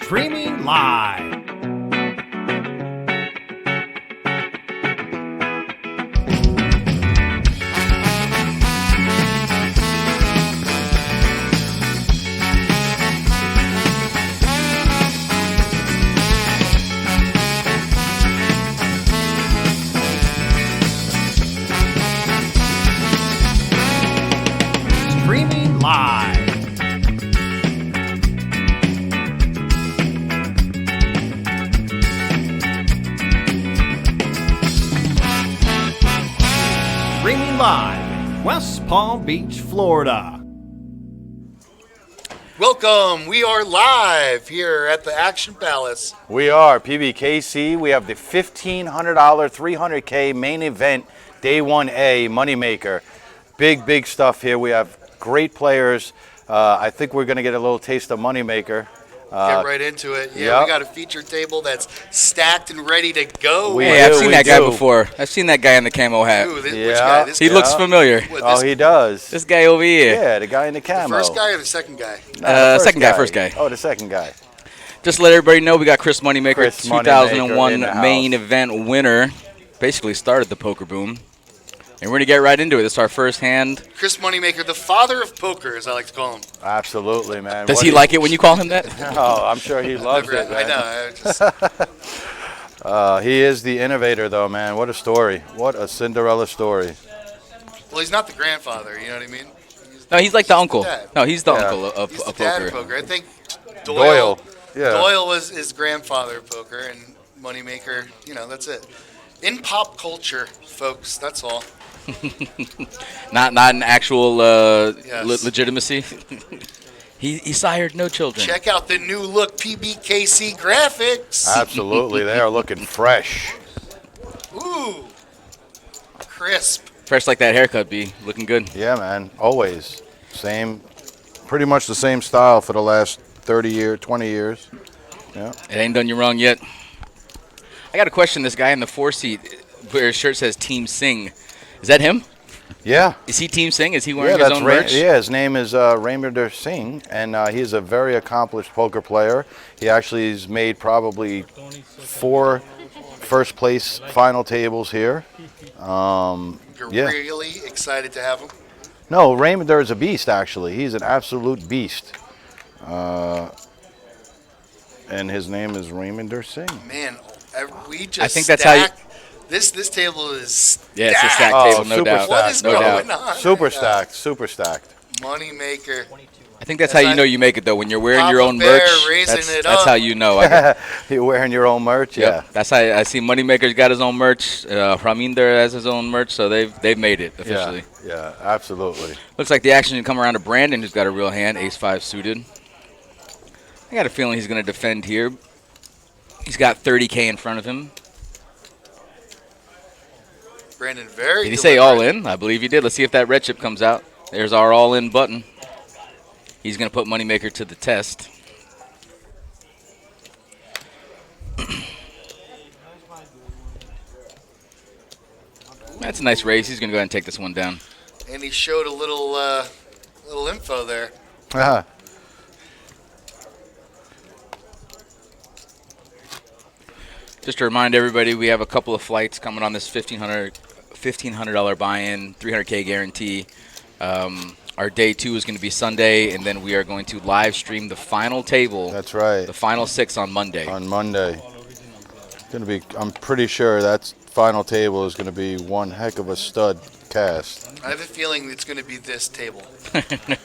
Streaming live. Streaming live. Streaming live, West Palm Beach, Florida. Welcome. We are live here at the Action Palace. We are PBKC. We have the $1,500 300K main event, Day 1A, Moneymaker. Big stuff here. We have great players. I think we're going to get a little taste of Moneymaker. Get right into it. Yeah, yep. We got a feature table that's stacked and ready to go. Hey, I've seen that guy before. I've seen that guy in the camo hat. Ooh, which guy? This He guy? looks familiar. What, He does. This guy over here. Yeah, the guy in the camo. the first guy or the second guy? No, the First guy. Oh, the second guy. Just to let everybody know, we got Chris Moneymaker, Chris 2001 Moneymaker in the main house. event winner. Basically started the poker boom. And we're going to get right into it. This is our first hand. Chris Moneymaker, the father of poker, as I like to call him. Absolutely, man. Does he like it when you call him that? Oh, I'm sure he loves it, I man. know. He is the innovator, though, man. What a story. What a Cinderella story. Well, he's not the grandfather, you know what I mean? No, he's like the uncle. dad. No, he's the Yeah. uncle of He's the dad of poker. poker. I think Doyle. Yeah. Doyle was his grandfather of poker, and Moneymaker, that's it. In pop culture, folks, that's all. Not an actual Yes. legitimacy. He sired no children. Check out the new look PBKC graphics. Absolutely. They are looking fresh. Ooh, crisp. Fresh like that haircut, B. Looking good. Yeah, man. Always. Pretty much the same style for the last 30 years, 20 years. Yeah. It ain't done you wrong yet. I got to question this guy in the 4-seat where his shirt says Team Sing. Is that him? Yeah. Is he Team Sing? Is he wearing his own merch? Yeah, his name is Raminder Singh, and he's a very accomplished poker player. He actually has made probably 4 first-place final tables here. You're Yeah. really excited to have him. No, Raminder is a beast, actually. He's an absolute beast. And his name is Raminder Singh. Man, we just I think that's how you- This table is Yeah, it's a stacked Oh, table, no super doubt. stacked. What is No going doubt. on? Super right now? stacked. Moneymaker. I think that's how you know you make it, though. When you're wearing your Papa own Bear merch, raising that's it how up. you know. Yep. You're wearing your own merch? Yeah. That's how I see Moneymaker's got his own merch. Raminder has his own merch, so they've made it officially. Yeah, absolutely. Looks like the action should come around to Brandon, who's got a real hand, ace-5 suited. I got a feeling he's going to defend here. He's got 30K in front of him. Brandon, very Did he say all deliberate. in? I believe he did. Let's see if that red chip comes out. There's our all-in button. He's going to put Moneymaker to the test. That's a nice raise. He's going to go ahead and take this one down. And he showed a little info there. Uh-huh. Just to remind everybody, we have a couple of flights coming on this $1,500 buy-in, 300K guarantee. Our day 2 is going to be Sunday, and then we are going to live stream the final table. That's right. The final 6 on Monday. On Monday. I'm pretty sure that final table is going to be one heck of a stud cast. I have a feeling it's going to be this table.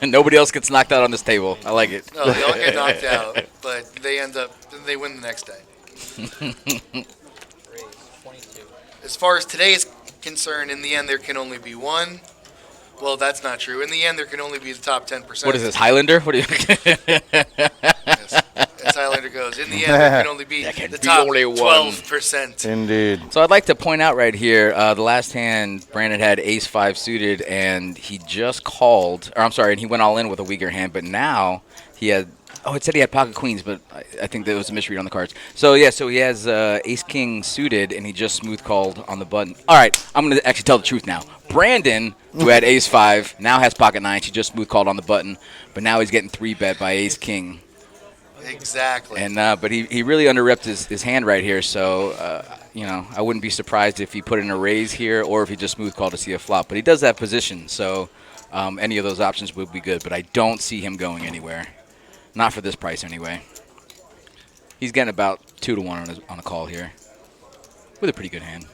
Nobody else gets knocked out on this table. I like it. No, they all get knocked out, but they win the next day. As far as today is concerned, in the end, there can only be one. Well, that's not true. In the end, there can only be the top 10%. What is this, Highlander? What do you? Yes. As Highlander goes. In the end, there can only be can the be top only one. 12%. Indeed. So I'd like to point out right here, the last hand, Brandon had ace-5 suited, and he just called. Or I'm sorry, and he went all in with a weaker hand. But now he had. Oh, it said he had pocket queens, but I think that was a misread on the cards. So, yeah, so he has ace-king suited, and he just smooth called on the button. All right, I'm going to actually tell the truth now. Brandon, who had ace-5, now has pocket 9. She just smooth called on the button, but now he's getting 3-bet by ace-king. Exactly. And but he really underrepped his hand right here, so you know, I wouldn't be surprised if he put in a raise here or if he just smooth called to see a flop. But he does have position, so any of those options would be good. But I don't see him going anywhere, not for this price anyway. He's getting about 2-1 on a call here, with a pretty good hand.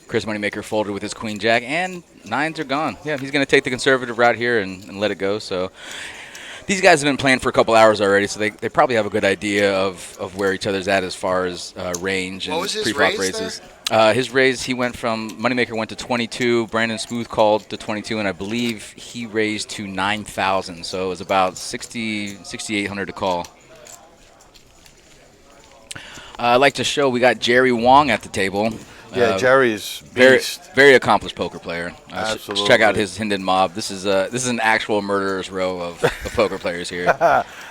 Chris Moneymaker folded with his queen jack, and nines are gone. Yeah, he's going to take the conservative route here and let it go. So these guys have been playing for a couple hours already, so they probably have a good idea of where each other's at as far as range and pre-flop raises. His raise, he went from Moneymaker went to 22, Brandon smooth called to 22, and I believe he raised to 9,000. So it was about 6,800 to call. I'd like to show we got Jerry Wong at the table. Yeah, Jerry's beast. Very accomplished poker player. Absolutely. Check out his Hinden Mob. This is an actual murderer's row of poker players here.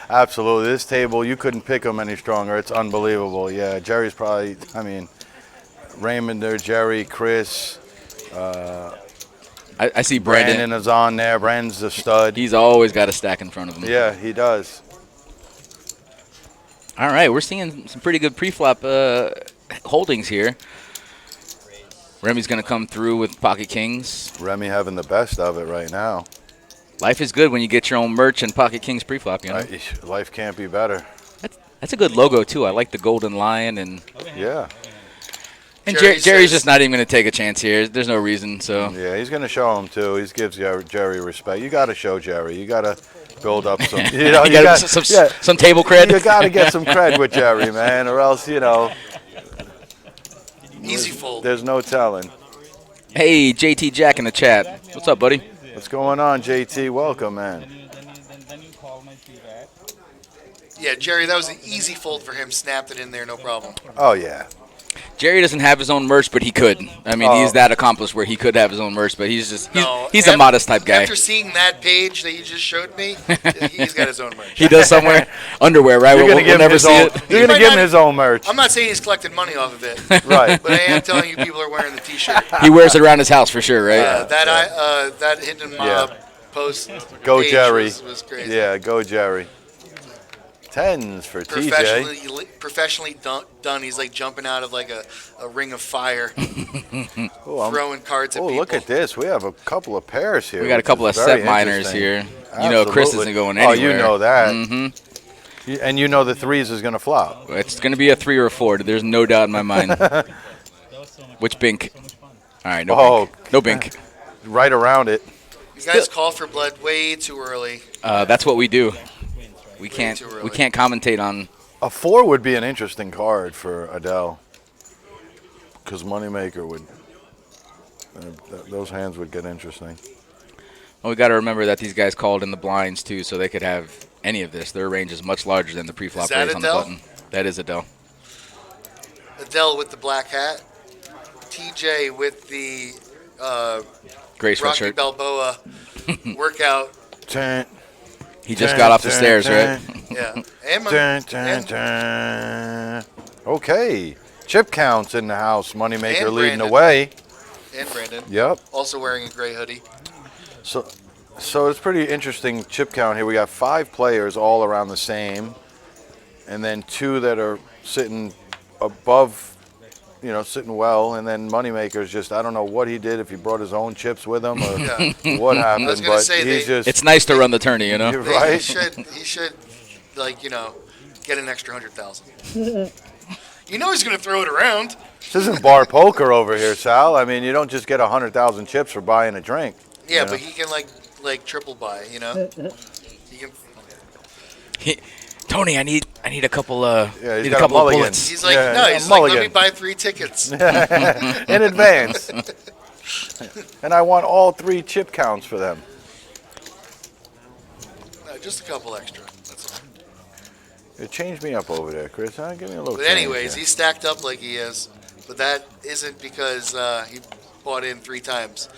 Absolutely. This table, you couldn't pick them any stronger. It's unbelievable. Yeah, Jerry's probably, I mean, Raymond there, Jerry, Chris. I see Brandon. Brandon is on there. Brandon's the stud. He's always got a stack in front of him. Yeah, he does. All right, we're seeing some pretty good pre-flop holdings here. Remy's going to come through with pocket kings. Remy having the best of it right now. Life is good when you get your own merch and pocket kings pre-flop, you know? Life can't be better. That's a good logo, too. I like the golden lion. And yeah. And Jerry's just not even going to take a chance here. There's no reason, so. Yeah, he's going to show him, too. He gives Jerry respect. You got to show Jerry. You got to build up some, you know, some table cred. You got to get some cred with Jerry, man, or else, you know. Easy fold. There's no telling. Hey, JT Jack in the chat. What's up, buddy? What's going on, JT? Welcome, man. Yeah, Jerry, that was an easy fold for him. Snapped it in there, no problem. Oh, yeah. Jerry doesn't have his own merch, but he could. I mean, he's that accomplished where he could have his own merch, but he's a modest type guy. After seeing that page that you just showed me, he's got his own merch. He does somewhere. Underwear, right? You're We'll never see it. You're going to give him his own merch. I'm not saying he's collecting money off of it. Right. But I am telling you people are wearing the T-shirt. He wears it around his house for sure, right? That Hinden Mob post Go page Jerry. was crazy. Yeah, go Jerry. Tens for TJ. Professionally done. He's like jumping out of like a ring of fire, throwing cards at people. Oh, look at this. We have a couple of pairs here. We got a couple of set minors here. Absolutely. You know, Chris isn't going anywhere. Oh, you know that. Mm-hmm. And you know the threes is going to flop. It's going to be a 3 or a 4. There's no doubt in my mind. Which bink? All right, no bink. No bink. Right around it. You guys call for blood way too early. That's what we do. We can't commentate on. A 4 would be an interesting card for Adele, because Moneymaker would. Those hands would get interesting. Well, we got to remember that these guys called in the blinds too, so they could have any of this. Their range is much larger than the pre-flop raise on the button. That is Adele. Adele with the black hat. TJ with the gray Rocky sweatshirt. Balboa workout. He just got off the stairs, right? Yeah. Okay. Chip counts in the house. Moneymaker And leading Brandon. the way. And Brandon. Yep. Also wearing a gray hoodie. So it's pretty interesting chip count here. We got 5 players all around the same, and then 2 that are sitting above, you know, sitting well, and then Moneymaker's just, I don't know what he did, if he brought his own chips with him or what happened. I was gonna say he's just. It's nice to run the tourney, you know. Right? He should, like, you know, get an extra 100,000. You know he's gonna throw it around. This isn't bar poker over here, Sal. I mean, you don't just get 100,000 chips for buying a drink. Yeah, you know? but he can like triple buy, you know. He can. Tony, I need a couple of mulligans. He's like, he's like, mulligan. let me buy 3 tickets. In advance. And I want all 3 chip counts for them. Just a couple extra. That's all. It changed me up over there, Chris. Huh? Give me a little. But anyways, he's stacked up like he is. But that isn't because he bought in 3 times.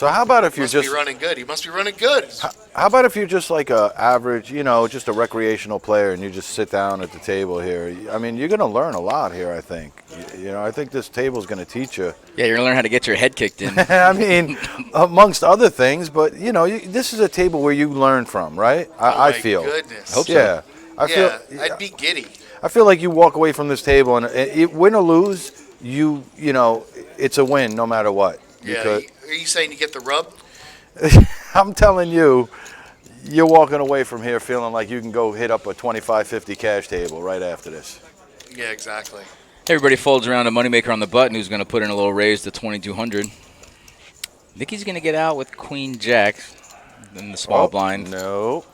So how about if you're Must just be running good. He must be running good. how about if you're just like a average, just a recreational player, and you just sit down at the table here? I mean, you're going to learn a lot here. I think. I think this table's going to teach you. Yeah, you're gonna learn how to get your head kicked in. I mean, amongst other things, but this is a table where you learn from, right? I feel. Goodness. Hope so. Yeah, I feel. I'd be giddy. I feel like you walk away from this table, and win or lose, it's a win no matter what. Yeah. Are you saying you get the rub? I'm telling you, you're walking away from here feeling like you can go hit up a 25-50 cash table right after this. Yeah, exactly. Everybody folds around a moneymaker on the button who's going to put in a little raise to 2,200. Nikki's going to get out with Queen Jack in the small blind. No.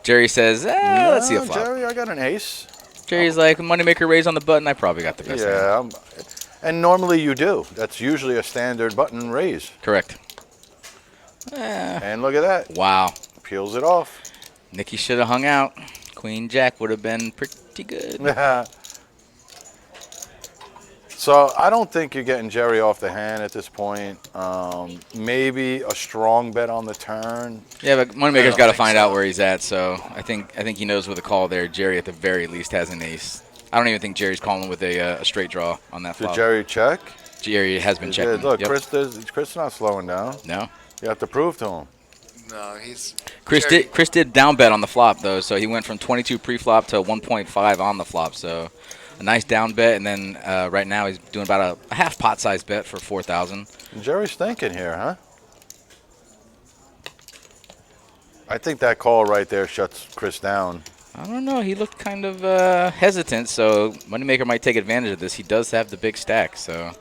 Jerry says, let's see a flop. Jerry, I got an ace. Jerry's like, moneymaker raise on the button. I probably got the best hand. Yeah, and normally you do. That's usually a standard button raise. Correct. And look at that. Wow. Peels it off. Nikki should have hung out. Queen Jack would have been pretty good. So I don't think you're getting Jerry off the hand at this point. Maybe a strong bet on the turn. Yeah, but moneymaker's got to find out where he's at. So I think he knows with a call there. Jerry at the very least has an ace. I don't even think Jerry's calling with a straight draw on that flop. Did Jerry check? Jerry has been checking. Look, yep. Chris not slowing down. No. You have to prove to him. No, he's. Chris did down bet on the flop though, so he went from 22 pre-flop to 1.5 on the flop. So a nice down bet, and then right now he's doing about a half pot size bet for 4,000. Jerry's thinking here, huh? I think that call right there shuts Chris down. I don't know. He looked kind of hesitant, so moneymaker might take advantage of this. He does have the big stack, so.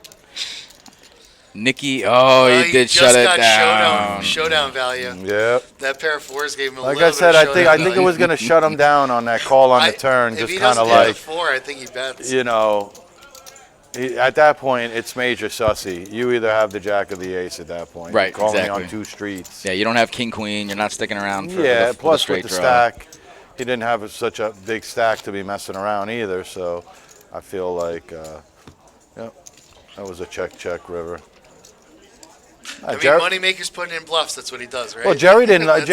Nikki, he did shut it down. Showdown value. Yep. That pair of fours gave him a Like little I said, bit of I think it was going to shut him down on that call on the turn. If he Just kind of doesn't hit like, the four, I think he bets. at that point, it's major sussy. You either have the jack or the ace at that point. Right, You're calling exactly. on two streets. Yeah, you don't have king queen. You're not sticking around for Yeah, the plus straight with the draw. stack, he didn't have such a big stack to be messing around either. So I feel like, that was a check river. I mean, moneymaker's putting in bluffs. That's what he does, right? Well, Jerry didn't. that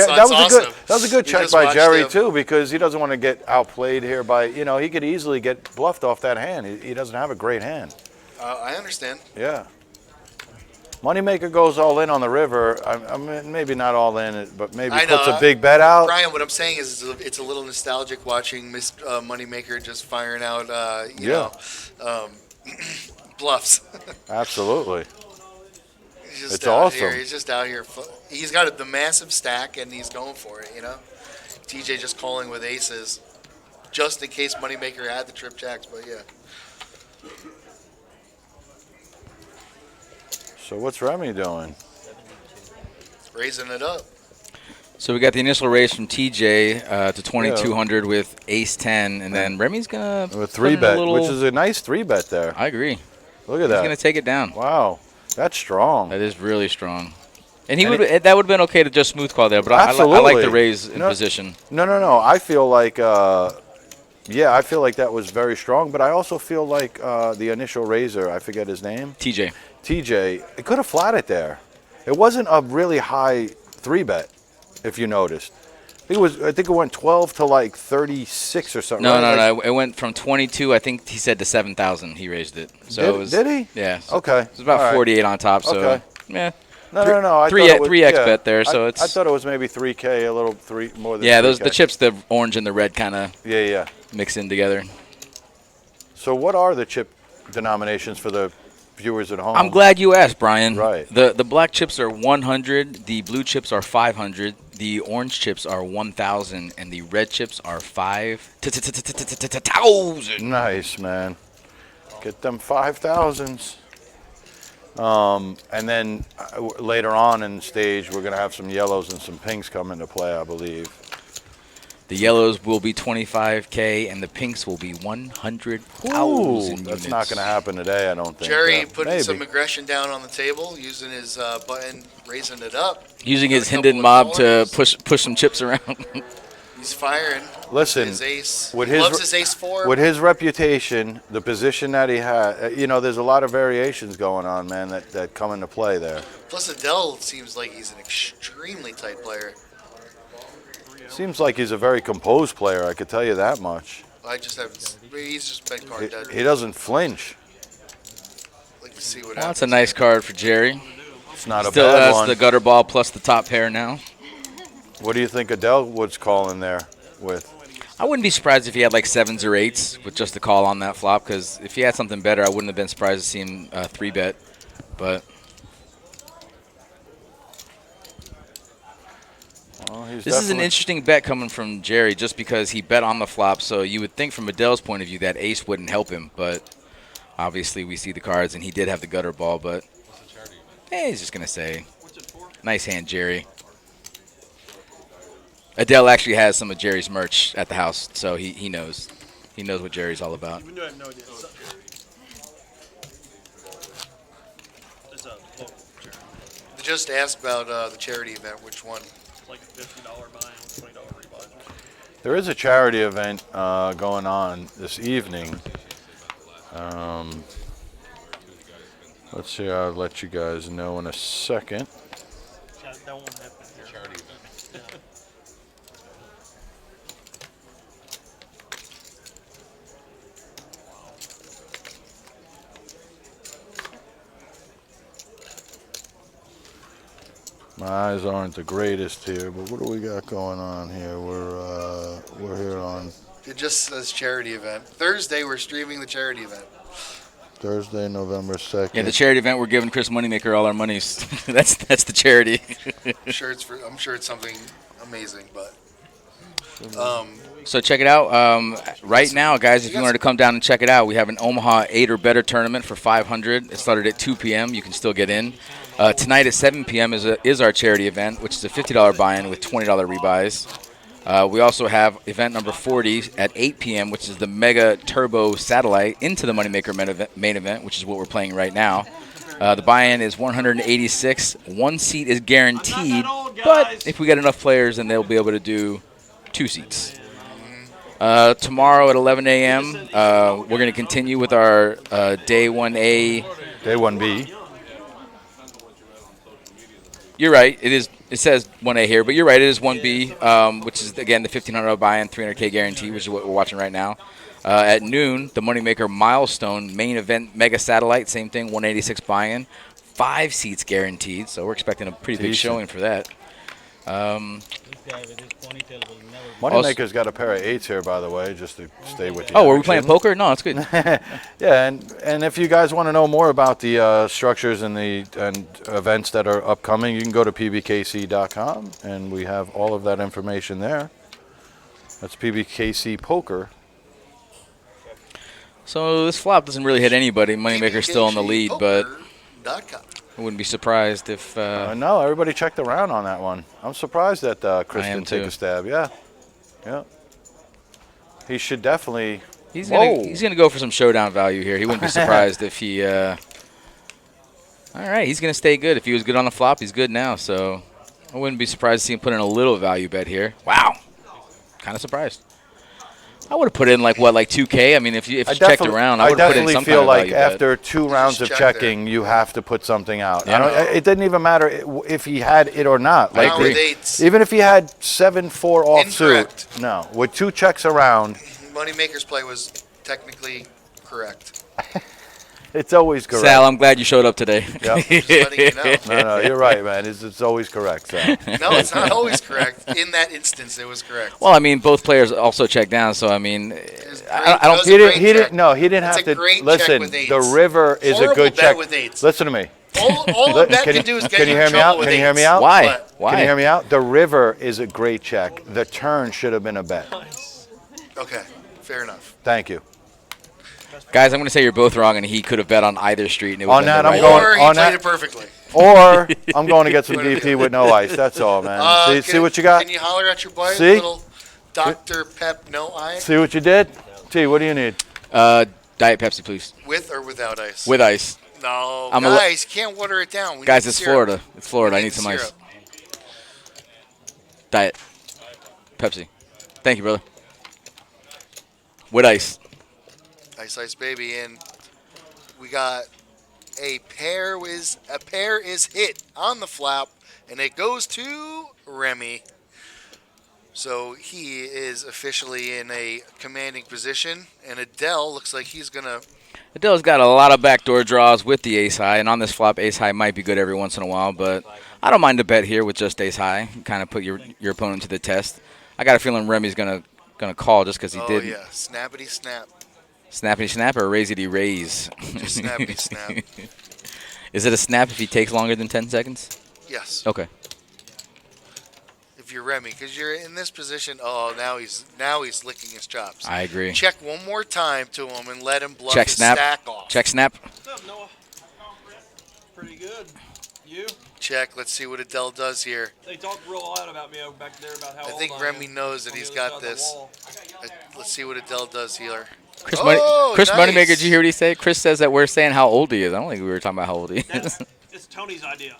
was a good You check just by watched Jerry him. too, because he doesn't want to get outplayed here by. He could easily get bluffed off that hand. He doesn't have a great hand. I understand. Yeah. Moneymaker goes all in on the river. I mean, maybe not all in, but maybe puts a big bet out. Brian, what I'm saying is it's a little nostalgic watching Moneymaker just firing out, bluffs. Absolutely. He's just It's out awesome. Here. He's just out here. He's got the massive stack, and he's going for it, TJ just calling with aces, just in case Moneymaker had the trip jacks, but yeah. So what's Remy doing? Raising it up. So we got the initial raise from TJ to 2,200 with ace 10, and then Remy's going to A three bet, which is a nice three bet there. I agree. Look at He's that. going to take it down. Wow, that's strong. That is really strong. And that would have been okay to just smooth call there, but I like the raise in position. No. I feel like, I feel like that was very strong, but I also feel like the initial raiser, I forget his name. TJ, it could have flatted there. It wasn't a really high three bet, if you noticed. I think it went 12 to like 36 or something. No. It went from 22, I think he said, to 7,000. He raised it. So did he? Yeah. So okay. It was about All right. 48 on top. So Okay. yeah. No. 3x bet there. So I thought it was maybe 3K, a little more than. Yeah, 3K. the chips, the orange and the red, kind of Yeah. mix in together. So what are the chip denominations for the viewers at home? I'm glad you asked, Brian. Right. The black chips are 100. The blue chips are 500. The orange chips are 1,000, and the red chips are 5,000. Nice, man. Get them 5,000s. And then later on in the stage, we're going to have some yellows and some pinks come into play, I believe. The yellows will be 25K, and the pinks will be 100,000 That's not going to happen today, I don't think. Jerry putting maybe. some aggression down on the table, using his button, raising it up. Using his Got a couple Hinden of mob to corners. push some chips around. He's firing. Listen, His ace. with He his loves his ace 4. with his reputation, the position that he had, there's a lot of variations going on, man, that come into play there. Plus, Adele seems like he's an extremely tight player. Seems like he's a very composed player, I could tell you that much. He's just been card dead. He doesn't flinch. Like to see what Well, happens. that's a nice card for Jerry. It's not a Still bad has one. the gutter ball plus the top pair now. What do you think Adele was calling there with? I wouldn't be surprised if he had like 7s or 8s with just the call on that flop, because if he had something better, I wouldn't have been surprised to see him 3-bet. But Well, this is an interesting bet coming from Jerry just because he bet on the flop. So you would think from Adele's point of view that ace wouldn't help him, but obviously we see the cards and he did have the gutter ball. But he's just going to say, nice hand, Jerry. Adele actually has some of Jerry's merch at the house, so he knows. He knows what Jerry's all about. Even though I have no idea. What's up, Jerry? It's a local charity. They just asked about the charity event. Which one? It's like a $50 buy and $20 rebuy. There is a charity event going on this evening. Let's see, I'll let you guys know in a second. That won't happen here. Charity event. My eyes aren't the greatest here, but what do we got going on here? We're here on It just says charity event. Thursday, we're streaming the charity event. Thursday, November 2nd. Yeah, the charity event, we're giving Chris Moneymaker all our monies. that's the charity. I'm sure it's something amazing, but So check it out. Right now, guys, if you wanted to come down and check it out, we have an Omaha 8 or better tournament for $500. It started at 2 p.m. You can still get in. Tonight at 7 p.m. is our charity event, which is a $50 buy-in with $20 rebuys. We also have event number 40 at 8 p.m., which is the Mega Turbo Satellite into the Moneymaker main event, which is what we're playing right now. The buy-in is $186. One seat is guaranteed, but if we get enough players, then they'll be able to do 2 seats. Tomorrow at 11 a.m., we're going to continue with our Day 1A. Day 1B. You're right. It says 1A here, but you're right. It is 1B, which is, again, the $1,500 buy-in, $300K guarantee, which is what we're watching right now. At noon, the Moneymaker Milestone main event Mega Satellite, same thing, 186 buy-in, 5 seats guaranteed. So we're expecting a pretty big showing for that. Moneymaker's got a pair of 8s here, by the way, just to stay with you. Oh, were we playing poker? No, it's good. Yeah, and if you guys want to know more about the structures and the events that are upcoming, you can go to pbkc.com, and we have all of that information there. That's PBKC Poker. So this flop doesn't really hit anybody. Moneymaker's still in the lead, but PBKCpoker.com. I wouldn't be surprised if... No, everybody checked around on that one. I'm surprised that Chris I am didn't take too. a stab. Yeah. He should definitely... He's Whoa. gonna go for some showdown value here. He wouldn't be surprised if he... All right, he's going to stay good. If he was good on the flop, he's good now. So I wouldn't be surprised to see him put in a little value bet here. Wow. Kind of surprised. I would have put in, like 2K? I mean, if you checked around, I would have put in some kind of value bet. I definitely feel like after 2 rounds of check checking, you have to put something out. Yeah. It didn't even matter if he had it or not. I Like agree. With 8s. even if he had 7-4 offsuit, Incorrect. no. With 2 checks around, Moneymaker's play was technically correct. it's always correct. Sal, I'm glad you showed up today. Yep. Just letting you know. No, you're right, man. It's always correct. So. No, it's not always correct. In that instance, it was correct. Well, I mean, both players also checked down, so I mean, I That don't. was He a didn't. great He didn't. check. No, he didn't It's have a to. great check Listen, with 8s. the river is a Horrible good bet check. with 8s. Listen to me. All the bet can do is get Can you you hear in me out? trouble with Can you hear me 8s. out? Why? What? Why? Can you hear me out? The river is a great check. The turn should have been a bet. Okay, fair enough. Thank you. Guys, I'm going to say you're both wrong, and he could have bet on either street, and it would On have that, been I'm the right going- Or he on played that- it perfectly. Or I'm going to get some DP with no ice. That's all, man. See what you got? Can you holler at your boy? See? Little Dr. Pep, no ice? See what you did? T, what do you need? Diet Pepsi, please, With or without ice? with ice. No, I'm guys, can't water it down. We Guys, need it's syrup. Florida. It's Florida. We I need some ice. Diet Pepsi. Thank you, brother. With ice. Ice Ice Baby, and we got a pair is hit on the flap, and it goes to Remy. So he is officially in a commanding position, and Adele looks like he's gonna. Adele's got a lot of backdoor draws with the ace high, and on this flop, ace high might be good every once in a while, but I don't mind a bet here with just ace high. Kind of put your opponent to the test. I got a feeling Remy's gonna call just because he did. Oh yeah, snappity snap, Snappity snap or raisity raise? just snappity snap. Is it a snap if he takes longer than 10 seconds? Yes, Okay. if you're Remy, because you're in this position. Oh, now he's licking his chops. I agree. Check one more time to him and let him bluff Check his snap. stack off. Check snap. What's up, Noah? Pretty good. You? Check. Let's see what Adele does here. They talked real loud about me over back there about how I old think I Remy am knows that on the he's other got side of the this. wall. Let's see what Adele does here. Chris, Oh, Chris nice. Moneymaker, did you hear what he said? Chris says that we're saying how old he is. I don't think we were talking about how old he is. That's it's Tony's idea.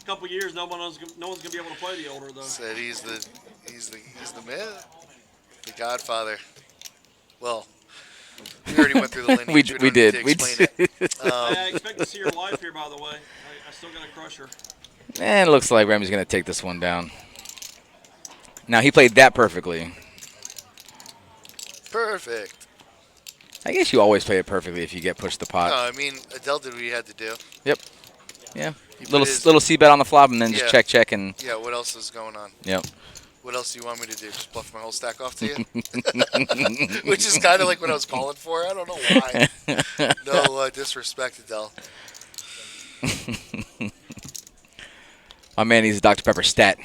A couple years, no one's gonna be able to play the older though. Said he's the man, the Godfather. Well, we already went through the lineage. We don't did. need to We explain did. it. I expect to see your wife here, by the way. I still gotta crush her. And it looks like Remy's going to take this one down. Now, he played that perfectly. Perfect. I guess you always play it perfectly if you get pushed the pot. No, I mean Adele did what he had to do. Yep. Yeah. He put Little his- little C bet on the flop and then just Yeah. check and Yeah. What else is going on? yep. What else do you want me to do? Just bluff my whole stack off to you? Which is kind of like what I was calling for. I don't know why. No disrespect, Adele. My man needs a Dr. Pepper stat.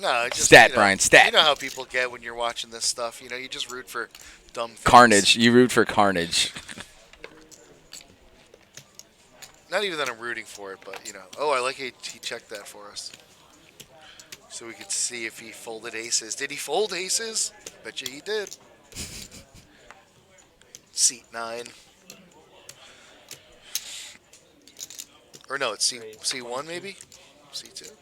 No, just Stat, Brian, stat. You know how people get when you're watching this stuff. You know, you just root for dumb things. Carnage. You root for carnage. Not even that I'm rooting for it, but you know. Oh, I like he checked that for us, so we could see if he folded aces. Did he fold aces? Bet you he did. Seat 9. Or no, it's C1 maybe? C2.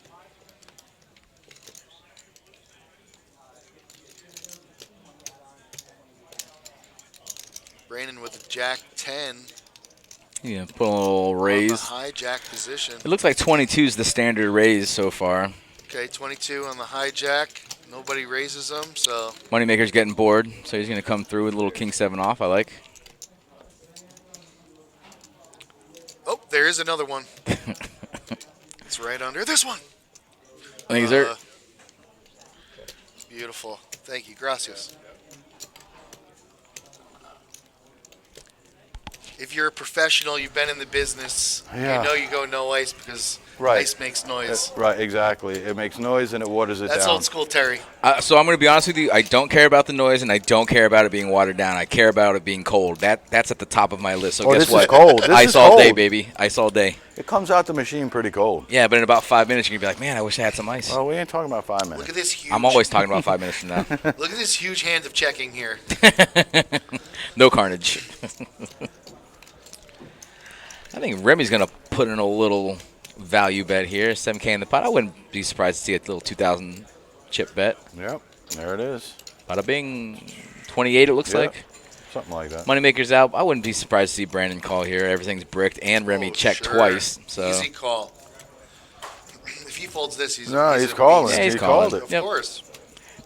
Brandon with a Jack 10 Yeah, put a little on the raise. hijack position. It looks like 22 is the standard raise so far. Okay, 22 on the hijack. Nobody raises them, so Moneymaker's getting bored, so he's going to come through with a little king 7 off. I like. oh, there is another one. It's right under this one. I think he's there. Beautiful. Thank you. Gracias. If you're a professional, you've been in the business, Yeah. you know you go no ice because Right. ice makes noise. Right, exactly. It makes noise and it waters it That's down. old school Terry. So I'm going to be honest with you. I don't care about the noise, and I don't care about it being watered down. I care about it being cold. That's at the top of my list. So Oh, guess this what? is cold. This Ice is all day, cold. baby. Ice all day. It comes out the machine pretty cold. Yeah, but in about 5 minutes, you're going to be like, man, I wish I had some ice. Well, we ain't talking about 5 Look minutes. at this huge. I'm always talking about 5 minutes from now. Look at this huge hand of checking here. No carnage. I think Remy's going to put in a little value bet here. 7K in the pot. I wouldn't be surprised to see a little 2,000 chip bet. Yep, there it is. Bada bing. 28, it looks Yeah. like. Something like that. Moneymaker's out. I wouldn't be surprised to see Brandon call here. Everything's bricked, and Remy Oh, checked sure. twice. So Easy call. If he folds this, he's No, he's he's a calling. beast. Yeah, he's he calling. called it. Of Yep. course.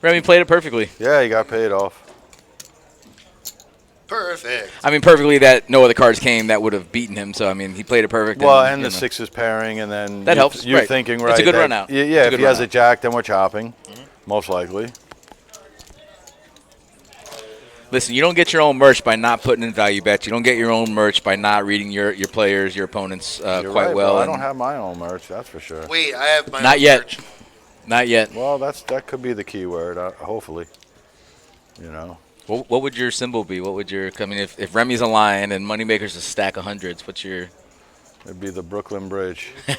Remy played it perfectly. Yeah, he got paid off. Perfect. I mean, perfectly that no other cards came that would have beaten him. So, I mean, he played it perfect. Well, and you the know. sixes pairing, and then That helps, You're right. thinking It's a right. good that- run out. Yeah, It's a if good he has run a out. jack, then we're chopping, most likely. Listen, you don't get your own merch by not putting in value bets. You don't get your own merch by not reading your players, your opponents You're quite right, well. I and don't have my own merch, that's for sure. Wait, I have my Not own yet. merch. Not yet. Well, that could be the key word, hopefully. You know. What would your symbol be? What would your? I mean, if Remy's a lion and Moneymaker's a stack of hundreds, what's your? It'd be the Brooklyn Bridge. Be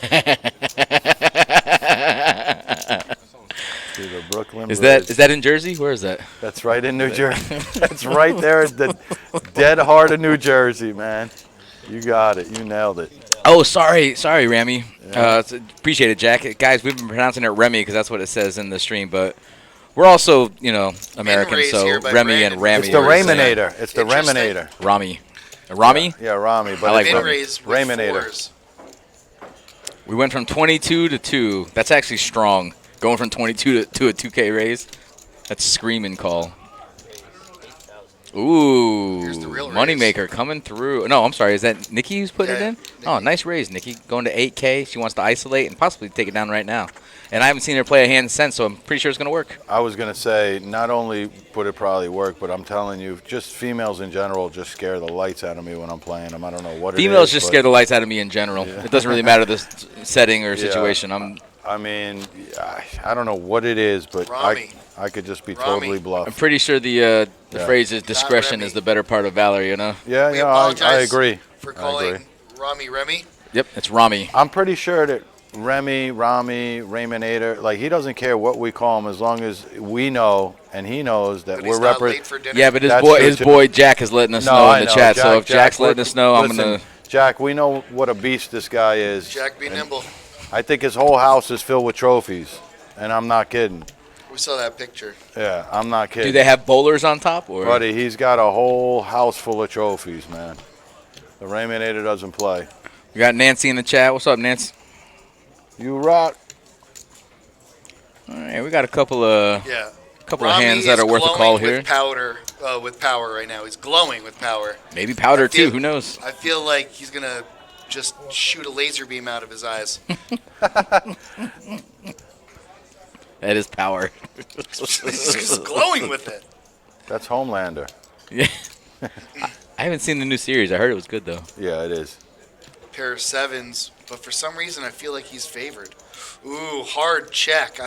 the Brooklyn Is Bridge. that in Jersey? Where is that? That's right in New Jersey. That's right there at the dead heart of New Jersey, man. You got it. You nailed it. Oh, sorry, Remy. Appreciate it, Jack. Guys, we've been pronouncing it Remy because that's what it says in the stream, but we're also, American, raised so here by Remy Brandon. and Ramy. It's the Raminator. It's the Interesting. Raminator. Rami. Rami? Yeah, Rami. But I like Been Remy. raised with Raminator. 4s. We went from 22 to 2. That's actually strong. Going from 22 to a 2K raise. That's screaming call. Ooh, Here's the real raise. Moneymaker coming through. No, I'm sorry. Is that Nikki who's putting Yeah, it in? Nikki. Oh, nice raise, Nikki. Going to 8K. She wants to isolate and possibly take it down right now. And I haven't seen her play a hand since, so I'm pretty sure it's going to work. I was going to say, not only would it probably work, but I'm telling you, just females in general just scare the lights out of me when I'm playing them. I don't know what it is. Females just but scare the lights out of me in general. It doesn't really matter the setting or situation. I mean, I don't know what it is, but Rami. I could just be Rami. totally I'm bluffed. pretty sure the phrase is discretion Remy. is the better part of valor, Yeah, We I apologize agree. for I calling agree. Remy. Yep, it's Rami. I'm pretty sure that Rami, Raminator, like he doesn't care what we call him as long as we know and he knows that But we're he's not representing. late for dinner. Yeah, but That's his true, boy Jack is letting us know in the chat. So if Jack's letting us know, I'm going to... Jack, we know what a beast this guy is. Jack be and nimble. I think his whole house is filled with trophies, and I'm not kidding. We saw that picture. Yeah, I'm not kidding. Do they have bowlers on top? Or? Buddy, he's got a whole house full of trophies, man. The Raminator doesn't play. We got Nancy in the chat. What's up, Nancy? You rock. All right, we got a couple of Yeah. Rami hands that is are worth a glowing call here. With power right now. He's glowing with power. Maybe powder I feel- too. Who knows? I feel like he's going to just shoot a laser beam out of his eyes. That is power. He's just glowing with it. That's Homelander. Yeah. I haven't seen the new series. I heard it was good though. Yeah, it is. Pair of 7s, but for some reason I feel like he's favored. Ooh, hard check.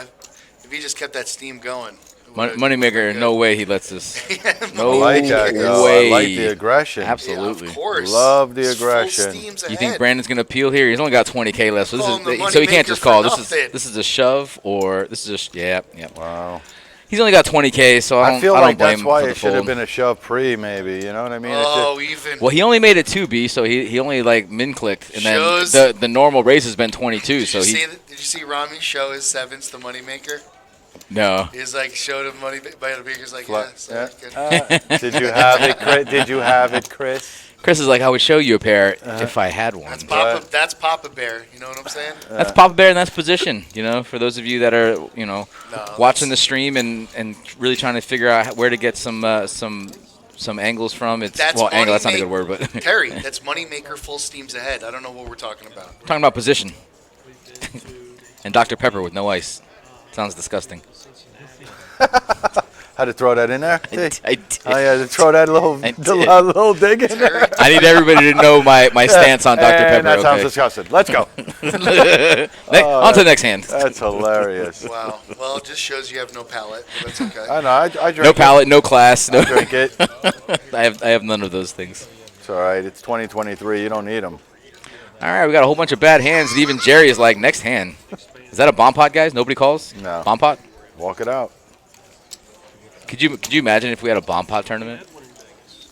If he just kept that steam going. it would've Moneymaker, been no good. way he lets this. Yeah, No I like that, though. way. I like the aggression. Yeah, Absolutely. of course. Love the He's aggression. Full steams You ahead. think Brandon's gonna peel here? He's only got 20K left, so Calling the so he can't Moneymaker just call. for This nothing. is a shove or this is yeah. Wow. He's only got 20K, so I I feel don't like blame that's him why for it the should have fold. been a shove pre, maybe. You know what I mean? It's Oh, even. Well, he only made it 2B, so he only like min clicked, and Shows- then the normal raise has been 22. Did So you, he did you see Rami show his 7s to Moneymaker? no. He's like, showed him Moneymaker's like, Fla- yeah. So good. Did you have it, Chris? Did you have it, Chris? Chris is like, I would show you a pair if I had one. That's Papa Bear. You know what I'm saying? That's Papa Bear and that's position. For those of you that are watching that's- the stream and really trying to figure out where to get some angles from. It's That's angle. That's not a Moneymaker. good word, but Terry, that's Moneymaker full steams ahead. I don't know what we're talking about. talking about position. And Dr. Pepper with no ice. Sounds disgusting. Had to throw that in there. I did. Oh yeah, to throw that little I did. little dig in there. Terry, I need everybody to know my stance on Dr. And Pepper. that sounds Okay. disgusting. Let's go. On to the next hand. That's hilarious. wow. Well, it just shows you have no palate, but that's okay. I know. I drink No palate, no class. No. it. Drink it. I have none of those things. It's all right. It's 2023. You don't need them. All right, we got a whole bunch of bad hands. And even Jerry is like, next hand. Is that a bomb pot, guys? Nobody calls? No. Bomb pot? Walk it out. Could you imagine if we had a bomb pot tournament?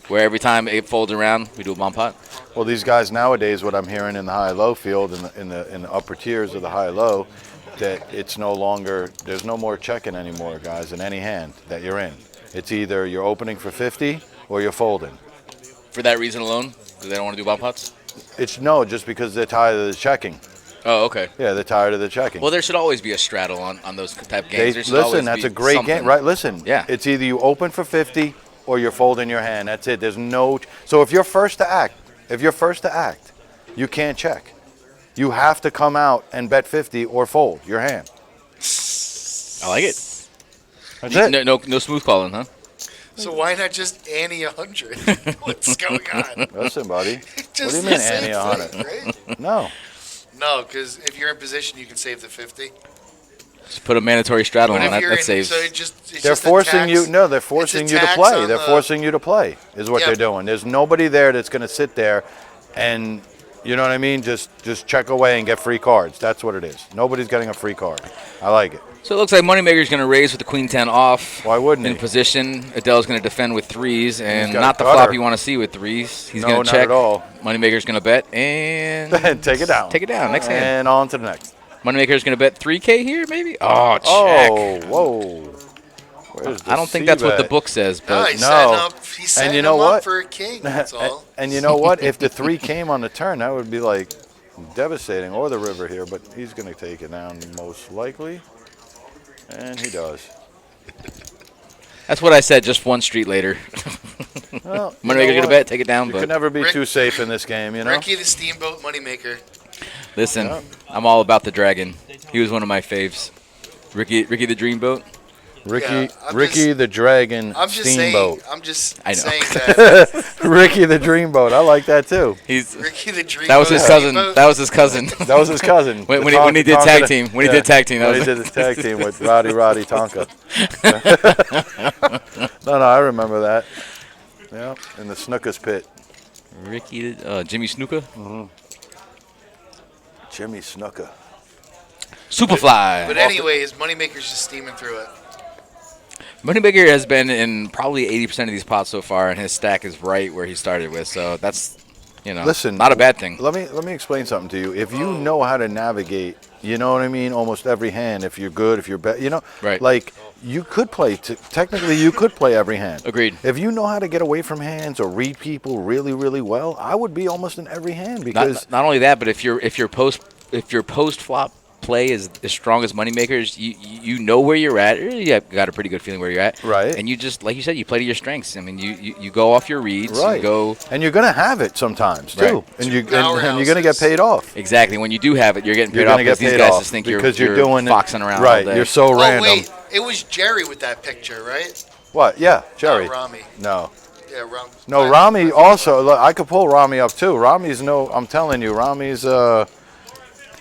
Where every time it folds around, we do a bomb pot? Well, these guys nowadays, what I'm hearing in the high-low field, in the upper tiers of the high-low, that it's no longer, there's no more checking anymore, guys, in any hand that you're in. It's either you're opening for 50 or you're folding. For that reason alone? Because they don't want to do bomb pots? It's no, just because they're tired of the checking. Oh, okay. Yeah, they're tired of the checking. Well, there should always be a straddle on those type of games. There should always Listen, that's be a great something. game, right? Listen, Yeah. it's either you open for 50 or you're folding your hand. That's it. There's no. So if you're first to act, you can't check. You have to come out and bet 50 or fold your hand. I like it. That's it. No smooth calling, huh? So why not just Annie 100? What's going on? Listen, buddy. Just do you mean the same Annie thing, 100? right? No. No, because if you're in position, you can save the 50. Just put a mandatory straddle But on if that. you're That in, saves. so it's They're just a forcing tax- you. No, they're it's a forcing you to tax play. on They're the- forcing you to play. Is what Yeah. they're doing. There's nobody there that's going to sit there, and you know what I mean. Just check away and get free cards. That's what it is. Nobody's getting a free card. I like it. So it looks like Moneymaker's going to raise with the queen 10 off. Why wouldn't in he? position. Adele's going to defend with threes, and got not a the cutter. flop you want to see with threes. He's No, going not to check. at all. Moneymaker's going to bet and Take it down. Take it down. Next hand. And on to the next. Moneymaker's going to bet 3K here, maybe. Oh, check. Oh, whoa. Where's the I don't think that's what the C-bet? book says, No, but he's setting you him know up what? for a king. That's all. And you know what? If the 3 came on the turn, that would be like devastating. Or the river here, but he's going to take it down most likely. And he does. that's what I said just one street later. Well, you Moneymaker's know going to what? bet, take it down, You but could never be Rick- too safe in this game, you know? Ricky the Steamboat Moneymaker. listen, Yeah. I'm all about the dragon. He was one of my faves. Ricky the Dreamboat. Ricky, Yeah, I'm Ricky just- the Dragon I'm just Steamboat. saying. I'm just I know. saying that Ricky the Dreamboat. I like that too. He's Ricky the Dreamboat. that was his cousin. Steamboat. That was his cousin. That was his cousin. When The he did Tonka- tag team. When he did tag team, that When was he did the tag team with Roddy Tonka. No, I remember that. Yeah, in the Snookers pit. Ricky, Jimmy Snuka. Jimmy Snooker. Superfly. But anyways, Moneymaker's just steaming through it. Moneymaker has been in probably 80% of these pots so far, and his stack is right where he started with. So that's, Listen, not a bad thing. Let me explain something to you. If you know how to navigate, you know what I mean, almost every hand. If you're good, if you're bad, Right. like you could play. Technically, you could play every hand. Agreed. If you know how to get away from hands or read people really, really well, I would be almost in every hand because Not only that, but if your post flop play is as strong as Moneymaker's, you know where you're at. You got a pretty good feeling where you're at. Right. And you just, like you said, you play to your strengths. I mean, you go off your reads. right, You go and you're gonna have it sometimes too, Right. and you're gonna get Powerhouses. paid off. exactly when you do have it, you're getting paid You're off gonna get because these paid guys off just think because you're doing it- foxing around right. all day. You're so Oh random. wait, it was Jerry with that picture, right? What? Yeah, Jerry. Not Rami. No. Yeah, Rami. No, Rami also. Look, I could pull Rami up too. Rami's no. I'm telling you, Rami's.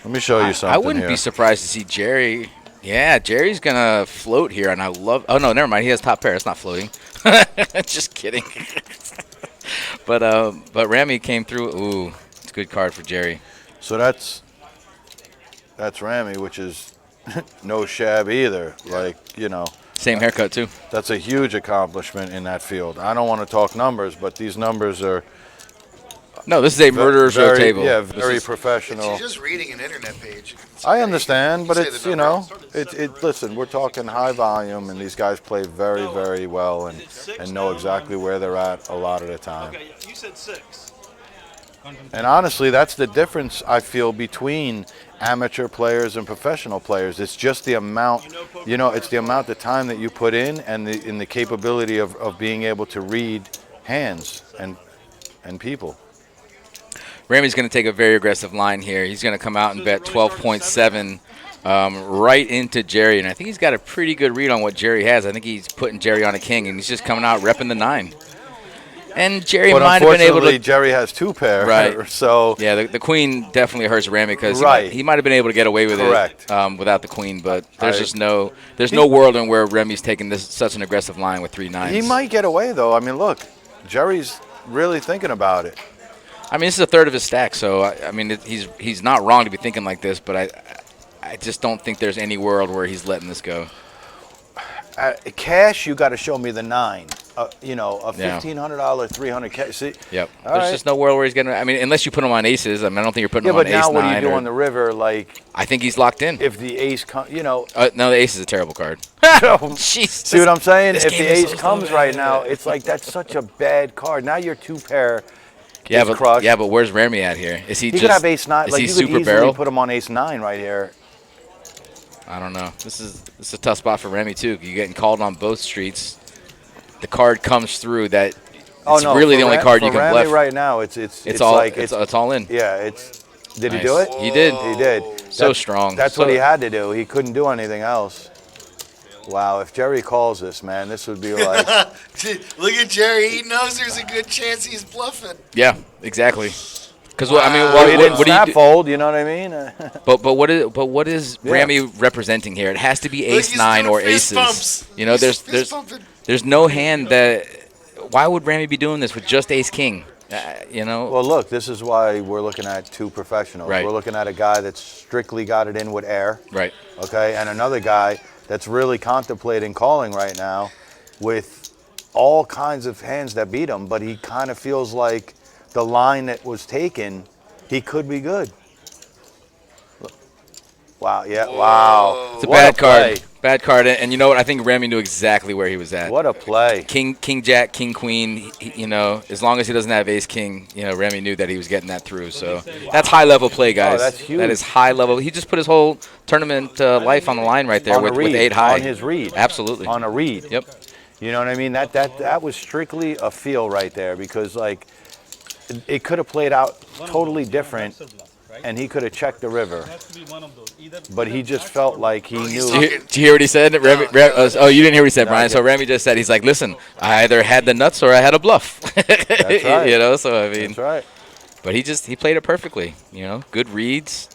Let me show you something. I wouldn't here. be surprised to see Jerry. Yeah, Jerry's gonna float here, and I love. Oh no, never mind. He has top pair. It's not floating. Just kidding. but Rami came through. Ooh, it's a good card for Jerry. So that's Rami, which is no shab either. Like Same haircut too. that's a huge accomplishment in that field. I don't want to talk numbers, but these numbers are No, this is a murderer's row very, table. yeah, This very is- professional. She's just reading an internet page. I understand, but Say it's the number. listen, we're talking high volume, and these guys play very, very well and know exactly where they're at a lot of the time. Okay, you said 6. And honestly, that's the difference I feel between amateur players and professional players. It's just the amount, it's the amount of time that you put in and the capability of being able to read hands and people. Rami's going to take a very aggressive line here. He's going to come out and bet 12.7 right into Jerry, and I think he's got a pretty good read on what Jerry has. I think he's putting Jerry on a king, and he's just coming out repping the 9. And Jerry But might have been able unfortunately, to. Jerry has 2 pair, Right. so Yeah, the queen definitely hurts Rami because Right. he might have been able to get away with Correct. it without the queen, but there's I- just no world in where Rami's taking such an aggressive line with 3 9s. he might get away though. I mean, look, Jerry's really thinking about it. I mean, this is a third of his stack, so I mean, he's not wrong to be thinking like this, but I just don't think there's any world where he's letting this go. Cash, you got to show me the 9. A Yeah. $1,500, $300 cash. See, Yep. All There's right. just no world where he's getting. I mean, unless you put him on aces. I mean, I don't think you're putting yeah, him on but ace now what do 9. you do or- on the river? Like, I think he's locked in. if the ace comes, No, the ace is a terrible card. Jeez. See what I'm saying? this If game the is ace so comes bad. right now, it's like that's such a bad card. Now your 2 pair. Yeah, is but crushed. where's Rami at here? Is he He just? could have ace 9. Is Like he you could super easily barrel? put him on ace 9 right here. I don't know. This is a tough spot for Rami too. You're getting called on both streets. The card comes through that. It's really for the only Ram- card you for can Rami bluff. right now. It's all like it's all in. yeah. It's did he Nice. do it? He did. He did. So strong. That's So- what he had to do. He couldn't do anything else. Wow, if Jerry calls this, man, this would be like Look at Jerry. He knows there's a good chance he's bluffing. Yeah, exactly. Because I mean, well, he didn't what do you snap do? fold, you know what I mean? But what is Yeah. Rami representing here? It has to be Look, ace he's 9 doing or fist aces. bumps. He's Fist bumping. there's no hand that. Why would Rami be doing this with just ace king? Well, look, this is why we're looking at two professionals. Right. We're looking at a guy that's strictly got it in with air. Right. Okay, and another guy that's really contemplating calling right now with all kinds of hands that beat him, but he kind of feels like the line that was taken, he could be good. Wow, yeah, wow. It's a What bad play. card. Bad card. And you know what? I think Remy knew exactly where he was at. What a play. King, Jack, King, Queen, as long as he doesn't have Ace, King, Remy knew that he was getting that through. So that's high-level play, guys. that's huge. That is high-level. He just put his whole tournament life on the line right there On a with read, 8 high. on his read. Absolutely. On a read. Yep. You know what I mean? That was strictly a feel right there because, like, it could have played out totally different, and he could have checked the river. But he just felt like he knew. Did you hear what he said? Oh, you didn't hear what he said, Brian. So Remy just said, he's like, listen, I either had the nuts or I had a bluff. That's right. So, I mean. That's right. But he played it perfectly, good reads.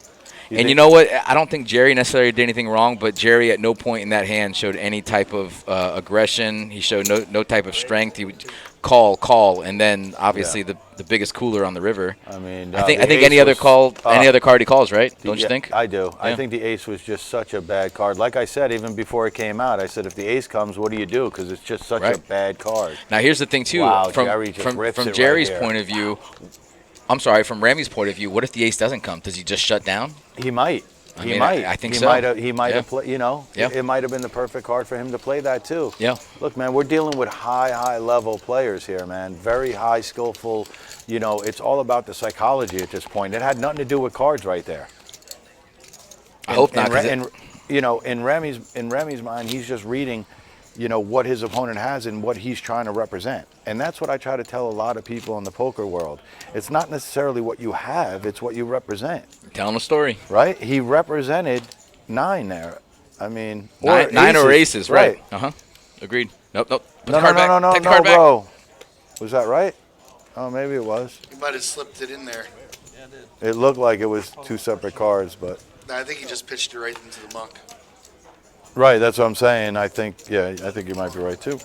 And think- you know what? I don't think Jerry necessarily did anything wrong, but Jerry at no point in that hand showed any type of aggression. He showed no type of strength. He would call, and then obviously the biggest cooler on the river. I mean, I think the any ace other was- any other card he calls, right? Don't you Yeah, think? I do. I Yeah. think the ace was just such a bad card. Like I said, even before it came out, I said, if the ace comes, what do you do? Because it's just such a Right. bad card. Now here's the thing too. Wow, from Jerry just rips it from right Jerry's here. point of view, I'm sorry. From Remy's point of view, what if the ace doesn't come? Does he just shut down? He might. I He mean, might. I think he so. Might have, he might Yeah. have played. Yeah. It might have been the perfect card for him to play that too. Yeah. Look, man, we're dealing with high level players here, man. Very high, skillful. It's all about the psychology at this point. It had nothing to do with cards right there. I hope not. 'cause And in Remy's mind, he's just reading, what his opponent has and what he's trying to represent. And that's what I try to tell a lot of people in the poker world. It's not necessarily what you have; it's what you represent. telling a story. Right? He represented 9 there. I mean, Nine or aces, right? Agreed. Nope. Put the card back. No, Take the card back. bro. Was that right? Oh, maybe it was. He might have slipped it in there. It looked like it was 2 separate cards, but No, I think he just pitched it right into the muck. right. That's what I'm saying. I think you might be right too.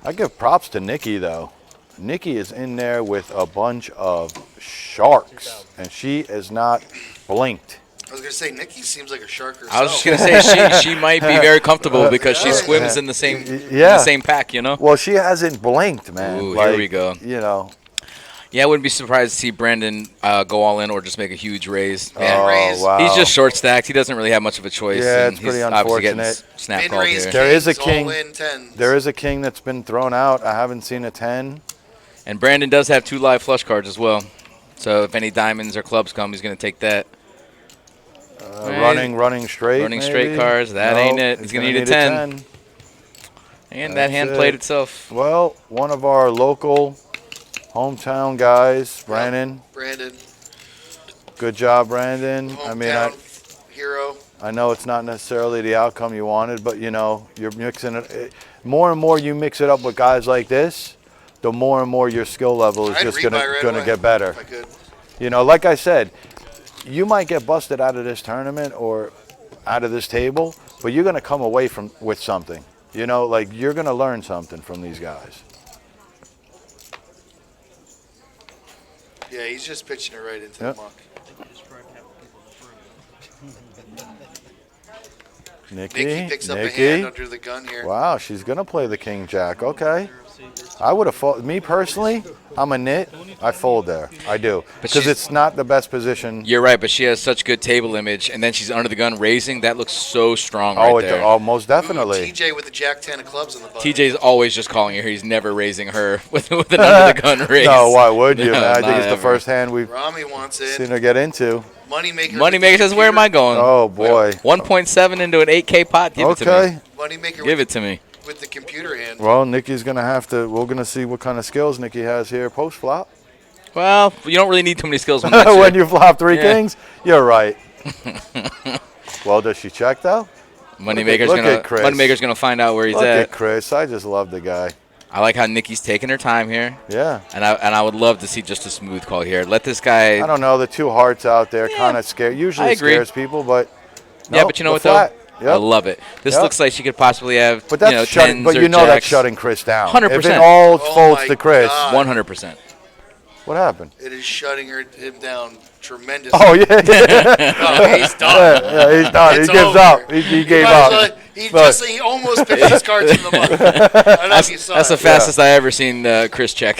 I give props to Nikki though. Nikki is in there with a bunch of sharks, and she is not blinked. I was gonna say Nikki seems like a shark herself. I was just gonna say she might be very comfortable because she swims in the same pack, Well, she hasn't blinked, man. Ooh, here we go. Yeah, I wouldn't be surprised to see Brandon go all in or just make a huge raise. Oh, raise. wow. He's just short stacked. He doesn't really have much of a choice. Yeah, and it's pretty he's obviously getting unfortunate. snap Min called raise here. There is a kings, king. all in tens. there is a king that's been thrown out. I haven't seen a 10. And Brandon does have 2 live flush cards as well. So if any diamonds or clubs come, he's going to take that. Running straight. Running straight maybe? cards. That No, ain't it. he's He's going to need a 10. And that That's hand it. played itself. Well, one of our local hometown guys, Brandon. Brandon, Good job, Brandon. hometown hero. I know it's not necessarily the outcome you wanted, but you're mixing it. More and more you mix it up with guys like this, the more and more your skill level is I'd just rebuy right gonna away get better. If I could. Like I said, you might get busted out of this tournament or out of this table, but you're gonna come away with something. You're gonna learn something from these guys. Yeah, he's just pitching it right into Yep. the muck. Nikki picks up a hand under the gun here. Wow, she's gonna play the king jack. Okay. I would have folded. Me personally, I'm a nit. I fold there. I do. Because she's- it's not the best position. You're right, but she has such good table image, and then she's under the gun raising. That looks so strong right there. Most definitely. TJ with the jack 10 of clubs in the button. TJ's always just calling her. He's never raising her with an under the gun raise. No, why would you? No, man? I think not it's the ever. first hand we've Rami wants it. seen her get into. Moneymaker. Moneymaker says, "Where am I going?" Oh, boy. 1.7 into an 8K pot. Give it to me. Okay. Moneymaker Give it to me. with the computer hand. Well, Nikki's gonna have to. We're gonna see what kind of skills Nikki has here post flop. Well, you don't really need too many skills when that's When your- you flop 3 Yeah. kings, you're right. Well, does she check though? Moneymaker's look gonna at Chris. Moneymaker's gonna find out where he's Look at. at Chris. I just love the guy. I like how Nikki's taking her time here, Yeah. and I would love to see just a smooth call here. Let this guy. I don't know. The 2 hearts out there kind of scare. Usually I it agree. scares people, but Yeah, nope, but you know the what flat. though? Yep. I love it. This Yep. looks like she could possibly have But that's tens shutting. But or you know that's jacks. shutting Chris down. 100%. If it all Oh folds my to Chris, God. 100%. What happened? It is shutting him down tremendously. Oh, yeah. Oh, he's done. Yeah, he's done. It's he gives over. up. He gave up. He almost picked his cards in the mug. I don't know if you saw That's the it. fastest I ever seen Chris check.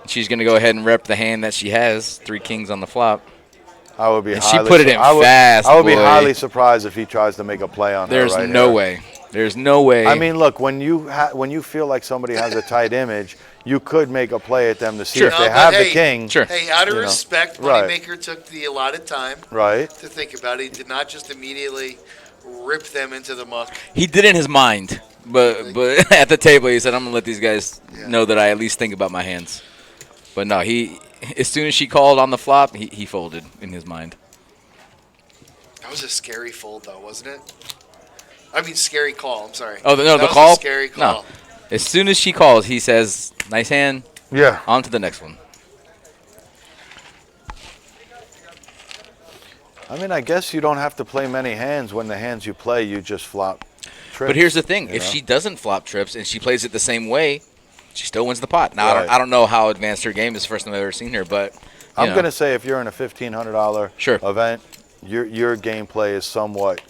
She's going to go ahead and rep the hand that she has. 3 kings on the flop. I would be And highly she put it in fast, I would be boy. highly surprised if he tries to make a play on There's her right no here. way. There's no way. I mean, look, when you feel like somebody has a tight image, you could make a play at them to see Sure. if they No, have but the hey, king. Sure. Hey, out of You know. respect, Right. Moneymaker took the allotted time Right. to think about it. He did not just immediately rip them into the muck. He did in his mind, but at the table he said, "I'm gonna let these guys know that I at least think about my hands." But no, as soon as she called on the flop, he folded in his mind. That was a scary fold, though, wasn't it? I mean, scary call. I'm sorry. Oh, no, That the was call? A scary call. No. As soon as she calls, he says, "Nice hand." Yeah. On to the next one. I mean, I guess you don't have to play many hands. When the hands you play, you just flop trips. But here's the thing: you if know? she doesn't flop trips and she plays it the same way, she still wins the pot. Now Right. I don't know how advanced her game is. First time I've ever seen her, but I'm going to say if you're in a $1,500 Sure. event, your gameplay is somewhat.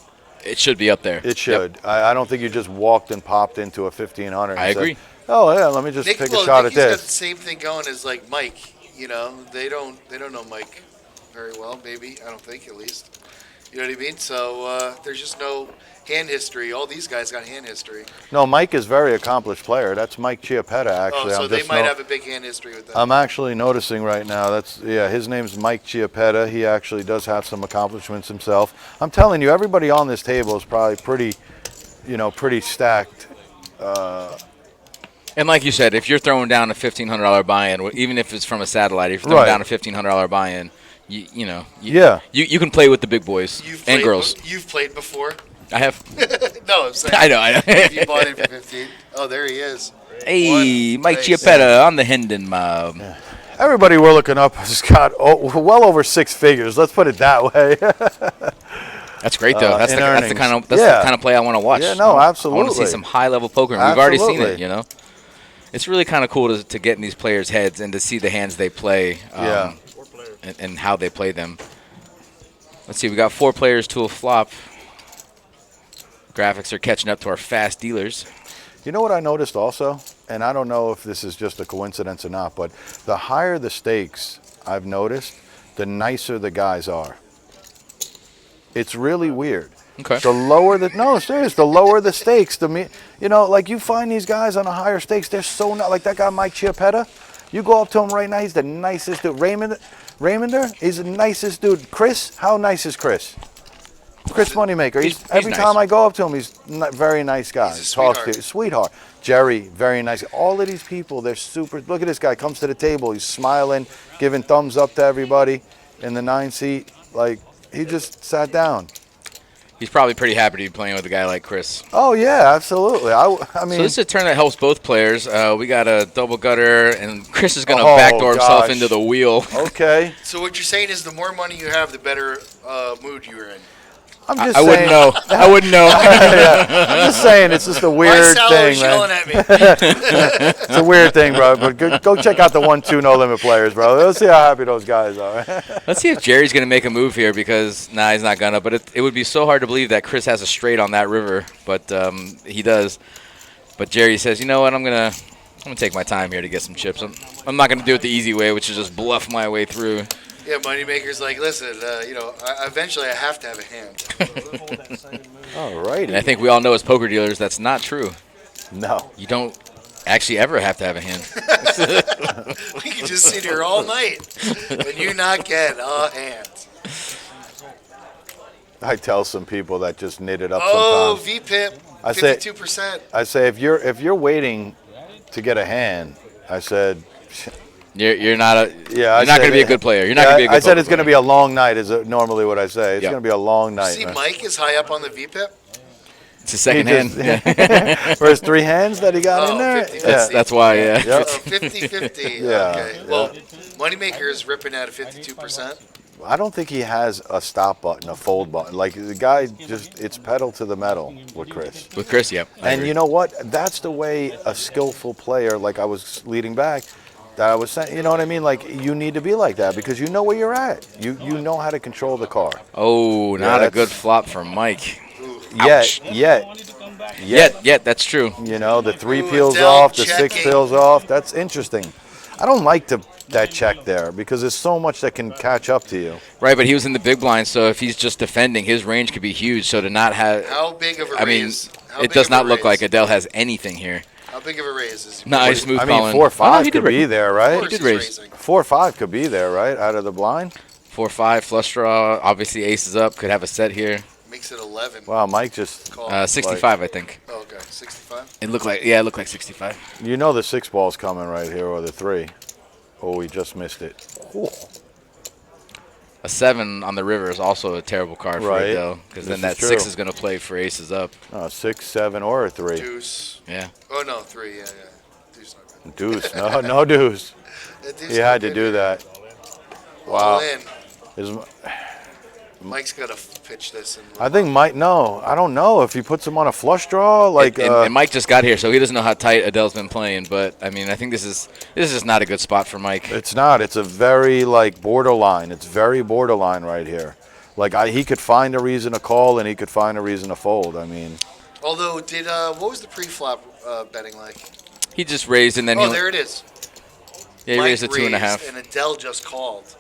it should be up there. It should. I don't think you just walked and popped into a 1,500. and I said, agree. oh yeah, let me just take a shot at Nicky's got the this. same thing going as like Mike. You know, they don't know Mike very well. Maybe I don't think, at least. You know what I mean? So there's just no hand history. All these guys got hand history. No, Mike is a very accomplished player. That's Mike Chiappetta, actually. So I'm they just might have a big hand history with that. I'm actually noticing right now. His name's Mike Chiappetta. He actually does have some accomplishments himself. I'm telling you, everybody on this table is probably pretty stacked. And like you said, if you're throwing down a $1,500 buy-in, even if it's from a satellite, if you're throwing Right. down a $1,500 buy-in, you can play with the big boys and played, girls. You've played before? I have. No, I'm saying. I know. If you bought it for 15. Oh, there he is. Hey, One Mike place. Chiappetta on the Hendon mob. Everybody we're looking up has got well over 6 figures. Let's put it that way. That's great though. That's in the earnings. kind of Yeah. the kind of play I want to watch. Yeah, no, I want to absolutely. see some high level poker. And we've already seen it. Absolutely. You know, it's really kind of cool to get in these players' heads and to see the hands they play. Yeah. And how they play them. Let's see. We got 4 players to a flop. Graphics are catching up to our fast dealers. You know what I noticed also, and I don't know if this is just a coincidence or not, but the higher the stakes I've noticed, the nicer the guys are. It's really weird. Okay. The lower the the lower the stakes, like you find these guys on a higher stakes, they're so not like that guy Mike Chiappetta. You go up to him right now, he's the nicest dude. Raymander, he's the nicest dude. Chris, how nice is Chris? Chris Moneymaker. He's Every nice. time I go up to him, he's a very nice guy. He's a Talks sweetheart. to sweetheart. Jerry, very nice. All of these people, they're super. Look at this guy. Comes to the table. He's smiling, giving thumbs up to everybody in the 9 seat. Like he just sat down. He's probably pretty happy to be playing with a guy like Chris. Oh yeah, absolutely. I mean, So this is a turn that helps both players. We got a double gutter, and Chris is going to Oh, backdoor himself gosh. into the wheel. okay. So what you're saying is the more money you have, the better mood you're in. I'm just I saying. wouldn't know. I wouldn't know. I'm just saying it's just a My weird salary's thing, man. yelling at me. It's a weird thing, bro. But go check out the 1-2 no limit players, bro. Let's see how happy those guys are. Let's see if Jerry's going to make a move here because, he's not going to. But it would be so hard to believe that Chris has a straight on that river. But he does. But Jerry says, you know what, I'm going to take my time here to get some chips. I'm not going to do it the easy way, which is just bluff my way through. Yeah, Moneymaker's like, listen, eventually I have to have a hand. Alrighty. And I think we all know as poker dealers that's not true. No. You don't actually ever have to have a hand. We can just sit here all night and you not get a hand. I tell some people that just knit it up Oh, sometimes. VPIP, I say- 52%. I say if you're waiting to get a hand, I said You're not yeah. You're not going to be a good player. You're not Yeah, going to be a good I said poker it's going to be player. a long night. Is normally what I say. It's Yep. going to be a long night. See, man. Mike is high up on the VPIP. It's his second He hand. just- Yeah. For his 3 hands that he got in Oh, there. 50. Yeah. That's why, yeah. Yep. Oh, 50-50. Yeah, Okay. yeah. Well, Moneymaker is ripping at a 52%. I don't think he has a stop button, a fold button. Like the guy it's pedal to the metal with Chris. With Chris, yeah. I And agree. you know what? That's the way a skillful player, like I was leading back, that I was saying, you know what I mean? Like you need to be like that because you know where you're at. You know how to control the car. Oh, Yeah, not a that's- good flop from Mike. Yet, That's true. you know, the 3 Ooh, peels Adele off, the 6 checking. peels off. That's interesting. I don't like that check there because there's so much that can catch up to you. Right, but he was in the big blind, so if he's just defending, his range could be huge. So to not have, How big of a I mean, raise? How it big does of a not look raise? like Adele has anything here. How big of a raise is he? Nice smooth I mean, calling. 4 or 5 he could did be there, right? Of course did he's raise. raising. 4 or 5 could be there, right? Out of the blind. 4-5 flush draw. Obviously, ace is up. Could have a set here. Makes it 11. Wow, Mike just, Call. 65, I think. Oh, okay, 65. It looked like 65. you know the 6 ball's coming right here or the 3. Oh, he just missed it. Ooh. A 7 on the river is also a terrible card for Right. Adele because then This that is 6 true. is going to play for aces up. 6, 7, or a 3. Deuce. Yeah. Oh, no, 3. Yeah. Deuce not good. Deuce. No deuce. That deuce He not had to good do here. that. All Wow. in. Is- Mike's got to pitch this. I think Mike, no, I don't know. If he puts him on a flush draw, like, and Mike just got here, so he doesn't know how tight Adele's been playing. But I mean, I think this is just not a good spot for Mike. it's not. It's a very, like, borderline. It's very borderline right here. Like, he could find a reason to call and he could find a reason to fold. I mean, Although, what was the pre-flop betting like? He just raised and then Oh, there it is. he Mike raised a 2.5, and Adele just called.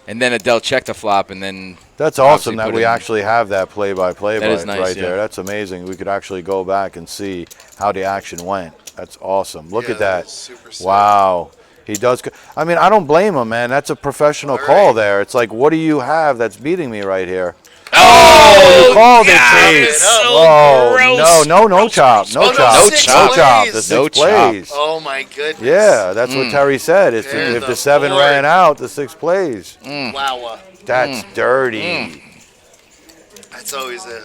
and then Adele checked the flop, and then that's Obviously awesome that put we in- actually have that play-by-play That is nice, right yeah. there. That's amazing. We could actually go back and see how the action went. That's awesome. Look Yeah, at that. is super sick. Wow. He does. I mean, I don't blame him, man. That's a professional All call right. there. It's like, what do you have that's beating me right here? oh, You called it, God, Chase. it's so Oh, gross. no chop. No Oh, no, chop. six No chop. plays. The 6 No chop. plays. Oh, my goodness. Yeah, that's what Terry said. If, Yeah, if the the 7 board. ran out, the 6 plays. Wow. That's dirty. That's always a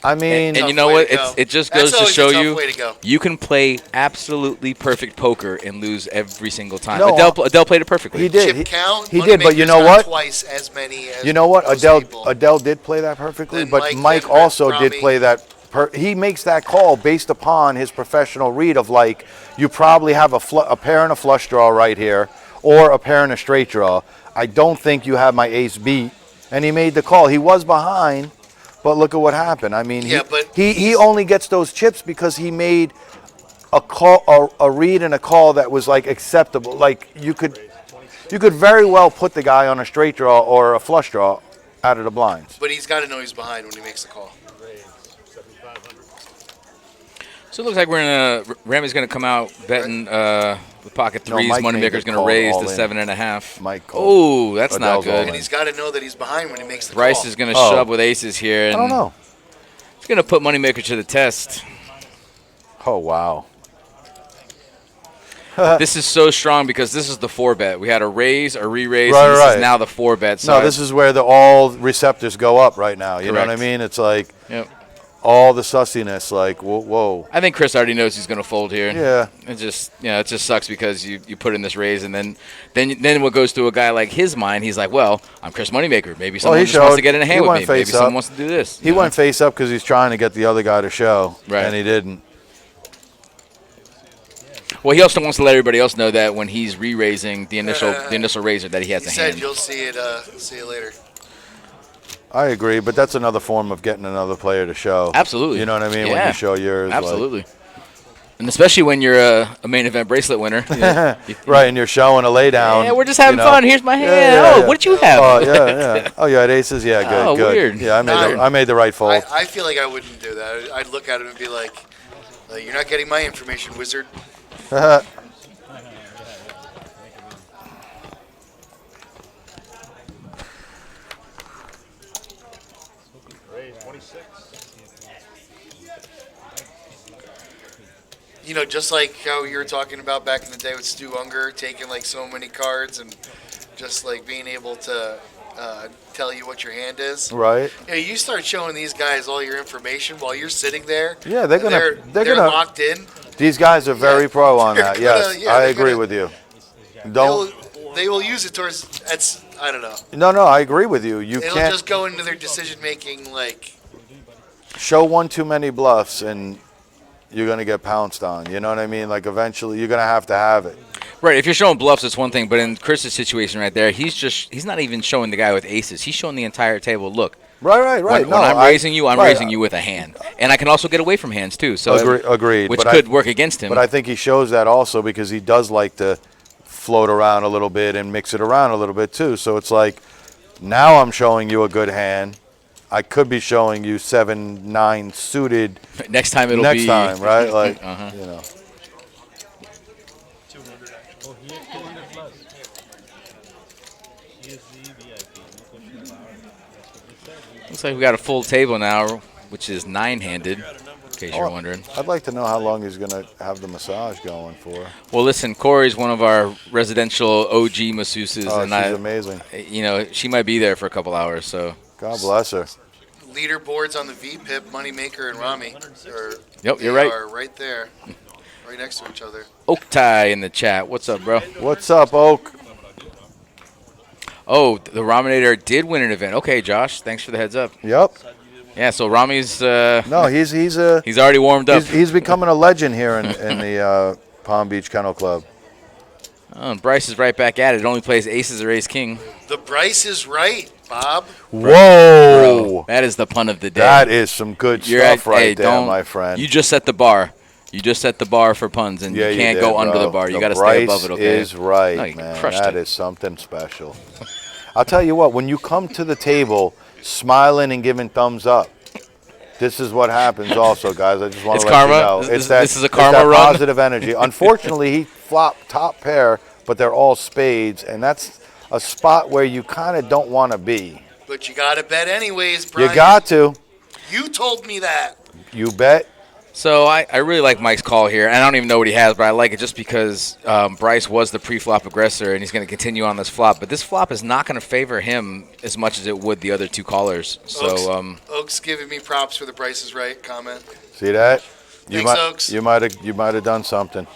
I mean, And you tough know way what? to go. It just That's goes to always a show tough you way to go. you can play absolutely perfect poker and lose every single time. No, Adele played it perfectly. he did. chip count. He did, but you Moneymaker's know got what? Twice as many as You know what? most Adele people. Adele did play that perfectly, Then but Mike Mike then also Rami. did play that. He makes that call based upon his professional read of like you probably have a pair and a flush draw right here, or a pair and a straight draw. I don't think you have my ace beat, and he made the call. He was behind, but look at what happened. I mean, Yeah, but he only gets those chips because he made a call, a read and a call that was like acceptable. Like you could very well put the guy on a straight draw or a flush draw out of the blinds. But he's got to know he's behind when he makes the call. So it looks like Rami's going to come out betting with pocket No, threes. Mike made Moneymaker's the going to call raise all to in. 7.5. Mike called. Oh, that's not Adele's all good. And he's got to know that he's behind when he makes the Bryce call. is going to Oh. shove with aces here. And I don't know. It's going to put Moneymaker to the test. Oh wow. This is so strong because this is the 4-bet. We had a raise, a re-raise, Right, and this right. is now the 4-bet. So No, this is where all receptors go up right now. You know what I Correct. mean? It's like Yep. all the sussiness. Like whoa. I think Chris already knows he's going to fold here. Yeah. It just sucks because you put in this raise, and then what goes through a guy like his mind, he's like, well, I'm Chris Moneymaker. Maybe someone he just wants showed. to get in a He hand with went me. Maybe face someone up. wants to do this. He went face up because he's trying to get the other guy to show, Right. and he didn't. Well, he also wants to let everybody else know that when he's re-raising the initial raiser that he has He a said hand. you'll see it later. I agree, but that's another form of getting another player to show. Absolutely. You know what I mean? When Yeah. you show yours. like- Absolutely. And especially when you're a main event bracelet winner. right, and you're showing a laydown. Yeah, we're just having you know. fun. Here's my hand. yeah, yeah. What did you have? Oh yeah. Oh, you had aces. Yeah, good, Oh, good. weird. Yeah, Weird. I made the right fold. I feel like I wouldn't do that. I'd look at him and be like, you're not getting my information, wizard. You know, just like how you were talking about back in the day with Stu Unger, taking like so many cards and just like being able to tell you what your hand is. Right. You know, you start showing these guys all your information while you're sitting there. Yeah, they're gonna- they're gonna- locked in. These guys are very Yeah. pro on They're that. gonna- Yes, yeah, I they're agree gonna- with you. Don't. They will use it I don't know. No, I agree with you. You It'll can't just go into their decision making. Like, show one too many bluffs and you're going to get pounced on. You know what I mean? Like, eventually you're going to have it. Right. If you're showing bluffs, it's one thing. But in Chris's situation right there, he's not even showing the guy with aces. He's showing the entire table. Look. Right. When I'm raising you, I'm raising you with a hand. And I can also get away from hands, too. So Agreed. Which could work against him. But I think he shows that also because he does like to float around a little bit and mix it around a little bit, too. So it's like, now I'm showing you a good hand. I could be showing you 7-9 suited. Next time it'll be. Next time, right? Like, you know. 200 actually. Oh, he had 200 plus. He is the VIP. No question about it. That's what they said. Looks like we got a full table now, which is 9-handed, in case you're wondering. I'd like to know how long he's going to have the massage going for. Well, listen, Corey's one of our residential OG masseuses. Oh, and she's amazing. You know, she might be there for a couple hours, so. God bless her. leaderboards on the VPIP, Moneymaker and Rami. Yep, you're right. Are right there, right next to each other. Oak Tie in the chat. What's up, bro? What's up, Oak? Oh, the Raminator did win an event. Okay, Josh, thanks for the heads up. Yep. Yeah, so Rami's No, he's he's already warmed up. He's becoming a legend here in the Palm Beach Kennel Club. Oh, and Bryce is right back at it. It only plays aces or ace king. The Bryce is right, Bob. Whoa! Bro, that is the pun of the day. That is some good stuff right there, my friend. You just set the bar. You just set the bar for puns, and Yeah, you can't did, go under bro. the bar. You The got to stay Bryce above it, okay? is right, No, you man. crushed That it. is something special. I'll tell you what, when you come to the table smiling and giving thumbs up, this is what happens also, guys. I just want It's to let karma? you know. This is a it's karma that run? positive energy. Unfortunately, he flopped top pair, but they're all spades, and that's a spot where you kind of don't want to be. But you got to bet anyways, Brian. You got to. You told me that. You bet. So I really like Mike's call here, and I don't even know what he has, but I like it just because Bryce was the pre-flop aggressor, and he's going to continue on this flop. But this flop is not going to favor him as much as it would the other two callers. So Oak's giving me props for the Bryce is right comment. See that? Thanks, Oaks. You might have done something.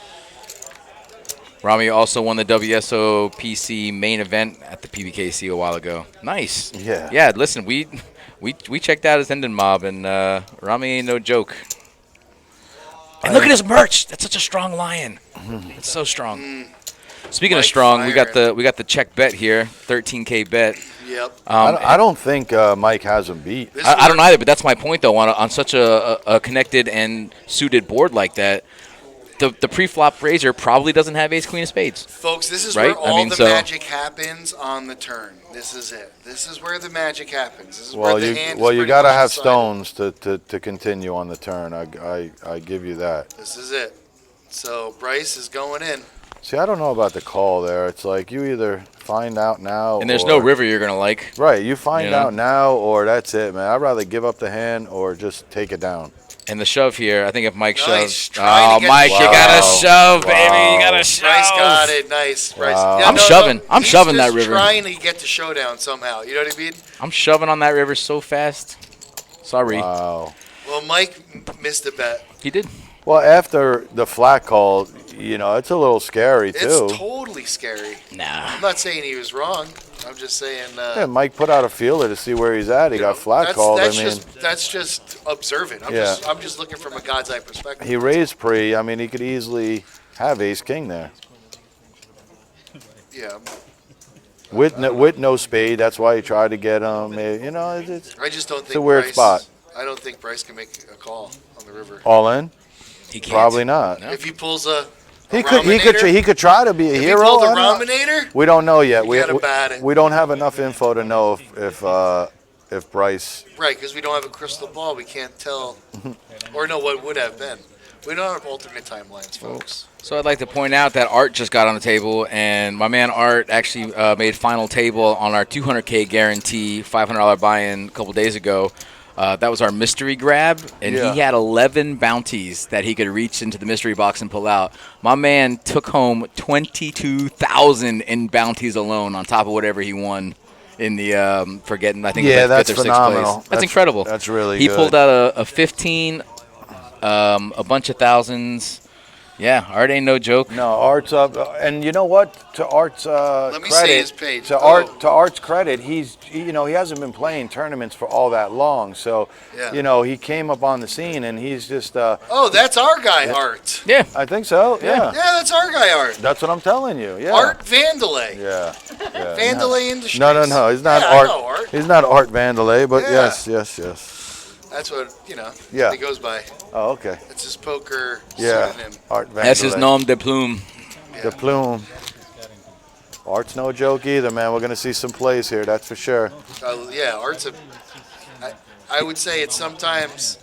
Rami also won the WSOPC main event at the PBKC a while ago. Nice. Yeah. Yeah. Listen, we checked out his Hendon mob, and Rami ain't no joke. And look at his merch. That's such a strong lion. It's so strong. Speaking of Mike strong, we firing. got the check bet here, 13K bet. Yep. I don't think Mike has him beat. This I don't one- either, but that's my point though. On such a connected and suited board like that, the pre-flop raiser probably doesn't have ace queen of spades. Folks, this is Right? where I all mean, the so- magic happens on the turn. This is it. This is where the magic happens. This is Well, where the you hand is you pretty got to much have decided. stones to continue on the turn. I give you that. This is it. So Bryce is going in. See, I don't know about the call there. It's like you either find out now, And there's or, no river you're gonna like. Right, you find You know? out now, or that's it, man. I'd rather give up the hand or just take it down. And the shove here, I think if Mike Nice. shoves, Trying to get Mike, you Wow. gotta shove, baby, Wow. you gotta shove. Bryce got it. Nice. Bryce. Wow. I'm shoving. I'm He's shoving just that river. trying to get to showdown somehow. You know what I mean? I'm shoving on that river so fast. Sorry, Wow. Well, Mike missed a bet. he did. Well, after the flat call, it's a little scary too. It's totally scary. Nah. I'm not saying he was wrong. I'm just saying. Yeah, Mike put out a feeler to see where he's at. He got flat that's, called. That's I mean, that's just observant. Yeah. I'm just looking from a God's eye perspective. he raised pre. I mean, he could easily have ace king there Yeah. with no spade. That's why he tried to get him. It's I just don't think. a weird Bryce, spot. I don't think Bryce can make a call on the river. all in. He can't. Probably not. No. If he pulls a He Raminator, could try to be a if hero. he pulled a I don't know. Raminator, We don't know yet. You gotta bat it. We don't have enough info to know if Bryce. right? Because we don't have a crystal ball, we can't tell, or know what would have been. We don't have alternate timelines, folks. So I'd like to point out that Art just got on the table, and my man Art actually made final table on our 200K guarantee, $500 buy-in a couple days ago. That was our mystery grab, and Yeah. he had 11 bounties that he could reach into the mystery box and pull out. My man took home 22,000 in bounties alone on top of whatever he won in the I think it was Yeah, like that's fifth or sixth phenomenal. place. That's incredible. That's really He good. pulled out a 15, a bunch of thousands, Yeah, Art ain't no joke. No, Art's up, and you know what? To Art's Let me credit, see his page. to Art's credit, he hasn't been playing tournaments for all that long. So, Yeah. he came up on the scene, and he's just. Oh, that's our guy, Art. Yeah. I think so. Yeah. Yeah, that's our guy, Art. That's what I'm telling you. Yeah. Art Vandelay. Yeah. Vandelay Industries. No. He's not Yeah, I Art. know Art. He's not Art Vandelay, but Yeah. yes. That's what, Yeah. he goes by. Oh, okay. That's his poker Yeah. pseudonym. Art Vandelay. That's his nom de plume. The plume. Art's no joke either, man. We're gonna see some plays here, that's for sure. Yeah, Art's I would say it's sometimes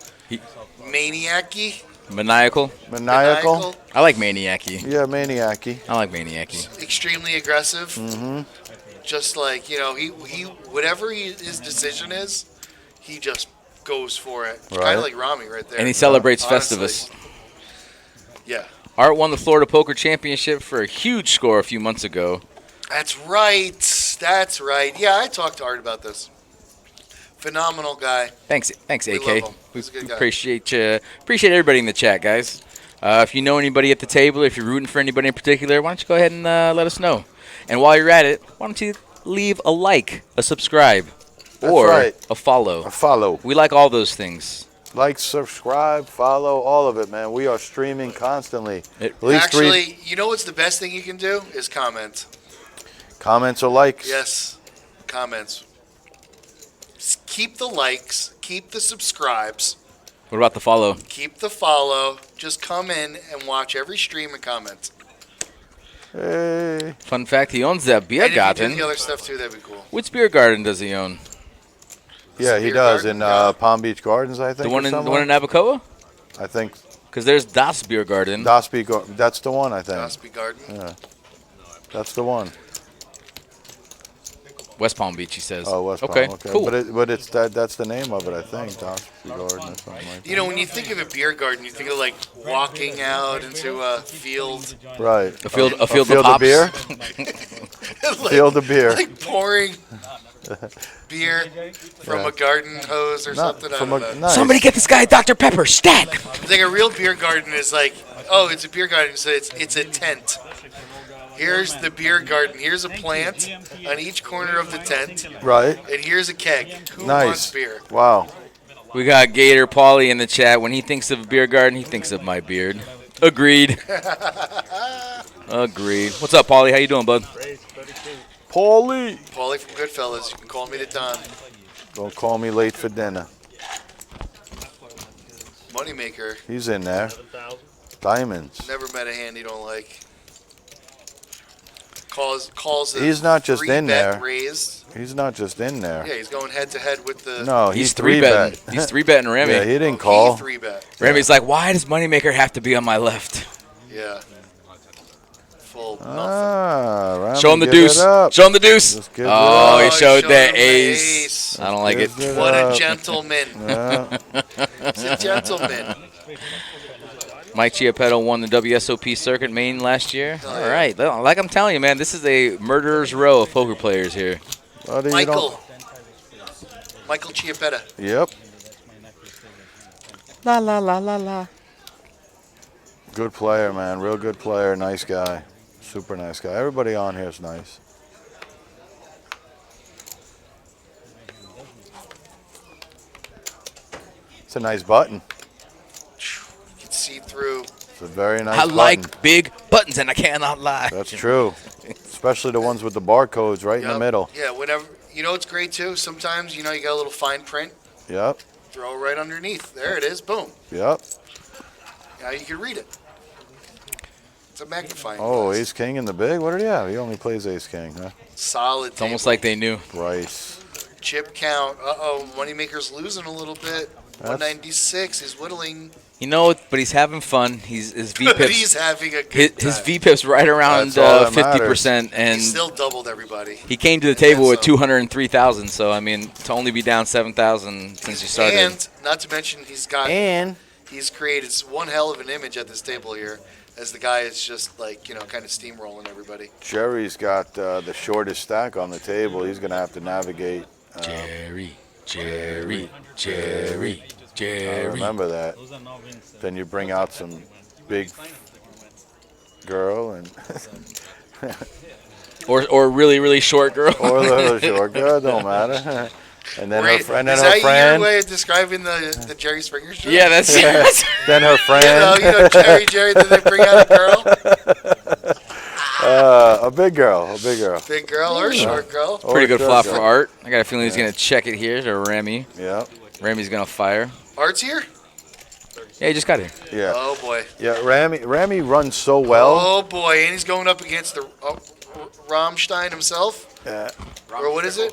maniac-y. Maniacal. Maniacal. I like maniac-y. Yeah, maniac-y. I like maniac-y. Extremely aggressive. Mm-hmm. Just like, he whatever his decision is, he just goes for it. Right. Kind of like Rami right there. And he celebrates Honestly. Festivus. Yeah. Art won the Florida Poker Championship for a huge score a few months ago. That's right. Yeah, I talked to Art about this. Phenomenal guy. Thanks, We AK. love him. We He's a good guy. appreciate everybody in the chat, guys. If you know anybody at the table, if you're rooting for anybody in particular, why don't you go ahead and let us know. And while you're at it, why don't you leave a like, a subscribe, or right. a follow. A follow. We like all those things. Like, subscribe, follow, all of it, man. We are streaming constantly. It- At least Actually, you know what's the best thing you can do is comment. 3 comments or likes. Yes, comments. Keep the likes, keep the subscribes, What about the follow? keep the follow. Just come in and watch every stream and comment. Hey. Fun fact, he owns that beer And if you do garden. the other stuff too, that'd be cool. Which beer garden does he own? Yeah, he Beer does garden? in Yeah. Palm Beach Gardens, I think. The one or in somewhere. Abacoa? I think Because there's Das Beer Garden. that's the one. I think Gosby Garden. that's the one. West Palm Beach, he says. Oh, West Palm. Okay, Okay, cool. but it's that's the name of it, I think. Dosby Garden or something like that. When you think of a beer garden, you think of like walking out into a field, Right. A field of Field pops. of beer. like, Field of beer. like pouring beer from Yeah. a garden hose or something. I from don't a, know. nice. Somebody get this guy Dr. Pepper, stat! I think a real beer garden is like, oh, it's a beer garden, so it's a tent. Here's the beer garden. Here's a plant on each corner of the tent, Right. and here's a keg. Who Nice. wants beer? Wow. We got Gator Paulie in the chat. When he thinks of a beer garden, he thinks of my beard. Agreed. Agreed. What's up, Paulie? How you doing, bud? Paulie. Paulie from Goodfellas. You can call me the Don. Don't call me late for dinner. Moneymaker. He's in there. Diamonds. Never met a hand he don't like. Calls a He's not just in 3-bet there. raised. He's not just in there. Yeah, he's going head to head with the. No, He's he's three betting. He's 3-betting Remy. Yeah, he didn't He call. 3-bet. Remy's like, why does Moneymaker have to be on my left? Yeah. Full nothing. Rami, Show him the give deuce. it up. Show him the deuce. Just give it Oh, he up. showed him the the ace. ace. I don't like it. Give What a up. gentleman. Yeah. He's a gentleman. Mike Chiappetto won the WSOP circuit main last year. Oh, All yeah. right. Like I'm telling you, man, this is a murderer's row of poker players here. Buddy, you Michael Chiappetta. Yep. La la la la la. Good player, man. Real good player. Nice guy. Super nice guy. Everybody on here is nice. It's a nice button. You can see through. It's a very nice I button. like big buttons, and I cannot lie. That's true. Especially the ones with the barcodes right in the Yep. middle. Yeah, whenever. You know what's great too? Sometimes, you got a little fine print. Yep. Throw it right underneath. There it is. Boom. Yep. Now you can read it. It's a magnifying Oh, glass. ace king in the big? What did he have? He only plays ace king, huh? Solid. It's almost like they knew. Bryce. Chip count. Uh-oh, Moneymaker's losing a little bit. 196. He's whittling. You know, but he's having fun. His But VPIP's he's having a good his time. VPIP's right around That's all that 50%, and He still doubled everybody. he came to the table with so. 203,000. So I mean, to only be down 7,000 since you started. And not to mention, he's And created one hell of an image at this table here, as the guy is just like kind of steamrolling everybody. Jerry's got the shortest stack on the table. He's going to have to navigate. Jerry. I remember that. Then you bring out some big girl and Or really, really short girl. or the short girl, don't matter. And then Wait, her friend, and is her that friend, your way of describing the Jerry Springer show? Yeah, that's then her friend, You know, Jerry, then they bring out a girl, a big girl, big girl or short girl. Or pretty good a flop short for girl. Art. I got a feeling he's gonna check it here to Remy. Yeah, Remy's gonna fire. Art's here? Yeah, he just got here. yeah, Oh, boy. yeah. Ramy runs so well. Oh, boy. And he's going up against the Rammstein himself. Yeah. Or what is it?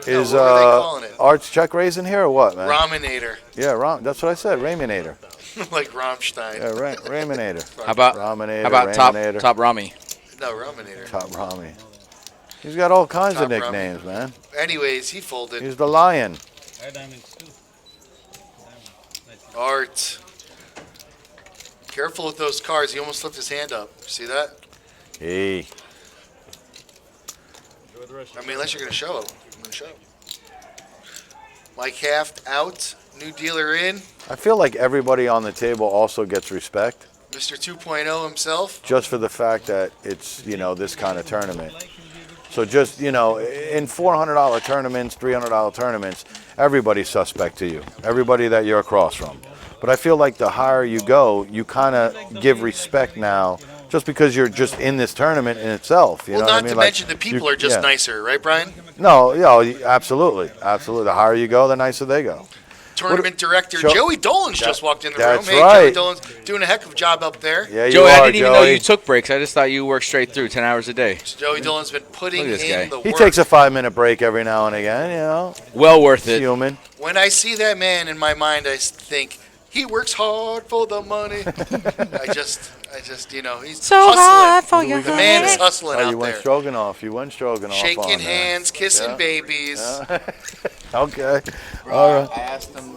Is what are they calling it? Art's check raising here or what, man? Raminator. Yeah, that's what I said. Raminator. Like Rammstein. Yeah, Raminator. How about Raminator. top Rami? No, Raminator. Top Rami. He's got all kinds Top of nicknames, man. Anyways, he folded. He's the Lion. Art. Careful with those cards. He almost lifted his hand up. See that? Hey. I mean, unless you're going to show him. I'm going to show him. Mike Haft out. New dealer in. I feel like everybody on the table also gets respect, Mr. 2.0 himself. just for the fact that it's, this kind of tournament. So just, in $400 tournaments, $300 tournaments, everybody's suspect to you. Everybody that you're across from. But I feel like the higher you go, you kind of give respect now, just because you're just in this tournament in itself. You Well, know what I not mean? to Like, mention the people you- are just yeah. nicer, right, Brian? No, absolutely. The higher you go, the nicer they go. Tournament director Joe- Joey Dolan's just walked in the room. That's Hey, right. Joey Dolan's doing a heck of a job up there. Yeah, Joey, you I are, didn't even know Joey. you took breaks. I just thought you worked straight through 10 hours a day. Joey Dolan's been putting Look at this in guy. the He work. takes a 5-minute break every now and again, Well worth It's it. human. When I see that man in my mind, I think he works hard for the money. I just, he's So hustling. hard for your The man is head. hustling Oh, out you went there. Stroganoff. You went Stroganoff on Shaking there. hands, kissing Yeah. babies. Okay. All right. I asked him.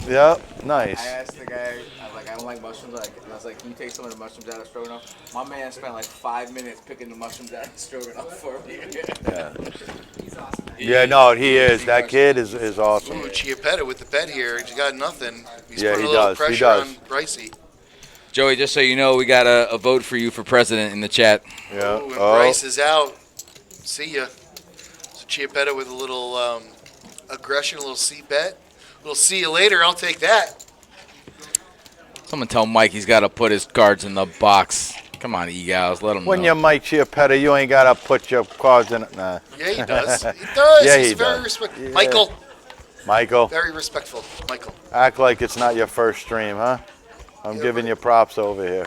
Yeah. Nice. I asked the guy. I was like, I don't like mushrooms. I was like, can you take some of the mushrooms out of stroganoff? My man spent like 5 minutes picking the mushrooms out of stroganoff for me. Yeah. No, he is. That kid is awesome. Ooh, Chiappetta with the bet here. He's got nothing. He's Yeah, putting he a little does. He pressure does. on Brycey. Joey, just so you know, we got a vote for you for president in the chat. Yeah. Ooh, and Oh. Bryce is out. See ya. So Chiappetta with a little aggression, a little C bet. We'll see you later. I'll take that. Someone tell Mike he's got to put his cards in the box. Come on, E-Gals, let him When know. you're Mike Chiappetta, you ain't gotta put your cards in it. Nah. Yeah, he does. He does. Yeah, He's he very does. respectful. Yeah. Michael, Michael, very respectful. Michael. act like it's not your first stream, huh? I'm giving you props over here.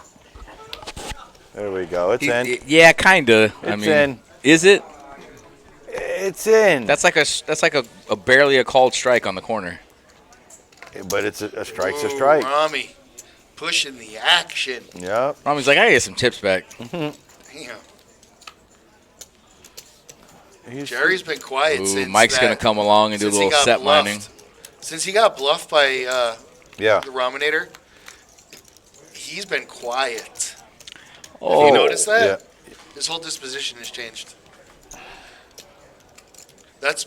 There we go. It's in. Yeah, kinda. It's in. Is it? It's in. That's like a barely a called strike on the corner. But it's a strike's a Ooh, strike. Rami pushing the action. Yep. Rami's like, I gotta get some tips back. Damn. He's- Jerry's been quiet Ooh, since Mike's that, gonna come along and do a since he little got set bluffed. mining. Since he got bluffed by Yeah. the Raminator, he's been quiet. Oh, Have you noticed that? Yeah. His whole disposition has changed. That's,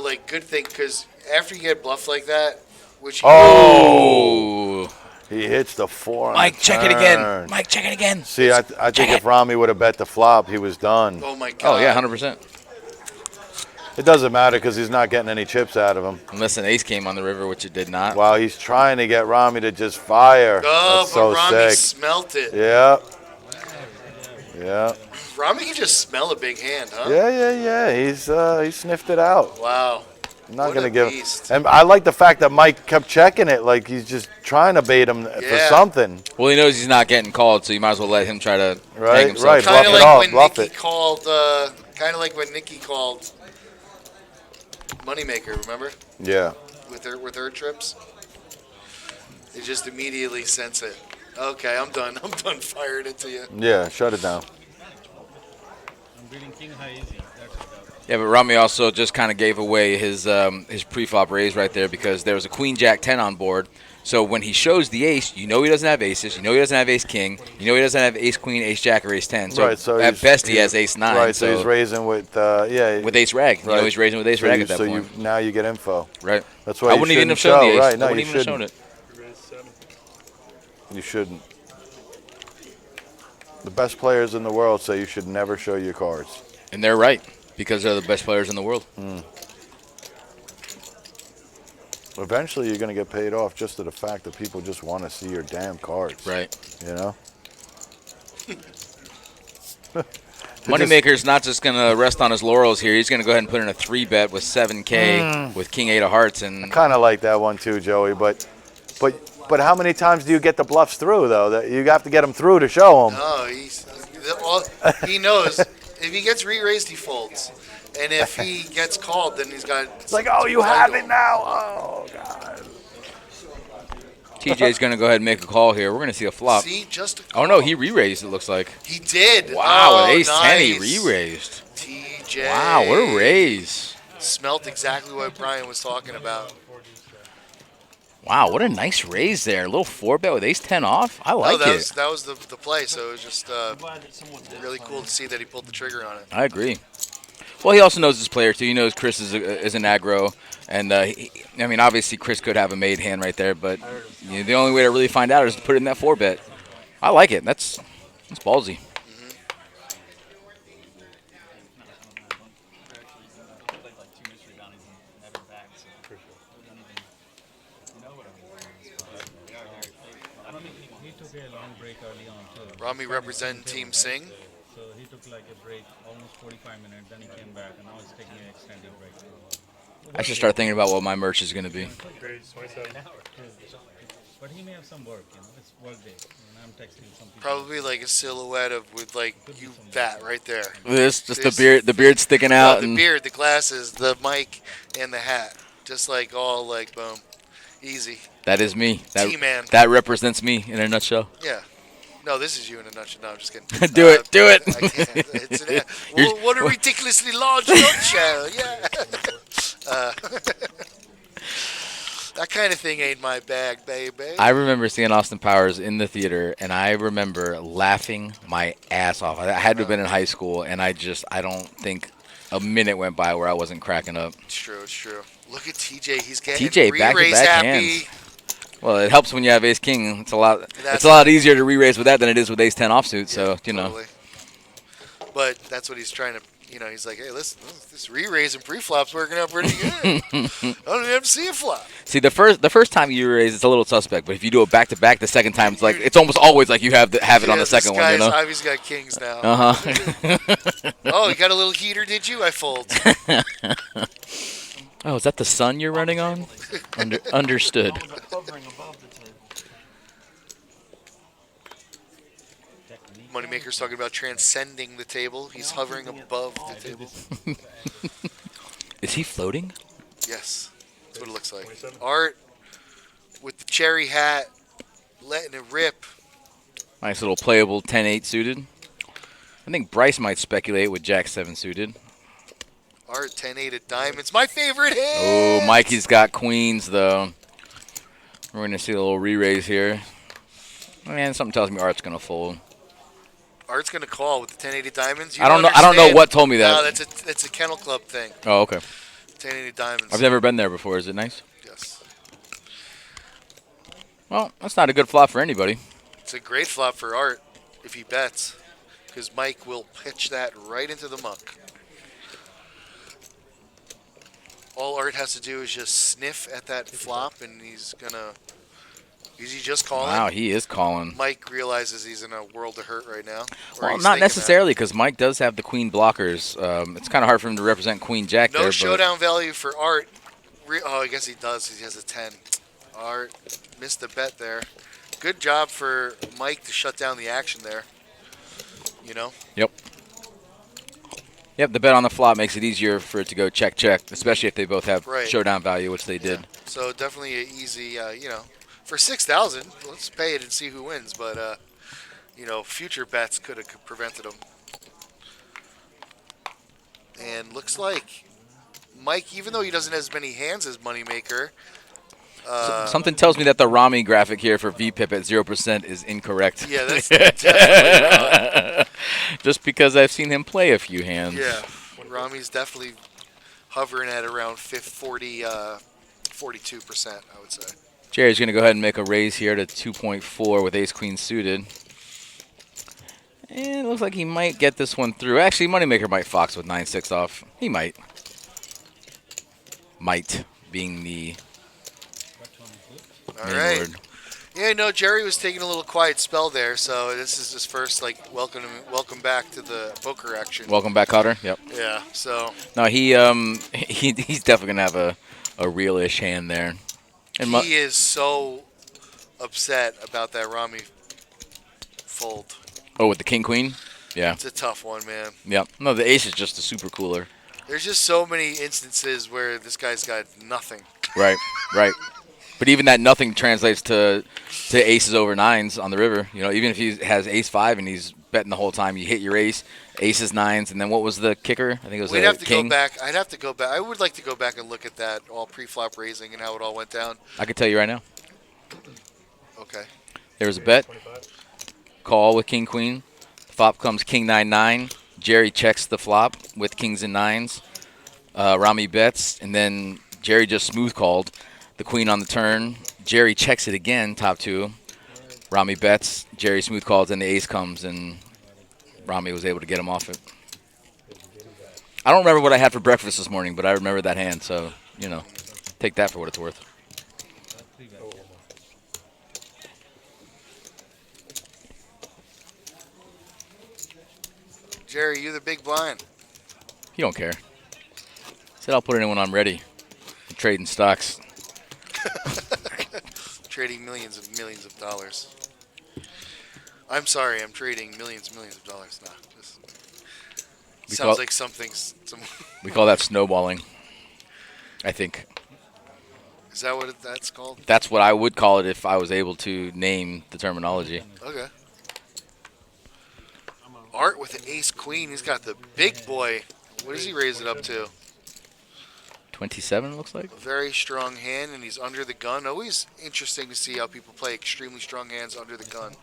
like, good thing, because after you get bluffed like that, which Oh! Ooh. He hits the 4 on Mike, the check it turn. again. Mike, check it again. See, I think if Rami would have bet the flop, he was done. oh my God. Oh yeah, 100%. It doesn't matter because he's not getting any chips out of him. Unless an ace came on the river, which it did not. While he's trying to get Rami to just fire. Oh, That's but so Rami sick. smelt it. Yeah. Yeah. Rami can just smell a big hand, huh? Yeah. He sniffed it out. Wow. I'm not What gonna a give. beast. And I like the fact that Mike kept checking it, like he's just trying to bait him for Yeah. something. Well, he knows he's not getting called, so you might as well let him try to Right, hang himself. right. Kind Bluff of it like off, when bluff Nikki it. called. Kind of like when Nikki called Moneymaker. Remember Yeah. with her trips. They just immediately sense it. Okay, I'm done. I'm done firing it to you. Yeah. Shut it down. Yeah, but Rami also just kind of gave away his pre-flop raise right there because there was a Queen Jack 10 on board. So when he shows the ace, you know he doesn't have aces. You know he doesn't have ace king. You know he doesn't have ace queen, ace jack, or ace 10. So, Right, so at he's- best he has ace 9. Right. So he's raising with with ace rag. You know Right. he's raising with ace so rag you, at that so point. now you get info. Right. That's why I you wouldn't even have shouldn't shown the show, ace. right? No, I wouldn't you even have shown shouldn't. it. You shouldn't. The best players in the world say you should never show your cards. And they're right, because they're the best players in the world. Eventually, you're going to get paid off just to the fact that people just want to see your damn cards. Right. You know? Moneymaker's not just going to rest on his laurels here. He's going to go ahead and put in a 3-bet with 7K with King 8 of Hearts. And Kind of like that one too, Joey. But how many times do you get the bluffs through, though? That you have to get them through to show them. No, he knows. If he gets re-raised, he folds. And if he gets called, then he's got... It's like, oh, you have it now. Oh, God. TJ's going to go ahead and make a call here. We're going to see a flop. See, just a Oh, no, he re-raised, it looks like. He did. Wow, oh, with ace-10, he nice. re-raised. TJ. Wow, what a raise. Smelt exactly what Brian was talking about. Wow, what a nice raise there. A little 4-bet with ace-10 off. I like it. That was the play, so it was just really cool to see that he pulled the trigger on it. I agree. Well, he also knows his player, too. He knows Chris is an aggro. And, I mean, obviously, Chris could have a made hand right there. But the only way to really find out is to put it in that 4-bet. I like it. That's ballsy. Rami representing Team Singh. So he took like a break, almost 45 minutes, then he came back, and now he's taking an extended break. I should start thinking about what my merch is going to be. But he may have some work, it's work day. And I'm texting some people. Probably like a silhouette with like that right there. This, just the beard sticking out. The and beard, the glasses, the mic, and the hat. Just like all like boom. Easy. That is me. T-Man. That represents me in a nutshell. Yeah. No, this is you in a nutshell. No, I'm just kidding. Do it. I can't. What a ridiculously large nutshell. Yeah. That kind of thing ain't my bag, baby. I remember seeing Austin Powers in the theater, and I remember laughing my ass off. I had to have been in high school, and I don't think a minute went by where I wasn't cracking up. It's true. It's true. Look at TJ. He's getting TJ re-raise back-to-back happy. hands. Well, it helps when you have Ace King. It's a lot easier to re-raise with that than it is with Ace 10 offsuit. So Totally. But that's what he's trying to. He's like, hey, listen, this re-raise and pre-flop's working out pretty good. I don't even have to see a flop. See, the first time you raise, it's a little suspect. But if you do it back-to-back, the second time, it's almost always like you have it on the second one. This guy's obviously got kings now. Oh, you got a little heater, did you? I fold. Oh, is that the sun you're running on? Understood. Moneymaker's talking about transcending the table. He's hovering above the table. Is he floating? Yes, that's what it looks like. Art with the cherry hat, letting it rip. Nice little playable 10-8 suited. I think Bryce might speculate with Jack 7 suited. Art 10-8 of diamonds, my favorite hit. Oh, Mikey's got queens though. We're going to see a little re-raise here. Man, something tells me Art's going to fold. Art's going to call with the 10-8 of diamonds. I don't know what told me that. No, that's a kennel club thing. Oh, okay. 10-8 of diamonds. I've never been there before. Is it nice? Yes. Well, that's not a good flop for anybody. It's a great flop for Art if he bets, because Mike will pitch that right into the muck. All Art has to do is just sniff at that flop, and he's gonna. Is he just calling? Wow, he is calling. Mike realizes he's in a world of hurt right now. Well, not necessarily, because Mike does have the queen blockers. It's kind of hard for him to represent Queen Jack there. No showdown value for Art. I guess he does. He has a 10. Art missed the bet there. Good job for Mike to shut down the action there. Yep. Yep, the bet on the flop makes it easier for it to go check, especially if they both have showdown value, which they did. So definitely an easy, for 6,000, let's pay it and see who wins. But, future bets could have prevented him. And looks like Mike, even though he doesn't have as many hands as Moneymaker. Something tells me that the Rami graphic here for VPIP at 0% is incorrect. Yeah, that's definitely wrong. Just because I've seen him play a few hands. Yeah, Rami's definitely hovering at around 42%, I would say. Jerry's going to go ahead and make a raise here to 2.4 with ace-queen suited. And it looks like he might get this one through. Actually, Moneymaker might fox with 9-6 off. He might. Might being the All main right. word. Yeah, no, Jerry was taking a little quiet spell there, so this is his first welcome back to the poker action. Welcome back, Cotter. Yep. Yeah, so No, he's definitely gonna have a real-ish hand there. And he is so upset about that Rami fold. with the king queen. Yeah. It's a tough one, man. Yep. No, the ace is just a super cooler. There's just so many instances where this guy's got nothing. Right. Right. But even that nothing translates to aces over nines on the river. You know, even if he has ace 5 and he's betting the whole time, you hit your ace, aces, nines, and then what was the kicker? I think it was We'd have to king. go back. I'd have to go back. I would like to go back and look at that all pre-flop raising and how it all went down. I can tell you right now. Okay. There was a bet. Call with king queen. Flop comes king 9-9. Jerry checks the flop with kings and nines. Rami bets, and then Jerry just smooth called. The queen on the turn. Jerry checks it again, top 2. Rami bets. Jerry smooth calls, and the ace comes, and Rami was able to get him off it. I don't remember what I had for breakfast this morning, but I remember that hand, so, you know, take that for what it's worth. Jerry, you the big blind. He don't care. Said I'll put it in when I'm ready. I'm trading stocks. Trading millions of dollars. I'm sorry, I'm trading millions of dollars. Nah, this sounds like something's. We call that snowballing, I think. Is that what that's called? That's what I would call it if I was able to name the terminology. Okay. Art with an ace queen. He's got the big boy. What does he raise it up to? 27 looks like. A very strong hand, and he's under the gun. Always interesting to see how people play extremely strong hands under the gun.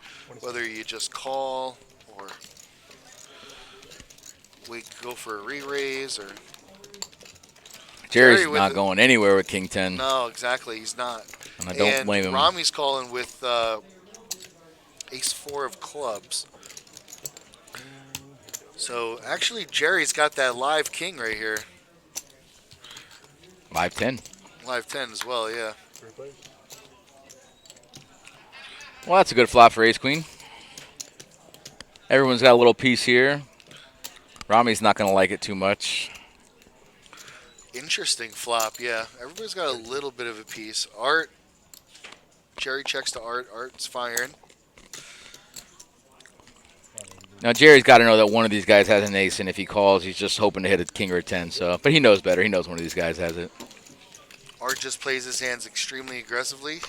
Whether you just call or we go for a re-raise or... Jerry's Jerry with not going anywhere with king 10. No, exactly. He's not. And I don't blame him. Rami's calling with ace 4 of clubs. So, actually, Jerry's got that live king right here. Live 10. Live 10 as well, yeah. Well, that's a good flop for ace queen. Everyone's got a little piece here. Rami's not going to like it too much. Interesting flop, yeah. Everybody's got a little bit of a piece. Art. Jerry checks to Art. Art's firing. Now, Jerry's got to know that one of these guys has an ace, and if he calls, he's just hoping to hit a king or a 10. So, but he knows better. He knows one of these guys has it. Art just plays his hands extremely aggressively.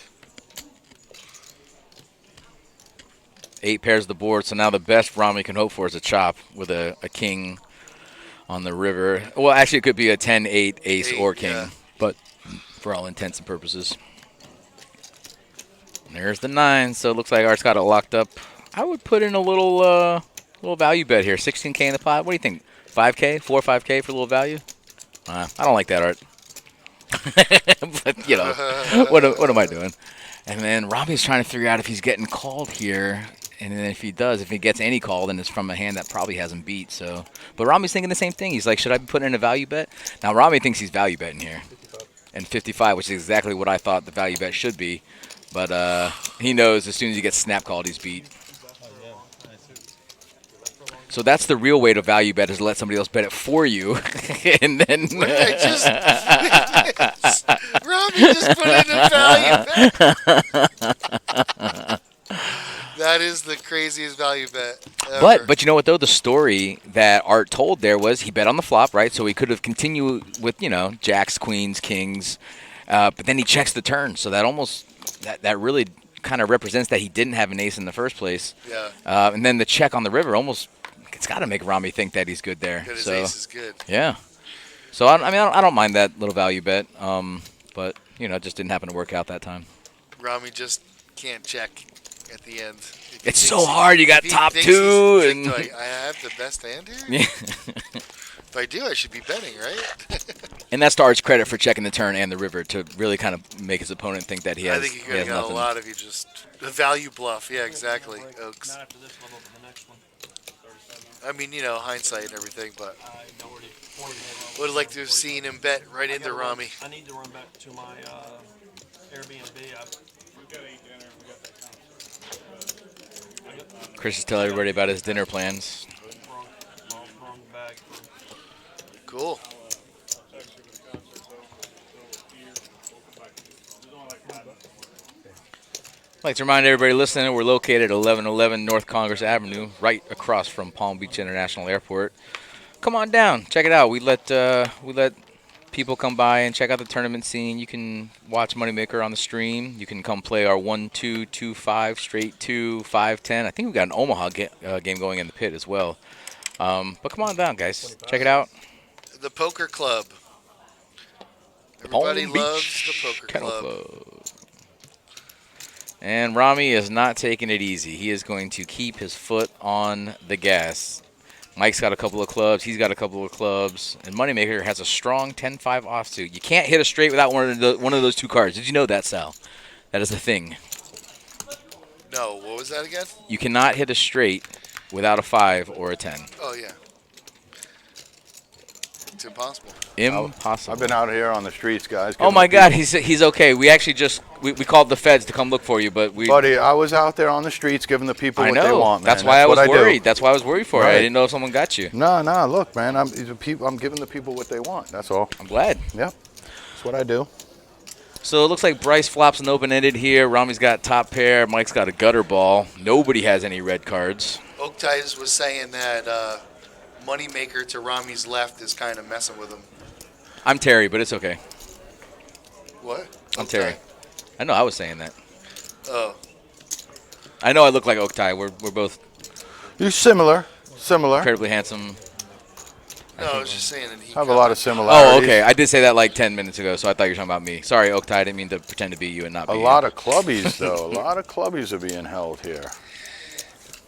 8 pairs the board, so now the best Rami can hope for is a chop with a king on the river. Well, actually, it could be a 10, 8, ace, or king, yeah. but for all intents and purposes. And there's the 9, so it looks like Art's got it locked up. I would put in a little value bet here. 16K in the pot. What do you think? 5K? 4 or 5K for a little value? I don't like that, Art. But, you know, what am I doing? And then Rami's trying to figure out if he's getting called here. And then if he does, if he gets any call, then it's from a hand that probably hasn't beat. So, but Rami's thinking the same thing. He's like, should I be putting in a value bet? Now, Rami thinks he's value betting here. And 55, which is exactly what I thought the value bet should be. But he knows as soon as he gets snap called, he's beat. So that's the real way to value bet, is to let somebody else bet it for you. And then Rami just put in a value bet. That is the craziest value bet ever. But you know what, though? The story that Art told there was he bet on the flop, right? So he could have continued with, you know, jacks, queens, kings. But then he checks the turn. So that almost that really kind of represents that he didn't have an ace in the first place. Yeah. And then the check on the river almost, it's got to make Rami think that he's good there. That his so, ace is good. Yeah. So, I don't mind that little value bet. But, you know, it just didn't happen to work out that time. Rami just can't check at the end. It's so hard. You got top 2. And I have the best hand here? yeah. If I do, I should be betting, right? And that's to Art's credit for checking the turn and the river to really kind of make his opponent think that he has I think he could he have has got nothing. a lot if he just... A value bluff. Yeah, exactly, Oaks. Not after this one, but the next one. I mean, hindsight and everything, but would have liked to have seen him bet right into Rami. I need to run back to my Airbnb. Chris is telling everybody about his dinner plans. Wrong bag. Cool. I'd like to remind everybody listening, we're located at 1111 North Congress Avenue, right across from Palm Beach International Airport. Come on down, check it out. We let people come by and check out the tournament scene. You can watch Moneymaker on the stream. You can come play our 1-2, 2-5, straight 2, 5-10. I think we've got an Omaha game going in the pit as well. But come on down, guys. Check it out. The Poker Club. Palm Everybody Beach loves the Poker Kennel Club. And Rami is not taking it easy. He is going to keep his foot on the gas. Mike's got a couple of clubs. He's got a couple of clubs. And Moneymaker has a strong 10-5 offsuit. You can't hit a straight without one of those two cards. Did you know that, Sal? That is the thing. No, what was that again? You cannot hit a straight without a 5 or a 10. Oh, yeah. It's impossible. Impossible. I've been out here on the streets, guys. Oh my God, he's okay. We actually we called the feds to come look for you, but Buddy, I was out there on the streets giving the people I what know. they want, man. That's why I was what worried. do. That's why I was worried for you. I Right. didn't know if someone got you. No, look, man. I'm giving the people what they want. That's all. I'm glad. Yep. That's what I do. So it looks like Bryce flops an open-ended here. Rami's got top pair. Mike's got a gutter ball. Nobody has any red cards. Oak Ties was saying that Moneymaker to Rami's left is kind of messing with him. I'm Terry, but it's okay. What? I'm Oak Terry. Tie. I know I was saying that. Oh. I know I look like Oak Tie. We're both You're similar. incredibly handsome. No, I was just saying that he Have a lot of similarities. Oh, okay. I did say that like 10 minutes ago, so I thought you were talking about me. Sorry, Oak Tie. I didn't mean to pretend to be you and not be A you. lot of clubbies, though. A lot of clubbies are being held here.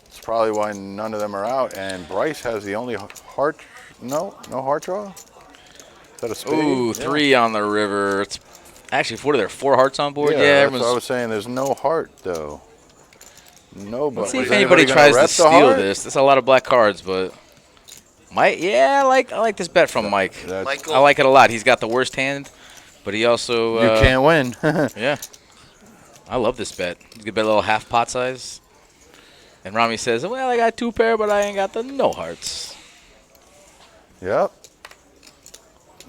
It's probably why none of them are out. And Bryce has the only heart. No heart draw. Is that a spade? Ooh, Yeah. 3 on the river. It's actually, what are there? 4 hearts on board? Yeah, Yeah, that's everyone's. what I was saying. There's no heart, though. Nobody. Let's see if Is anybody gonna tries to rep the steal heart? this. That's a lot of black cards, but Mike, yeah, I like this bet from Mike. That's- Michael. I like it a lot. He's got the worst hand, but he also you can't win. yeah. I love this bet. You could bet a little half pot size. And Rami says, "Well, I got 2 pair, but I ain't got the no hearts." Yep.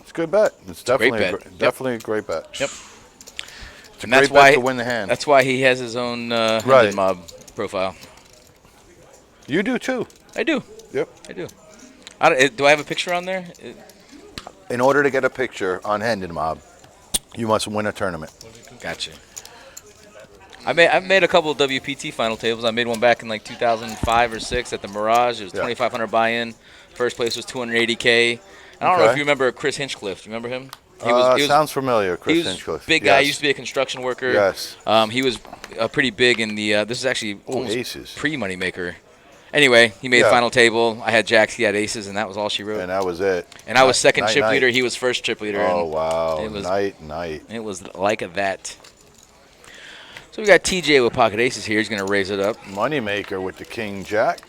It's a good bet. It's definitely great a bet. Yep. definitely a great bet. Yep. It's a And that's great bet why to win the hand. That's why he has his own Right. Hendon Mob profile. You do too. I do. Yep. I do. Do I have a picture on there? In order to get a picture on Hendon Mob, you must win a tournament. Gotcha. I've made a couple of WPT final tables. I made one back in like 2005 or 6 at the Mirage. It was Yeah. 2,500 buy-in. First place was 280K. I don't know if Okay. you remember Chris Hinchcliffe. Do you remember him? Sounds familiar, Chris He was Hinchcliffe. big guy. Yes. He used to be a construction worker. Yes. He was pretty big in the. This is actually almost aces. pre-Moneymaker. Anyway, he made Yeah. final table. I had jacks. He had aces, and that was all she wrote. And that was it. And I was second Night, chip night. leader. He was first chip leader. Oh, and wow. It was Night. It was like that. So we got TJ with pocket aces here. He's going to raise it up. Moneymaker with the King Jack.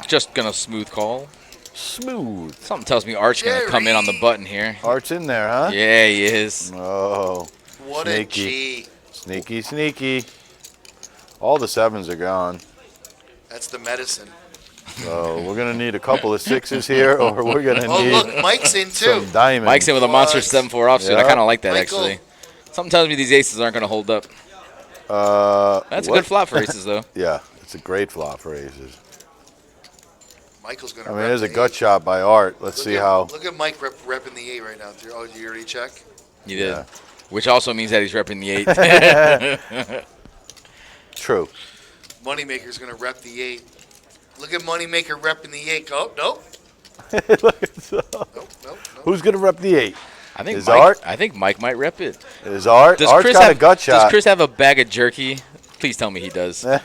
Just going to smooth call. Smooth. Something tells me Art's going to come in on the button here. Art's in there, huh? Yeah, he is. Oh, What Sneaky. a G. sneaky. All the 7s are gone. That's the medicine. So we're going to need a couple of 6s here, or we're going to Oh, need look, Mike's in too. some diamonds. Mike's in with a monster What? 7-4 offsuit. I Yeah. kind of like that, Michael. actually. Something tells me these aces aren't going to hold up. That's a what? good flop for aces, though. Yeah, it's a great flop for aces. Michael's going I to mean, there's a gut shot by Art. Let's see how. Look at Mike repping the 8 right now. Oh, you already check? You did. Yeah. Which also means that he's repping the 8. True. Moneymaker's going to rep the 8. Look at Moneymaker repping the 8. Oh, nope. Nope. Who's going to rep the 8? Is I think Mike might rep it. Is Art? Does Art's Chris got have a gut shot. Does Chris have a bag of jerky? Please tell me he does. Eh.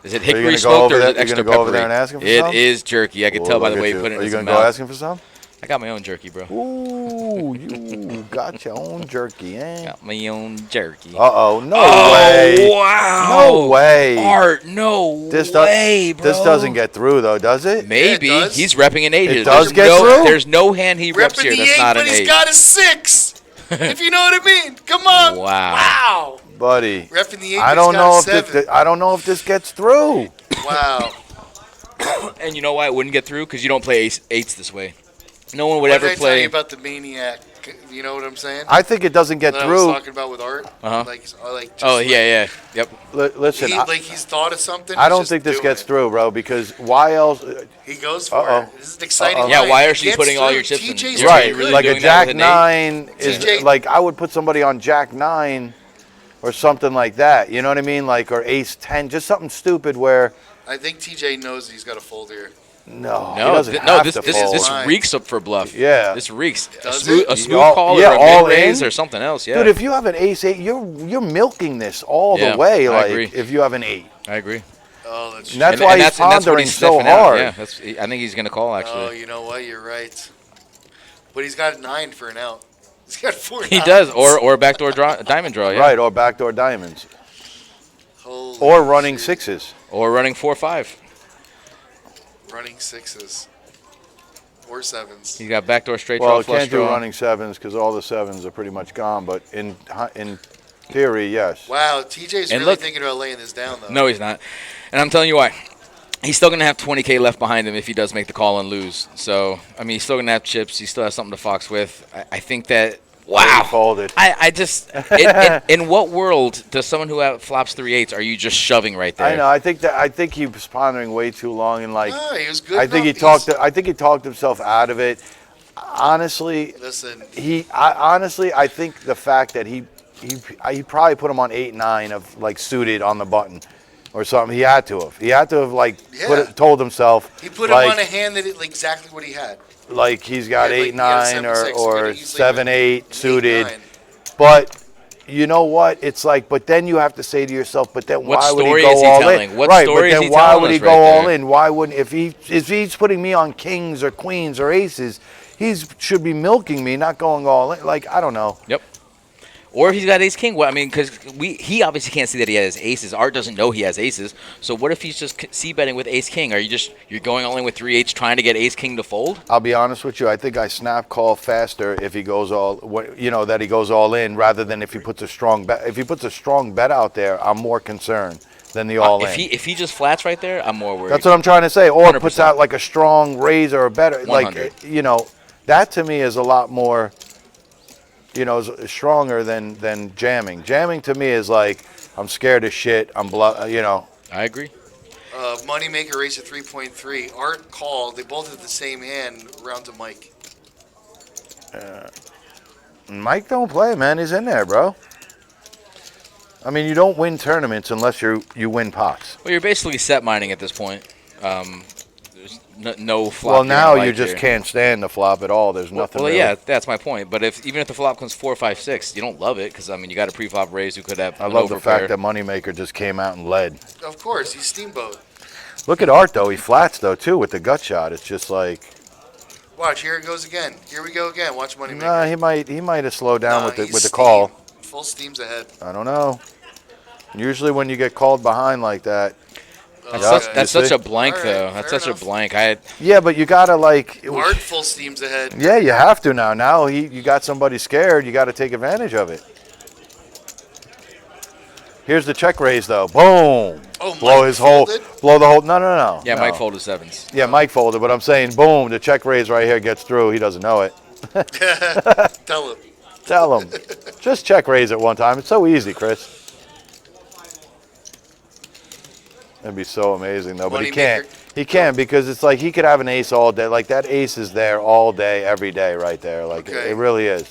Is it Are you hickory gonna go smoked over or is there- it you're extra gonna go over there peppery? and ask him for It some? is jerky. I can Oh, tell by look the at way you. he put it in Are you his going to mouth. go asking for some? I got my own jerky, bro. Ooh, you got your own jerky, eh? Got my own jerky. Uh-oh, no way. Wow. No way. Art, no This way, bro. This doesn't get through though, does it? Maybe. Yeah, it does. He's repping an 8 It here. does There's get no, through? There's no hand he reps Repping here the that's 8, not but an 8. he's got a 6. If you know what I mean. Come on. Wow. Buddy. Repping the 8, I but don't he's got know a if 7. this, I don't know if this gets through. Wow. And you know why it wouldn't get through? Because you don't play 8s this way. No one would What ever did I tell play. you about the Maniac? You know what I'm saying? I think it doesn't get that I was through. talking about with Art. Uh-huh. Like just Oh, like, yeah. Yep. Listen, Like he's thought of something. I he's don't just think this doing gets it. through, bro, because why else? He goes for Uh-oh. it. This is an exciting. Uh-oh. Yeah, line. why He are you gets putting all through. your chips in? TJ's You're Right, really like a doing that Jack with an 9 is TJ like I would put somebody on Jack 9 or something like that. You know what I mean? Like or Ace 10, just something stupid where I think TJ knows he's got a fold here. no, he No, doesn't no, have this to this fold. this Fine. reeks up for bluff. Yeah. This reeks. Does A it? smooth All- call yeah, or a all mid-raise in? or something else. Yeah. Dude, if you have an Ace 8, you're milking this all Yeah, the way. I Like agree. if you have an 8, I agree. Oh, that's and that's true. why he's and that's what pondering he's so sniffing out. hard. Yeah, I think he's gonna call actually. Oh, you know what? You're right. But he's got 9 for an out. He's got 4. He does, or a backdoor diamond draw, yeah. Right, or backdoor diamonds, Holy or running shit. 6s. Or running 4-5. Running 6s. Or 7s. He's got backdoor straight Well, draw, it flush can't do draw. running 7s because all the 7s are pretty much gone. But in theory, yes. Wow, TJ's And really look- thinking about laying this down though. No, he's not. And I'm telling you why. He's still going to have 20K left behind him if he does make the call and lose. So, I mean, he's still going to have chips. He still has something to fox with. I think that, He wow. folded. I just, in what world does someone who flops 3-8s are you just shoving right there? I know. I think he was pondering way too long, and like No, he was good. I think he enough. talked. I think he talked himself out of it. Honestly, Listen, I think the fact that he probably put him on 8-9 of like suited on the button or something. He had to have like Yeah. told himself he put like, him on a hand that exactly what he had. like he's got Yeah, like, 8-9 he had a 7-6, or he had 7-8 suited. 8-9. But you know what? It's like, but then you have to say to yourself, but then What why would story he go is he all telling? in? What Right, story but is then he why telling would he us go right all there? in? Why wouldn't if he's putting me on kings or queens or aces, should be milking me, not going all in. Like I don't know. Yep. Or if he's got ace king. Well, I mean, because he obviously can't see that he has aces. Art doesn't know he has aces. So what if he's just c-betting with ace king? Are you're going all in with 3-8s trying to get ace king to fold? I'll be honest with you. I think I snap call faster if he goes that he goes all in rather than if he puts a strong bet. If he puts a strong bet out there, I'm more concerned than the all in. If he just flats right there, I'm more worried. That's what I'm trying to say. Or 100%. puts out like a strong raise or a better. 100. Like, that to me is a lot more, is stronger than jamming. Jamming to me is like, I'm scared of shit. I'm I agree. Moneymaker raised at 3.3. Art called. They both had the same hand. Round to Mike. Mike don't play, man. He's in there, bro. I mean, you don't win tournaments unless you win pots. Well, you're basically set mining at this point. There's no flop. Well, here now in you white just here. can't stand the flop at all. There's nothing. Well, really. yeah, that's my point. But even if the flop comes 4, 5, 6, you don't love it because I mean you got a pre-flop raise who could have. I an love the fact overpair. that Moneymaker just came out and led. Of course, he's Steamboat. Look at Art though. He flats though too with the gut shot. It's just like, Watch, here it goes again. Here we go again. Watch Moneymaker. nah, he might have slowed down Nah, with the he's with the steam. call. Full steam's ahead. I don't know. Usually when you get called behind like that, That's Yeah, such you see? a blank All right, though. That's fair such enough. a blank. yeah, but you gotta like. Art full steam's ahead. Yeah, you have to now. Now you got somebody scared. You got to take advantage of it. Here's the check raise though. Boom. Oh, Blow Mike his whole. folded? Blow the whole. No. Yeah, no. Mike folded 7s. Yeah, Mike folded, but I'm saying, boom, the check raise right here gets through. He doesn't know it. Tell him. Tell him. Just check raise it one time. It's so easy, Chris. That'd be so amazing, though. But he can't. He can because it's like he could have an ace all day. Like that ace is there all day, every day, right there. Like Okay. it really is.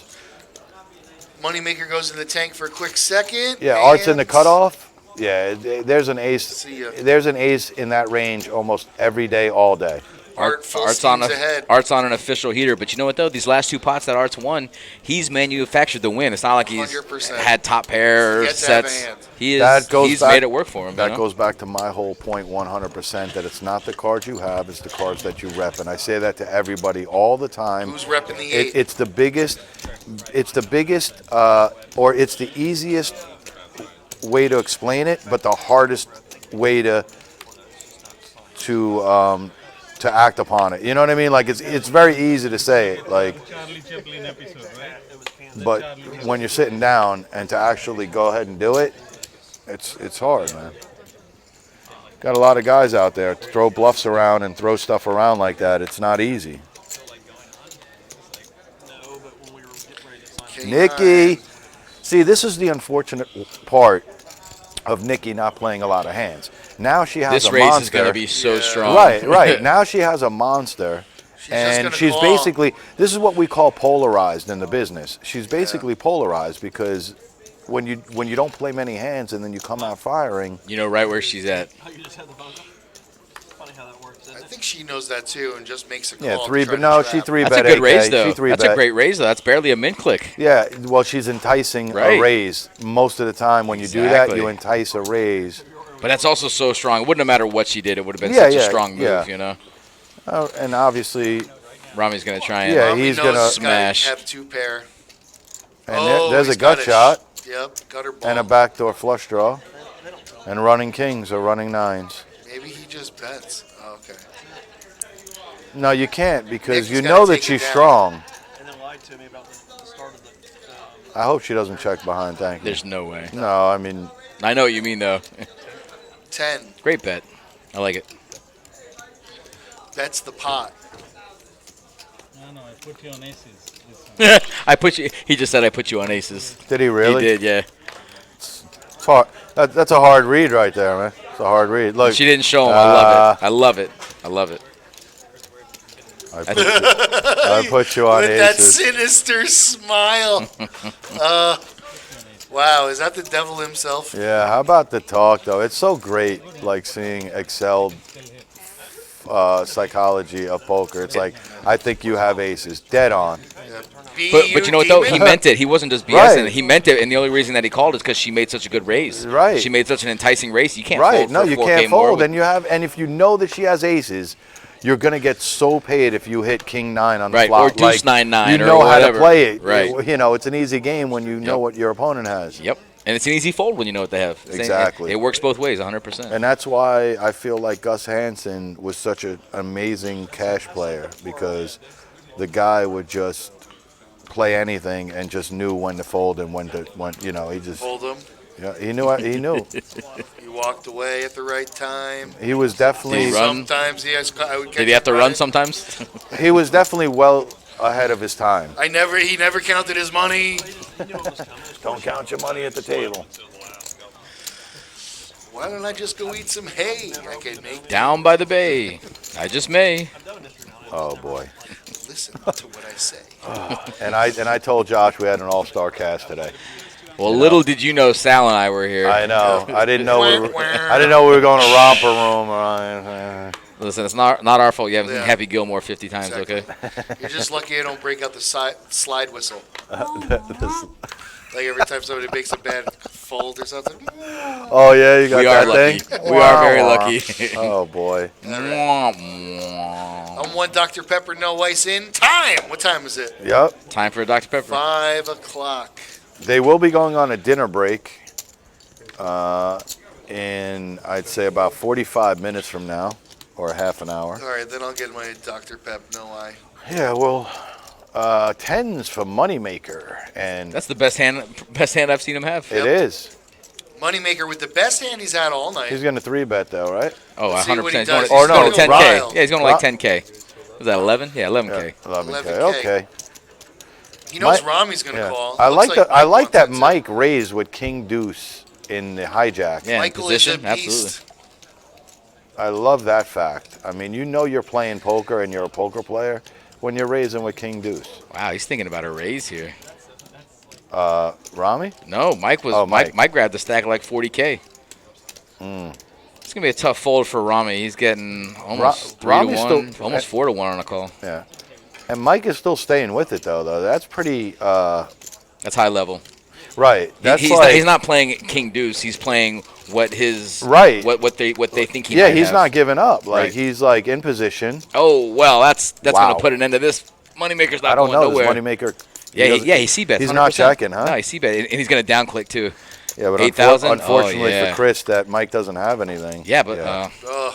Moneymaker goes in the tank for a quick second. Yeah, Art's in the and- cutoff. Yeah, there's an ace. See ya. There's an ace in that range almost every day, all day. Art full Art's on steam's ahead. Art's on an official heater, but you know what though? These last 2 pots that Art's won, he's manufactured the win. It's not like he's 100%. had top pair He gets to have a sets. hand. He's made it work for him. That you know? goes back to my whole point 100% that it's not the cards you have, it's the cards that you rep. And I say that to everybody all the time. Who's repping the 8? It's the biggest, or it's the easiest way to explain it, but the hardest way to act upon it. You know what I mean? Like it's very easy to say it, like, Charlie Chaplin episode, right? but when you're sitting down and to actually go ahead and do it, it's hard, man. Got a lot of guys out there throw bluffs around and throw stuff around like that. It's not easy. No, but when we were getting ready to sign, King Nikki, nine. see, this is the unfortunate part of Nikki not playing a lot of hands. Now she has This a raise monster. is going to be so Yeah. strong. Right. Now she has a monster. She's just And gonna she's call. basically, this is what we call polarized in the business. She's basically polarized because when you don't play many hands and then you come out firing, You know right where she's at. oh, you just had the phone. Funny how that works, isn't I it? think she knows that too and just makes a call. yeah, to three. try But to no, trap. she three That's bet a good 8K. raise, She though. three That's bet. a great raise, though. That's barely a min click. Yeah, well, she's enticing Right. a raise most of the time. When you do that, Exactly. you entice a raise. But that's also so strong. It wouldn't have mattered what she did. It would have been Yeah, such a yeah, strong move, yeah. you know? And obviously, Rami's going to try and Yeah, Mommy he's knows gonna this guy smash. Have two pair. and Oh, there's a he's gut got shot Yep, gutter ball. and a backdoor flush draw, and running kings or running nines. Maybe he just bets. Oh, okay. No, you can't because Nikki's you gotta know that take it she's down. strong. And then lied to me about the start of the. I hope she doesn't check behind. Thank you. There's no way. No, I mean, I know what you mean, though. 10. Great bet. I like it. That's the pot. No, I put you on aces. This one. I put you. He just said I put you on aces. did he really? He did, yeah. It's hard. That's a hard read right there, man. It's a hard read. Look, She didn't show him. I love it. I love it. I love it. I put you on With that aces. sinister smile. Wow, is that the devil himself? Yeah, how about the talk though? It's so great, like seeing excelled psychology of poker. It's like, I think you have aces, dead on. But you know what though? He demon? meant it. He wasn't just BSing. Right. He meant it, and the only reason that he called is because she made such a good raise. Right. She made such an enticing raise. You can't Right? fold No, for you 4K can't more fold, with- and you have, and if you know that she has aces, you're gonna get so paid if you hit king 9 on the Right, flop. or deuce Like, 9-9 You or know how to whatever. play it. Right. You know, it's an easy game when you know Yep. what your opponent has. Yep. And it's an easy fold when you know what they have. Exactly. It works both ways, 100%. And that's why I feel like Gus Hansen was such an amazing cash player, because the guy would just play anything and just knew when to fold and when you know, he just, Hold him. yeah, he knew. He walked away at the right time. He was definitely, Did he run? Sometimes he has. I would catch Did he have to him run running. sometimes? he was definitely well ahead of his time. He never counted his money. Don't count your money at the table. Why don't I just go eat some hay? I can make. Down by the bay. I just may. Oh boy. Listen to what I say. And I told Josh we had an all-star cast today. Well, little did you know Sal and I were here. I know. I didn't know we were going to romper room or anything. Listen, it's not our fault. You haven't seen Yeah. Happy Gilmore 50 times, Exactly. okay? You're just lucky I don't break out the slide whistle. Like every time somebody makes a bad fold or something. Oh yeah, you got We are that lucky. thing. We are very lucky. Oh boy. I'm one Dr. Pepper, no ice in. Time! What time is it? Yep. Time for a Dr. Pepper. 5 o'clock. They will be going on a dinner break in, I'd say, about 45 minutes from now, or half an hour. All right, then I'll get my Dr. Pep, no I. Yeah, well, tens for Moneymaker, and That's the best hand I've seen him have. it is. Moneymaker with the best hand he's had all night. He's going to 3-bet, though, right? Oh, Let's see 100%. what he He's going does. to, Or no, 10K. Rile. Yeah, he's going to like 10K. Was that 11? Yeah, 11K. 11K. 11K. Okay. He knows Mike- Rami's going to Yeah. call. I Looks like Mike wants that it, too. Mike raised with King Deuce in the hijack. Yeah, in Michael is a position. beast. Absolutely. I love that fact. I mean, you know you're playing poker and you're a poker player when you're raising with King Deuce. Wow, he's thinking about a raise here. Rami? No, Mike was. Oh, Mike grabbed the stack like 40K. It's gonna be a tough fold for Rami. He's getting almost 3 Rami's to 1, still- almost 4 to 1 on a call. Yeah. And Mike is still staying with it, though. That's pretty, That's high level. right. That's He's not playing King Deuce. He's playing what his Right. What they think he. yeah, might he's have. not giving up. Like, Right. he's, like, in position. Oh well, that's Wow. gonna put an end to this. Moneymaker's not I don't going know. nowhere. This Moneymaker. Yeah, doesn't- he c-bets. He's not 100%. checking, huh? No, he c-bet, and he's gonna down click too. Yeah, but 8,000? unfortunately Oh, yeah. for Chris, that Mike doesn't have anything. Yeah, but Ugh.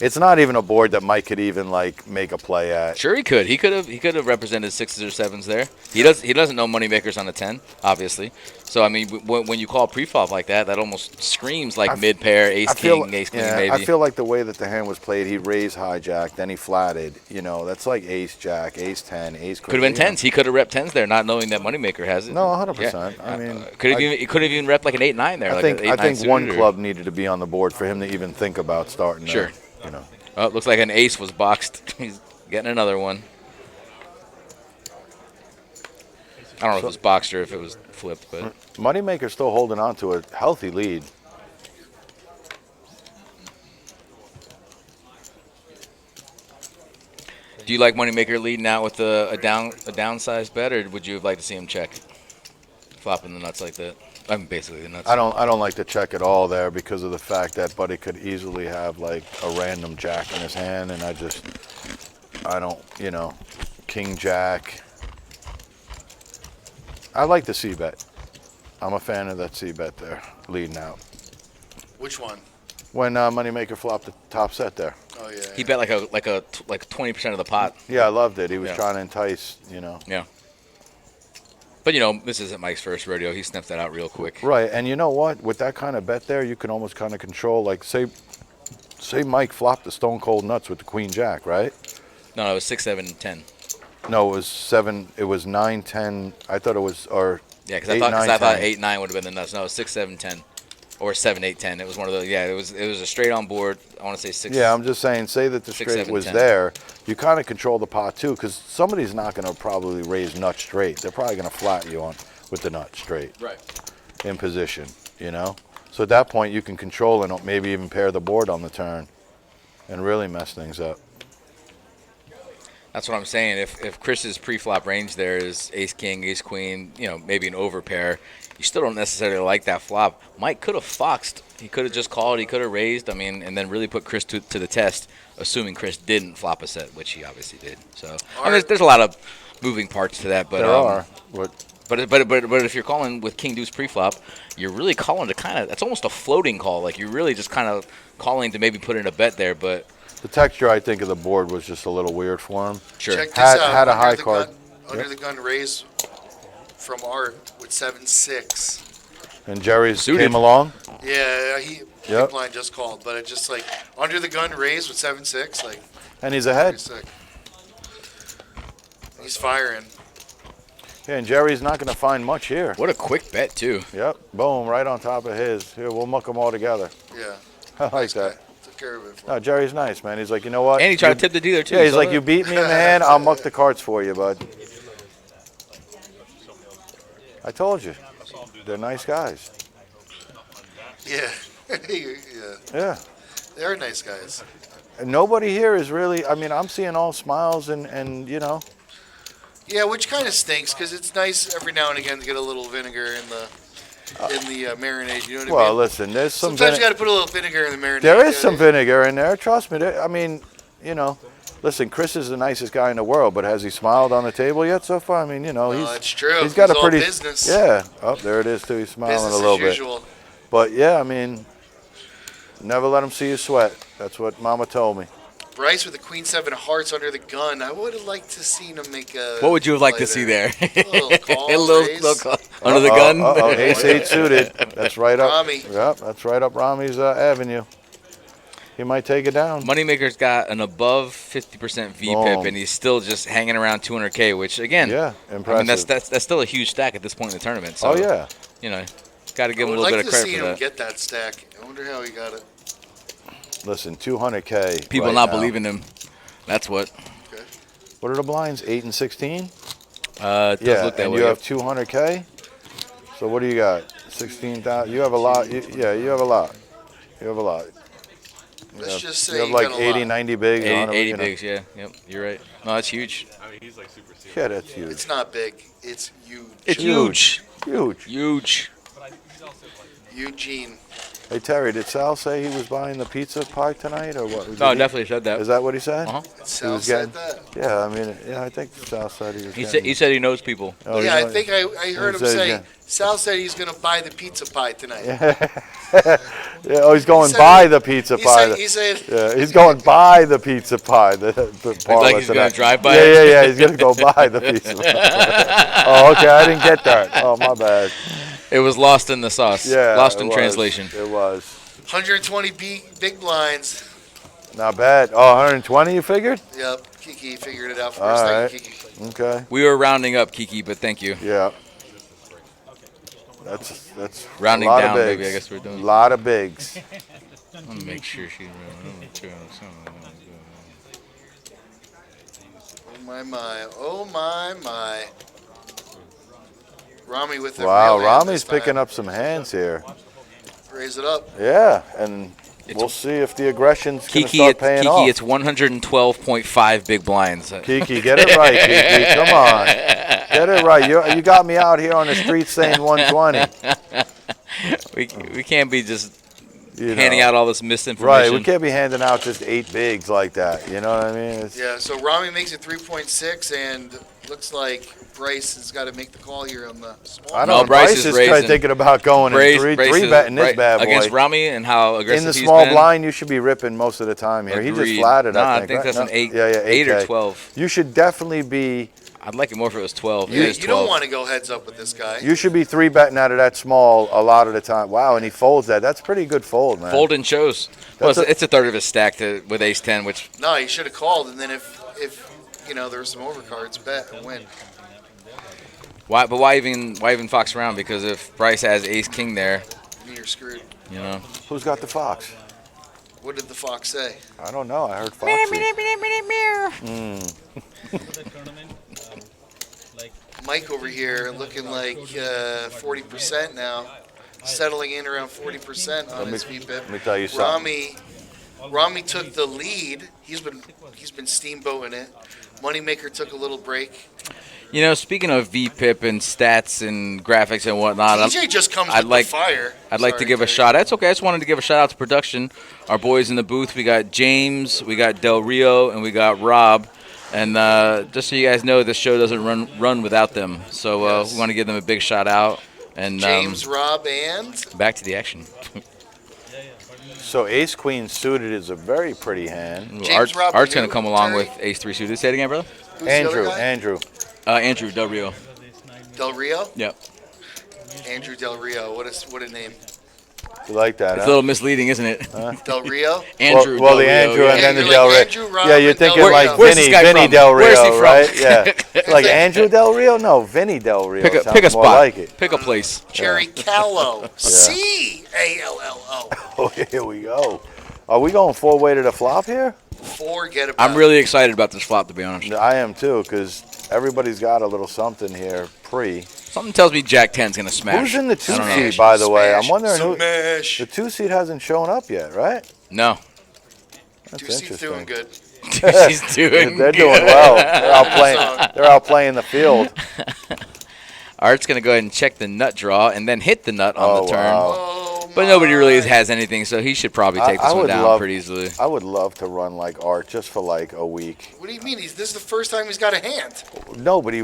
It's not even a board that Mike could even like make a play at. sure he could. He could have represented 6s or 7s there. He doesn't know moneymakers on a 10, obviously. So I mean, when you call pre-flop like that, that almost screams like mid pair, ace king, ace queen, maybe. I feel like the way that the hand was played, he raised hijack, then he flatted. You know, that's like ace jack, ace 10, ace queen. Could have been 10s. He could have repped 10s there, not knowing that moneymaker has it. No, 100%. Yeah. I mean, could have even repped like an 8-9 there. I like think an 8-9 I think one suited or- club needed to be on the board for him to even think about starting. Sure. There, you know. Oh, it looks like an ace was boxed. He's getting another one. I don't know if it was boxed or if it was flipped, but Moneymaker's still holding on to a healthy lead. do you like Moneymaker leading out with a downsized bet, or would you have liked to see him check, flopping the nuts like that? I mean, basically the nuts. I don't like to check at all there because of the fact that Buddy could easily have like a random jack in his hand, and I don't, you know, king jack. I like the C bet. I'm a fan of that C bet there, leading out. Which one? When Moneymaker flopped the top set there. Oh yeah. He bet like 20% of the pot. Yeah, I loved it. He was Yeah. trying to entice, you know. Yeah. But you know, this isn't Mike's first rodeo. He sniffed that out real quick. Right, and you know what? With that kind of bet there, you can almost kind of control. Like, say Mike flopped the stone cold nuts with the queen jack, right? No, it was 6, 7, 10. No, it was 7. It was 9, 10. I thought it was or Yeah, because 8, I 9, thought 10. 8, 9 would have been the nuts. No, it was 6, 7, 10, or 7, 8, 10. It was one of those. Yeah, it was a straight on board. I want to say 6. Yeah, I'm just saying. Say that the 6, straight 7, was 10. there. You kind of control the pot too, because somebody's not going to probably raise nut straight. They're probably going to flat you on with the nut straight. Right. In position, you know. So at that point, you can control and maybe even pair the board on the turn, and really mess things up. That's what I'm saying. If Chris's pre-flop range there is ace king, ace queen, you know, maybe an overpair, you still don't necessarily like that flop. Mike could have foxed. He could have just called. He could have raised. I mean, and then really put Chris to the test, assuming Chris didn't flop a set, which he obviously did. So I mean, there's a lot of moving parts to that. But There are. But if you're calling with king deuce pre-flop, you're really calling to kind of. That's almost a floating call. Like you're really just kind of calling to maybe put in a bet there, but. The texture, I think, of the board was just a little weird for him. Sure. Check this Had- out. had a Under high the card. Gun, under the gun raise from Art with 7-6. And Jerry's Suited. came along. Yeah, Yep. big blind just called, but it just like under the gun raise with 7-6, like And he's pretty ahead. sick. He's firing. Yeah, and Jerry's not going to find much here. What a quick bet too. Yep, boom, right on top of his. Here, we'll muck them all together. Yeah. I like Nice guy. that. Took care of it for No, him. Jerry's nice, man. He's like, you know what? And he tried You- to tip the dealer too. Yeah, he's so like, that- you beat me in the hand, I'll muck the cards for you, bud. I told you. They're nice guys. Yeah. Yeah. Yeah. They're nice guys. And nobody here is really, I mean, I'm seeing all smiles and you know. Yeah, which kind of stinks because it's nice every now and again to get a little vinegar in the marinade. You know what I Well, mean? listen, there's some Sometimes you got to put a little vinegar in the marinade. there is you some know? vinegar in there. Trust me. I mean, you know, listen, Chris is the nicest guy in the world, but has he smiled on the table yet so far? I mean, you know, No, he's that's true. He's got He's a all pretty business. Yeah. Oh, there it is too. He's smiling Business a little as bit. usual. But yeah, I mean, never let him see you sweat. That's what Mama told me. Bryce with the Queen 7 hearts under the gun. I would have liked to seen him make a. What would you have liked play to see there? A little call, A little raise. call under the gun. Uh-oh, ace 8 suited. That's right up. Rami. Yep, that's right up Rami's avenue. He might take it down. Moneymaker's got an above 50% VPIP, Boom. and he's still just hanging around 200K, which again, Yeah, I impressive. mean that's still a huge stack at this point in the tournament. So, Oh yeah. you know, got to I give him would a little like bit to of credit see for him that. get that stack. I wonder how he got it. Listen, 200K. People right not now. believing him. That's what. Okay. What are the blinds? 8 and 16. It does Yeah, look that and way. you have 200K. So what do you got? 16,000. You have a lot. Yeah, you have a lot. You have a lot. Let's just say You have you like got a 80, lot. 90 bigs. 80, on them, 80 you know. bigs, yeah. Yep, you're right. No, that's huge. Yeah, that's huge. It's not big. It's huge. It's huge. Huge. Huge. Eugene. Hey Terry, did Sal say he was buying the pizza pie tonight, or what? No, definitely said that. Is that what he said? Uh-huh. Sal was said getting- that. Yeah, I mean, yeah, I think Sal said he was. He said he knows people. Oh, Yeah, you know- I think I heard him says, say, yeah. Sal said he's going to buy the pizza pie tonight. Yeah, oh, he's going said by he- the pizza He pie. said, he said, Yeah, he's going by the pizza pie. The parlor like he's today. gonna drive by Yeah, it? yeah. He's gonna go by the pizza pie. Oh, okay. I didn't get that. Oh, my bad. It was lost in the sauce. Yeah, Lost it in was. translation. It was 120 big blinds. not bad. Oh, 120. You figured? Yep, Kiki figured it out for All us. right. Thank you, Kiki. Okay. We were rounding up, Kiki, but thank you. Yeah. That's Rounding a lot down, of bigs. maybe, I guess we're doing. A lot of bigs. Let me make sure she's. Oh my my, oh my my. Rami with the Wow, real hand Rami's this time. picking up some hands here. Raise it up. Yeah, and we'll see if the aggression's gonna Kiki, start paying Kiki, off. it's 112.5 big blinds. Kiki, get it right, Kiki. Come on. Get it right. You got me out here on the street saying 120. We can't be just You handing know. out all this misinformation. Right, we can't be handing out just 8 bigs like that. You know what I mean? It's, Yeah, so Rami makes it 3.6, and looks like Bryce has got to make the call here on the small. I No, know Bryce Bryce is is raising. thinking about going in three is betting this right bad boy. against Rami and how aggressive In the he's small been. blind, you should be ripping most of the time here. He just Agreed. flatted, Nah, I think. right? that's No? an 8. Yeah, yeah, 8 or 8K. 12. You should definitely be. I'd like it more if it was 12. You, It is you 12. don't want to go heads up with this guy. You should be 3-betting out of that small a lot of the time. Wow, and he folds that. That's pretty good fold, man. Fold and shows. Well, That's it's a third of his stack with ace 10, which No, he should have called, and then if you know there were some overcards, bet and win. why even fox around? Because if Bryce has ace king there, Then you're screwed. you know. Who's got the fox? What did the fox say? I don't know. I heard Foxy. For the tournament, like Mike over here looking like 40% now, settling in around 40% on his VPIP. Let me tell you something. Rami took the lead. He's been steamboating it. Moneymaker took a little break. You know, speaking of VPIP and stats and graphics and whatnot, TJ just comes I'd with like- the fire. I'd like to Sorry, give a Terry. shout. That's okay. I just wanted to give a shout out to production. Our boys in the booth. We got James, we got Del Rio, and we got Rob. And just so you guys know, this show doesn't run without them. So Yes. we want to give them a big shout out. And James, Rob, and back to the action. So Ace Queen suited is a very pretty hand. James Rob, Art's you, going to come along Terry? with ace 3 suited. Say it again, brother. Who's the other guy? Andrew. Andrew Del Rio. Del Rio. Yep. Andrew Del Rio. What a name. You like that, It's huh? a little misleading, isn't it? Del Rio. Andrew. Well, Del the Rio, Andrew yeah. and then the you're Del like Rio. Andrew, Rob, Yeah, you're and Del thinking like Rio. Where's this guy Vinny from? Del Where's he Rio, from? right? Yeah. Like Andrew Del Rio? No, Vinny Del Rio. Pick a Sounds pick a more spot. like it. Pick a place. Jerry Callow. CALLO. Oh, here we go. Are we going 4-way to the flop here? Forget about I'm really excited about this flop, to be honest. I am too, because everybody's got a little something here pre. Something tells me Jack 10's going to smash. Who's in the I don't know. 2 seed, by the way? I'm Smash, wondering who. smash. The 2 seed hasn't shown up yet, right? No. That's Two seats doing good. She's doing They're good. doing well. They're out playing. They're out playing the field. Art's going to go ahead and check the nut draw and then hit the nut on Oh, the turn. wow. Oh, But nobody really my. has anything, so he should probably take I this one would down love- pretty easily. I would love to run like Art just for like a week. What do you mean? This is the first time he's got a hand. No, but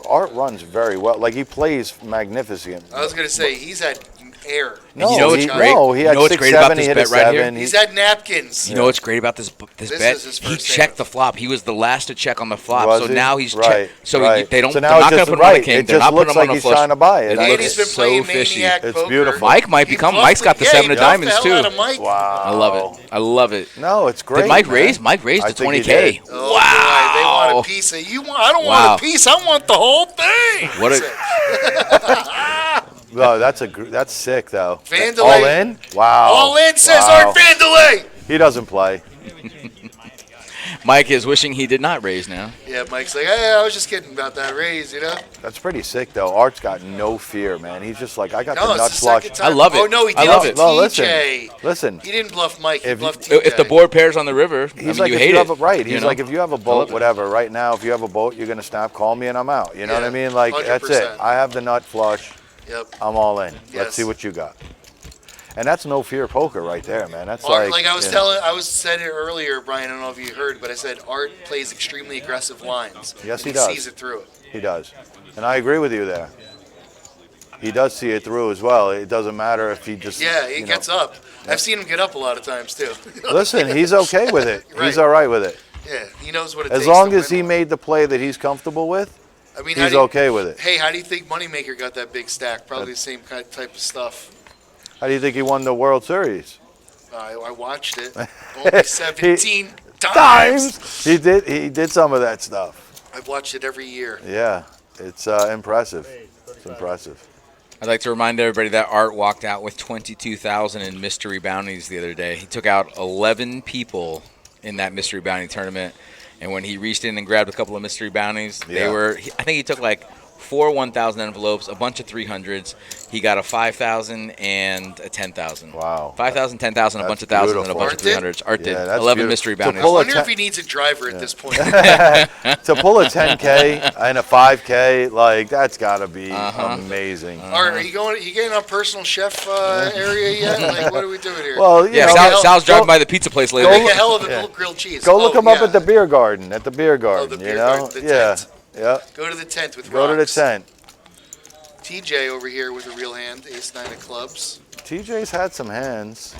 Art runs very well. Like he plays magnificent. I was gonna say he's had air. No, you know what's he, great? no, he You had know what's 6, great about 7, he this hit a bet right here? 7. He's had napkins. You know what's great about this This bet? is his He first checked hand. the flop. He was the last to check on the flop, Was so he? now he's Right, checked. So right. they don't. So they're now not it's going to just put him on a right. king. It They're just not looks putting him like on a he's flush. trying to buy it. It And looks he's been so playing fishy. Maniac It's poker. beautiful. Mike might He become. buffed Mike's got the yeah, 7 he of buffed diamonds the too. hell out of Mike. Wow. I love it. I love it. No, it's great. Did Mike man. raise? Mike raised I to think he 20K. did. Oh, Wow. boy, they want a piece of you. I don't Wow. want a piece. I want the whole thing. What a No, that's sick though. Vandalay. All in? Wow. All in, says Wow. Art Vandalay. He doesn't play. Mike is wishing he did not raise now. Yeah, Mike's like, hey, I was just kidding about that raise, you know? That's pretty sick though. Art's got no fear, man. He's just like, I got No, the it's nut the flush. second time. I love it. Oh, no, he I did love it it. to No, listen. TJ. Listen. He didn't bluff Mike. He bluffed TJ. If the board pairs on the river, He's I mean, like, you if hate you have it. a right. you He's know? like, if you have a love boat, it. whatever. Right now, if you have a boat, you're gonna snap, call me, and I'm out. You know what I Yeah, mean? Like that's it. 100%. I have the nut flush. Yep. I'm all in. Yes. Let's see what you got. And that's no fear poker right there, man. That's Art, like I was you know. said it earlier, Brian. I don't know if you heard, but I said Art plays extremely aggressive lines. Yes, and he does. Sees it through it. He does. And I agree with you there. He does see it through as well. It doesn't matter if he just Yeah, he you know. gets up. I've seen him get up a lot of times too. Listen, he's okay with it. Right. He's all right with it. Yeah, he knows what it As takes. long to as win he one. made the play that he's comfortable with, I mean, he's okay with it. Hey, how do you think Moneymaker got that big stack? Probably the same type of stuff. How do you think he won the World Series? I watched it. Only 17 times. Times. He did some of that stuff. I've watched it every year. Yeah, it's impressive. It's impressive. I'd like to remind everybody that Art walked out with 22,000 in mystery bounties the other day. He took out 11 people in that mystery bounty tournament, and when he reached in and grabbed a couple of mystery bounties, I think he took like 4 1,000 envelopes, a bunch of 300s. He got a 5,000 and a 10,000. Wow. 5,000, 10,000, a bunch of That's thousands, and a bunch of beautiful. 300s. Art did. Yeah, that's 11 beautiful. mystery To bounties. I pull a wonder ten- if he needs a driver at this point. To pull a 10K and a 5K, like that's got to be amazing. Art, are you getting on personal chef area yet? Like, what are we doing here? Well, you Yeah, know, Sal's driving by the pizza place later. Make a hell of a grilled cheese. go look him up yeah. at the beer garden. At the beer garden, the you beer know? garden, the yeah, tent. yeah. Go to the tent with Go to the rocks. tent. TJ over here with a real hand, ace 9 of clubs. TJ's had some hands.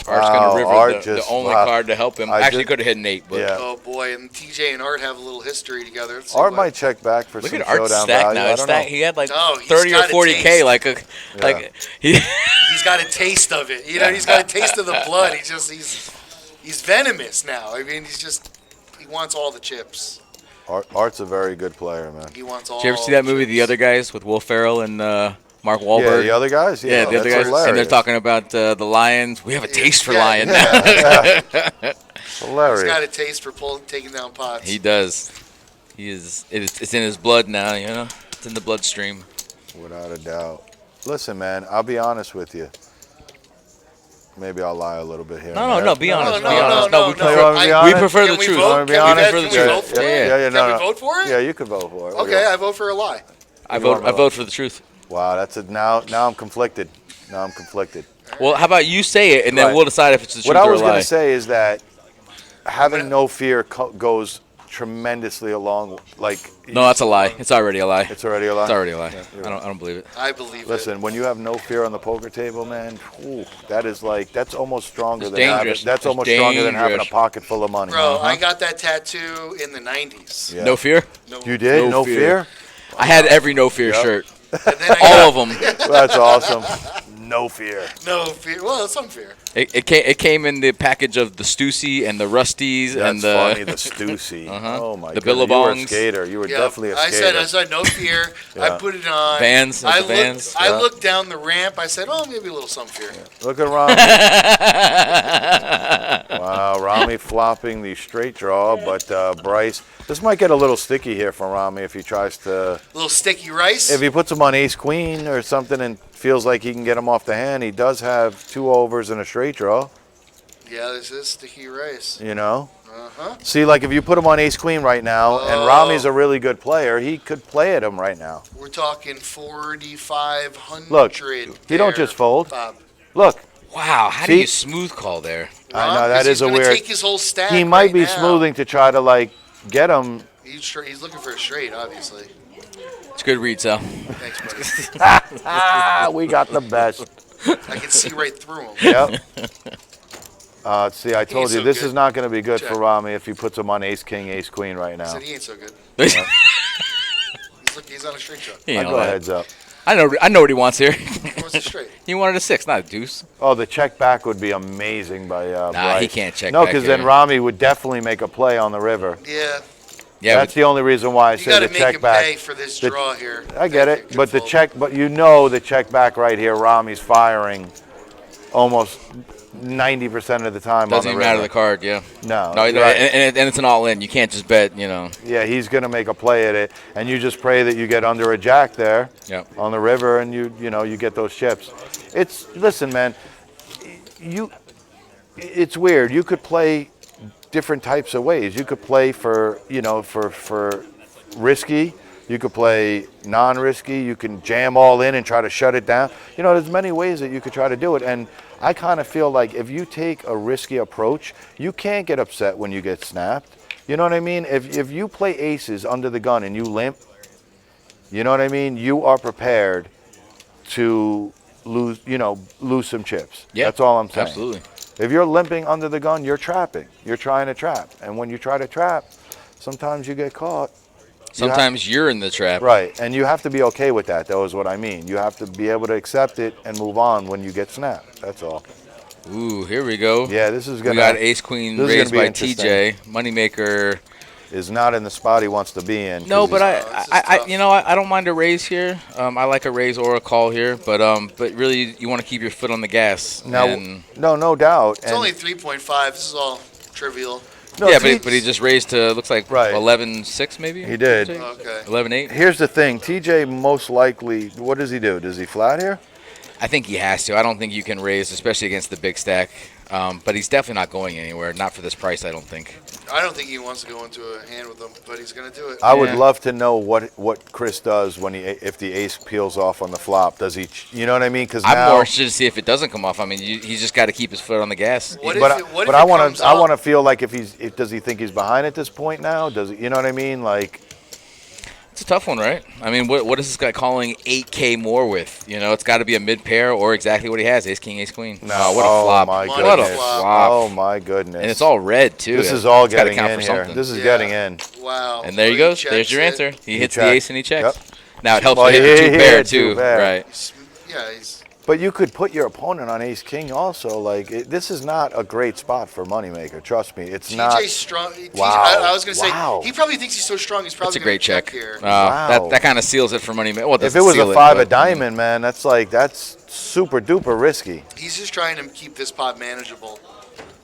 Art's Wow, going to Art river the just- only wow. card to help him. I Actually, just- could have hit an 8, but Yeah. Oh boy, and TJ and Art have a little history together. Let's see Art what- might check back for look some at Art's showdown stack value. now. I His don't stack, know. he had like Oh, he's 30 or got a 40K. taste. Like he. He's got a taste of it. You know, he's got a taste of the blood. He's venomous now. I mean, he wants all the chips. Art's a very good player, man. He wants all. Did you ever see that movie, chips. The Other Guys, with Will Ferrell and Mark Yeah, Wahlberg? the other guys. Yeah, the other that's guys, hilarious. and they're talking about the lions. We have a taste for Yeah. lion. He's Hilarious. got a taste for taking down pots. He does. It's in his blood now. You know, it's in the bloodstream. Without a doubt. Listen, man, I'll be honest with you. Maybe I'll lie a little bit here. No, be honest. no, be honest. no, we no, prefer, You want me to be I- honest? we prefer Can the we truth. vote? Want me to be Can we honest? vote- can we Yeah, vote for yeah, it? yeah, Can no, we no. vote for it? Yeah, you could vote for it. Okay, I vote for a lie. I want my vote for the truth. Wow, that's it. Now I'm conflicted. Now I'm conflicted. Well, how about you say it, and then Right. we'll decide if it's the truth What I or was a going lie. to say is that having no fear goes tremendously along. Like, No, that's a lie. It's already a lie. it's already a lie. It's already a lie. you're I don't believe it. I believe it. Listen, when you have no fear on the poker table, man, that's almost stronger It's than having, dangerous. that's It's almost stronger than having a dangerous. pocket full of money. Bro, I got that tattoo in the 90s. Yeah. No fear? No, You did? No No fear. fear? I had every no fear Yep. shirt. And then I All got of them. That's awesome. No fear. no fear. Well, some fear. It came in the package of the Stussy and the Rusties That's and the funny, the Stussy. Uh-huh. Oh my The goodness. You were a Billabongs. skater. You were Yeah, definitely a I skater. said no fear. I Yeah. put it on. Vans, I the looked, Vans. I Yeah. looked down the ramp. I said, oh, maybe a little some fear. Look at Rami. Wow, Rami flopping the straight draw, but Bryce. This might get a little sticky here for Rami if he tries to. A little sticky rice. If he puts him on ace queen or something and feels like he can get him off the hand, he does have 2 overs and a straight draw. Yeah, this is sticky rice. You know. Uh-huh. See, like if you put him on ace queen right now, and Oh. Rami's a really good player, he could play at him right now. We're talking 4,500. Look, he don't there, just fold. Bob. Look, Wow, how do See? you smooth call there? I know, Ron, that 'cause is he's a gonna weird- Take his whole stack he might right be now. smoothing to try to like get him. He's looking for a straight, obviously. It's a good read, Sal. Thanks, buddy. We got the best. I can see right through him. Yep. See, I told He's you so this good. is not going to be good Check. for Rami if he puts him on ace king, ace queen right I now. said he ain't so good. He's on a straight shot. You I know go that. heads up. I know what he wants here. He wants a straight. He wanted a 6, not a deuce. Oh, the check back would be amazing by Bryce. he can't check No, back because then here. Rami would definitely make a play on the river. Yeah, Yeah, That's the only reason why I you said got the to make check him back. pay for this The- draw here. I get Thank it, you. but Good the fold. check, but you know the check back right here, Rami's firing almost 90% of the time doesn't on even the matter river. the card. Yeah. No, No, right. and it's an all-in. You can't just bet. You know. Yeah, he's going to make a play at it, and you just pray that you get under a jack there Yep. on the river, and you get those chips. Listen, man, it's weird. You could play different types of ways. You could play for risky. You could play non-risky. You can jam all in and try to shut it down. You know, there's many ways that you could try to do it. And I kind of feel like if you take a risky approach, you can't get upset when you get snapped. You know what I mean? If you play aces under the gun and you limp, you know what I mean? You are prepared to lose some chips. Yeah, that's all I'm saying. Absolutely. If you're limping under the gun, you're trapping. You're trying to trap. And when you try to trap, sometimes you get caught. Sometimes you're in the trap. Right. And you have to be okay with that, though, is what I mean. You have to be able to accept it and move on when you get snapped. That's all. Ooh, here we go. Yeah, this is going to... We got ace-queen raised by TJ. Moneymaker is not in the spot he wants to be in. No, but I don't mind a raise here. I like a raise or a call here, but really you want to keep your foot on the gas. Now, no doubt. It's only 3.5. This is all trivial. No, yeah, but he just raised to, looks like, 11-6 maybe? He did. Okay. 11-8. Here's the thing. TJ most likely, what does he do? Does he flat here? I think he has to. I don't think you can raise, especially against the big stack. But he's definitely not going anywhere. Not for this price, I don't think. I don't think he wants to go into a hand with them, but he's going to do it. I would love to know what Chris does when if the ace peels off on the flop. Does he? You know what I mean? Because I'm more interested to see if it doesn't come off. I mean, he's just got to keep his foot on the gas. But I want to feel like does he think he's behind at this point now? Does he? You know what I mean? Like. It's a tough one, right? I mean, what is this guy calling 8K more with? You know, it's got to be a mid pair or exactly what he has: ace king, ace queen. No, what a flop! What a flop! Oh my goodness! And it's all red too. This is all getting in here. This is getting in. Wow! And there you go. There's your answer. He hits the ace and he checks. Yep. Now it helps to hit a two pair too, right? Yeah. But you could put your opponent on ace king also. Like this is not a great spot for Moneymaker. Trust me, it's not. TJ's strong. Wow. I was going to say he probably thinks he's so strong. He's probably That's a great check here. Wow. That kind of seals it for Moneymaker. Well, if it was a five of diamond, man, that's super duper risky. He's just trying to keep this pot manageable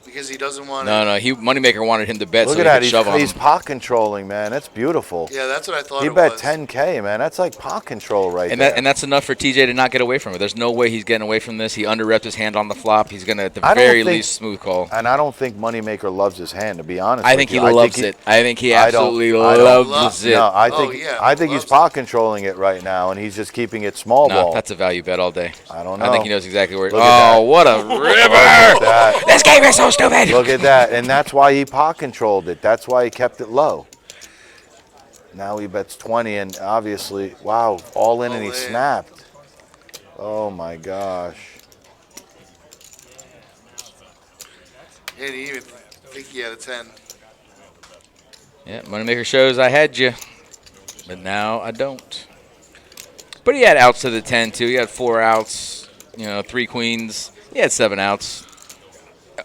because he doesn't want. No. Moneymaker wanted him to bet. Look so at that. He could shove on He's him. pot controlling, man. That's beautiful. Yeah, that's what I thought. He bet 10K, man. That's like pot control right there. And that's enough for TJ to not get away from it. There's no way he's getting away from this. He under-repped his hand on the flop. He's going to, at the very least, smooth call. And I don't think Moneymaker loves his hand, to be honest. I think he loves it. I think he absolutely loves it. No, I think he's pot controlling it right now, and he's just keeping it small ball. That's a value bet all day. I don't know. I think he knows exactly where. What a river! This game is so stupid. Look at that, and that's why he pot controlled it. That's why he kept it low. Now he bets 20, and obviously, wow, all in, and he snapped. Oh my gosh. Yeah, he didn't even think he had a 10. Yeah, Moneymaker shows I had you, but now I don't. But he had outs to the 10 too. He had 4 outs, 3 queens. He had 7 outs.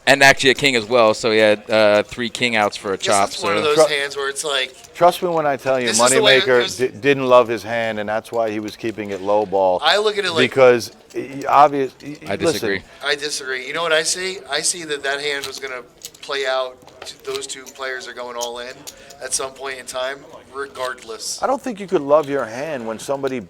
And actually a king as well, so he had 3 king outs for a chop. It's one of those hands where it's like. Trust me when I tell you, Moneymaker didn't love his hand, and that's why he was keeping it low ball. I look at it like because obviously. I disagree. I disagree. You know what I see? I see that hand was going to play out. Those 2 players are going all in at some point in time, regardless. I don't think you could love your hand when somebody.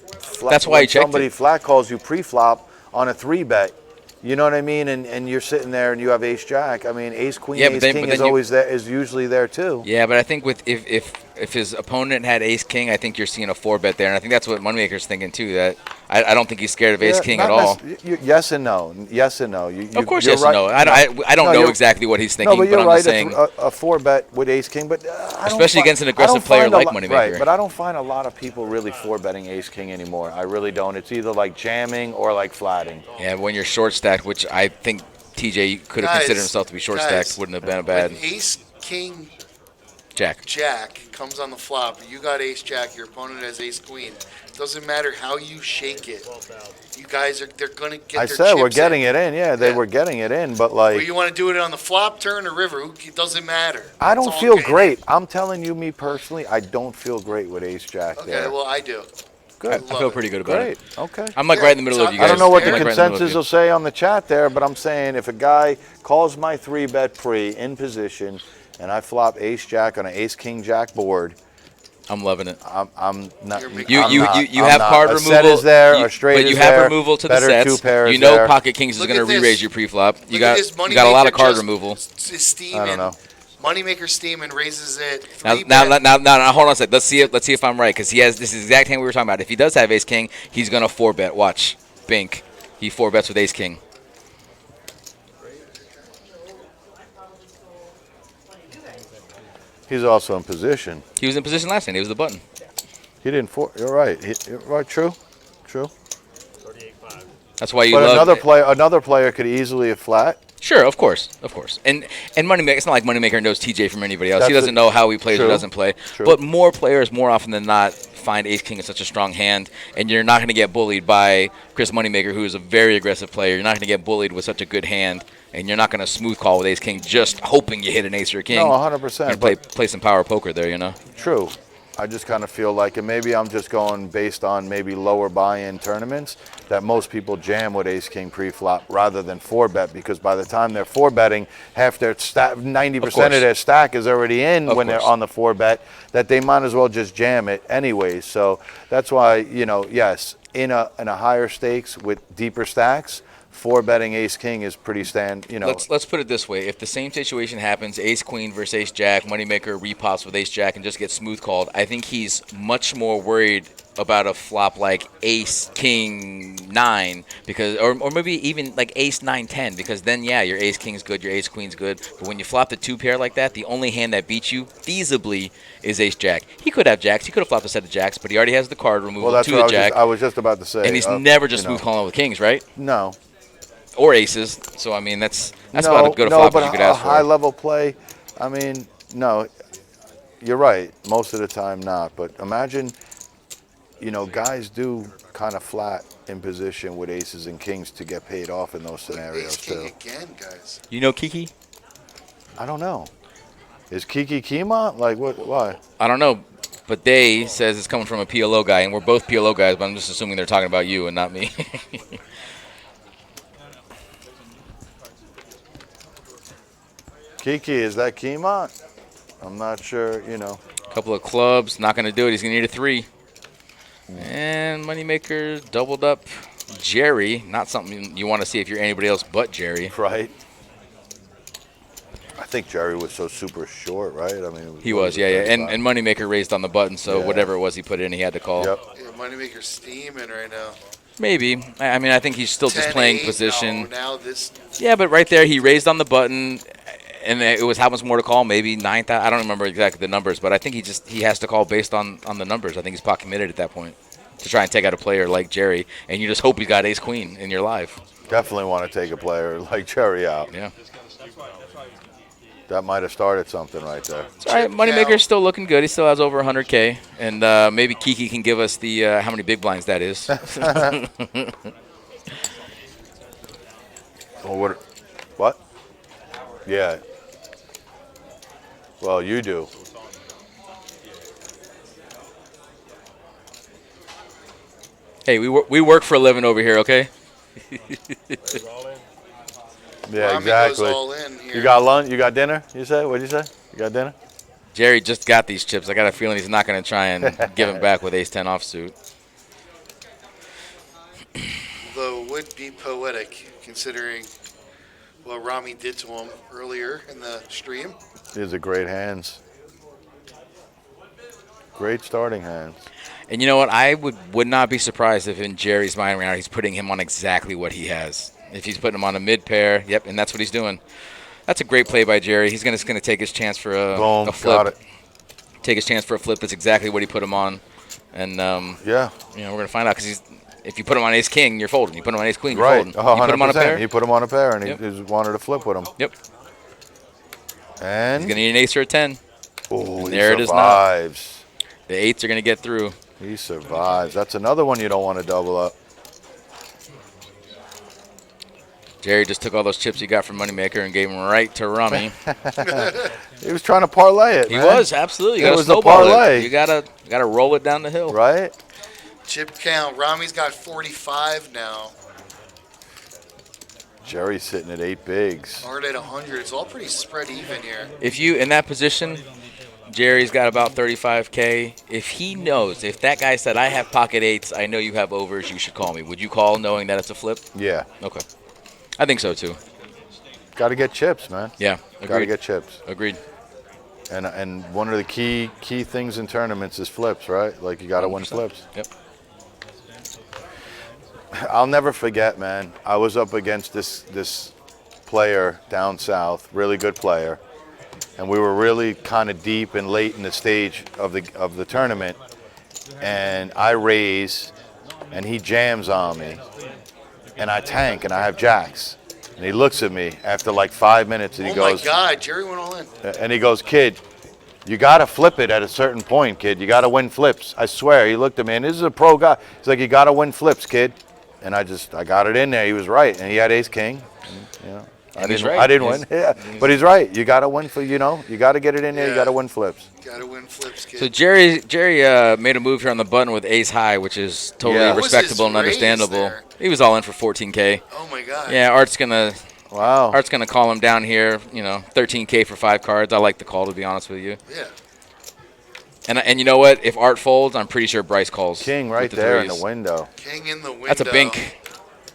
That's why somebody flat calls you pre-flop on a 3-bet. You know what I mean? And you're sitting there and you have ace jack. I mean, ace queen, ace king is always there, is usually there too. Yeah, but I think if his opponent had ace king, I think you're seeing a 4-bet there, and I think that's what Moneymaker's thinking too. That I don't think he's scared of ace king at all. Yes and no. Yes and no. Of course, yes and no. I don't know exactly what he's thinking. No, but you're I'm right. Just saying, a 4-bet with ace king, but especially against an aggressive player like Moneymaker. Right, but I don't find a lot of people really 4-betting ace king anymore. I really don't. It's either like jamming or like flatting. Yeah, when you're short stacked, which I think TJ could have considered himself to be short stacked, wouldn't have been a bad. When ace king jack comes on the flop, you got ace jack, your opponent has ace queen. Doesn't matter how you shake it. You guys they're going to get I their said chips we're getting it in. Yeah, they were getting it in, but like. Well, you want to do it on the flop, turn, or river? It doesn't matter. I don't feel great. I'm telling you, me personally, I don't feel great with ace jack there. Okay, well, I do. Good. I feel pretty good about it. Okay. I'm like right in the middle of you guys. I don't know what the consensus will say on the chat there, but I'm saying if a guy calls my 3-bet pre in position and I flop ace jack on an ace king jack board, I'm loving it. I'm not. You have card removal. A set is there, a straight is there. But you have removal to the sets. 2 pairs you know there. Pocket Kings is going to re-raise your pre-flop. You got a lot of card removal. I don't know. Moneymaker Steeman raises it. Now, 3-bet. now, hold on a sec. Let's see if I'm right, because he has this is the exact hand we were talking about. If he does have Ace King, he's gonna 4-bet. Watch, Bink. He 4-bets with Ace King. He's also in position. He was in position last hand. He was the button. He didn't. You're right. You're right. True. That's why you But love. another player could easily have flat. Sure, of course. And Moneymaker. It's not like Moneymaker knows TJ from anybody else. He That's doesn't know how he plays or True. doesn't play. True. But more players, more often than not, find Ace King is such a strong hand, and you're not going to get bullied by Chris Moneymaker, who is a very aggressive player. You're not going to get bullied with such a good hand, and you're not going to smooth call with Ace King just hoping you hit an Ace or a King. No, 100%. And play some power poker there, you know. True. I just kind of feel like, and maybe I'm just going based on maybe lower buy-in tournaments, that most people jam with Ace King pre-flop rather than 4-bet, because by the time they're 4-betting, half their 90% of their stack is already in when they're on the 4-bet, that they might as well just jam it anyways. So that's why, yes, in a higher stakes with deeper stacks, 4-betting Ace King is pretty Let's put it this way: if the same situation happens, Ace Queen versus Ace Jack, Moneymaker repops with Ace Jack and just gets smooth called, I think he's much more worried about a flop like Ace King 9 or maybe even like Ace 9-10, because then your Ace King's good, your Ace Queen's good. But when you flop the 2-pair like that, the only hand that beats you feasibly is Ace Jack. He could have jacks, he could have flopped a set of jacks, but he already has the card removal to the jack. I was just about to say. And he's never just smooth calling with kings, right? No. Or aces. So I mean, that's about as good a flop as you could ask for. High level play, I mean, no, you're right. Most of the time, not. But imagine, guys do kind of flat in position with aces and kings to get paid off in those scenarios Ace King too. again, guys. You know Kiki? I don't know. Is Kiki Kima? Like what? Why? I don't know. But they says it's coming from a PLO guy, and we're both PLO guys, but I'm just assuming they're talking about you and not me. Kiki, is that Kima? I'm not sure, Couple of clubs, not going to do it. He's going to need a 3. And Moneymaker doubled up Jerry. Not something you want to see if you're anybody else but Jerry. Right. I think Jerry was so super short, right? I mean, He was, yeah. And Moneymaker raised on the button, so whatever it was he put in, he had to call. Yep. Yeah, Moneymaker steaming right now. Maybe. I mean, I think he's still just playing 10-8. position. No, now this. Yeah, but right there, he raised on the button, and it was how much more to call? Maybe 9,000. I don't remember exactly the numbers, but I think he has to call based on the numbers. I think he's pot committed at that point to try and take out a player like Jerry, and you just hope he's got Ace Queen in your live. Definitely want to take a player like Jerry out. Yeah. That might have started something right there. It's all right. Moneymaker's still looking good. He still has over 100K, and maybe Kiki can give us the how many big blinds that is. Well, what? Yeah. Well, you do. Hey, we work for a living over here, okay? Yeah, Rami exactly. goes all in here. You got lunch? You got dinner? You said? What'd you say? You got dinner? Jerry just got these chips. I got a feeling he's not going to try and give them back with Ace-10 offsuit. Though would be poetic considering what Rami did to him earlier in the stream. These are great hands. Great starting hands. And you know what? I would not be surprised if in Jerry's mind right now he's putting him on exactly what he has. If he's putting him on a mid pair, yep, and that's what he's doing. That's a great play by Jerry. He's just going to take his chance for a flip. Got it. Take his chance for a flip. That's exactly what he put him on. And yeah, we're going to find out because if you put him on Ace King, you're folding. You put him on Ace Queen, you're right. folding. Oh, you put him on a 100%. pair. He put him on a pair, and Yep. he just wanted to flip with him. Yep. And He's going to need an ace or a 10. oh, he there it is now. survives. The 8s are going to get through. He survives. That's another one you don't want to double up. Jerry just took all those chips he got from Moneymaker and gave them right to Rummy. He was trying to parlay it. He man. was, absolutely. You It got to was the snowball parlay. it. You gotta roll it down the hill. Right? Chip count. Rami's got 45 now. Jerry's sitting at 8 bigs. Art at 100. It's all pretty spread even here. If you in that position, Jerry's got about 35K. If he knows, if that guy said, I have pocket 8s, I know you have overs, you should call me. Would you call knowing that it's a flip? Yeah. Okay. I think so, too. Got to get chips, man. Yeah, Got to agreed. get chips. Agreed. And one of the key things in tournaments is flips, right? Like you got to win 100%. flips. Yep. I'll never forget, man. I was up against this player down south, really good player, and we were really kind of deep and late in the stage of the tournament. And I raise, and he jams on me, and I tank, and I have jacks. And he looks at me after like 5 minutes, and he goes, "Oh my God, Jerry went all in." and he goes, "Kid, you got to flip it at a certain point, kid. You got to win flips." I swear, he looked at me, and this is a pro guy. He's like, "You got to win flips, kid." And I got it in there. He was right, and he had ace king. And, you know, And he's right. I didn't win. Yeah, but he's right. You got to win for, you got to get it in there. You Yeah. got to win flips. Got to win flips, kid. So Jerry made a move here on the button with ace high, which is totally Yeah. What was respectable his and raise understandable. there? He was all in for 14K. Oh my God. Yeah, Art's gonna Wow. call him down here. 13K for 5 cards. I like the call, to be honest with you. Yeah. And you know what? If Art folds, I'm pretty sure Bryce calls. King with right the there in threes. the window. King in the window. That's a bink.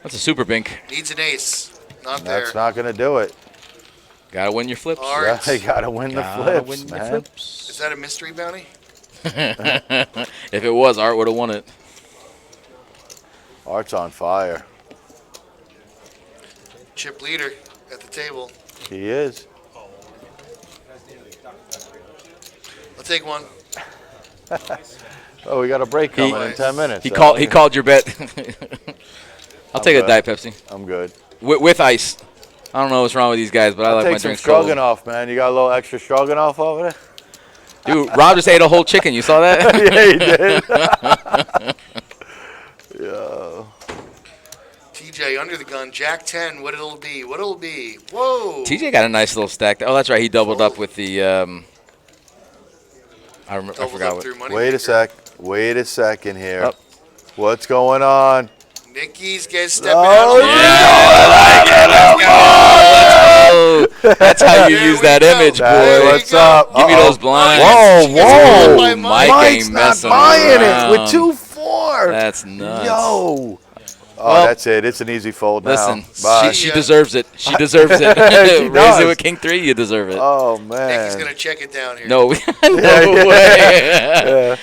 That's a super bink. Needs an ace. Not there. That's not going to do it. Gotta win your flips. Art. You got to win the Gotta flips, win your man. flips. Is that a mystery bounty? If it was, Art would have won it. Art's on fire. Chip leader at the table. He is. I'll take one. Oh, we got a break coming in Nice. 10 minutes. He called your bet. I'll take a good. Diet Pepsi I'm good. with ice. I don't know what's wrong with these guys, but I like Take my some drinks cold. stroganoff, man. You got a little extra stroganoff over there? Dude, Rob just ate a whole chicken. You saw that? Yeah, he did. Yeah. TJ under the gun. Jack 10. What'll it be? What'll it be? Whoa. TJ got a nice little stack. Oh, that's right. He doubled up with the. I Doubled forgot up what. through money. Wait a second here. Oh. What's going on? Nikki's stepping Oh, out. Oh, that's how you There use we that go. image, There Hey, we boy. what's go. up? Give me Uh-oh. those blinds. Whoa, She gets whoa. by Mike Mike's ain't not messing buying around. it with 2-4. That's nuts. Yo. Oh, Well, that's it. It's an easy fold now. Listen, Bye. she deserves it. She deserves it. She Raise does. it with King 3, you deserve it. Oh, Nikki's man. going to check it down here. No, no Yeah. way. Yeah.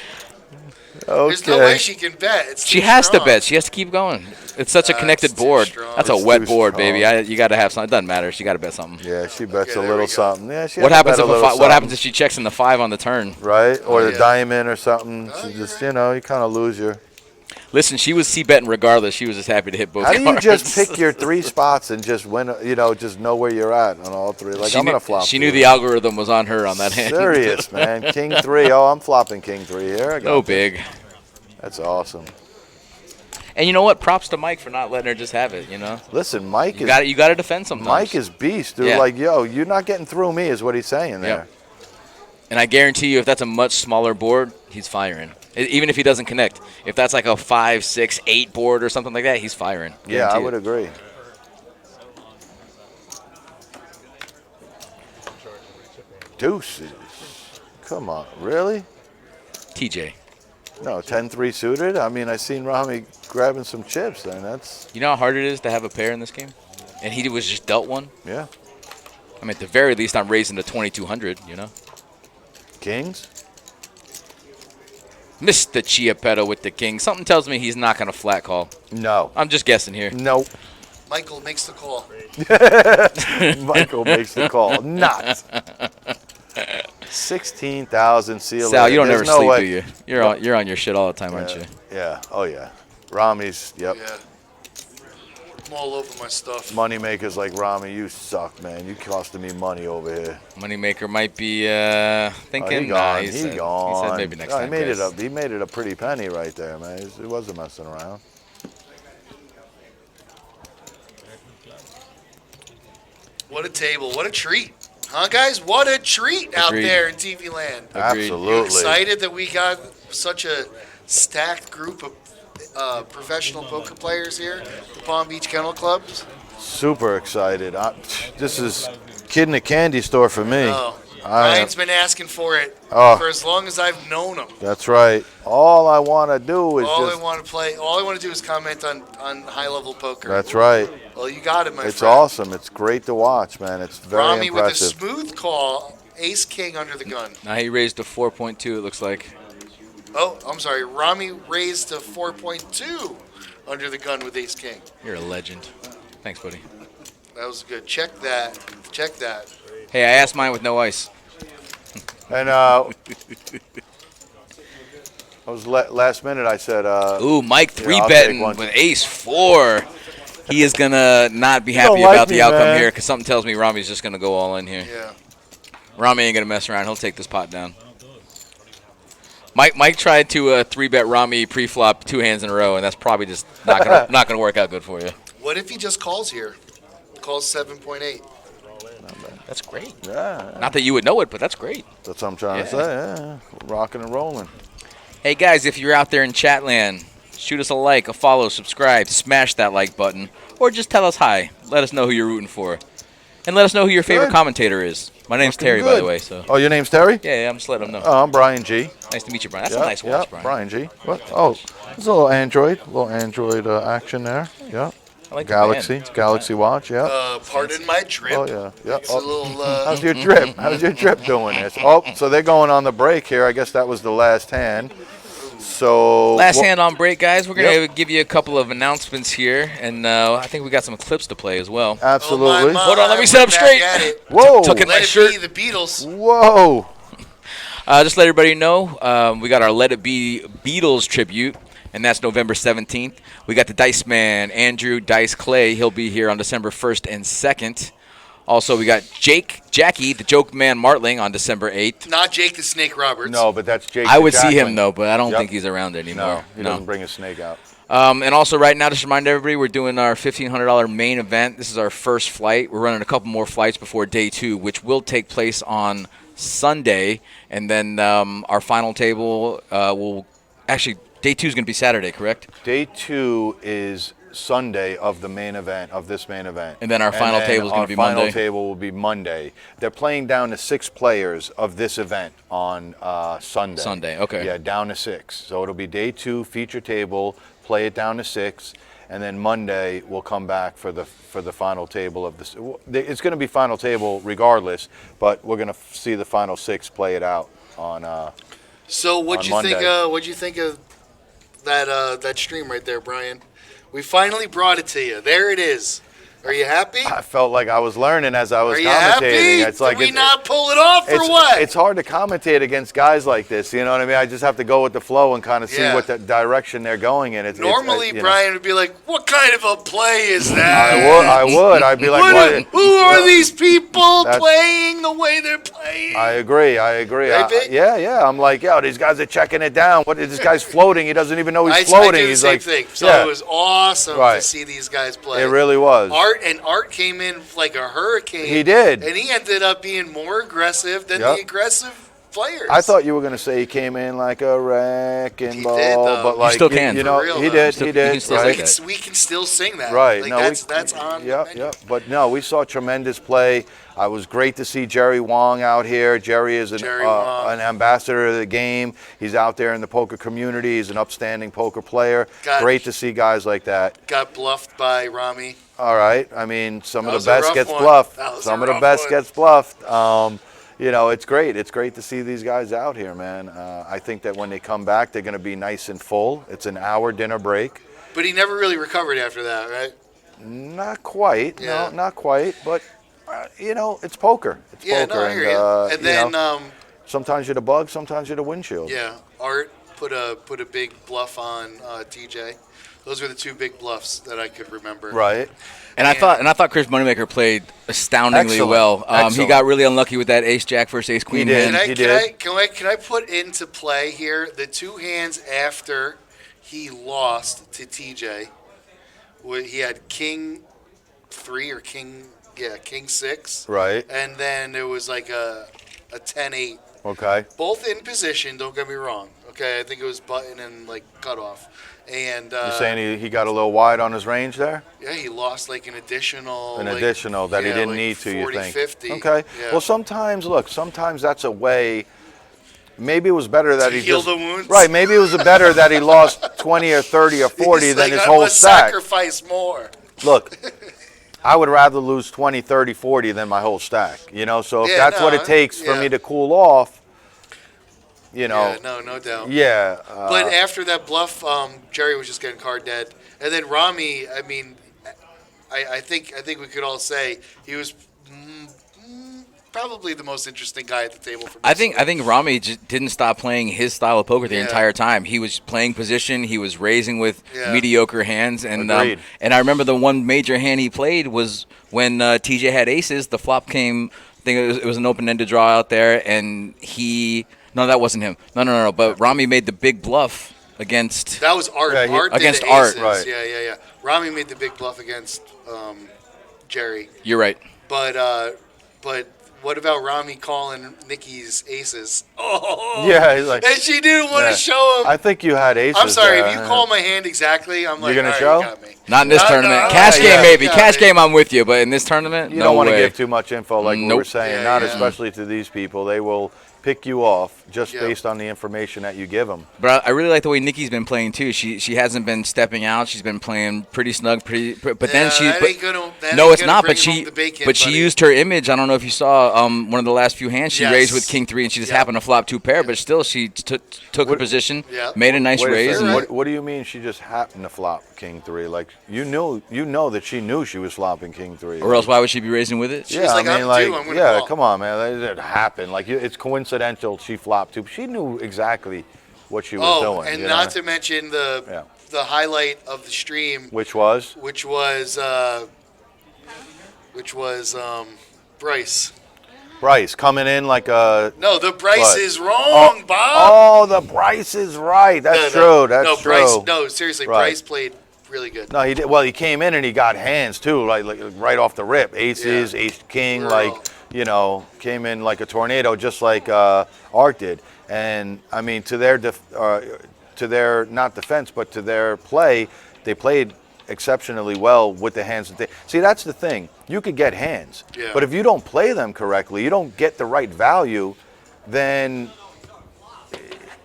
There's no Okay. way she can bet. It's She too has strong. to bet. She has to keep going. It's such a That's connected too board. strong. That's a It's wet too board, strong. baby. You got to have something. It doesn't matter. She got to bet something. Yeah, she bets Okay, a there we little go. something. Yeah, she What has to happens bet a if little what something. happens if she checks in the 5 on the turn? Right? Or the yeah. diamond or something. Oh, She you're just, right. you kind of lose your. Listen, she was c-betting regardless. She was just happy to hit both How do you cards. just pick your 3 spots and just win, just know where you're at on all 3? Like, She I'm going knew, to flop. she knew three. the algorithm was on her on that hand. Serious, man. King 3. Oh, I'm flopping King 3 here. I got No this. big. That's awesome. And you know what? Props to Mike for not letting her just have it, Listen, Mike You is got to defend sometimes. Mike is beast, dude. Yeah. Like, yo, you're not getting through me is what he's saying there. Yep. And I guarantee you if that's a much smaller board, he's firing. Even if he doesn't connect. If that's like a 5, 6, 8 board or something like that, he's firing. Yeah, I Guarantee would it. agree. Deuces. Come on, really? TJ. No, 10-3 suited? I mean, I seen Rami grabbing some chips, and that's, You know how hard it is to have a pair in this game? And he was just dealt one? yeah. I mean, at the very least, I'm raising to 2,200, Kings? Mr. Chiappetto with the king. Something tells me he's not going to flat call. No. I'm just guessing here. Nope. Michael makes the call. Michael makes the call. Not. 16,000 seal. Sal, you don't There's ever no sleep, way. do you? You're on your shit all the time, aren't you? Yeah. Oh, yeah. Rami's, yep. Yeah. I'm all over my stuff. Moneymakers like Rami, you suck, man. You costing me money over here. Moneymaker might be thinking. Oh, he gone. He he said, gone. He said maybe next No, time. He made it guys. up. He made it a pretty penny right there, man. He wasn't messing around. What a table. What a treat. Huh, guys? What a treat out Agreed. there in TV land. Agreed. You Absolutely. excited that we got such a stacked group of professional poker players here at the Palm Beach Kennel Clubs? Super excited. This is kid in a candy store for me. Oh, I am- Ryan's been asking for it Oh. for as long as I've known him. That's right. All I want to do is All just. I want to play, all I want to do is comment on high-level poker. That's right. Well, you got it, my It's friend. awesome. It's great to watch, man. It's very Rami with a impressive. smooth call Ace King under the gun. Now he raised to 4.2. It looks like. Oh, I'm sorry. Rami raised to 4.2 under the gun with Ace King. You're a legend. Thanks, buddy. That was good. Check that. Check that. Hey, I asked mine with no ice. And I was last minute. I said, Ooh, Mike I'll 3-betting take one. with ace 4. He is going to not be happy don't like about the me, outcome man. here because something tells me Rami's just going to go all in here. Yeah. Rami ain't going to mess around. He'll take this pot down. Mike tried to 3-bet Rami pre-flop 2 hands in a row, and that's probably just not gonna work out good for you. What if he just calls here? Calls 7.8. That's great. yeah, Not that you would know it, but that's great. that's what I'm trying to say. Yeah, rocking and rolling. Hey, guys, if you're out there in Chatland, shoot us a like, a follow, subscribe, smash that like button, or just tell us hi. Let us know who you're rooting for. And let us know who your favorite Good. commentator is. My name's Looking Terry, by good. the way. So Oh, your name's Terry? yeah, I'm just letting them know. Oh, I'm Brian G. Nice to meet you, Brian. That's Yeah, a nice watch, yeah, Brian. G. What? Oh, there's a little Android action there. Yeah. I like the Galaxy, band. Galaxy watch. Yeah. Pardon my drip. Oh yeah, yeah. It's a little. How's your drip? How's your drip doing this? Oh, so they're going on the break here. I guess that was the last hand. So Last hand on break, guys. We're going to Yep. give you a couple of announcements here, and I think we got some clips to play as well. Absolutely. Hold on, let me sit up we're back straight. at it. Whoa. Tuck in my Let it shirt. be the Beatles. Whoa. Just let everybody know, we got our Let It Be Beatles tribute, and that's November 17th. We got the Dice Man, Andrew Dice Clay. He'll be here on December 1st and 2nd. Also, we got Jackie, the Joke Man Martling, on December 8th. Not Jake the Snake Roberts. No, but that's Jake. I the would see Jackman. him, though, but I don't Yep. think he's around anymore. No, he doesn't bring a snake out. And also, right now, just to remind everybody, we're doing our $1,500 main event. This is our first flight. We're running a couple more flights before day 2, which will take place on Sunday. And then our final table will actually, day 2 is going to be Saturday, correct? Day 2 is Sunday of the main event, of this main event. And then our final table is gonna be Our final Monday? table will be Monday. They're playing down to 6 players of this event on Sunday. Sunday, okay. Yeah, down to 6. So it'll be day 2, feature table, play it down to 6, and then Monday we'll come back for the final table of this. It's going to be final table regardless, but we're going to see the final 6 play it out on. So what'd On you think? Monday. What'd you think of that stream right there, Brian? We finally brought it to you. There it is. Are you happy? I felt like I was learning as I was Are you commentating. happy? It's like Did we not pull it off or what? It's hard to commentate against guys like this. You know what I mean? I just have to go with the flow and kind of see Yeah. what the direction they're going in. Normally, you know. Brian would be like, "What kind of a play is that?" I would. I'd be like, What- who are these people That's- playing the way they're playing? I agree. Right, Vic? Yeah. I'm like, yo, these guys are checking it down. What is this guy's floating? He doesn't even know he's I floating. do the He's same like, thing. So yeah, it was awesome to Right. see these guys play. it really was. Art came in like a hurricane. He did. And he ended up being more aggressive than Yep. the aggressive players. I thought you were going to say he came in like a wrecking He ball, did, though. but You like still can. you know, For real, he though. did. Still- He you did. can still right? say that. we can still sing that. Right. Like No, that's on the Yep, menu. yep. But no, we saw tremendous play. I was great to see Jerry Wong out here. Jerry is Jerry Wong. an ambassador of the game. He's out there in the poker community. He's an upstanding poker player. Got- Great to see guys like that. Got bluffed by Rami. All right. I mean, some That of was the a best rough gets one. bluffed. That was Some a of the rough best one. gets bluffed. You know, it's great. It's great to see these guys out here, man. I think that when they come back, they're going to be nice and full. It's an hour dinner break. But he never really recovered after that, right? Not quite. Yeah. No, not quite. But, you know, it's poker. It's Yeah, poker. no, I hear you. and And then, know, sometimes you're the bug, sometimes you're the windshield. yeah, Art put a big bluff on TJ. Those were the 2 big bluffs that I could remember. Right. And I thought Chris Moneymaker played astoundingly Excellent. well. He Excellent. got really unlucky with that ace jack versus ace queen did. hand. Can I put into play here the 2 hands after he lost to TJ? He had King 3 or King 6. Right. And then it was like a 10-8. Okay. Both in position, don't get me wrong. Okay, I think it was button and like cutoff. And You're saying he got a little wide on his range there? yeah, he lost like an additional. An like, additional that he yeah, didn't like need to, 40, you think? 50. Okay. Yeah. Well, sometimes that's a way. Maybe it was better that To he heal just the wounds? right. Maybe it was better that he lost 20 or 30 or 40 He's than like, his I whole must stack. sacrifice more. Look, I would rather lose 20, 30, 40 than my whole stack. You know, so if Yeah, that's what no, it takes for yeah. me to cool off, you know. Yeah, no doubt. Yeah. But after that bluff, Jerry was just getting card dead, and then Rami. I mean, I think we could all say he was probably the most interesting guy at the table. For I think Rami just didn't stop playing his style of poker the Yeah. entire time. He was playing position. He was raising with Yeah. mediocre hands, and Agreed. and I remember the one major hand he played was when TJ had aces. The flop came. I think it was an open-ended draw out there, and no, that wasn't him. No. But Rami made the big bluff against. That was Art. Yeah, Art did against the Art, aces. right. Yeah. Rami made the big bluff against Jerry. You're right. But what about Rami calling Nikki's aces? Oh, Yeah, he's like, and she didn't want yeah. to show him. I think you had aces. I'm sorry, if there. you call my hand exactly, I'm like, You're gonna all show? right, you got me. Not in this No, tournament. no, Cash yeah, game, maybe. yeah, Cash yeah. game, I'm with you. But in this tournament, You no don't want to way. give too much info like we Nope. were saying, Yeah, not yeah. especially to these people. They will pick you off just Yeah. based on the information that you give them. But I really like the way Nikki's been playing too. She hasn't been stepping out. She's been playing pretty snug, but then she. that but- ain't gonna, that no, ain't it's gonna not. bring But home she the bacon, but she buddy. used her image. I don't know if you saw one of the last few hands. She Yes. raised with King 3, and she just Yeah. happened to flop 2 pair. But still, she took her position, Yeah. made a nice Wait a raise. second. And What do you mean she just happened to flop King 3? Like you know that she knew she was flopping King 3. or else, why would she be raising with it? She's like, I'm due, I'm gonna yeah, call. come on, man. It happened. Like it's coincidental. She flopped too. She knew exactly what she was doing. and you not know? to mention the Yeah. highlight of the stream, Which was which was Bryce. Bryce coming in like a. No, the Bryce What? is wrong, Bob. Oh, the Bryce is right. That's true. That's no, true. Bryce. No, seriously, Right. Bryce played really good. No, he did. Well, he came in and he got hands too, like right off the rip. Aces, Yeah. ace king, Girl. like came in like a tornado, just like Art did. And I mean, to their not defense, but to their play, they played exceptionally well with the hands that they. See, that's the thing. You could get hands, Yeah. but if you don't play them correctly, you don't get the right value, then.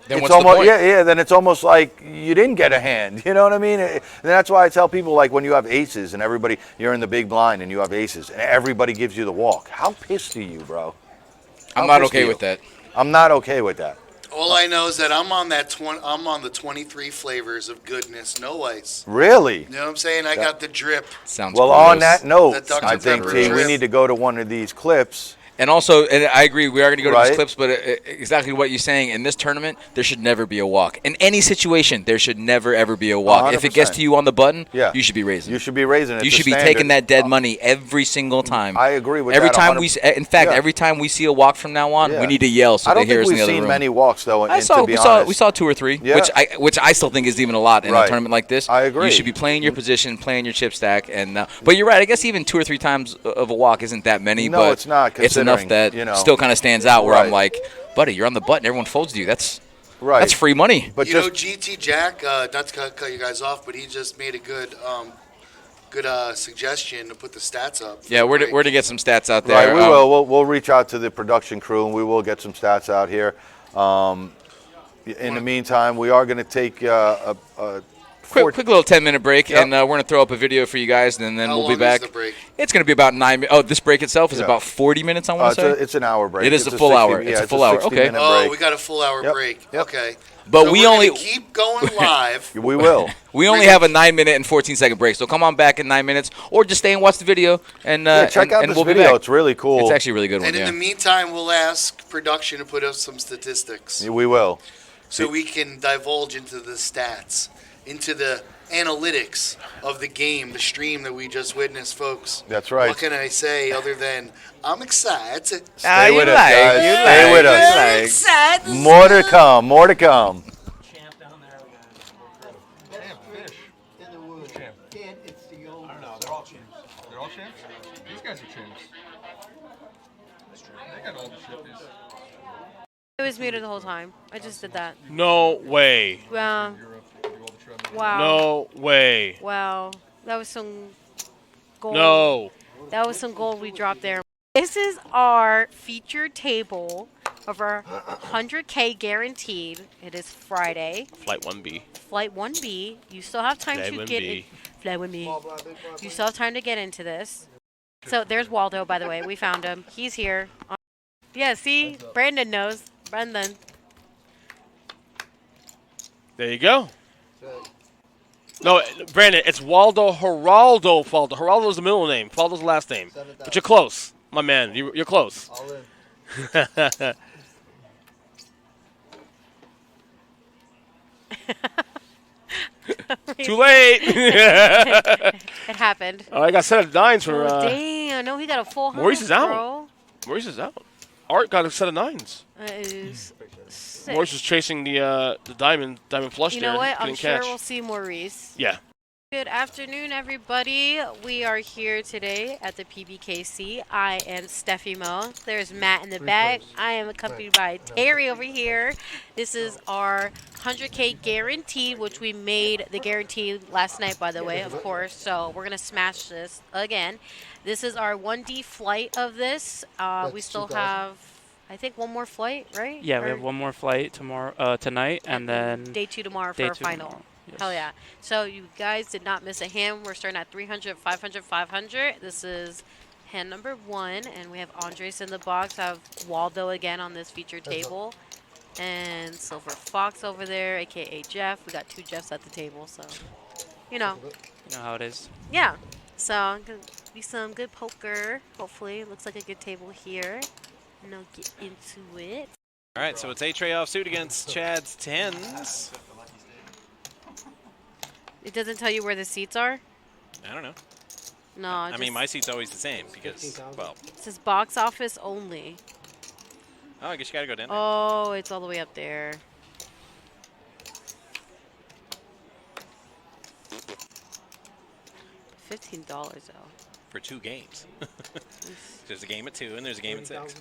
Then It's what's the almost point? yeah. Then it's almost like you didn't get a hand. You know what I mean? And that's why I tell people, like, when you have aces and you're in the big blind and you have aces and everybody gives you the walk. How pissed are you, bro? I'm How not pissed are okay you? with that. I'm not okay with that. All I know is that I'm on the 23 flavors of goodness, no ice. Really? You know what I'm saying? I got the drip. Sounds Well, gross. on that note, That Dr. I think Pepper T, we drip. need to go to one of these clips. And also, and I agree, we are going to go to Right. these clips, but exactly what you're saying, in this tournament, there should never be a walk. In any situation, there should never, ever be a walk. If it gets 100%. to you on the button, Yeah. you should be raising. You should be raising it. You to should be standard. taking that dead money every single time. I agree with every that. time 100%. in fact, Yeah. every time we see a walk from now on, Yeah. we need to yell so I they don't hear think us in we've the other seen room. many walks though. I and saw, to be we saw honest. 2 or 3, Yeah. which I still think is even a lot in Right. a tournament like this. I agree. You should be playing your position, playing your chip stack, and but you're right. I guess even 2 or 3 times of a walk isn't that many. No, but it's not, It's enough considering, that still kind of stands out. Where I'm Right. like, buddy, you're on the button. Everyone folds to you. That's Right. free money. But You just know, GT Jack, not to cut you guys off, but he just made a good suggestion to put the stats up. for Yeah, the we're break. to get some stats out there. right, we will. We'll reach out to the production crew and we will get some stats out here. In the meantime, we are going to take a Quick little 10-minute break, Yep. and we're going to throw up a video for you guys, and then How we'll be long back. is the break? It's going to be about 9 minutes. Oh, this break itself is Yeah. about 40 minutes, I want to say. it's an hour break. It is It's a full 60 hour. Yeah, It's a full hour. Okay. 60-minute Oh, break. we got a full hour Yep, break. yep. Okay. But So we we're only- gonna keep going live. We will. We only have a 9-minute and 14-second break, so come on back in 9 minutes, or just stay and watch the video, and Check and, out and this we'll be video. back. It's really cool. It's actually a really good one. And in Yeah. the meantime, we'll ask production to put up some statistics We will. so we can divulge into the stats, into the analytics of the game, the stream that we just witnessed, folks. That's right. What can I say other than I'm excited? Stay with us, like, guys. you Stay like, with you us. like. Excited. More to come. More to come. Champ down there. Champ fish. In the woods. Champ. Kid, it's the old. I don't know. They're all champs. They're all champs? These guys are champs. They got all the shippies. It was muted the whole time. I just did that. No way. Wow. Europe, Wow. No way. Wow. That was some gold. No. That was some gold we dropped there. This is our featured table of our 100K guaranteed. It is Friday. Flight 1B. Flight 1B. You still have time Flight to 1B. get it. If Play with me. Small blind, big blind, You please. still have time to get into this. So there's Waldo, by the way. We found him. He's here. Yeah, see? Brandon knows. Brandon. There you go. No, Brandon, it's Waldo Geraldo Faldo. Geraldo's the middle name. Faldo's the last name. But you're close, my man. You're close. All in. Too late. It happened. Oh, I got set of nines for. Oh, damn. No, he got a full house, Maurice is out. bro. Maurice is out. Art got a set of nines. That is sick. Maurice was chasing the diamond flush You there. know what? I'm Couldn't sure catch. we'll see Maurice. Yeah. Good afternoon, everybody. We are here today at the PBKC. I am Steffi Mo. There's Matt in the back. I am accompanied by Terry over here. This is our 100K guarantee, which we made the guarantee last night, by the way, of course. So we're going to smash this again. This is our 1D flight of this. We still have, I think, one more flight, right? Yeah, we Or have one more flight tomorrow, tonight, and then day 2 tomorrow for day our 2 final. tomorrow. Yes. Hell yeah. So you guys did not miss a hand. We're starting at 300, 500, 500. This is hand number 1, and we have Andres in the box. I have Waldo again on this featured table. And Silver Fox over there, a.k.a. Jeff. We got 2 Jeffs at the table, so, you know. You know how it is. Yeah. So, gonna be some good poker, hopefully. Looks like a good table here. And I'll get into it. All right, so it's a tray offsuit against Chad's tens. It doesn't tell you where the seats are? I don't know. No, I mean, my seat's always the same because, well, it says box office only. oh, I guess you got to go down there. Oh, it's all the way up there. $15 though. For 2 games. There's a game at 2 and there's a game at 6.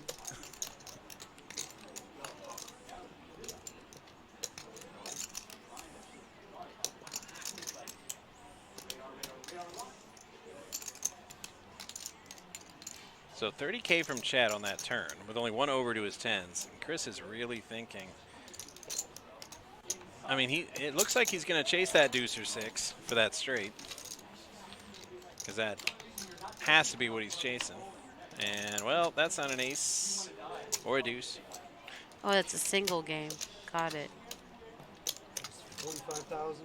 So 30K from Chad on that turn with only 1 over to his 10s. And Chris is really thinking. I mean, it looks like he's going to chase that deuce or 6 for that straight. Because that has to be what he's chasing. And, well, that's not an ace or a deuce. Oh, that's a single game. Got it. 45,000.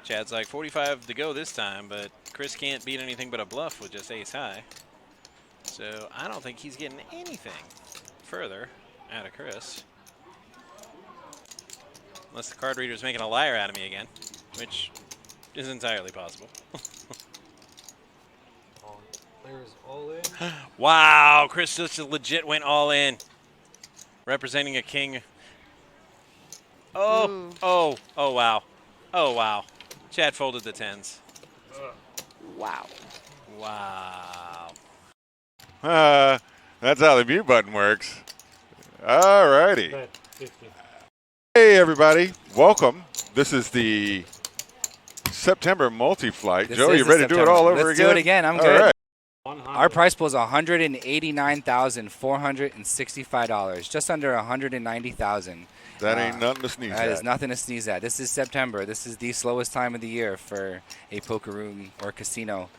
Chad's like 45 to go this time, but Chris can't beat anything but a bluff with just ace high. So I don't think he's getting anything further out of Chris. Unless the card reader's making a liar out of me again, which is entirely possible. Players all in. Wow, Chris just legit went all in. Representing a king. Oh, Ooh. oh, wow. Oh, wow. Chad folded the 10s. Wow. Wow. That's how the mute button works. All righty. Hey, everybody. Welcome. This is the September multi-flight. This Joe, is you the ready to do it all over Let's again? do it again. I'm All good. right. Our price pool is $189,465, just under $190,000. That ain't nothing to sneeze That at. is nothing to sneeze at. This is September. This is the slowest time of the year for a poker room or casino.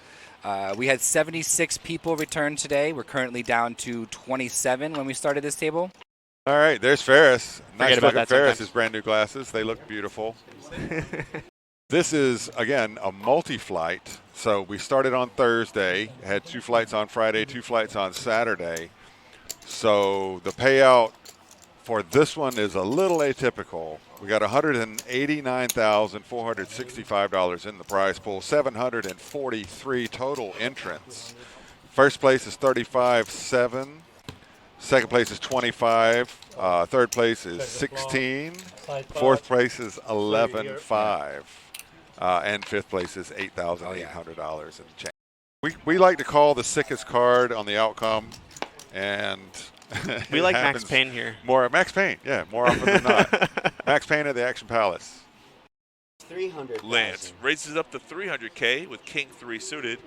We had 76 people return today. We're currently down to 27 when we started this table. All right, there's Ferris. Nice about looking that Ferris. sometimes. His brand new glasses. They look beautiful. This is, again, a multi-flight. So we started on Thursday, had 2 flights on Friday, 2 flights on Saturday. So the payout for this one is a little atypical. We got $189,465 in the prize pool, 743 total entrants. First place is 35.7. Second place is 25. Third place is 16. Fourth place is 11.5. And fifth place is $8,800 in change. We like to call the sickest card on the outcome, and We it like Max happens Payne here. More Max Payne, yeah, more often than not. Max Payne at the Action Palace. 300. Lance raises up to 300K with King 3 suited.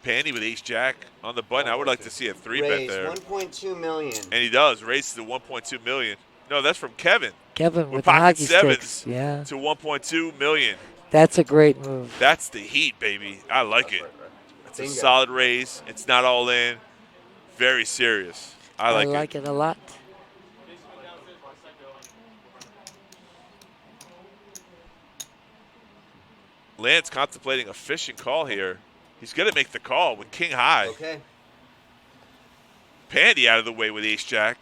Pandy with Ace Jack on the button. I would like to see a 3-bet Raise there. 1.2 million. And he does, raises to 1.2 million. No, that's from Kevin. Kevin with pocket hockey sevens sticks. Yeah. to 1.2 million. That's a great move. That's the heat, baby. I like it. It's a Bingo. solid raise. It's not all in. Very serious. I like it a lot. Lance contemplating a fishing call here. He's going to make the call with king high. Okay. Pandy out of the way with ace jack.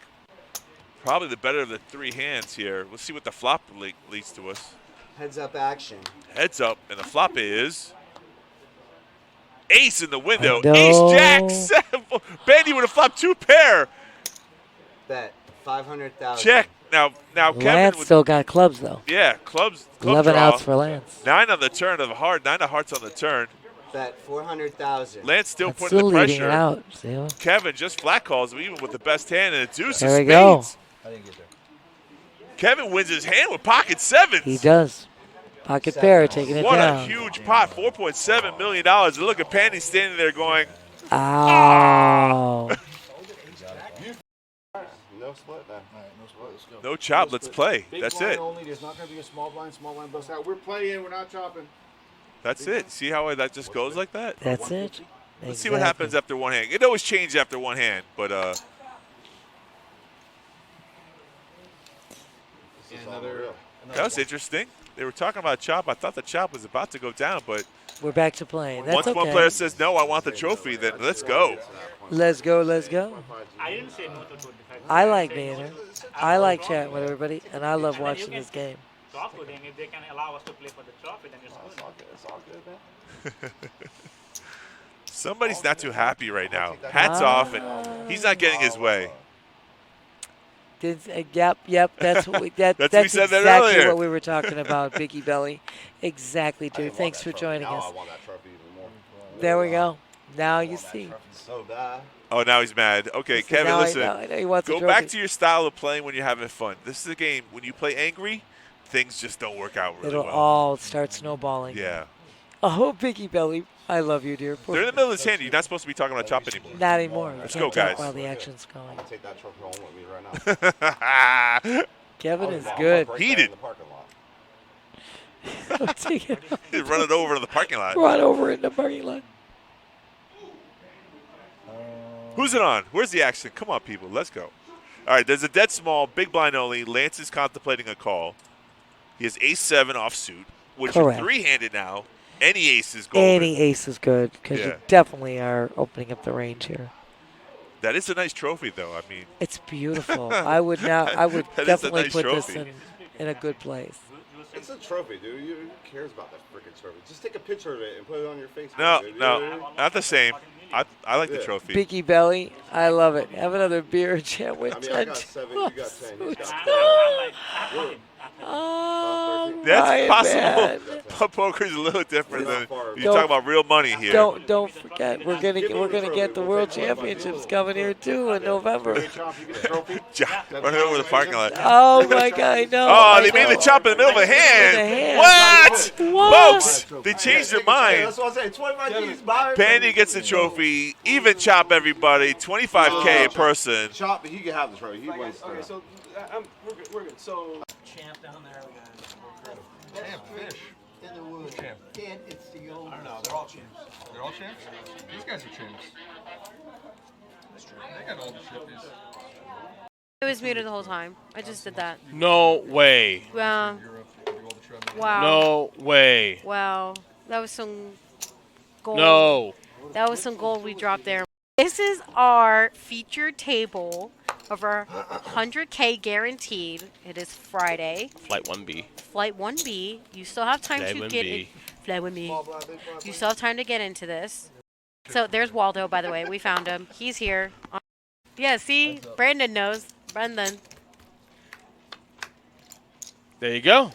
Probably the better of the three hands here. Let's see what the flop leads to us. Heads up action. Heads up, and the flop is ace in the window. No. Ace jack, seven. Pandy would have flopped two pair. Bet 500,000. Check. Now Kevin Lance would, still got clubs though. yeah, club 11 draw. outs for Lance. 9 on the turn of heart. 9 of hearts on the turn. Bet 400,000. Lance still That's putting still the leading pressure. it out. See? Kevin just flat calls even with the best hand and a deuce There of we go. spades. Kevin wins his hand with pocket sevens. He does. Pocket pair taking it What down. a huge pot, $4.7 million. And look at Pandy standing there going, Ow. No split then. All right, no split. Let's go. no chop, let's play. Big That's blind it. only. There's not going to be a small blind bust out. We're playing, we're not chopping. That's it. See how that just goes like that? That's it. Let's see what happens after one hand. It always changes after one hand, but that was interesting. They were talking about chop. I thought the chop was about to go down, but We're back to playing. That's once okay. one player says, no, I want the trophy, then let's go. Let's go, let's go. I didn't say no to 25. I like being here. I like chatting with everybody, and I love watching this game. Talk with them. If they can allow us to play for the trophy, then it's good. It's all good, man. Somebody's not too happy right now. Hats off, and he's not getting his way. Yep. That's what we, That's we that's said that exactly earlier. what we were talking about, Biggie Belly. Exactly, dude. Thanks for joining us. I want that trophy even more. There we go. Now you see. So bad. Oh, now he's mad. Okay, So Kevin, now listen. I know he wants a Go trophy. back to your style of playing when you're having fun. This is a game. When you play angry, things just don't work out really It'll well. all start snowballing. Yeah. Oh, Biggie Belly. I love you, dear. They're in the middle of this hand. You're not supposed to be talking about chop anymore. Not anymore. Let's Can't go, talk guys. While the action's going. I'm going to take that trophy home with me right now. Kevin is I'll good. break that Heated. in the parking lot. Take it. Run it over to the parking lot. Run over in the parking lot. Who's it on? Where's the action? Come on, people. Let's go. All right, there's a dead small, big blind only. Lance is contemplating a call. He has ace-7 offsuit, which Correct. are three-handed now. Any ace is golden. Any ace is good because Yeah. you definitely are opening up the range here. That is a nice trophy, though. I mean, It's beautiful. I would That is a definitely nice put trophy. this in a good place. It's a trophy, dude. Who cares about that freaking trophy? Just take a picture of it and put it on your Facebook. no, dude. no, not the same. I like the Yeah. trophy. Biggie Belly, I love it. Have another beer and chat with I mean, I got 7, you got 10, he's got 10. Oh, That's Ryan, possible. man. Poker's a little different than you're Don't- talking about real money here. Don't forget, we're gonna get the World Championships coming here too in November. Run it over the parking lot. Oh my God, no! Oh, I they made the know. chop in the middle of a In the hand. hand. What? What? Folks, they changed their mind. That's what I'm saying. 25 G's buy. Pandy gets the trophy. Even chop, everybody. 25K a person. Chop, but he can have the trophy. He wins. Okay, so we're good. We're good. So champ down there. Champ fish. In the woods. Champ. And it's the old. I don't know. They're all champs. They're all champs? These guys are champs. That's true. They got all the shippies. It was muted the whole time. I just did that. No way. Wow. Wow. No way. Wow. That was some gold. No. That was some gold we dropped there. This is our featured table of our 100K guaranteed. It is Friday. Flight 1B. Flight 1B. You still have time Flight to 1B. get in. Flight 1B. You still have time to get into this. So there's Waldo, by the way. We found him. He's here. Yeah, see? Brandon knows. Brendan. There you go.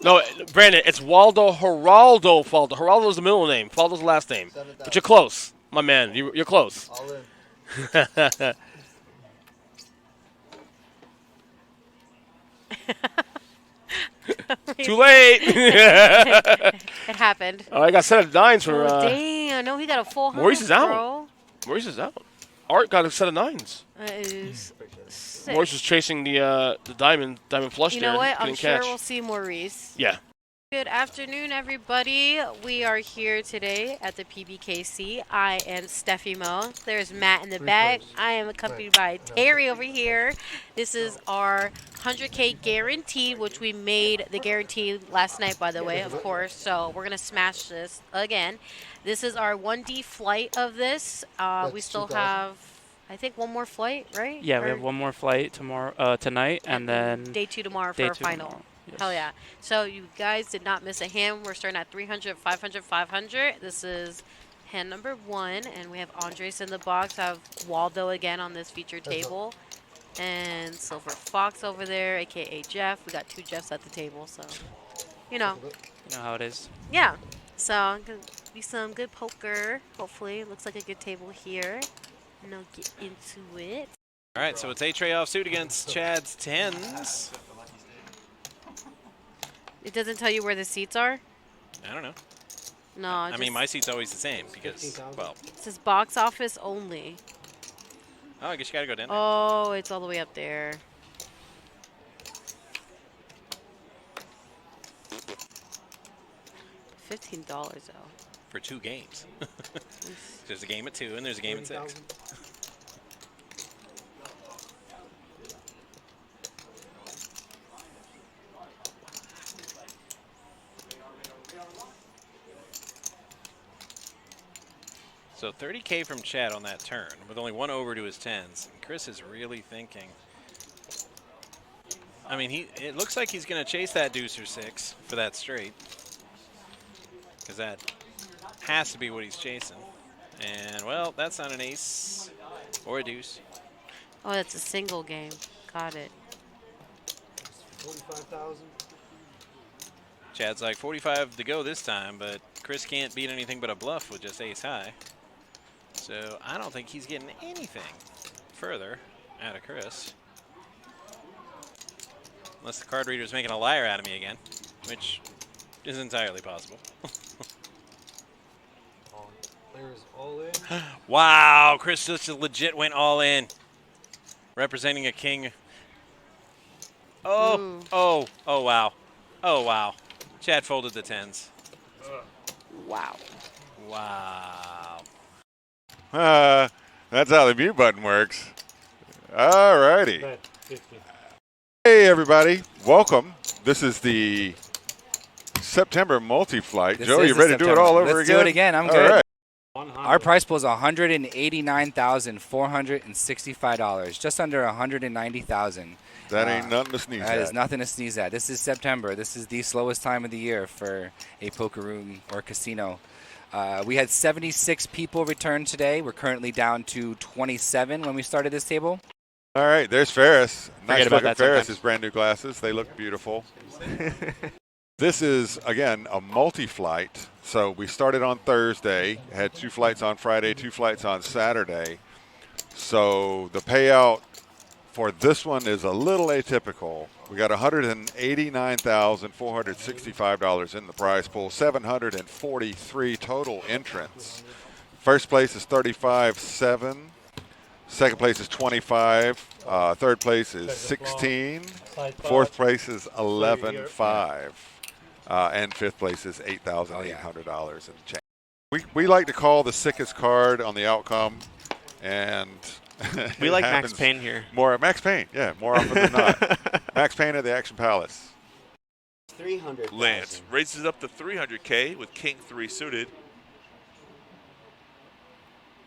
No, Brandon, it's Waldo Geraldo Faldo. Geraldo's the middle name. Faldo's the last name. But you're close, my man. You're close. All in. Too late. It happened. Oh, I got set of nines for. Oh, dang. No, he got a full house, Maurice is out. bro. Maurice is out. Art got a set of nines. That is Sick. Morris was chasing the diamond flush You there. know what? I'm Couldn't sure catch. we'll see Maurice. Yeah. Good afternoon, everybody. We are here today at the PBKC. I am Steffi Mo. There's Matt in the back. I am accompanied by Terry over here. This is our 100K guaranteed, which we made the guarantee last night, by the way, of course. So we're going to smash this again. This is our 1D flight of this. We still have, I think, one more flight, right? Yeah, we have one more flight tomorrow, tonight, and then day 2 tomorrow for our final. Yes. Hell yeah. So you guys did not miss a hand. We're starting at 300, 500, 500. This is hand number 1, and we have Andres in the box. I have Waldo again on this featured table. And Silver Fox over there, a.k.a. Jeff. We got 2 Jeffs at the table, so, you know. You know how it is. Yeah. So, going to be some good poker, hopefully. Looks like a good table here. And I'll get into it. All right, so it's A-Tray offsuit against Chad's 10s. It doesn't tell you where the seats are? I don't know. No, I mean, my seat's always the same because, well. It says box office only. Oh, I guess you got to go down there. Oh, it's all the way up there. $15 though. For 2 games. There's a game at 2 and there's a game at 6. So 30K from Chad on that turn, with only 1 over to his 10s. And Chris is really thinking. I mean, it looks like he's going to chase that deuce or 6 for that straight. Because that has to be what he's chasing. And, well, that's not an ace or a deuce. Oh, that's a single game. Got it. 45,000. Chad's like 45 to go this time, but Chris can't beat anything but a bluff with just ace high. So I don't think he's getting anything further out of Chris. Unless the card reader's making a liar out of me again, which is entirely possible. Players all in. Wow, Chris just legit went all in. Representing a king. Oh, oh, oh, wow. Oh, wow. Chad folded the 10s. Wow. Wow. That's how the mute button works. All righty. Hey, everybody. Welcome. This is the September multi-flight. Joe, you ready to do it all over again? Let's do it again. I'm all good. Right. Our price pool is $189,465. Just under $190,000. That ain't nothing to sneeze at. That is nothing to sneeze at. This is September. This is the slowest time of the year for a poker room or casino. We had 76 people return today. We're currently down to 27 when we started this table. All right, there's Ferris. Nice about looking that Ferris. sometimes. His brand new glasses. They look beautiful. This is, again, a multi-flight. So we started on Thursday, had 2 flights on Friday, 2 flights on Saturday. So the payout for this one is a little atypical. We got $189,465 in the prize pool, 743 total entrants. First place is 35-7. Second place is 25. Third place is 16. Fourth place is 11-5. And fifth place is $8,800 in change. We like to call the sickest card on the outcome, and we like Max Payne here. More Max Payne, yeah, more often than not. Max Payne at the Action Palace. 300. Lance raises up to 300K with King 3 suited.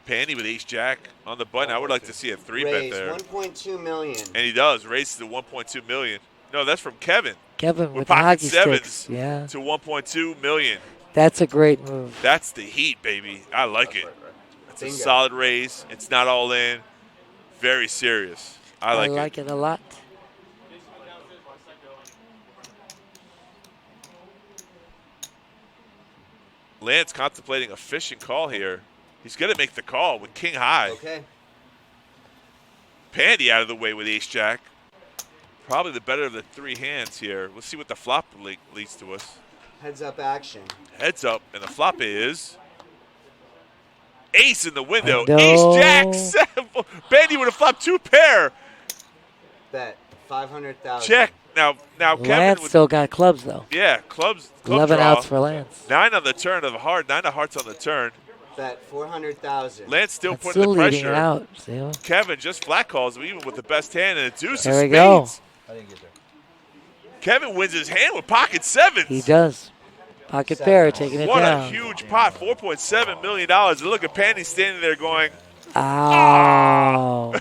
Pandy with Ace Jack on the button. I would like to see a 3-bet there. 1.2 million. And he does. Raises to 1.2 million. No, that's from Kevin. Kevin We're with the hockey pocket sticks. sevens Yeah. to 1.2 million. That's a great move. That's the heat, baby. I like it. It's a Bingo. solid raise. It's not all in. Very serious. I like it a lot. Lance contemplating a fishing call here. He's going to make the call with King High. Okay. Pandy out of the way with Ace Jack. Probably the better of the 3 hands here. Let's see what the flop leads to us. Heads up action. Heads up, and the flop is Ace in the window. No. Ace Jack 7. Pandy would have flopped 2 pair. Bet 500,000. Check. Now Kevin. Lance still got clubs, though. Yeah, clubs. 11 draw. outs for Lance. 9 on the turn of the heart. 9 of hearts on the turn. Bet 400,000. Lance still That's putting still the leading pressure. it out. See? Kevin just flat calls him even with the best hand and a deuce There of we go. spades. Kevin wins his hand with pocket sevens. He does. Pocket pair taking it What down. a huge pot, $4.7 million. And look at Pandy standing there going, Ow.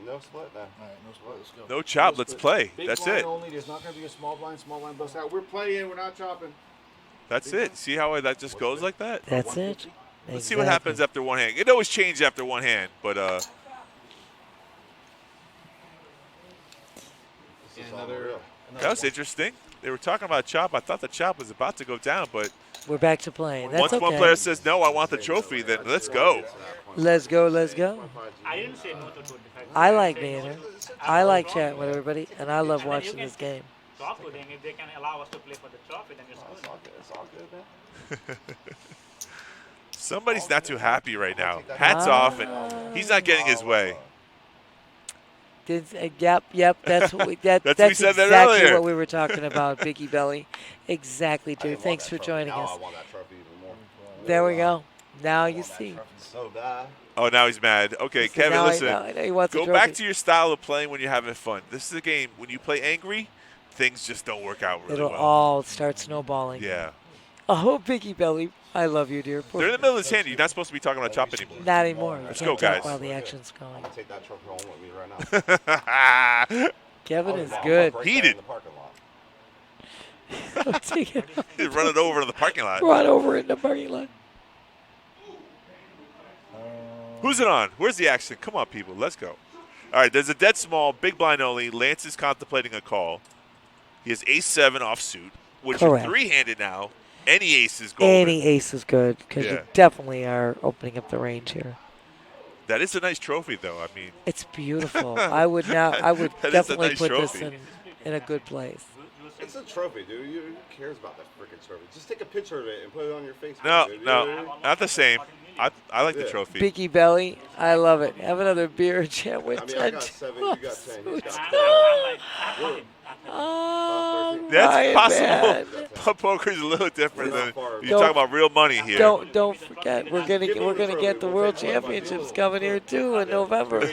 No split now. All right, no split. Let's go. no chop, let's play. Big That's blind it. only. There's not going to be a small blind bust out. We're playing, we're not chopping. That's it. See how that just goes like that? That's it. Let's see what happens after one hand. It always changes after one hand, but that was interesting. They were talking about chop. I thought the chop was about to go down, but We're back to playing. That's once okay. one player says, no, I want the trophy, then let's go. Let's go, let's go. I like being here. I like chatting with everybody, and I love watching this game. Talk with them. If they can allow us to play for the trophy, then it's all good, man. Somebody's not too happy right now. Hats off, and he's not getting his way. Yep. That's what we, That's that's we said that exactly earlier. what we were talking about, Biggie Belly. Exactly, dude. Thanks for joining us. There we go. Now you see. Oh, now he's mad. Okay, So Kevin, now listen. I know he wants a go back trophy. to your style of playing when you're having fun. This is a game. When you play angry, things just don't work out really It'll well. all start snowballing. Yeah. Oh, Biggie Belly. I love you, dear. They're in the middle of this hand. You're not supposed to be talking about chop anymore. Not anymore. Let's Can't go, talk guys. While the action's going. Take that trophy home with me right now. Kevin is good. Heated. Take it. Run it over to the parking lot. Run over in the parking lot. Who's it on? Where's the action? Come on, people. Let's go. All right, there's a dead small, big blind only. Lance is contemplating a call. He has ace-7 offsuit, which Correct. is three-handed now. Any ace is golden. Any ace is good because Yeah. you definitely are opening up the range here. That is a nice trophy, though. I mean, It's beautiful. I would That is a definitely nice put trophy. this in a good place. It's a trophy, dude. Who cares about that freaking trophy? Just take a picture of it and put it on your Facebook. no, dude. no, not the same. I like the Yeah. trophy. Biggie Belly, I love it. Have another beer and chat with I mean, I got 7, you got 10. He's got 10. Oh, That's Ryan, possible. man. But poker's a little different than you Don't- talk about real money here. Don't forget, we're gonna get the World Championships coming here too in November. Run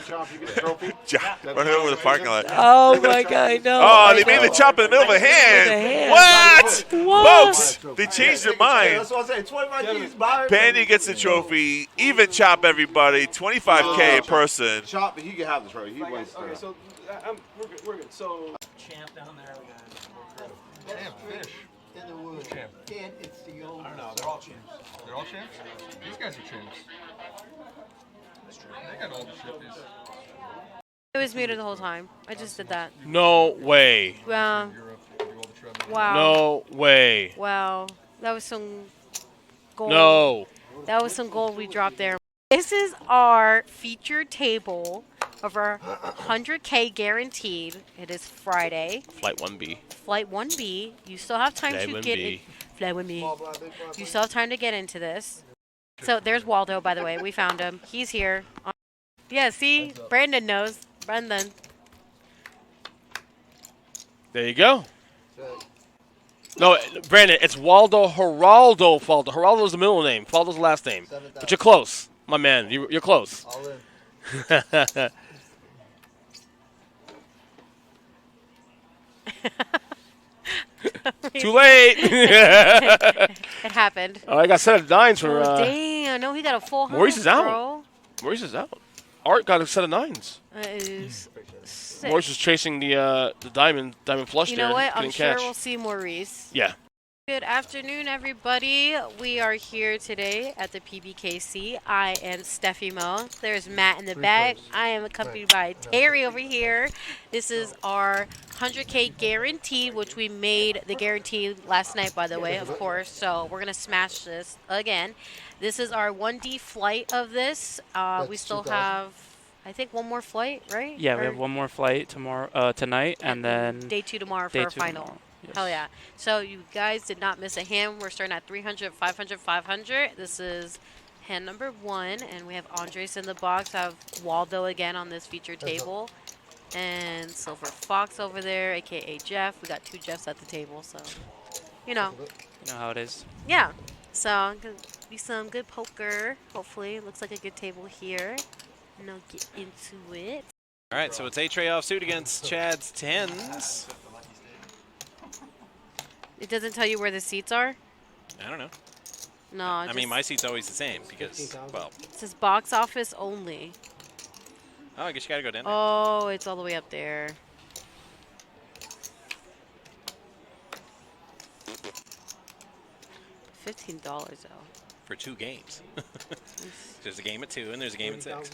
it over the parking lot. Oh my God, no! Oh, I they made the know. chop in the middle of a hand. hand. What? What? Folks, they changed their mind. That's what I'm saying. 25 G's buy. Pandy gets the trophy. Even chop everybody. 25K a person. Chop, he can have the trophy. He wins. Okay, so we're good. We're good. So champ down there. Champ, fish. In the woods. Champ. And it's the old. I don't know. They're all champs. They're all champs? These guys are champs. They got all the shifties. It was muted the whole time. I just did that. No way. Wow. Wow. No way. Wow. That was some gold. No. That was some gold we dropped there. This is our featured table of our 100K guaranteed. It is Friday. Flight 1B. Flight 1B. You still have time Flight to 1B. get in. Flight 1B. You still have time to get into this. So there's Waldo, by the way. We found him. He's here. Yeah, see? Brandon knows. Brendan. There you go. No, Brandon, it's Waldo Geraldo Faldo. Geraldo's the middle name. Faldo's the last name. But you're close, my man. You're close. All in. Too late. It happened. Oh, I got set of nines for. Oh, damn. No, he got a full house, Maurice is out. bro. Maurice is out. Art got a set of nines. That is sick. Maurice was chasing the diamond flush You there. know what? I'm Couldn't sure catch. we'll see Maurice. Yeah. Good afternoon, everybody. We are here today at the PBKC. I am Steffi Mo. There's Matt in the back. I am accompanied by Terry over here. This is our 100K guaranteed, which we made the guarantee last night, by the way, of course. So we're going to smash this again. This is our 1D flight of this. We still have, I think, one more flight, right? Yeah, we Or have one more flight tonight, and then day 2 tomorrow for day our 2 final. tomorrow. Yes. Hell yeah. So you guys did not miss a hand. We're starting at 300, 500, 500. This is hand number 1, and we have Andres in the box. I have Waldo again on this feature table. And Silver Fox over there, a.k.a. Jeff. We got 2 Jeffs at the table, so, you know. You know how it is. Yeah. So, gonna be some good poker, hopefully. Looks like a good table here. And I'll get into it. All right, so it's a tray offsuit against Chad's 10s. It doesn't tell you where the seats are? I don't know. No, I mean, my seat's always the same because, well. It says box office only. Oh, I guess you got to go down there. Oh, it's all the way up there. $15 though. For 2 games. There's a game at 2 and there's a game at 6.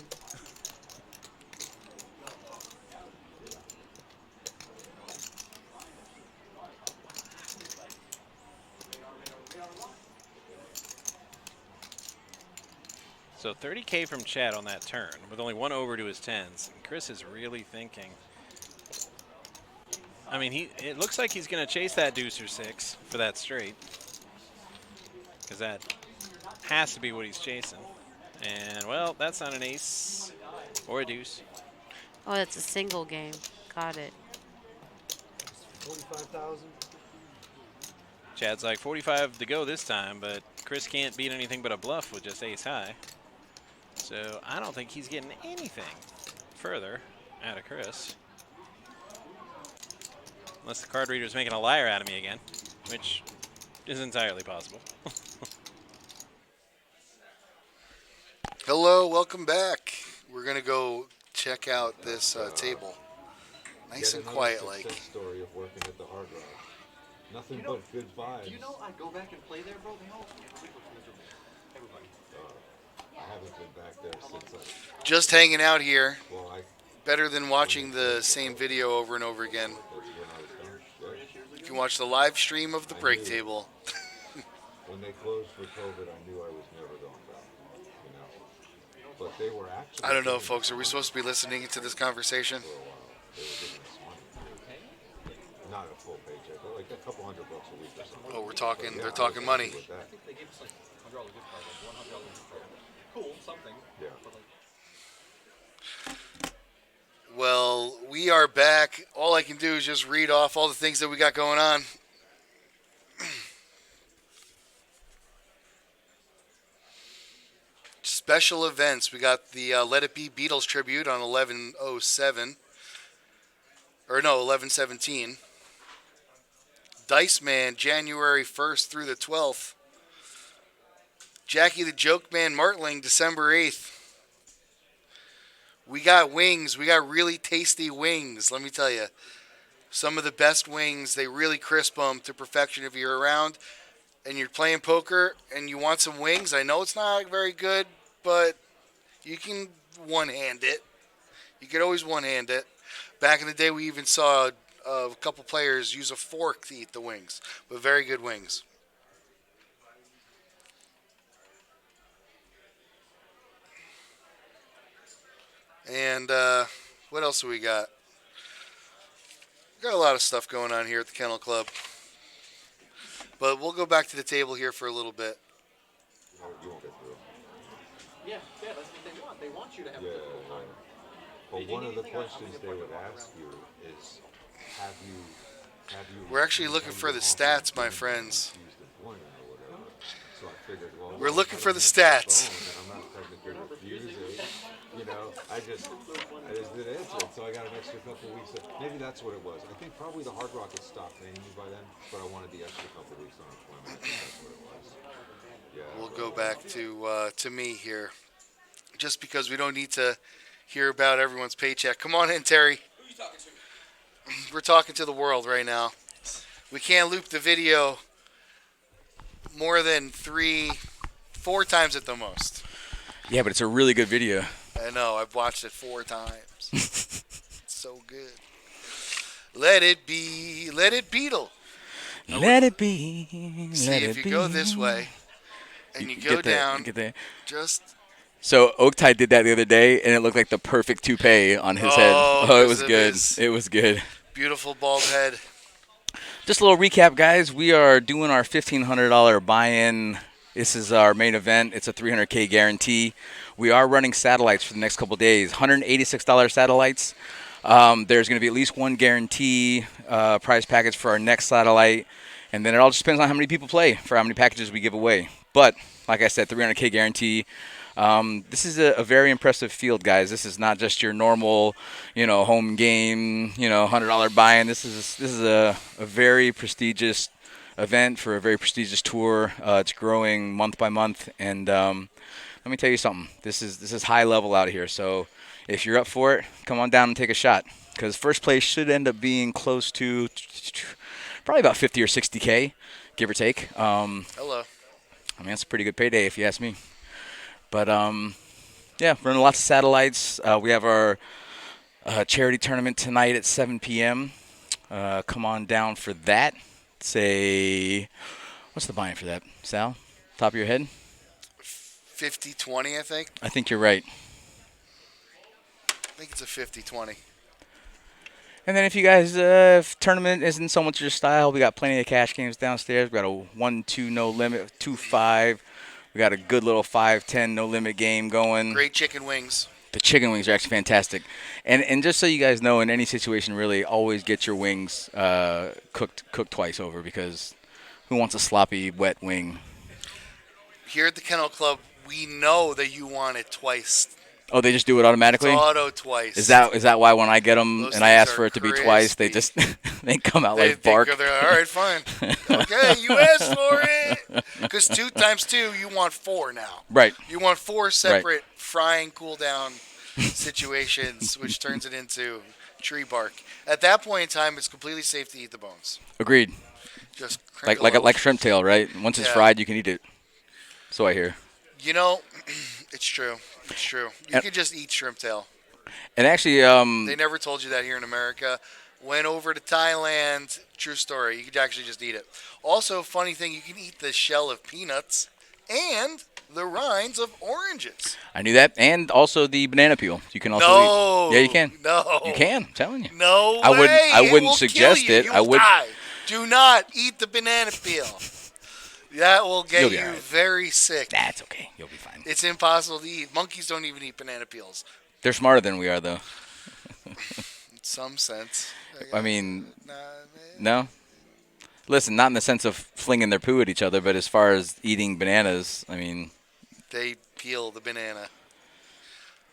So 30K from Chad on that turn with only 1 over to his 10s. And Chris is really thinking. I mean, it looks like he's going to chase that deuce or 6 for that straight. Because that has to be what he's chasing. And, well, that's not an ace or a deuce. Oh, that's a single game. Got it. 45,000. Chad's like 45 to go this time, but Chris can't beat anything but a bluff with just ace high. So I don't think he's getting anything further out of Chris. Unless the card reader's making a liar out of me again, which is entirely possible. Hello, welcome back. We're going to go check out this table. Nice and quiet like. Story of working at the Hard Rock. Nothing but good vibes. Do you know I go back and play there, bro? They all everybody. I haven't been back there since Just hanging out here. Well, Better than watching the same video over and over again. You can watch the live stream of the break table. When they closed for COVID, I knew I was never going back. You know, but they were actually. I don't know, folks. Are we supposed to be listening to this conversation? They were giving us money. Not a full paycheck, but like a couple $100 a week or something. Oh, we're talking. They're talking money. With that. I think they gave us like $100 gift card, like $100 gift card. Cool, something. Yeah. But like, Well, we are back. All I can do is just read off all the things that we got going on. Special events. We got the Let It Be Beatles tribute on 11/07. Or no, 11/17. Dice Man, January 1st through the 12th. Jackie the Joke Man Martling, December 8th. We got wings. We got really tasty wings, let me tell you. Some of the best wings. They really crisp them to perfection. If you're around and you're playing poker and you want some wings, I know it's not very good, but you can one-hand it. You could always one-hand it. Back in the day, we even saw a couple players use a fork to eat the wings, but very good wings. And what else do we got? We got a lot of stuff going on here at the Kennel Club. But we'll go back to the table here for a little bit. You won't get through. yeah, that's what they want. They want you to have Yeah, a difficult time. but Did you one need of the anything? I'm questions gonna they put would the round ask you is, have you? We're actually looking for the stats, my friends. So I figured, well, We're looking for the stats. I'm not technically refusing. You know, I just didn't answer it, so I got an extra couple weeks. Maybe that's what it was. I think probably the Hard Rock had stopped paying me by then, but I wanted the extra couple weeks on employment. I think that's what it was. Yeah. We'll go back to me here. Just because we don't need to hear about everyone's paycheck. Come on in, Terry. Who are you talking to? We're talking to the world right now. We can't loop the video more than 4 times at the most. Yeah, but it's a really good video. I know. I've watched it 4 times. It's so good. Let it be. Let it beetle. Let it be. See, Let if it you go be. this way and you go get there, down, get there. just... So Oak Tide did that the other day, and it looked like the perfect toupee on his head. Oh, it was good. It was good. Beautiful bald head. Just a little recap, guys. We are doing our $1,500 buy-in This is our main event. It's a 300K guarantee. We are running satellites for the next couple days. $186 satellites. There's going to be at least one guarantee prize package for our next satellite. And then it all just depends on how many people play for how many packages we give away. But, like I said, 300K guarantee. This is a very impressive field, guys. This is not just your normal, home game, $100 buy-in. This is a very prestigious event for a very prestigious tour. It's growing month by month, and let me tell you something. This is high level out here. So if you're up for it, come on down and take a shot. Because first place should end up being close to probably about 50 or 60K, give or take. Hello. I mean, that's a pretty good payday if you ask me. But, yeah, running lots of satellites. We have our charity tournament tonight at 7 p.m. Come on down for that. What's the buy-in for that, Sal? Top of your head? 50-20, I think. I think you're right. I think it's a 50-20. And then if you guys, if tournament isn't so much your style, we got plenty of cash games downstairs. We got a 1-2 no limit, 2-5. We got a good little 5-10 no limit game going. Great chicken wings. The chicken wings are actually fantastic. And just so you guys know, in any situation, really, always get your wings cooked twice over, because who wants a sloppy, wet wing? Here at the Kennel Club, we know that you want it twice. Oh, they just do it automatically? It's auto twice. Is that why when I get them Those and I things ask for it to be twice, they just they come out They like bark? They're like, all right, fine. Okay, you asked for it. Because 2 times 2, you want 4 now. Right. You want 4 separate frying, cool down situations, which turns it into tree bark. At that point in time, it's completely safe to eat the bones. Agreed. Just like shrimp tail, right? Once it's fried, you can eat it. So I hear. It's true. It's true. You can just eat shrimp tail. And actually, they never told you that here in America. Went over to Thailand. True story. You could actually just eat it. Also, funny thing, you can eat the shell of peanuts and the rinds of oranges. I knew that, and also the banana peel. You can also eat. Yeah, you can. No. You can. I'm telling you. No I way. I wouldn't will suggest kill you. it. You I will would. die. Do not eat the banana peel. That will get You'll be you all right. very sick. That's okay. You'll be fine. It's impossible to eat. Monkeys don't even eat banana peels. They're smarter than we are, though. In some sense. I mean, no. Listen, not in the sense of flinging their poo at each other, but as far as eating bananas, I mean. They peel the banana.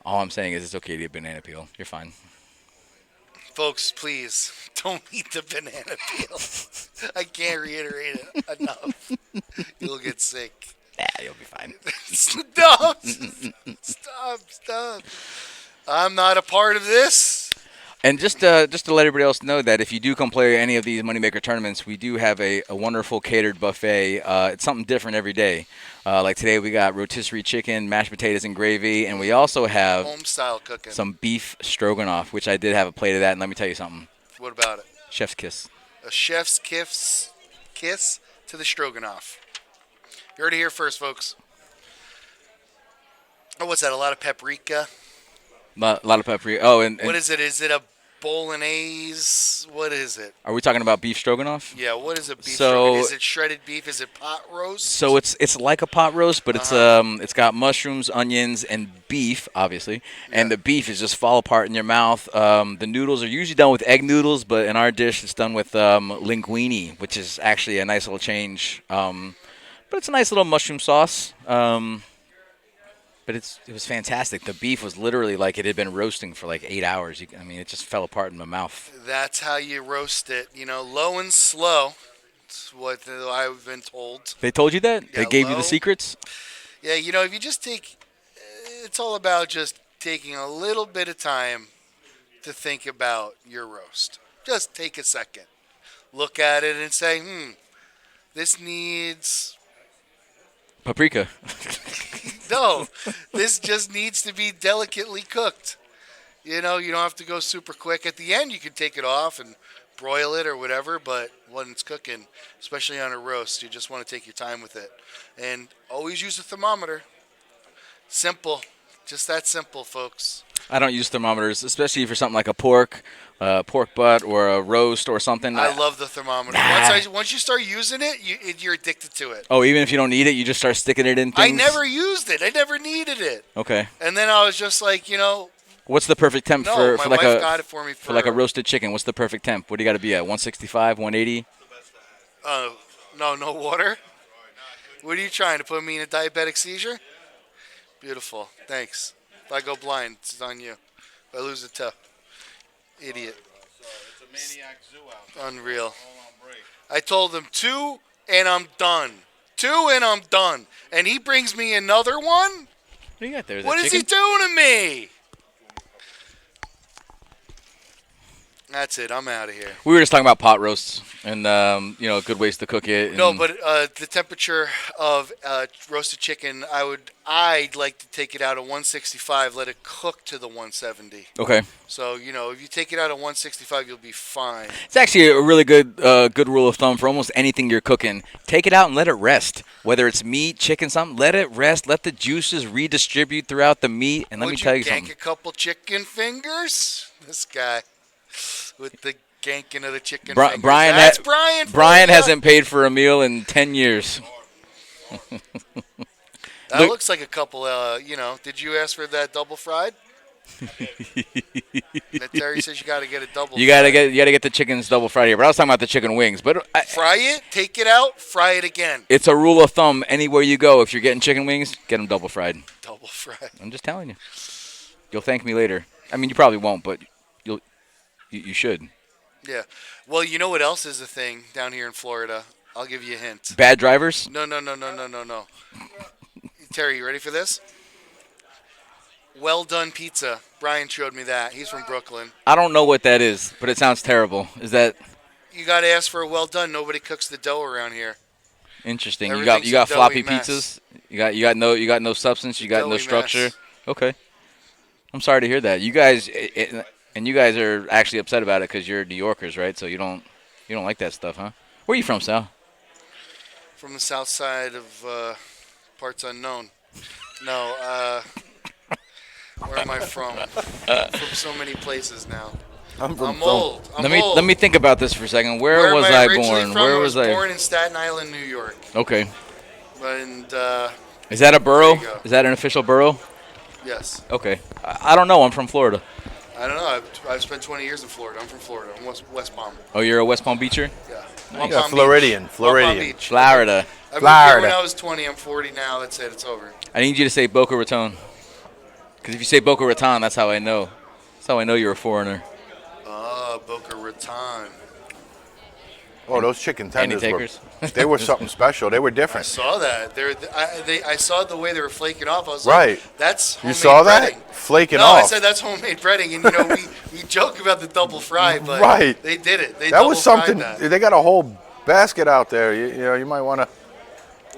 All I'm saying is it's okay to eat banana peel. You're fine. Folks, please don't eat the banana peel. I can't reiterate it enough. You'll get sick. Yeah, you'll be fine. Stop. Stop. I'm not a part of this. And just to let everybody else know that if you do come play any of these Moneymaker tournaments, we do have a wonderful catered buffet. It's something different every day. Like today, we got rotisserie chicken, mashed potatoes, and gravy. And we also have home-style cooking. Some beef stroganoff, which I did have a plate of that. And let me tell you something. What about it? Chef's kiss. A chef's kiss to the stroganoff. You heard it here first, folks. Oh, what's that? A lot of paprika? A lot of paprika. Oh, and what is it? Is it a bolognese? What is it? Are we talking about beef stroganoff? Yeah, what is a beef stroganoff? Is it shredded beef? Is it pot roast? So it's like a pot roast, but it's got mushrooms, onions, and beef, obviously. And the beef is just fall apart in your mouth. The noodles are usually done with egg noodles, but in our dish, it's done with linguine, which is actually a nice little change. But it's a nice little mushroom sauce. But it was fantastic. The beef was literally like it had been roasting for like 8 hours. I mean, it just fell apart in my mouth. That's how you roast it. Low and slow. That's what I've been told. They told you that? Yeah, They gave you low. the secrets? Yeah, if you just it's all about just taking a little bit of time to think about your roast. Just take a second. Look at it and say, this needs... Paprika. No, this just needs to be delicately cooked. You don't have to go super quick. At the end, you can take it off and broil it or whatever, but when it's cooking, especially on a roast, you just want to take your time with it. And always use a thermometer. Simple. Just that simple, folks. I don't use thermometers, especially for something like a pork pork butt or a roast or something. I love the thermometer. Once you start using it, you're addicted to it. Oh, even if you don't need it, you just start sticking it in things? I never used it. I never needed it. Okay. And then I was just like, you know. What's the perfect temp No, for my like wife a got it for me for like a roasted chicken? What's the perfect temp? What do you got to be at? 165, 180? No water. What are you trying to put me in a diabetic seizure? Beautiful. Thanks. If I go blind, it's on you. If I lose a toe, idiot. It's a maniac zoo out there. Unreal. I told him 2 and I'm done. 2 and I'm done. And he brings me another one? What do you got there? What is he doing to me? That's it. I'm out of here. We were just talking about pot roasts and good ways to cook it. No, and- but the temperature of roasted chicken, I'd like to take it out at 165, let it cook to the 170. Okay. So, if you take it out at 165, you'll be fine. It's actually a really good rule of thumb for almost anything you're cooking. Take it out and let it rest. Whether it's meat, chicken, something, let it rest. Let the juices redistribute throughout the meat. And let me tell you something. Would you gank a couple chicken fingers? This guy with the ganking of the chicken fingers. Brian, That's Brian. Brian hasn't paid for a meal in 10 years. That looks like a couple, did you ask for that double fried? Terry says you got to get it double. You gotta get the chickens double fried here. But I was talking about the chicken wings. But fry it, take it out, fry it again. It's a rule of thumb. Anywhere you go, if you're getting chicken wings, get them double fried. Double fried. I'm just telling you. You'll thank me later. I mean, you probably won't, but you should. Yeah. Well, you know what else is a thing down here in Florida? I'll give you a hint. Bad drivers? No. Terry, you ready for this? Well done pizza. Brian showed me that. He's from Brooklyn. I don't know what that is, but it sounds terrible. Is that You got to ask for a well done. Nobody cooks the dough around here. interesting? Everything's You got a floppy doughy mess. pizzas. You got no substance. You got no Doughy structure. mess. Okay. I'm sorry to hear that. You guys and you guys are actually upset about it because you're New Yorkers, right? So you don't like that stuff, huh? Where are you from, Sal? From the south side of parts unknown. No, where am I from? I'm from so many places now. I'm old. Let me think about this for a second. Where was am I originally born? From? Where I was I? Born in Staten Island, New York. Okay. And Is that a borough? there you go. Is that an official borough? Yes. Okay. I don't know. I'm from Florida. I don't know. I've spent 20 years in Florida. I'm from Florida. I'm West Palm. Oh, you're a West Palm Beacher? Yeah. You got Floridian. Floridian. Florida. I moved here when I was 20. I'm 40 now. That's it. It's over. I need you to say Boca Raton. Because if you say Boca Raton, that's how I know. That's how I know you're a foreigner. Boca Raton. Oh, those chicken tenders takers? they were something special. They were I different. saw that. I saw the way they were flaking off. I was Right. like, that's homemade You saw that? breading. Flaking no, off. I said that's homemade breading. And, we joke about the double fry, but Right. they did it. They That was double fried something. that. They got a whole basket out there. You might want to.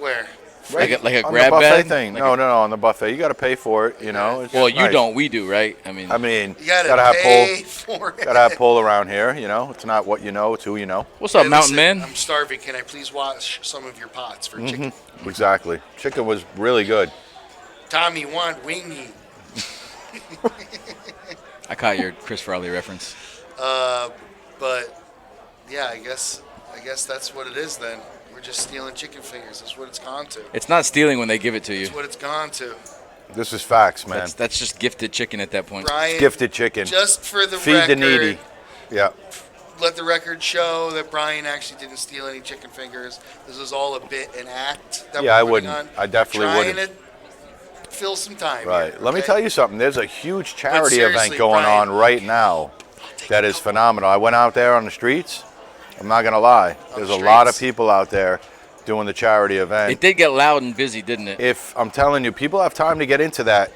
Where? Like a on grab the buffet bag? thing. Like no, on the buffet. You got to pay for it. It's Well, just you nice. don't. We do, right? I mean, You gotta have pay pull. for it. Gotta have pull around here. It's not what you know. It's who you know. What's up, Hey, Mountain listen, Man? I'm starving. Can I please wash some of your pots for chicken? Exactly. Chicken was really good. Tommy want wingy. I caught your Chris Farley reference. But yeah, I guess that's what it is then. We're just stealing chicken fingers. That's what it's gone to. It's not stealing when they give it to you. That's what it's gone to. This is facts, man. That's just gifted chicken at that point. Brian, Gifted chicken. Just for the Feed record, the needy. Yeah. let the record show that Brian actually didn't steal any chicken fingers. This was all a bit, an act that Yeah, I we're putting wouldn't. on. I definitely Trying wouldn't. to fill some time. Right. here, Let me okay? tell you something. There's a huge charity seriously, event going Brian, on right now that is phenomenal. I went out there on the streets. I'm not going to lie. There's a lot of people out there doing the charity event. It did get loud and busy, didn't it? If I'm telling you, people have time to get into that.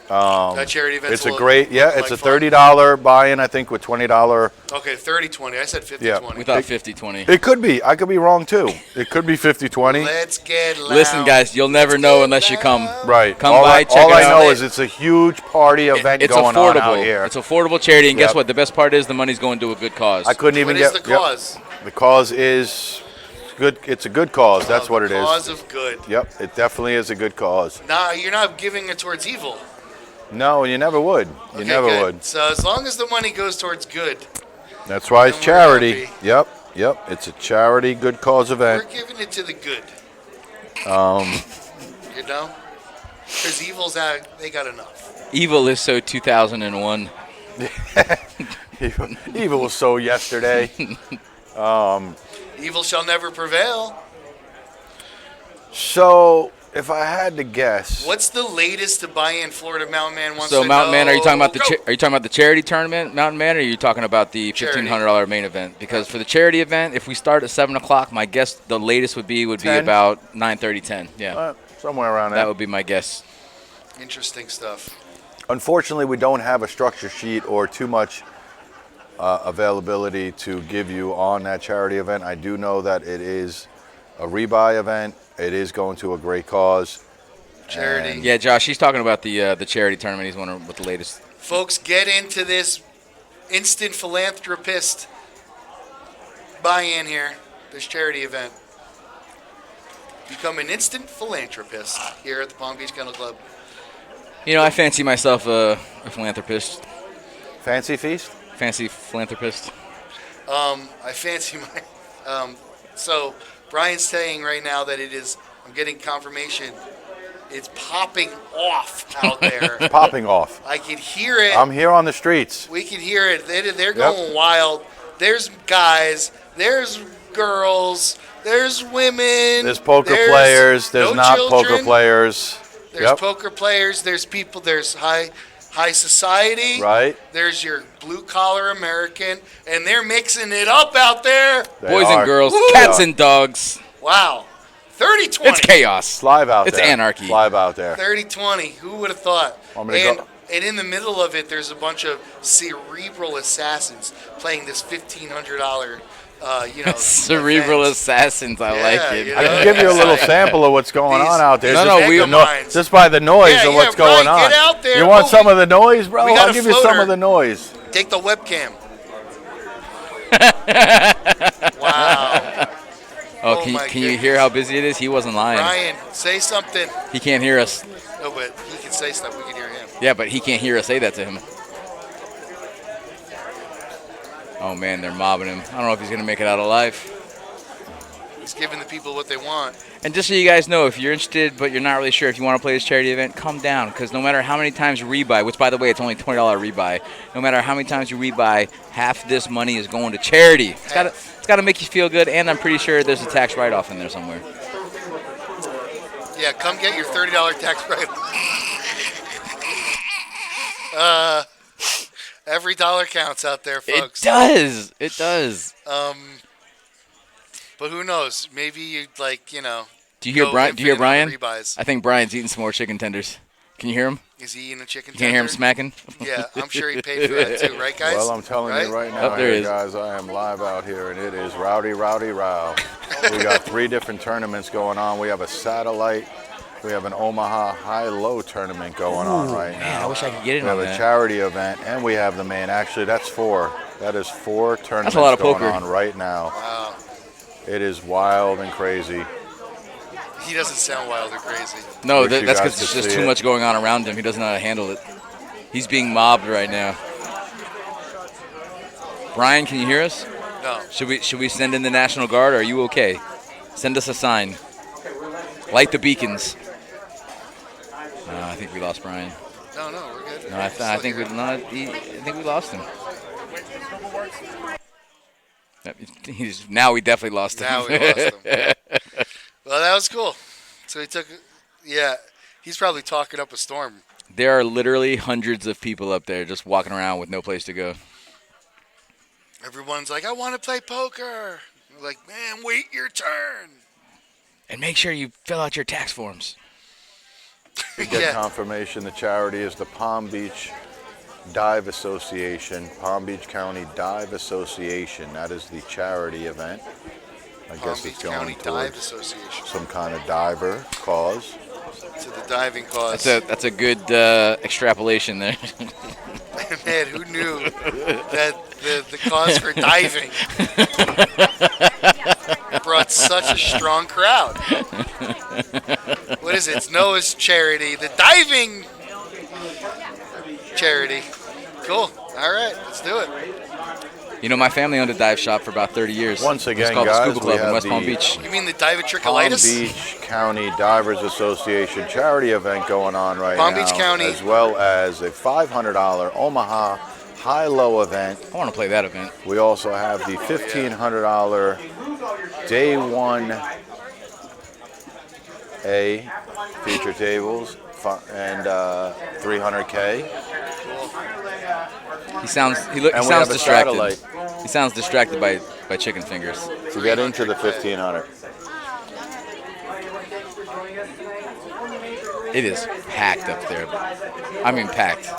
That charity event's It's a a great, little, it's a like, fun. $30 buy-in, I think, with $20. Okay, 30-20. I said 50-20. Yeah. We thought 50-20. It could be. I could be wrong too. It could be 50-20. Let's get loud. Listen, guys, you'll never know unless you come. Right. Come all by, I, check all it I out. know is it's a huge party event It's going affordable. on out here. It's affordable charity, and guess Yep. what? The best part is the money's going to a good cause. I couldn't even What is get the cause? The cause is good. It's a good cause. That's what it is. Cause of good. Yep. It definitely is a good cause. Nah, you're not giving it towards evil. No, you never would. You Okay, never good. would. So as long as the money goes towards good, That's why it's And we're charity. happy. Yep. It's a charity, good cause event. We're giving it to the good. You know? Because evil's out, they got enough. Evil is so 2001. Evil was so yesterday. Evil shall never prevail. So, if I had to guess, What's the latest to buy in Florida Mountain Man wants So to Mountain Man, know? are you talking about the Go. are you talking about the charity tournament, Mountain Man, or are you talking about the $1,500 main event? Because for the charity event, if we start at 7 o'clock, my guess the latest would be 10? about 9:30, 10. Yeah, somewhere around that there. would be my guess. Interesting stuff. Unfortunately, we don't have a structure sheet or too much availability to give you on that charity event. I do know that it is a rebuy event. It is going to a great cause. Charity. Yeah, Josh, he's talking about the charity tournament. He's wondering what the latest. Folks, get into this instant philanthropist buy-in here, this charity event. Become an instant philanthropist here at the Palm Beach Kennel Club. You know, I fancy myself a philanthropist. Fancy feast? Fancy philanthropist. I fancy my. So Brian's saying right now that it is. I'm getting confirmation. It's popping off out there. It's popping off. I can hear it. I'm here on the streets. We can hear it. They're going wild. There's guys. There's girls. There's women. There's poker players. There's no not children. poker players. There's poker players. There's people. There's high society. Right. There's your blue collar American, and they're mixing it up out there. Boys and girls, Woo! cats and dogs. Wow. 30-20. It's chaos. Live out It's there. anarchy. Live out there. 30-20. Who would have thought? I'm gonna go. And in the middle of it, there's a bunch of cerebral assassins playing this $1,500, Cerebral event. assassins. I like it. you I can give you a little sample of what's going on out there. Megamind. Just by the noise of what's going Brian, on. get out there. You want Oh, some of the noise, bro? we got I'll a give you some floater. of the noise. Take the webcam. Wow. Oh, can you hear how busy it is? He wasn't lying. Brian, say something. He can't hear us. No, but he can say stuff. We can hear him. Yeah, but he can't hear us say that to him. Oh, man, they're mobbing him. I don't know if he's going to make it out alive. He's giving the people what they want. And just so you guys know, if you're interested but you're not really sure if you want to play this charity event, come down. Because no matter how many times you rebuy, which, by the way, it's only $20 rebuy, no matter how many times you rebuy, half this money is going to charity. It's got to make you feel good, and I'm pretty sure there's a tax write-off in there somewhere. Yeah, come get your $30 tax write-off. Every dollar counts out there, folks. It does. It does. But who knows? Maybe you Do you hear go Brian? Do you hear infinite on Brian? the rebuys. I think Brian's eating some more chicken tenders. Can you hear him? Is he eating a chicken You can't hear him tender? smacking? Yeah, I'm sure he paid for that too, right, guys? Well, I'm telling you right now, there he is. guys, I am live out here, and it is rowdy, rowdy, row. We got 3 different tournaments going on. We have a satellite. We have an Omaha high-low tournament going on right now. Man, I wish I could get in We on have a that. charity event, and we have the main. Actually, that's 4. That is 4 tournaments a lot of going poker. on right now. Wow. It is wild and crazy. He doesn't sound wild or crazy. No, Wish you that's guys because there's could just see too it. much going on around him. He doesn't know how to handle it. He's being mobbed right now. Brian, can you hear us? No. Should we send in the National Guard, or are you okay? Send us a sign. Light the beacons. I think we lost Brian. No, we're good. No, I think we lost him. Now we definitely lost him. Now we lost him. Well, that was cool. So he took, he's probably talking up a storm. There are literally hundreds of people up there just walking around with no place to go. Everyone's like, I want to play poker. We're like, man, wait your turn. And make sure you fill out your tax forms. We get confirmation the charity is the Palm Beach Dive Association, Palm Beach County Dive Association. That is the charity event. I guess it's going County Dive towards Association. some kind of diver cause. To the diving cause. That's a good extrapolation there. Man, who knew that the cause for diving brought such a strong crowd? What is it? It's Noah's charity, the diving charity. Cool. All right, let's do it. You know, my family owned a dive shop for about 30 years. Once It was again, called the guys, Scuba we Club in have West Palm the Beach. You mean the Palm diverticulitis? Beach County Divers Association charity event going on right Palm now, Beach County. as well as a $500 Omaha high-low event. I want to play that event. We also have the $1,500 Day 1A feature tables and 300K. He sounds And we sounds have a distracted. satellite. He sounds distracted by chicken fingers. To get into the 1,500. It is packed up there. I mean packed.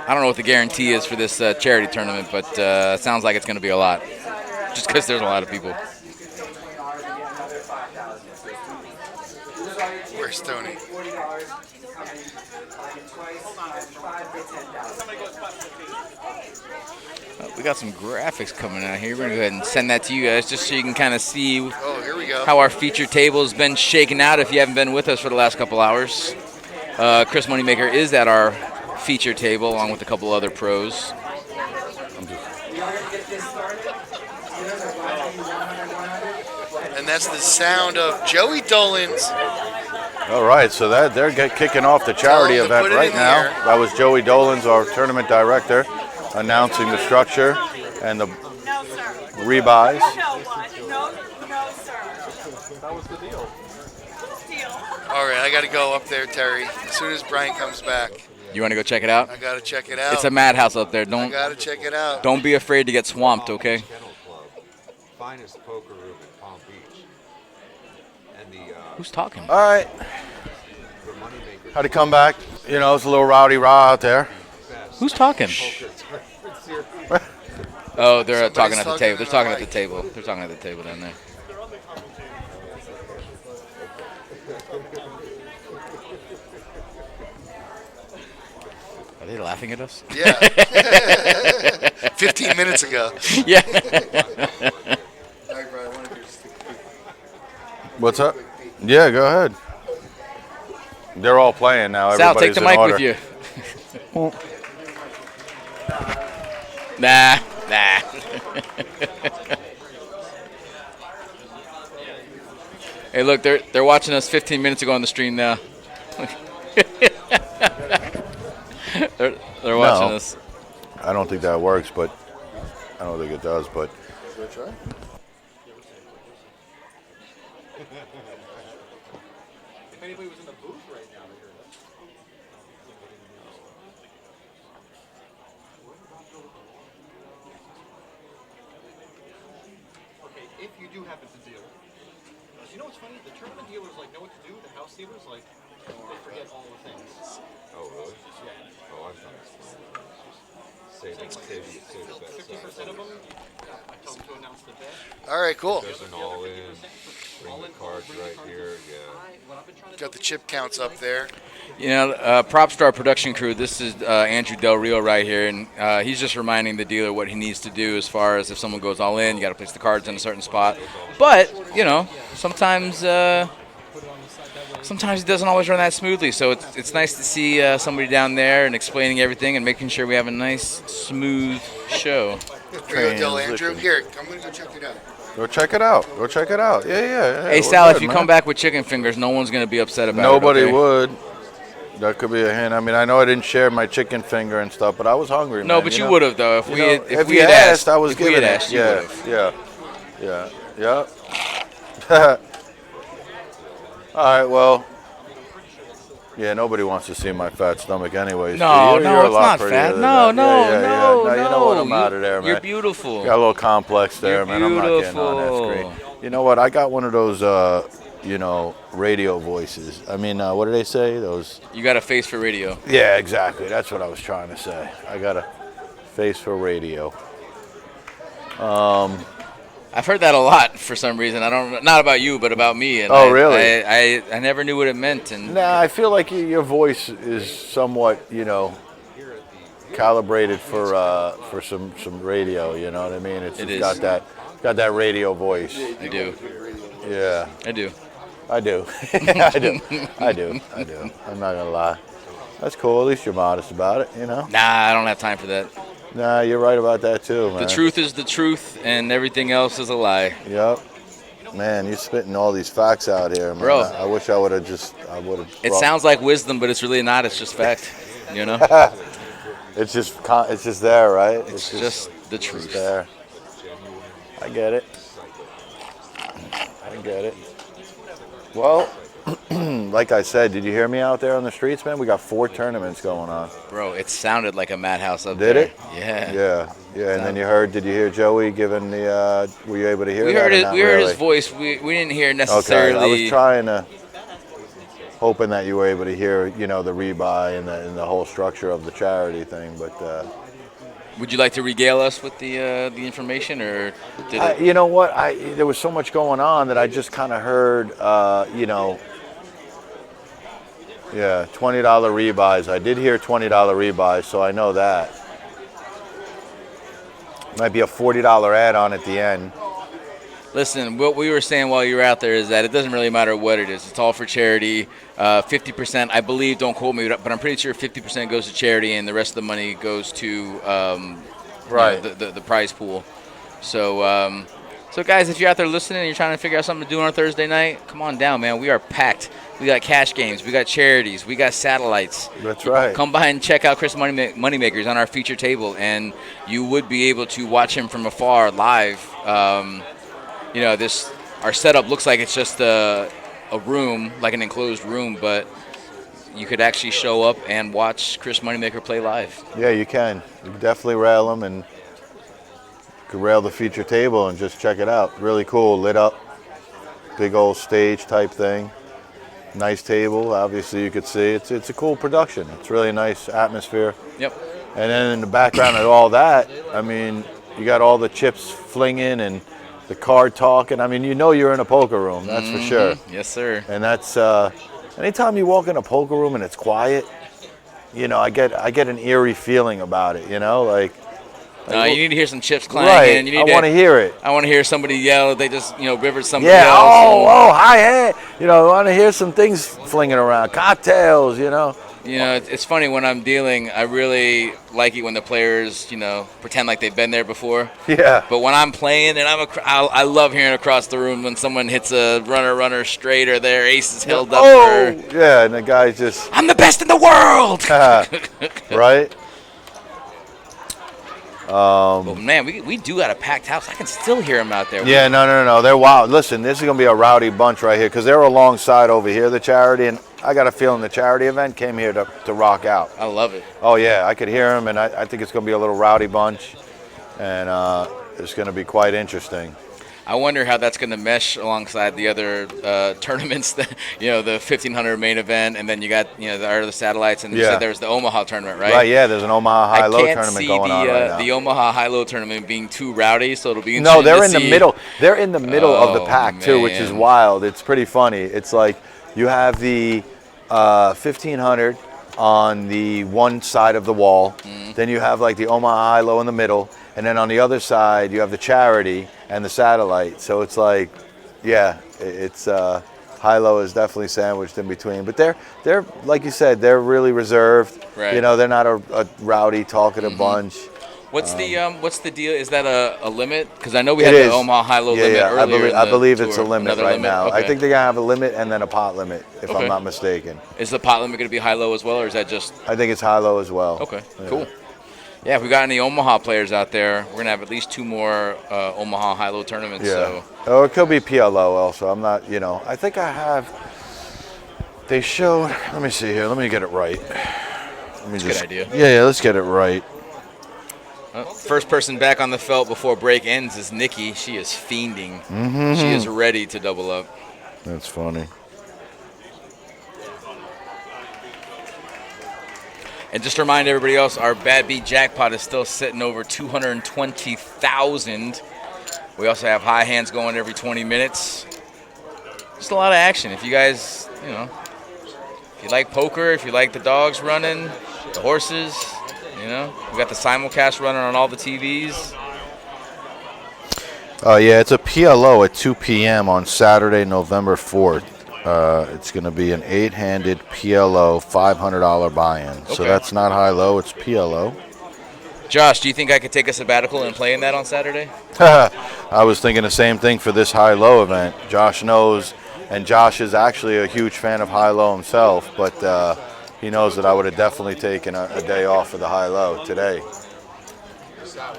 I don't know what the guarantee is for this charity tournament, but it sounds like it's going to be a lot. Just because there's a lot of people. Where's Tony? We got some graphics coming out here. We're going to go ahead and send that to you guys just so you can kind of see here we go. how our feature table has been shaken out if you haven't been with us for the last couple hours. Chris Moneymaker is at our feature table along with a couple other pros. And that's the sound of Joey Dolan's. All right, so they're kicking off the charity Tell them to event put it right in now. there. That was Joey Dolan's, our tournament director, announcing the structure and the rebuys. All right, I got to go up there, Terry. As soon as Brian comes back, You want to go check it out? I got to check it out. It's a madhouse up there. I Don't got to check it out. don't be afraid to get swamped, okay? Finest poker room in Palm Beach. And the Who's talking? All right. Had to come back. You know, it's a little rowdy out there. Who's talking? Oh, they're talking at the table. They're talking at the table. They're talking at the table down there. Are they laughing at us? Yeah. 15 minutes ago. Yeah. What's up? Yeah, go ahead. They're all playing now. Sal, take Everybody's the in mic order. with you. Nah. Hey, look, they're watching us 15 minutes ago on the stream now. they're watching No, us. I don't think that works, but I don't think it does. But If anybody was in the booth right now, they heard us. Okay, if you do happen to deal. You know what's funny? The tournament dealers like know what to do. The house dealers like they forget all the things. Oh, really? Yeah. Oh, I've done this before. Save the bet. 50% of them, I tell them to announce the bet. All right, cool. There's an all-in. Bring the cards right here. Yeah. Got the chip counts up there. You know, props to our production crew. This is Andrew Del Rio right here, and he's just reminding the dealer what he needs to do as far as if someone goes all in, you got to place the cards in a certain spot. But, you know, sometimes it doesn't always run that smoothly. So it's nice to see somebody down there and explaining everything and making sure we have a nice, smooth show. Here you go, Andrew. Here, I'm going to go check it out. go check it out. Go check it out. Yeah. Hey, we're Sal, good, if you man. come back with chicken fingers, no one's going to be upset about Nobody it. Okay? would. That could be a hint. I mean, I know I didn't share my chicken finger and stuff, but I was hungry. No, man, but you know? would have though. If You we know, had, if we you had asked, I was if we giving had it. asked, you would've. Yeah. All right. Well. Yeah, nobody wants to see my fat stomach, anyways. No, You're no, a it's lot not prettier fat. than No, that. no, Yeah. no, You know what? I'm no. out of there, man. You're beautiful. Got a little complex there, You're man. I'm not getting on that beautiful. screen. You know what? I got one of those, radio voices. I mean, what do they say? Those. You got a face for radio. Yeah, exactly. That's what I was trying to say. I got a face for radio. I've heard that a lot for some reason. I don't, not about you, but about me. And Oh, really? I never knew what it meant. And Nah, I feel like your voice is somewhat, calibrated for some radio. You know what I mean? It's is. got that radio voice. I do. Yeah. I do. I do. I do. I'm not gonna lie. That's cool. At least you're modest about it, you know. Nah, I don't have time for that. Nah, you're right about that too, man. The truth is the truth, and everything else is a lie. Yep. Man, you're spitting all these facts out here, man. Bro. I wish I would have just. It sounds like wisdom, but it's really not. It's just fact. You know. It's just there, right? It's just the truth. Just there. I get it. Well, like I said, did you hear me out there on the streets, man? We got 4 tournaments going on. Bro, it sounded like a madhouse up there. Did it? Yeah. Yeah. And then did you hear Joey giving the? Were you able to hear? We that heard or it. not We heard really? his voice. We didn't hear necessarily. Okay, I was trying to, hoping that you were able to hear, the rebuy and the whole structure of the charity thing, but. Would you like to regale us with the information, or did it? You know what? There was so much going on that I just kind of heard, yeah, $20 rebuys. I did hear $20 rebuys, so I know that. Might be a $40 add-on at the end. Listen, what we were saying while you were out there is that it doesn't really matter what it is. It's all for charity. 50%, I believe, don't quote me, but I'm pretty sure 50% goes to charity and the rest of the money goes to the prize pool. So, guys, if you're out there listening and you're trying to figure out something to do on a Thursday night, come on down, man. We are packed. We got cash games. We got charities. We got satellites. That's right. Come by and check out Chris Moneymakers on our feature table, and you would be able to watch him from afar live. Our setup looks like it's just a room, like an enclosed room, but you could actually show up and watch Chris Moneymaker play live. Yeah, you can. You can definitely rail them, and you could rail the feature table and just check it out. Really cool, lit up, big old stage type thing. Nice table, obviously you could see. It's a cool production. It's really a nice atmosphere. Yep. And then in the background of all that, I mean, you got all the chips flinging and the card talking. I mean, you're in a poker room, that's for sure. Yes, sir. And that's anytime you walk in a poker room and it's quiet, I get an eerie feeling about it. You need to hear some chips clanking. Right. You need I want to hear it. I want to hear somebody yell. They just rivered somebody Yeah. else. Hi, hey. I want to hear some things flinging around, cocktails. It's funny when I'm dealing. I really like it when the players, pretend like they've been there before. Yeah. But when I'm playing, and I love hearing across the room when someone hits a runner straight or their ace is held up. Yeah, and the guy's just. I'm the best in the world. Right. But man, we do got a packed house. I can still hear them out there. Yeah, no. They're wild. Listen, this is going to be a rowdy bunch right here because they're alongside over here, the charity, and I got a feeling the charity event came here to rock out. I love it. Oh, yeah, I could hear them, and I think it's going to be a little rowdy bunch, and it's going to be quite interesting. I wonder how that's going to mesh alongside the other tournaments, the 1500 main event, and then you got the Art of the Satellites, and you said there's the Omaha tournament, right? Right, yeah, there's an Omaha high-low tournament going on right now. I can't see the Omaha high-low tournament being too rowdy, so it'll be No, interesting they're to in see. the middle. They're in the middle of the pack, too, which is man. wild. It's pretty funny. It's like you have the 1500 on the one side of the wall. Then you have like the Omaha high-low in the middle. And then on the other side, you have the charity and the satellite. So it's like, yeah, it's high-low is definitely sandwiched in between. But they're like you said, they're really reserved. Right. They're not a rowdy, talkative bunch. What's the deal? Is that a limit? Because I know we had the Omaha high-low limit earlier. I believe in the it's a tour. limit Another right limit? now. Okay. I think they're gonna have a limit and then a pot limit, if I'm not mistaken. Is the pot limit going to be high-low as well, or is that just? I think it's high-low as well. Okay, Yeah. cool. Yeah, if we got any Omaha players out there, we're going to have at least 2 more Omaha high-low tournaments. Yeah. So. Or it could be PLO also. I'm not, I think I have. They showed. Let me see here. Let me get it right. That's a good idea. Yeah, let's get it right. First person back on the felt before break ends is Nikki. She is fiending. Mm-hmm. She is ready to double up. That's funny. And just to remind everybody else, our Bad Beat jackpot is still sitting over $220,000. We also have high hands going every 20 minutes. Just a lot of action. If you guys, if you like poker, if you like the dogs running, the horses, we got the simulcast running on all the TVs. Yeah, it's a PLO at 2 p.m. on Saturday, November 4th. It's going to be an 8-handed PLO $500 buy-in. So Okay. that's not high-low, it's PLO. Josh, do you think I could take a sabbatical and play in that on Saturday? I was thinking the same thing for this high-low event. Josh knows, and Josh is actually a huge fan of high-low himself, but he knows that I would have definitely taken a day off for the high-low today.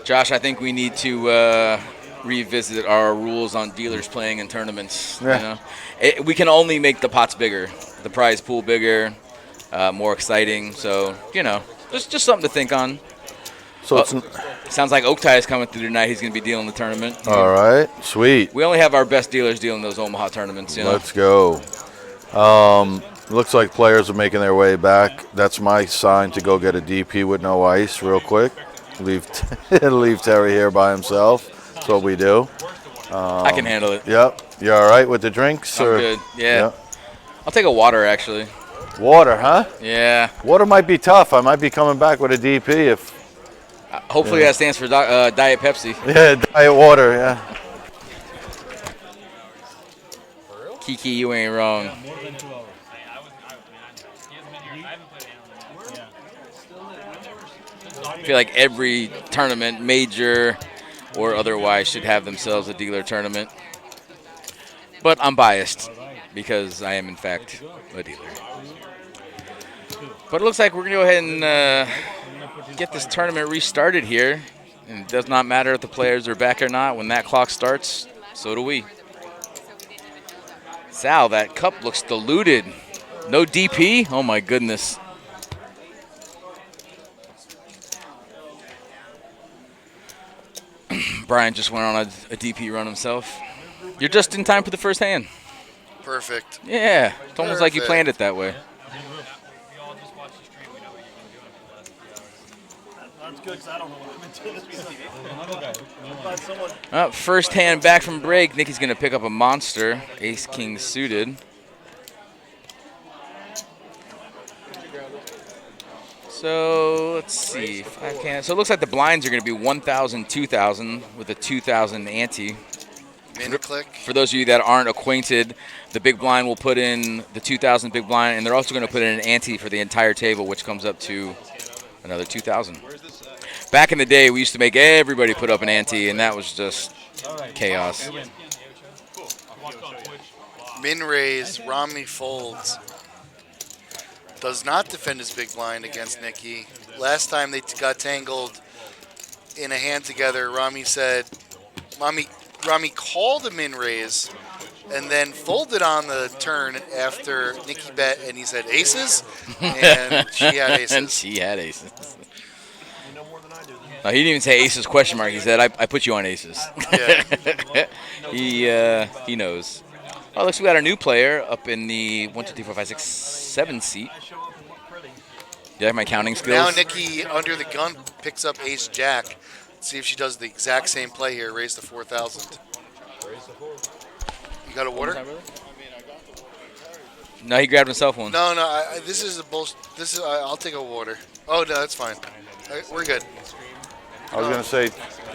Josh, I think we need to revisit our rules on dealers playing in tournaments. Yeah. We can only make the pots bigger, the prize pool bigger, more exciting. So, just something to think on. So sounds like Oaktai is coming through tonight. He's going to be dealing the tournament. All right, sweet. We only have our best dealers dealing those Omaha tournaments. Let's go. Looks like players are making their way back. That's my sign to go get a DP with no ice real quick. Leave Terry here by himself. That's what we do. I can handle it. Yep. You all right with the drinks? I'm good. Yeah. I'll take a water, actually. Water, huh? Yeah. Water might be tough. I might be coming back with a DP if. Hopefully that stands for Diet Pepsi. Yeah, diet water, yeah. Kiki, you ain't wrong. I feel like every tournament, major or otherwise, should have themselves a dealer tournament. But I'm biased because I am, in fact, a dealer. But it looks like we're going to go ahead and get this tournament restarted here. And it does not matter if the players are back or not. When that clock starts, so do we. Sal, that cup looks diluted. No DP? Oh, my goodness. Brian just went on a DP run himself. You're just in time for the first hand. Perfect. Yeah. It's almost like you planned it that way. That's good because I don't know what I'm into. First hand back from break. Nicky's going to pick up a monster. Ace-King suited. So let's see. 5 cans. So it looks like the blinds are going to be 1,000, 2,000 with a 2,000 ante. Min click. For those of you that aren't acquainted, the big blind will put in the 2,000 big blind, and they're also going to put in an ante for the entire table, which comes up to another 2,000. Back in the day, we used to make everybody put up an ante, and that was just chaos. Min raise, Rami folds. Does not defend his big blind against Nicky. Last time they got tangled in a hand together, Rami said, Rami called a min raise and then folded on the turn after Nicky bet, and he said aces, and she had aces. And she had aces. No, he didn't even say aces question mark. He said, I put you on aces. Yeah. He knows. Oh, looks like we got our new player up in the 1, 2, 3, 4, 5, 6, 7 seat. Do I have my counting skills? Now Nicky, under the gun, picks up ace-jack. See if she does the exact same play here. Raise to 4,000. You got a water? No, he grabbed himself one. No. This is a bullshit. I'll take a water. Oh no, that's fine. We're good. I was going to say,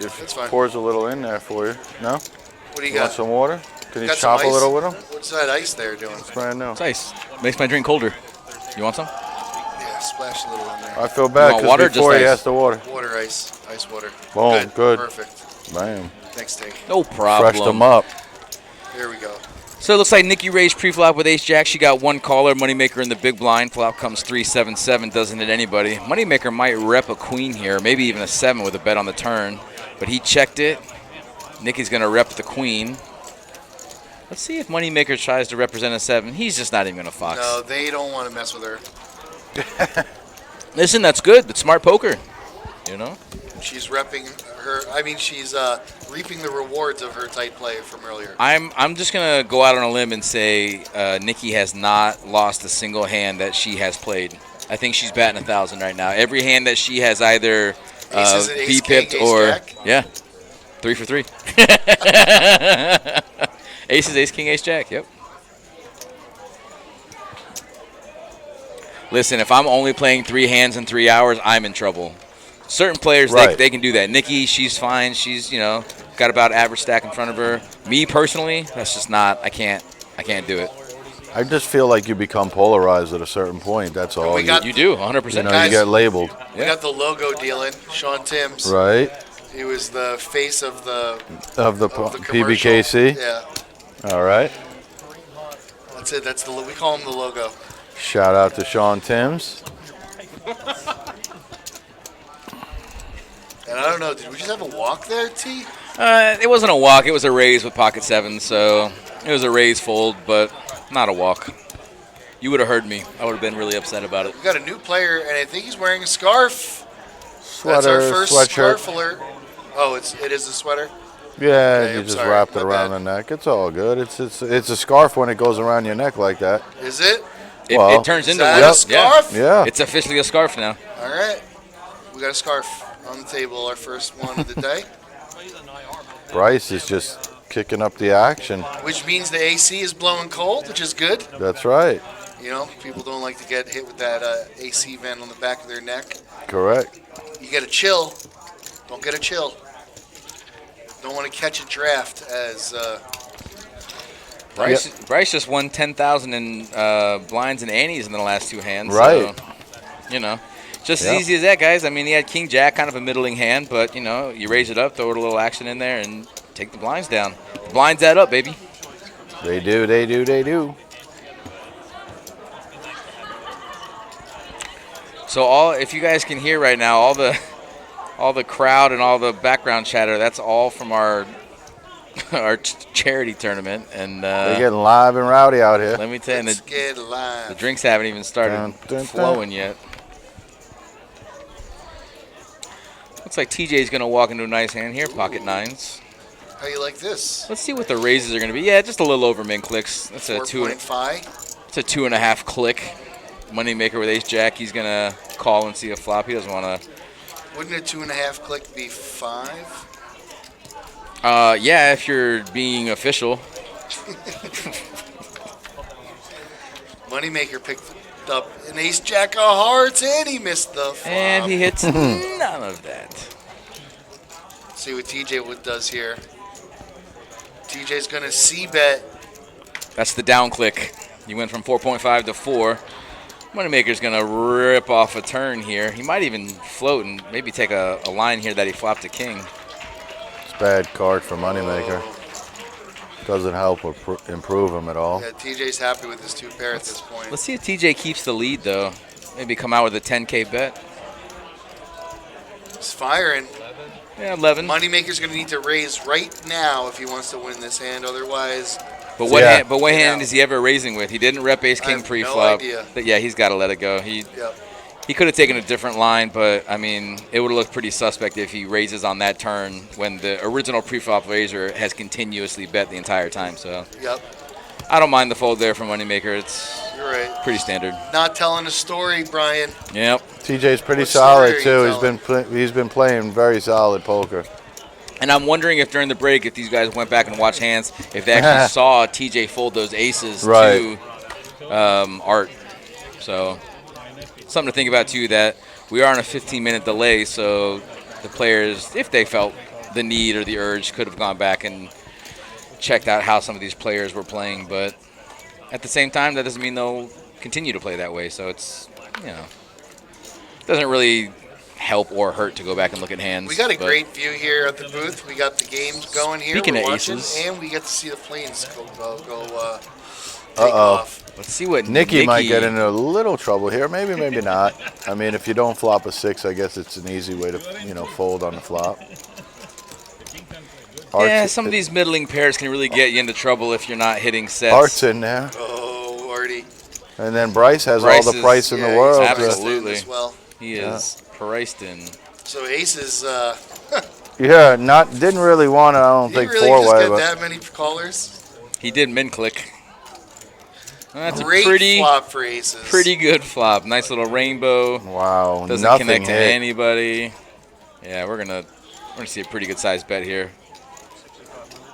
if pours a little in there for you. No? What do you Want got? some water? Can you Got chop some a little ice? with them? What's that ice there doing? It's brand new. It's ice. Makes my drink colder. You want some? Yeah, splash a little in there. I feel bad because before he asked the water. Water, ice water. Boom, good. Perfect. Bam. Thanks, Tank. No problem. Freshed them up. Here we go. So it looks like Nicky raised pre-flop with ace-jack. She got one caller. Moneymaker in the big blind. Flop comes 3-7-7. Doesn't hit anybody. Moneymaker might rep a queen here, maybe even a 7 with a bet on the turn. But he checked it. Nicky's going to rep the queen. Let's see if Moneymaker tries to represent a 7. He's just not even going to fox. No, they don't want to mess with her. Listen, that's good. That's smart poker. You know? She's repping her. I mean, she's reaping the rewards of her tight play from earlier. I'm just going to go out on a limb and say Nicky has not lost a single hand that she has played. I think she's batting 1,000 right now. Every hand that she has either B-pipped or... Yeah. 3 for 3. Aces, ace, king, ace, jack. Yep. Listen, if I'm only playing 3 hands in 3 hours, I'm in trouble. Certain players, they can do that. Nikki, she's fine. She's, got about average stack in front of her. Me, personally, that's just not, I can't do it. I just feel like you become polarized at a certain point. That's all. we got- You do, 100%. You know, Guys, you get labeled. We got the logo dealing. Sean Timms. Right. He was the face of the commercial. PBKC. Yeah, All right. that's it. That's we call him the logo. Shout out to Sean Timms. And I don't know, did we just have a walk there, T? It wasn't a walk. It was a raise with pocket 7, so it was a raise fold, but not a walk. You would have heard me. I would have been really upset about it. We got a new player, and I think he's wearing a scarf. Sweater, That's our first sweatshirt. scarf alert. Oh, it is a sweater. Yeah, Okay, you I'm just sorry, wrapped it my around bad. the neck. It's all good. It's a scarf when it goes around your neck like that. Is it? Well, It turns Is into that one. a scarf? Yeah. It's officially a scarf now. All right. We got a scarf on the table, our first one of the day, Bryce is just kicking up the action. which means the AC is blowing cold, which is good. That's right. You know, people don't like to get hit with that AC vent on the back of their neck. Correct. You get a chill. Don't get a chill. Don't want to catch a draft as Bryce just won 10,000 in blinds and antes in the last 2 hands. Right. So, you know, just Yeah. as easy as that, guys. I mean, he had King Jack, kind of a middling hand, but, you know, you raise it up, throw a little action in there, and take the blinds down. The blinds add up, baby. They do, they do, they do. So if you guys can hear right now, all the crowd and all the background chatter, that's all from our charity tournament. And They're getting live and rowdy out here. let me tell you, let's get live. the drinks haven't even started Dun, dun, dun. flowing yet. Looks like TJ's going to walk into a nice hand here, pocket 9s. How you like this? Let's see what the raises are going to be. Yeah, just a little over min clicks. That's a 4.5. It's a 2.5 click. Moneymaker with ace jack. He's going to call and see a flop. He doesn't want to. Wouldn't a 2.5 click be 5? Yeah, if you're being official. Moneymaker picked up an ace jack of hearts and he missed the flop. And he hits none of that. See what TJ Wood does here. TJ's going to c-bet. That's the down click. He went from 4.5 to 4. Moneymaker's going to rip off a turn here. He might even float and maybe take a line here that he flopped to king. It's a bad card for Moneymaker. Doesn't help or improve him at all. Yeah, TJ's happy with his 2 pair at this point. Let's see if TJ keeps the lead, though. Maybe come out with a 10K bet. He's firing. Yeah, 11. Moneymaker's going to need to raise right now if he wants to win this hand. Otherwise, But what hand is he ever raising with? He didn't rep ace king have pre-flop. no idea. But yeah, he's got to let it go. Yep. He could have taken a different line, but I mean, it would have looked pretty suspect if he raises on that turn when the original pre-flop raiser has continuously bet the entire time. So Yep. I don't mind the fold there from Moneymaker. It's You're right. pretty standard. Not telling a story, Brian. Yep. TJ's pretty What story are solid you too. He's been playing very solid poker. And I'm wondering if during the break, if these guys went back and watched hands, if they actually saw TJ fold those aces Right. to Art. So something to think about too, that we are on a 15-minute delay, so the players, if they felt the need or the urge, could have gone back and checked out how some of these players were playing. But at the same time, that doesn't mean they'll continue to play that way. So it's, doesn't really help or hurt to go back and look at hands. We got a but great view here at the booth. We got the games going here. Speaking We're of watching, aces. and we get to see the planes go take Uh-oh. off. Let's see what Nikki might get into a little trouble here. Maybe, maybe not. I mean, if you don't flop a 6, I guess it's an easy way to, fold on the flop. Yeah, some of these middling pairs can really get you into trouble if you're not hitting sets. Art's in there. Oh, Artie. And then Bryce has all the price in the world. Absolutely. As well. He is priced in. So aces, Yeah, didn't really want to, I don't think, really just four-way. get But that many callers? He did min click. That's Great a pretty flop for aces. Pretty good flop. Nice little rainbow. Wow, Doesn't nothing connect to hit. anybody. Yeah, we're gonna see a pretty good sized bet here.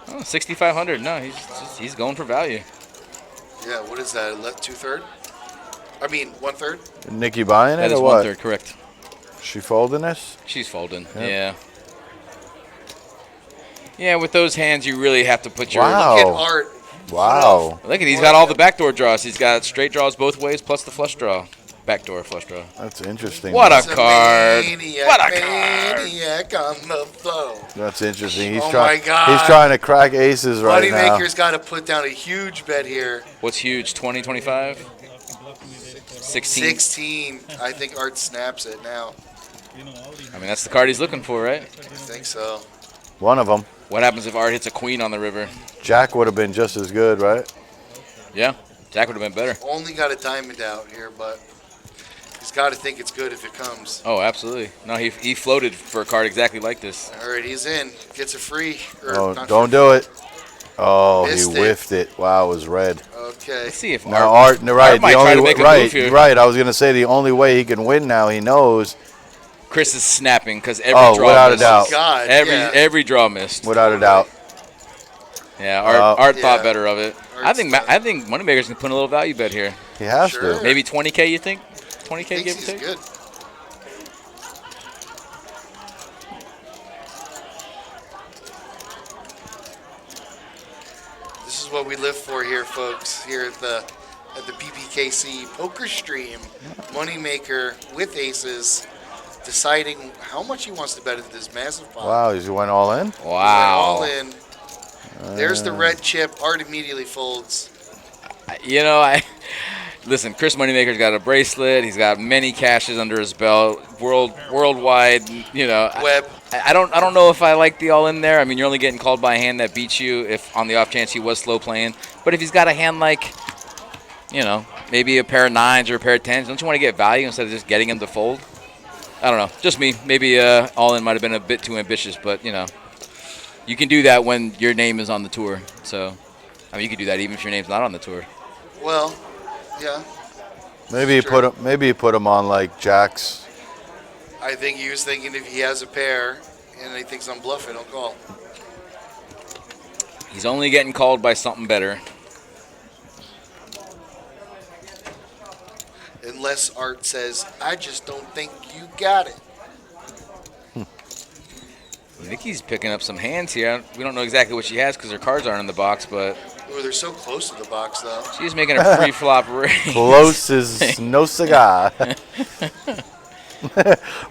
Oh, 6,500. No, he's going for value. Yeah, what is that? 2/3? I mean, 1/3? Nikki buying it That is or what? 1/3, correct. She folding this? She's folding. Yep. Yeah. Yeah, with those hands, you really have to put your. Wow. Look at Art. Wow. Look at, he's got all the backdoor draws. He's got straight draws both ways plus the flush draw. Backdoor flush draw. That's interesting. What a He's card. Maniac, What a card. maniac on the flow. That's interesting. He's Oh trying. my God. He's trying to crack aces right now. Moneymaker's got to put down a huge bet here. What's huge? 20, 25? 16? 16. I think Art snaps it now. I mean, that's the card he's looking for, right? I think so. One of them. What happens if Art hits a queen on the river? Jack would have been just as good, right? Yeah, Jack would have been better. Only got a diamond out here, but he's got to think it's good if it comes. Oh, absolutely. No, he floated for a card exactly like this. All right, he's in. Gets a free. Oh, don't do it. Oh, Missed he it. whiffed it. Wow, it was red. Okay. Let's see if Now, Art, right, might the try only to way, make a right, move here. right. I was gonna say the only way he can win now, he knows. Chris is snapping because every Oh, draw without a missed. doubt. God, Every draw missed. Without a doubt. Yeah, Art Yeah. thought better of it. I Art's think done. I think Moneymaker's gonna put a little value bet here. He has Sure. to. Maybe 20K. You think? 20K Thinks give or he's take. good. This is what we live for here, folks. Here at the PBKC poker stream, Moneymaker with aces, deciding how much he wants to bet into this massive pot. Wow, he went all in. Wow. All in. There's the red chip. Art immediately folds. You know, listen. Chris Moneymaker's got a bracelet. He's got many cashes under his belt. Worldwide. You know, Web. I don't know if I like the all in there. I mean, you're only getting called by a hand that beats you if on the off chance he was slow playing. But if he's got a hand like, you know, maybe a pair of nines or a pair of tens, don't you want to get value instead of just getting him to fold? I don't know. Just me. Maybe all in might have been a bit too ambitious, but you know, you can do that when your name is on the tour. So, I mean, you can do that even if your name's not on the tour. Well, yeah. Maybe you put him on like Jack's. I think he was thinking if he has a pair and he thinks I'm bluffing, I'll call. He's only getting called by something better. Unless Art says, I just don't think you got it. Nikki's picking up some hands here. We don't know exactly what she has because her cards aren't in the box, but Oh, they're so close to the box, though. she's making a pre-flop raise. Close as no cigar.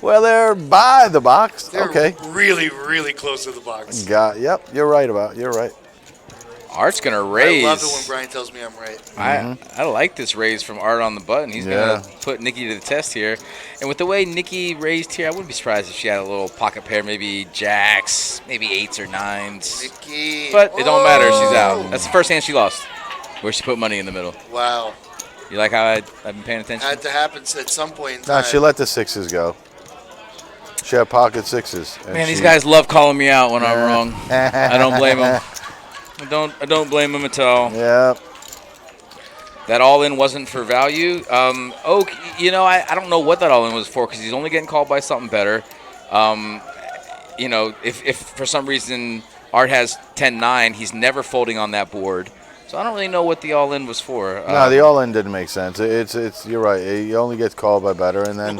Well, they're by the box. They're Okay. really, really close to the box. Yep, you're right. Art's going to raise. I love it when Brian tells me I'm right. I like this raise from Art on the button. He's going to put Nikki to the test here. And with the way Nikki raised here, I wouldn't be surprised if she had a little pocket pair, maybe jacks, maybe eights or nines. Nikki. But it don't matter. She's out. That's the first hand she lost, where she put money in the middle. Wow. You like how I've been paying attention? Had to happen at some point in Nah, time. she let the sixes go. She had pocket sixes. and Man, these she- guys love calling me out when I'm wrong. I don't blame them. I don't blame them at all. Yeah. That all-in wasn't for value. Oak, you know, I don't know what that all-in was for because he's only getting called by something better. You know, if for some reason Art has 10-9, he's never folding on that board. So I don't really know what the all-in was for. No, the all-in didn't make sense. It's you're right. He only gets called by better, and then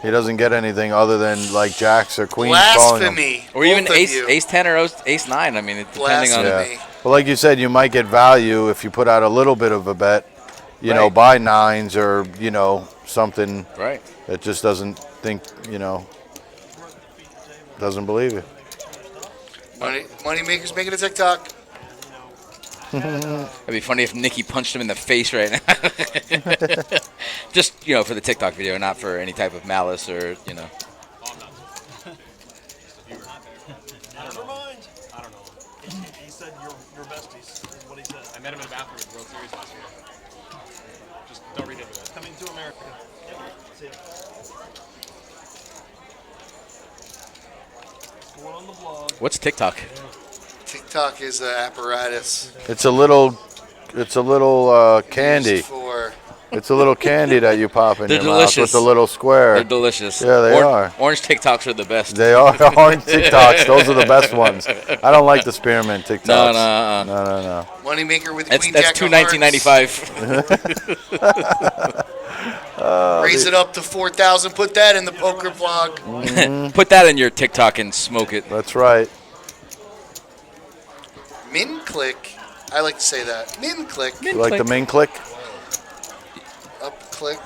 he doesn't get anything other than like jacks or queens calling him. Blasphemy. Or even Both of you. ace 10 or ace 9. I mean, depending on Blasphemy. Well, like you said, you might get value if you put out a little bit of a bet, you know, Right. buy nines or, you know, something Right. that just doesn't think, you know, doesn't believe you. Moneymaker's making a TikTok. It'd be funny if Nikki punched him in the face right now. Just, you know, for the TikTok video, not for any type of malice or, you know. Never mind. I don't know. He said you're besties. Is what he said. I met him in the bathroom at the World Series last year. Just don't read into it. Coming to America. Yep. See ya. Going on the blog. What's TikTok? TikTok is an apparatus. It's a little candy. Used for It's a little candy that you pop in They're your mouth with delicious. the little square. They're delicious. Yeah, they are. Orange TikToks are the best. They are orange TikToks. Those are the best ones. I don't like the spearmint TikToks. No. Moneymaker with That's Queen Jack two of hearts. $19.95. Raise it up to 4,000. Put that in the poker vlog. Put that in your TikTok and smoke it. That's right. Min click. I like to say that. Min click. You like the main click? Up click.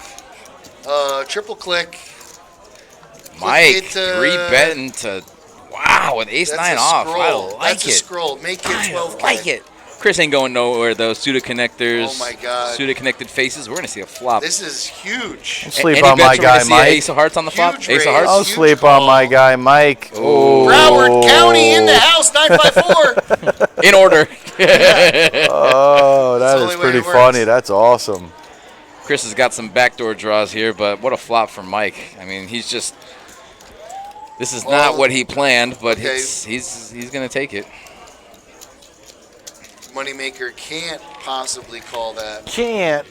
Triple click. Mike, 3-betting to, wow, with ace-9 off. Scroll. I like That's it. a scroll. Make it 12K. I like it. Chris ain't going nowhere, though. Pseudo connectors. Oh, my God. Pseudo connected faces. We're going to see a flop. This is huge. Don't sleep on my guy, Mike. Ace of hearts on the flop? Huge Ace of raise. hearts? Don't sleep on my guy, Mike. Oh. Broward County in the house, 954. In order. Oh, that the is only way pretty it works. funny. That's awesome. Chris has got some backdoor draws here, but what a flop for Mike. I mean, he's just... This is not what he planned, but okay. he's going to take it. Moneymaker can't possibly call that. Can't.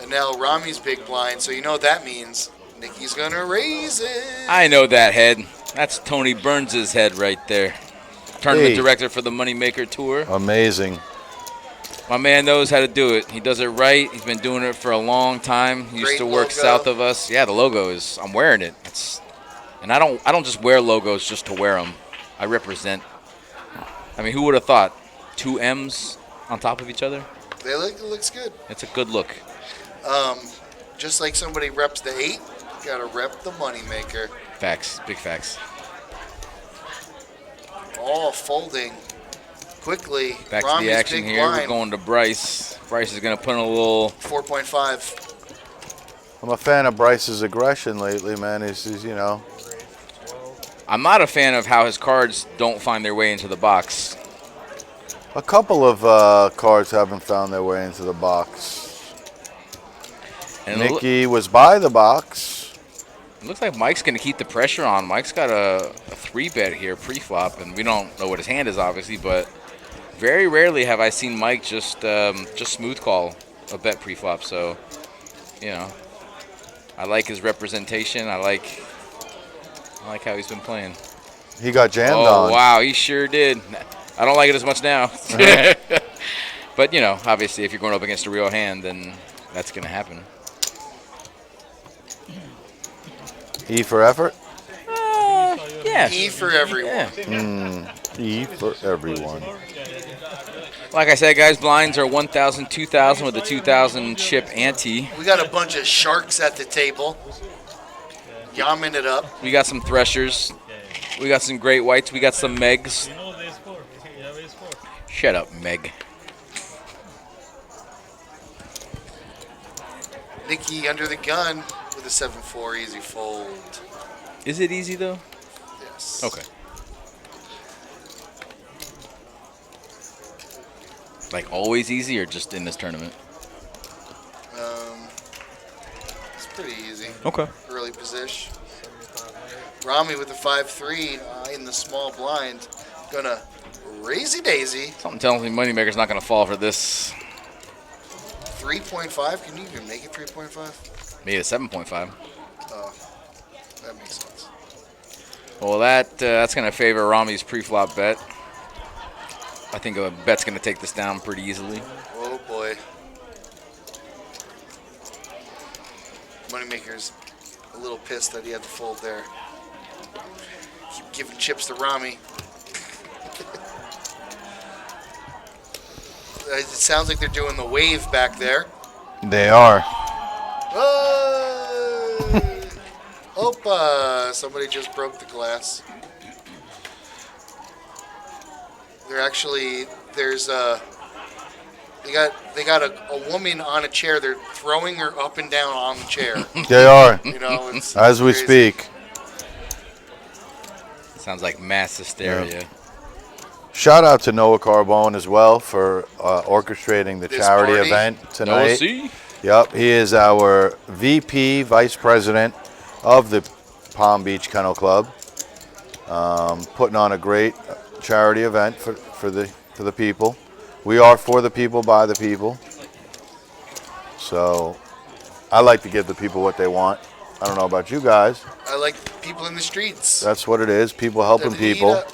And now Rami's big blind, so you know what that means. Nikki's going to raise it. I know that head. That's Tony Burns' head right there. Tournament director for the Moneymaker Tour. Amazing. My man knows how to do it. He does it right. He's been doing it for a long time. He used to work south of us. Yeah, the logo is. I'm wearing it. And I don't just wear logos just to wear them. I represent. I mean, who would have thought 2 M's on top of each other? It looks good. It's a good look. Just like somebody reps the 8, you gotta rep the Moneymaker. Facts. Big facts. All folding quickly. Back to Rami's the action big here. blind. We're going to Bryce. Bryce is going to put in a little 4.5. I'm a fan of Bryce's aggression lately, man. He's you know. I'm not a fan of how his cards don't find their way into the box. A couple of cards haven't found their way into the box. And Nikki was by the box. It looks like Mike's going to keep the pressure on. Mike's got a 3-bet here pre-flop, and we don't know what his hand is, obviously, but very rarely have I seen Mike just smooth call a bet pre-flop. So, you know, I like his representation. I like how he's been playing. He got jammed on. Oh, wow, he sure did. I don't like it as much now. But, you know, obviously, if you're going up against a real hand, then that's going to happen. E for effort? Yeah. E for everyone. E for everyone. Like I said, guys, blinds are 1,000, 2,000 with a 2,000 chip ante. We got a bunch of sharks at the table. Yamming it up. We got some threshers. We got some great whites. We got some Megs. Shut up, Meg. Nikki under the gun with a 7-4 easy fold. Is it easy, though? Yes. Okay. Like always easy or just in this tournament? It's pretty easy. Okay. Early position. Rami with the 5-3 in the small blind. Gonna raisey daisy. Something tells me Moneymaker's not going to fall for this. 3.5. Can you even make it 3.5? Maybe a 7.5. Oh, that makes sense. Well, that's going to favor Rami's pre-flop bet. I think a bet's going to take this down pretty easily. Oh boy. Moneymaker's a little pissed that he had to fold there. Keep giving chips to Rami. It sounds like they're doing the wave back there. They are. Opa! Somebody just broke the glass. They're actually there's they got a woman on a chair. They're throwing her up and down on the chair. They are. You know, it's as we crazy. speak. Sounds like mass hysteria. Yeah. Shout out to Noah Carbone as well for orchestrating the This charity party. event tonight. Noah C. Yep, he is our VP, Vice President of the Palm Beach Kennel Club. Putting on a great charity event for the people. We are for the people, by the people. So I like to give the people what they want. I don't know about you guys. I like people in the streets. That's what it is. People helping That need people. a-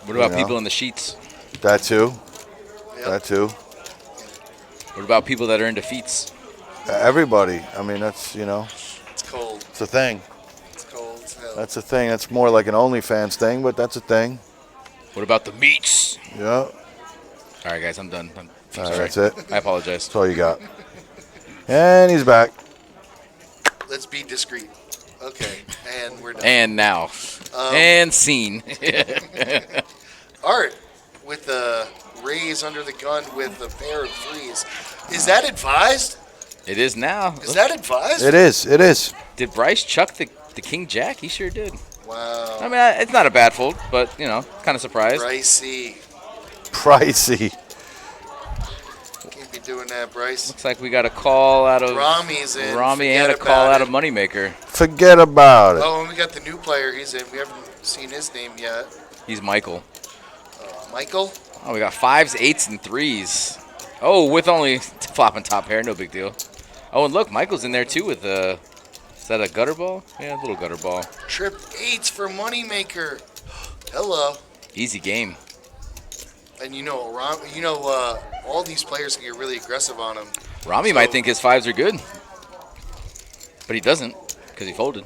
What about You know. people in the sheets? That too. Yep. That too. What about people that are in defeats? Everybody. I mean, that's, you know, It's cold. it's a thing. It's cold as hell. That's a thing. That's more like an OnlyFans thing, but that's a thing. What about the meats? Yeah. All right, guys, I'm done. I'm All right, sorry. that's it. I apologize. That's all you got. And he's back. Let's be discreet. Okay, and we're done. And now. And scene. Art with the raise under the gun with a pair of threes. Is that advised? It is now. Is that advised? It is. It is. Did Bryce chuck the King Jack? He sure did. Wow. I mean, it's not a bad fold, but, you know, kind of surprised. Pricey. Can't be doing that, Bryce. Looks like we got a call out of Rami's in. Rami Forget and a call about out it. of Moneymaker. Forget about it. Oh, and we got the new player. He's in. We haven't seen his name yet. He's Michael. Michael? Oh, we got 5s, 8s, and 3s. Oh, with only flopping top pair, no big deal. Oh, and look, Michael's in there too with is that a gutter ball? Yeah, a little gutter ball. Trip 8s for Moneymaker. Hello. Easy game. And all these players can get really aggressive on him. Rami might think his 5s are good, but he doesn't because he folded.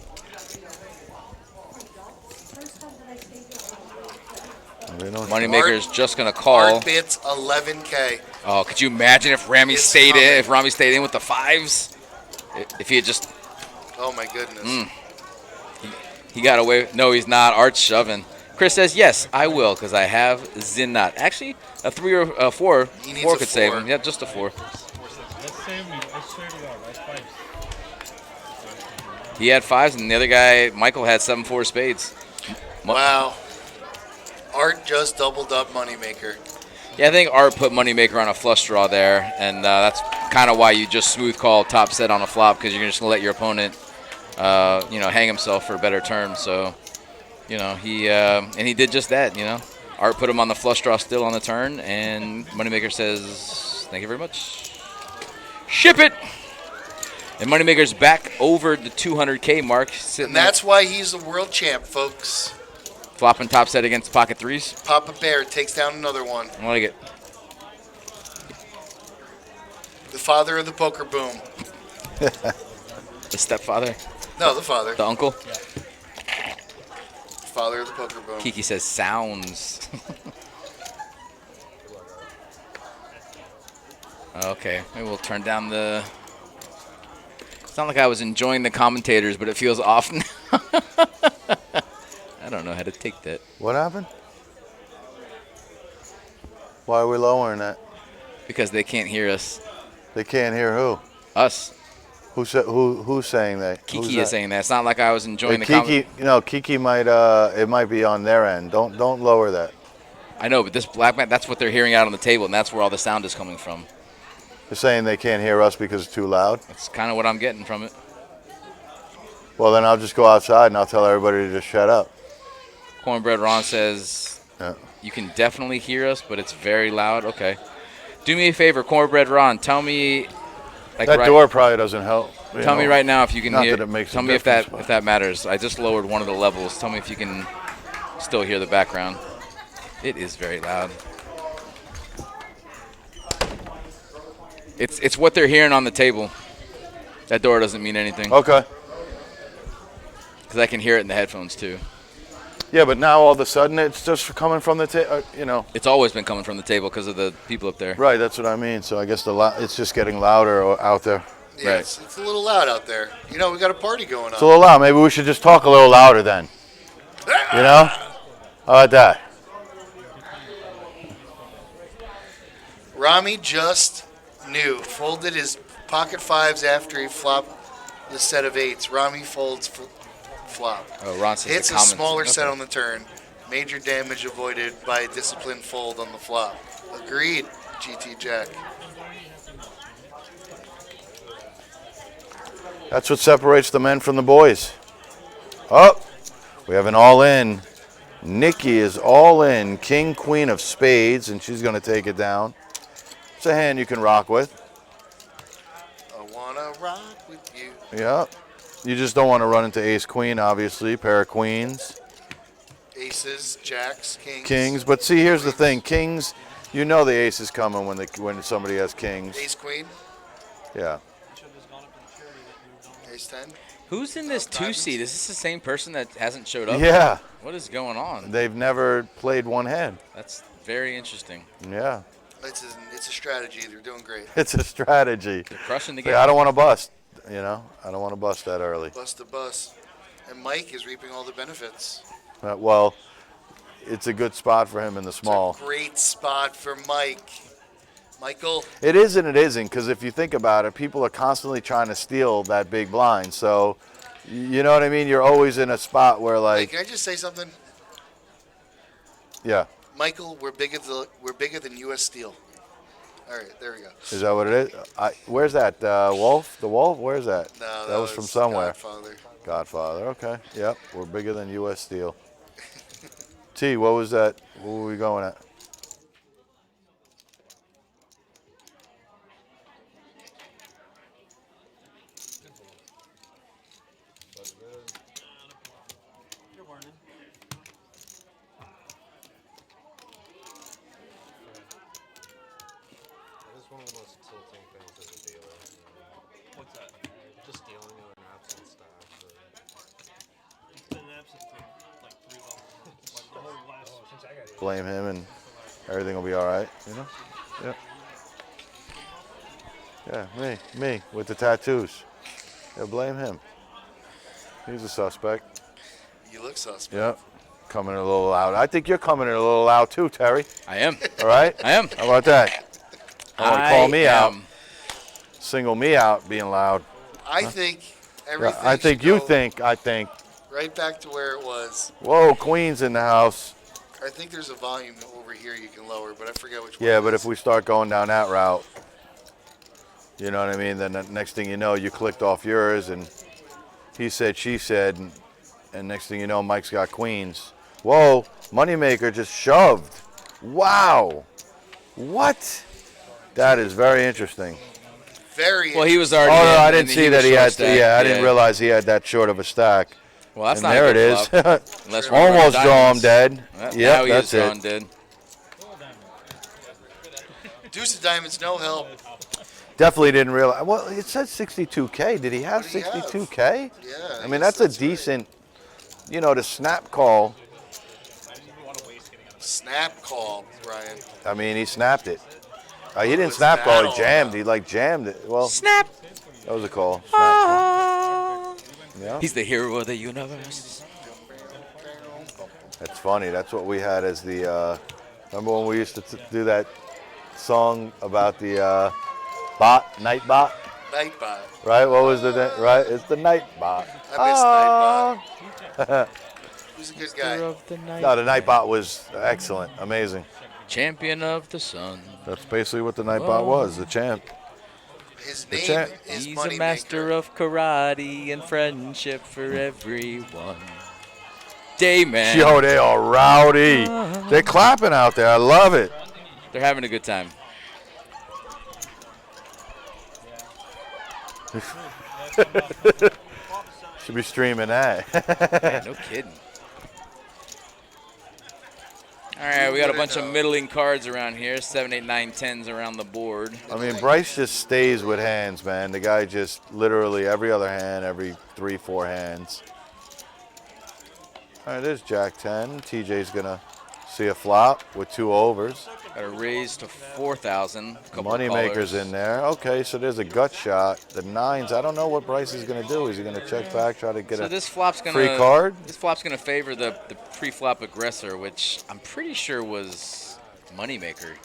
Moneymaker's just gonna call. Art bits 11K. Oh, could you imagine if Rami stayed in? If Rami stayed in with the 5s, if he had just. Oh my goodness. He got away. No, he's not. Art's shoving. Chris says yes, I will because I have Zinnat. Actually, a 3 or a 4. He needs 4 a could save 4. him. Yeah, just a 4. Let's save me. Let's trade it out. That's 5. He had 5s, and the other guy, Michael, had 7-4 spades. Wow. Art just doubled up Moneymaker. Yeah, I think Art put Moneymaker on a flush draw there, and that's kind of why you just smooth call top set on a flop because you're just gonna let your opponent, hang himself for a better term. So, he did just that. Art put him on the flush draw still on the turn, and Moneymaker says, "Thank you very much. Ship it." And Moneymaker's back over the 200K mark. And that's why he's the world champ, folks. Flopping top set against pocket 3s. Papa Bear takes down another one. I like it. The father of the poker boom. The stepfather? No, the father. The uncle? Father of the poker boom. Kiki says sounds. Okay, maybe we'll turn down the... It's not like I was enjoying the commentators, but it feels off now. I don't know how to take that. What happened? Why are we lowering that? Because they can't hear us. They can't hear who? Us. Who's saying that? Kiki is saying that. It's not like I was enjoying the Kiki. Kiki might. It might be on their end. Don't lower that. I know, but this black man. That's what they're hearing out on the table, and that's where all the sound is coming from. They're saying they can't hear us because it's too loud. That's kind of what I'm getting from it. Well, then I'll just go outside and I'll tell everybody to just shut up. Cornbread Ron says, You can definitely hear us, but it's very loud. Okay. Do me a favor, Cornbread Ron. Tell me. That door probably doesn't help. Tell me right now if you can Not hear. that it makes a tell me if difference, that matters. I just lowered one of the levels. Tell me if you can still hear the background. It is very loud. It's what they're hearing on the table. That door doesn't mean anything. Okay. Because I can hear it in the headphones too. Yeah, but now all of a sudden it's just coming from the table. It's always been coming from the table because of the people up there. Right, that's what I mean. So I guess it's just getting louder out there. Yeah, right. It's a little loud out there. We got a party going on. It's a little loud. Maybe we should just talk a little louder then. How about that? Rami just folded his pocket 5s after he flopped the set of 8s. Rami folds flop. Oh, Ron says hits the a comments. smaller set Okay. on the turn. Major damage avoided by a disciplined fold on the flop. Agreed, GT Jack. That's what separates the men from the boys. Oh, we have an all-in. Nikki is all in. King, queen of spades, and she's going to take it down. It's a hand you can rock with. I want to rock with you. Yeah. You just don't want to run into ace, queen, obviously. Pair of queens. Aces, jacks, kings. Kings. But see, here's the thing. Kings, the ace is coming when somebody has kings. Ace, queen. Yeah. Ace 10. Who's in this 2 seed? Is this the same person that hasn't showed up? Yeah. What is going on? They've never played one hand. That's very interesting. Yeah. It's a strategy. They're doing great. It's a strategy. They're crushing the See, game. I don't want to bust. I don't want to bust that early. Bust the bus. And Mike is reaping all the benefits. Well, it's a good spot for him in the small. Great spot for Mike. Michael. It is and it isn't, because if you think about it, people are constantly trying to steal that big blind. So, you know what I mean? You're always in a spot where, Hey, like, can I just say something? yeah. Michael, we're bigger than U.S. Steel. All right, there we go. Is that what it is? Where's that? Wolf? The Wolf? Where's that? No, that was from somewhere. Godfather. Godfather. Okay. Yep. We're bigger than U.S. Steel. T, what was that? What were we going at? One of the most tilting things as a dealer. What's that? Just dealing with an absent staff. It's been absent for like 3 months. Like the whole last since I got here. Blame him and everything will be all right, you know? Yeah. Yeah, me with the tattoos. Yeah, blame him. He's a suspect. You look suspect. Yep. Coming in a little loud. I think you're coming in a little loud too, Terry. I am. All right? I am. How about that? I want to call me am. out. Single me out being loud. I think everything. I think should you go think. I think. right back to where it was. Whoa, Queen's in the house. I think there's a volume over here you can lower, but I forget which one. Yeah, it but is. if we start going down that route, you know what I mean? Then the next thing you know, you clicked off yours, and he said, she said, and next thing you know, Mike's got Queens. Whoa, Moneymaker just shoved. Wow. What? That is very interesting. Very. Well, he was already. Oh, no, I in, didn't and see he that was he short had. stacked. Yeah, I didn't realize he had that short of a stack. Well, that's and not there a it good is. flop. Unless we're Almost running draw him diamonds. dead. Now Yep, he that's is drawn it. dead. Deuce of diamonds, no help. Definitely didn't realize. Well, it said 62K. Did he have 62K? Yeah. I mean, that's a decent, to snap call. Snap call, Brian. I mean, he snapped it. He didn't was snap that call. He all jammed. He jammed it. Well, snap. That was a call. Snap call. Yeah. He's the hero of the universe. That's funny. That's what we had as the. Remember when we used to do that song about the night bot? Nightbot. Right? What was the right? It's the night bot. I miss Nightbot. Who's a good guy? No, the Nightbot was excellent, amazing. Champion of the sun. That's basically what the Nightbot was, the champ. His The name champ. is He's a Moneymaker. master of karate and friendship for everyone. Dayman. Yo, they are rowdy. They're clapping out there. I love it. They're having a good time. Should be streaming that. Man, no kidding. All right, we got a bunch of middling cards around here. 7, 8, 9, 10s around the board. I mean, Bryce just stays with hands, man. The guy just literally every other hand, every 3, 4 hands. All right, there's Jack 10. TJ's going to see a flop with 2 overs. Got a raise to 4,000. Moneymaker's in there. Okay, so there's a gut shot. The 9s, I don't know what Bryce is going to do. Is he going to check back, try to get So a this flop's gonna, free card? This flop's going to favor the pre-flop aggressor, which I'm pretty sure was Moneymaker.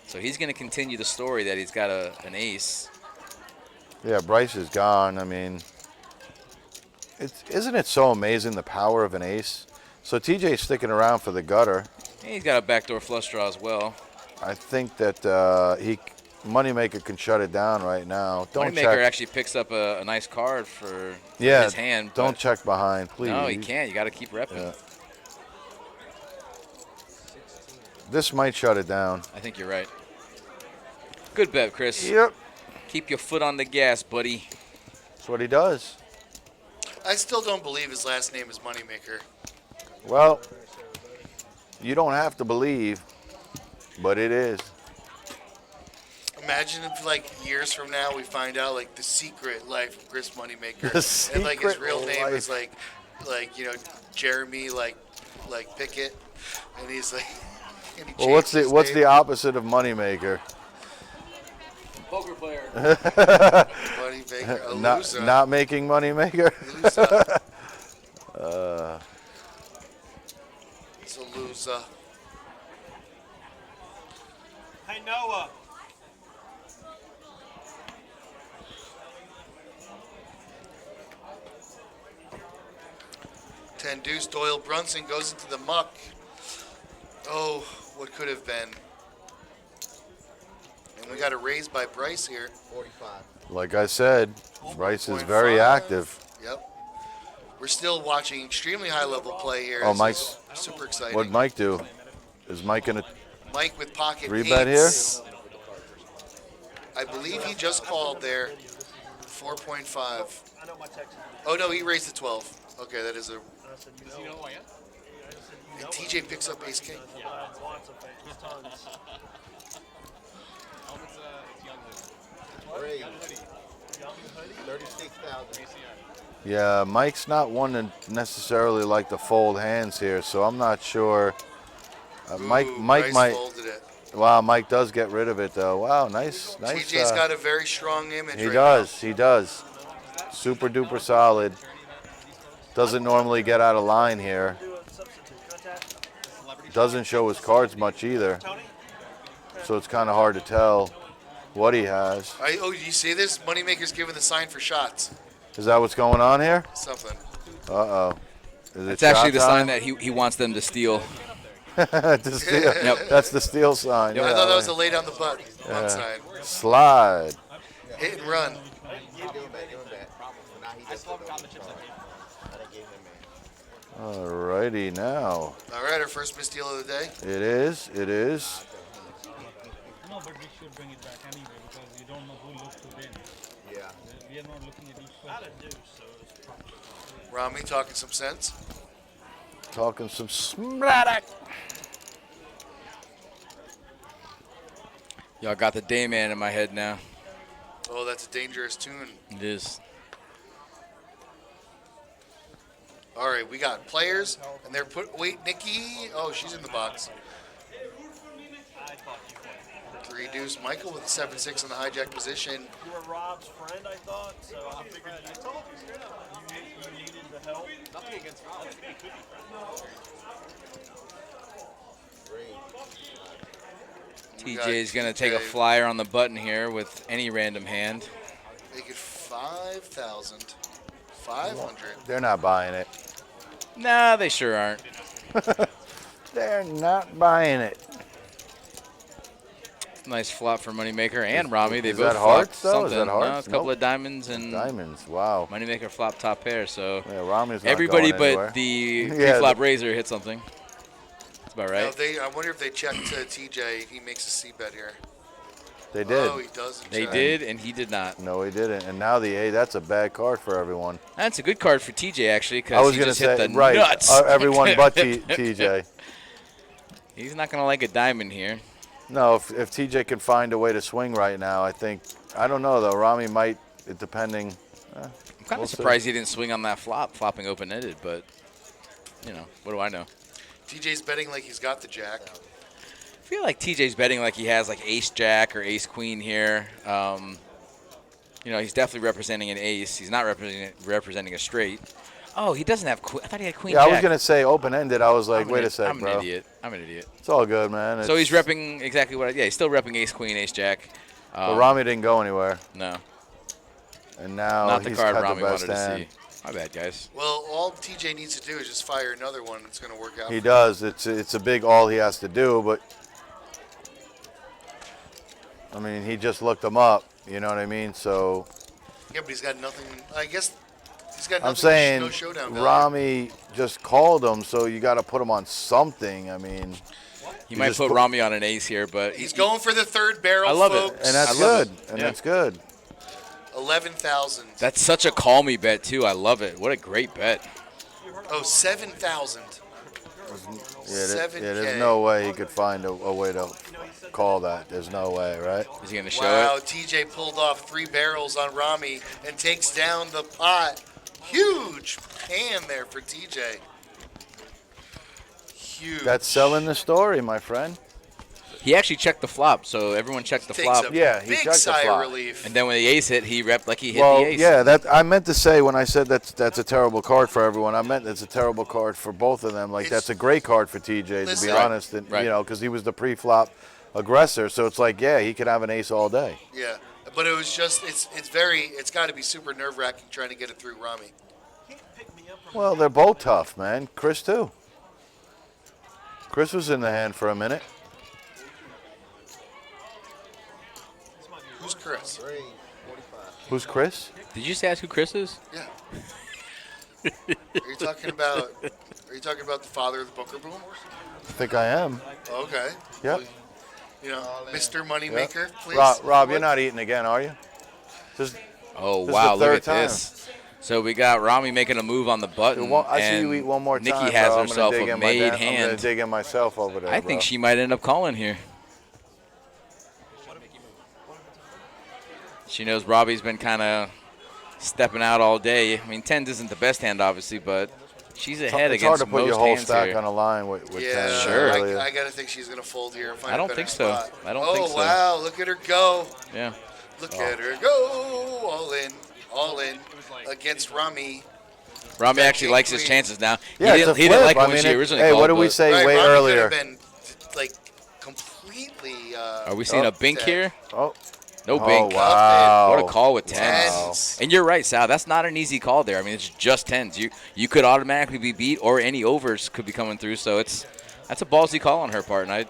So he's going to continue the story that he's got an ace. Yeah, Bryce is gone. I mean, isn't it so amazing the power of an ace? So TJ's sticking around for the gutter. And he's got a backdoor flush draw as well. I think that Moneymaker can shut it down right now. Don't Moneymaker check. actually picks up a nice card for Yeah, his hand. don't but check behind, please. No, you can't. You got to keep repping. Yeah. This might shut it down. I think you're right. Good bet, Chris. Yep. Keep your foot on the gas, buddy. That's what he does. I still don't believe his last name is Moneymaker. Well, you don't have to believe, but it is. I Imagine if, like, years from now we find out, like, the secret life of Chris Moneymaker. The And, like, his secret real name is, life. like, you know, Jeremy, like Pickett. And he's like, and he Well, what's changed his the name. opposite of Moneymaker? Poker player. Moneymaker, a loser. Not making Moneymaker? Loser. It's a loser. Hey, Noah. Ten deuce. Doyle Brunson goes into the muck. Oh, what could have been. And we got a raise by Bryce here. 45. Like I said, Bryce is very active. Yep. We're still watching extremely high level play here. Oh, This Mike's. is super exciting. What'd Mike do? Is Mike in a Mike with pocket 3-bet eights. here? I believe he just called there. 4.5. Oh no, he raised to 12. Okay, that is a. And TJ picks up ace king. Great. 36,000. Yeah, Mike's not one to necessarily like to fold hands here, so I'm not sure. Mike Bryce might. folded it. Wow, Mike does get rid of it though. Wow, nice. TJ's got a very strong image. He right does. He does. Super duper solid. Doesn't normally get out of line here. Doesn't show his cards much either. So it's kind of hard to tell what he has. Oh, you see this? Moneymaker's giving the sign for shots. Is that what's going on here? Something. Uh-oh. Is it It's actually the shot sign time? that he wants them to steal. To steal. Yep. That's the steal sign. I thought that was a lay down the butt Yeah. sign. Slide. Hit and run. Alrighty now. All right, our first misdeal of the day. It is. It is. No, but we should bring it back anyway because you don't know who looked to win. Yeah. We are not looking at each person. Rami talking some sense. Talking some smack. Y'all got the day man in my head now. Oh, that's a dangerous tune. It is. All right, we got players, and they're wait, Nikki. Oh, she's in the box. 3 deuce. Michael with the 7-6 in the hijack position. You were Rob's friend, I thought, so I figured you told you needed the help. Nothing against Rob. TJ's going to take a flyer on the button here with any random hand. Make it 5,000. 500. They're not buying it. Nah, they sure aren't. They're not buying it. Nice flop for Moneymaker and Rami. They Is both that hearts, flopped though? Is something. that hearts? No, it's a couple Nope. of diamonds and Diamonds. Wow. Moneymaker flop top pair. So Yeah, Rami's not everybody going but anywhere. the Yeah, flop razor hit something. That's about Now, right. I wonder if they checked to TJ if he makes a C bet here. They did. Oh, he doesn't. They check. did, and he did not. No, he didn't. And now the A, that's a bad card for everyone. That's a good card for TJ actually I because was he going to just say, hit the right, nuts. everyone but TJ. He's not going to like a diamond here. No, if TJ can find a way to swing right now, I think, I don't know though, Rami might, it depending. I'm kind of surprised he didn't swing on that flop, flopping open-ended, but, you know, what do I know? TJ's betting like he's got the jack. I feel like TJ's betting like he has like ace-jack or ace-queen here. You know, he's definitely representing an ace. He's not representing a straight. Oh, he doesn't have queen. I thought he had queen-jack. Yeah, I was going to say open-ended. I was like, wait a sec, I'm bro. an idiot. I'm an idiot. It's all good, man. So he's repping exactly what yeah, he's still repping ace-queen, ace-jack. But Rami didn't go anywhere. No. And now Not the he's card had Rami the best wanted to hand. see. My bad, guys. Well, all TJ needs to do is just fire another one. It's going to work out. He does. It's a big all he has to do, but I mean, he just looked them up. You know what I mean? So Yeah, but he's got nothing. I guess he's got nothing. I'm saying no showdown value. Rami just called him, so you got to put him on something. I mean, He you might just put Rami on an ace here, but He's going for the third barrel. I love folks. it, and that's I love good. it. And Yeah. that's good. 11,000. That's such a call me bet too. I love it. What a great bet. Oh, 7,000. Yeah, 7K. there's no way he could find a way to call that. There's no way, right? Is he going to show Wow, it? TJ pulled off 3 barrels on Rami and takes down the pot. Huge pan there for TJ. Huge. That's selling the story, my friend. He actually checked the flop, so everyone checked the Takes flop. a Yeah, he big checked the sigh of flop. relief. And then when the ace hit, he repped like he hit Well, the ace. yeah, that I meant to say when I said that's a terrible card for everyone. I meant it's a terrible card for both of them. Like It's- that's a great card for TJ, to Listen. be honest. And, Right. You know, because he was the pre-flop aggressor. So it's like, yeah, he could have an ace all day. Yeah, but it was just it's got to be super nerve-wracking trying to get it through Rami. Well, they're both tough, man. Chris too. Chris was in the hand for a minute. Who's Chris? Who's Chris? Did you just ask who Chris is? Yeah. Are you talking about the father of the Booker Boom? I think I am. Okay. Yep. You know, Mr. Moneymaker, please. Rob, you're not eating again, are you? This Oh, is wow, the look third at time. this. So we got Rami making a move on the button. I see and you eat one more time. Nikki has bro. herself I'm gonna dig a in my made I'm gonna hand. dig in myself over there. I think bro. she might end up calling here. She knows Robbie's been kind of stepping out all day. I mean, 10s isn't the best hand, obviously, but she's ahead It's hard against to put most your whole hands stack here. on a line with Yeah, 10. Sure. Really. I gotta think she's gonna fold here and find I a don't better think so. spot. I don't think so. Oh wow, look at her go. Yeah. Look at her go. All in against Rami. Rami That actually king likes his queen. chances now. Yeah, he it's a didn't flip. like it I when mean, she originally hey, called. what did we but- say Right, way Rami earlier? could have been like completely. Are we seeing a bink dead. here? Oh. No bink. wow. What a call with 10s. Tens. And you're right, Sal. That's not an easy call there. I mean, it's just 10s. You could automatically be beat, or any overs could be coming through. So that's a ballsy call on her part, and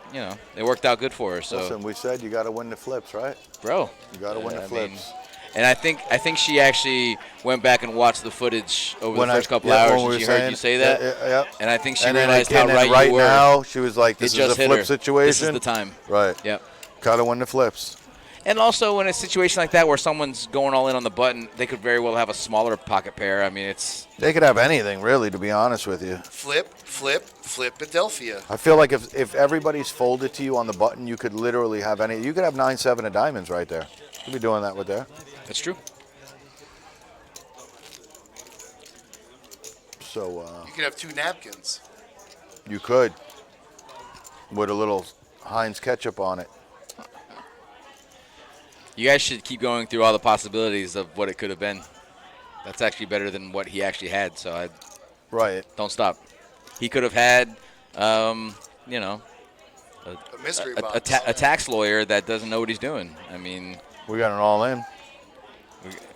it worked out good for her. So, Listen, we said you got to win the flips, right? bro, You got to win the I flips. mean, and I think she actually went back and watched the footage over When the I- first couple yeah, hours, when we and were she heard saying- you say that. Yeah. And I think she And then realized again, how right right you were. now, she was like, "This It is just a hit flip her. situation." This is the time. Right. Yep. Got to win the flips. And also, in a situation like that where someone's going all in on the button, they could very well have a smaller pocket pair. I mean, it's They could have anything, really, to be honest with you. Flip, Philadelphia. I feel like if everybody's folded to you on the button, you could literally have any. You could have 9-7 of diamonds right there. You'd be doing that with there. That's true. So You could have 2 napkins. you could, with a little Heinz ketchup on it. You guys should keep going through all the possibilities of what it could have been. That's actually better than what he actually had. So Right. don't stop. He could have had, a mystery a box. tax lawyer that doesn't know what he's doing. I mean, We got an all in.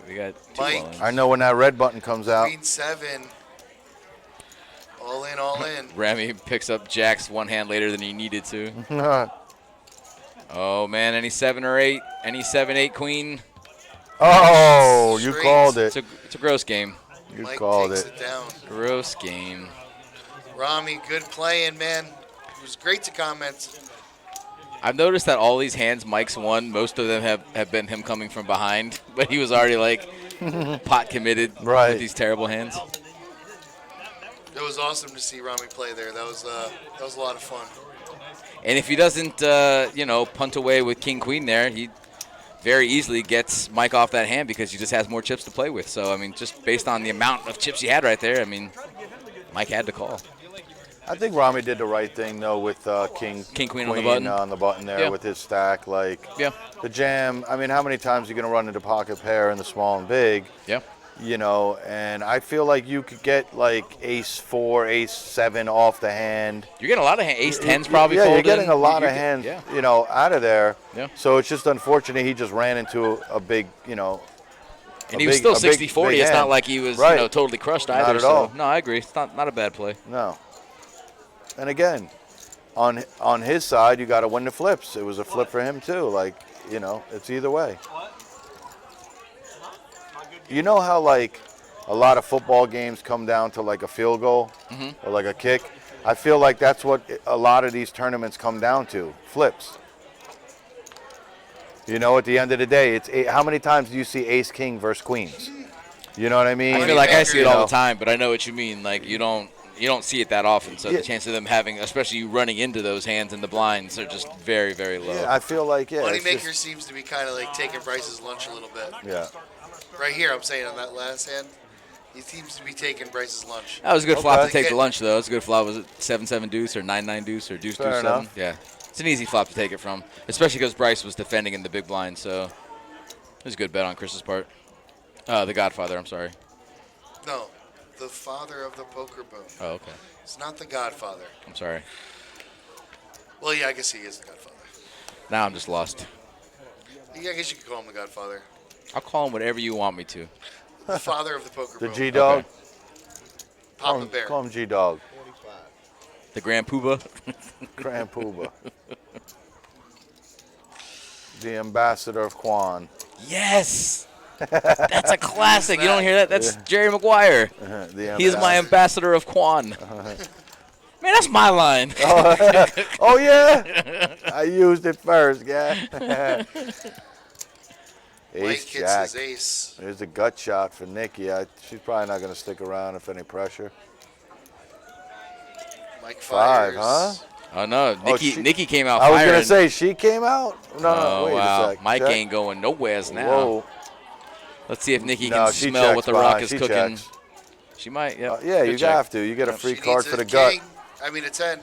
we got two Mike. all-ins. I know when that red button comes out. Queen 7. All in, all in. Rami picks up jacks one hand later than he needed to. Oh, man, any 7 or 8? Any 7-8 queen? Oh, you Straight. called it. It's a gross game. You Mike called takes it. it down. Gross game. Rami, good playing, man. It was great to comment. I've noticed that all these hands Mike's won, most of them have been him coming from behind, but he was already like pot committed Right. with these terrible hands. It was awesome to see Rami play there. That was a lot of fun. And if he doesn't, punt away with king queen there, he very easily gets Mike off that hand because he just has more chips to play with. So I mean, just based on the amount of chips he had right there, I mean, Mike had to call. I think Rami did the right thing though with king queen on the button. there Yeah. with his stack. Like Yeah. the jam. I mean, how many times are you gonna run into pocket pair in the small and big? Yeah. You know, and I feel like you could get like ace 4, ace 7 off the hand. You're getting a lot of ace 10s probably. Yeah, you're folded. getting a lot of You're hands, yeah. out of there. Yeah. So it's just unfortunate he just ran into a big, And a he was big- still a big- 60-40. big It's hand. not like he was Right. totally crushed Not either. at so all. no, I agree. It's not a bad play. No. And again, on his side, you got to win the flips. It was a flip for him too. Like, it's either way. You know how like a lot of football games come down to like a field goal or like a kick? I feel like that's what a lot of these tournaments come down to, flips. At the end of the day, it's how many times do you see ace king versus queens? You know what I mean? I feel like I see it all the time, but I know what you mean. Like you don't you don't see it that often. So Yeah. the chance of them having, especially you running into those hands in the blinds, are just very, very low. Yeah, I feel like it's Moneymaker just- seems to be kind of like taking Bryce's lunch a little bit. Yeah. Right here, I'm saying on that last hand, he seems to be taking Bryce's lunch. That was a good flop to Like take the it- lunch, though. It was a good flop. Was it 7-7 deuce or 9-9 deuce or deuce Fair deuce 7? enough. Yeah. It's an easy flop to take it from, especially because Bryce was defending in the big blind. So it was a good bet on Chris's part. The Godfather, I'm sorry. No, the father of the poker boom. Oh, okay. It's not the Godfather. I'm sorry. Well, yeah, I guess he is the Godfather. Now I'm just lost. Yeah, I guess you could call him the Godfather. I'll call him whatever you want me to. The father of the poker The boom. G Dog. Okay. Papa Bear. Call him G Dog. The Grand Poobah. Grand Poobah. The ambassador of Quan. Yes. That's a classic. You don't hear that? That's Jerry Maguire. He is my ambassador of Quan. Man, that's my line. Oh, yeah? I used it first, yeah. Mike Ace hits Jack. his ace. There's a gut shot for Nikki. She's probably not going to stick around if any pressure. Mike Five, fires. huh? Oh, no. Nikki came out I was firing. going to say, she came out? No, Oh, wait wow. a sec. Mike Check. ain't going nowheres now. Whoa. Let's see if Nikki No, can she smell checks what the behind. rock is She cooking. checks. She might, yeah. Yeah, Good you check. have to. You get a free She card needs for a the gut. king. I mean, a 10.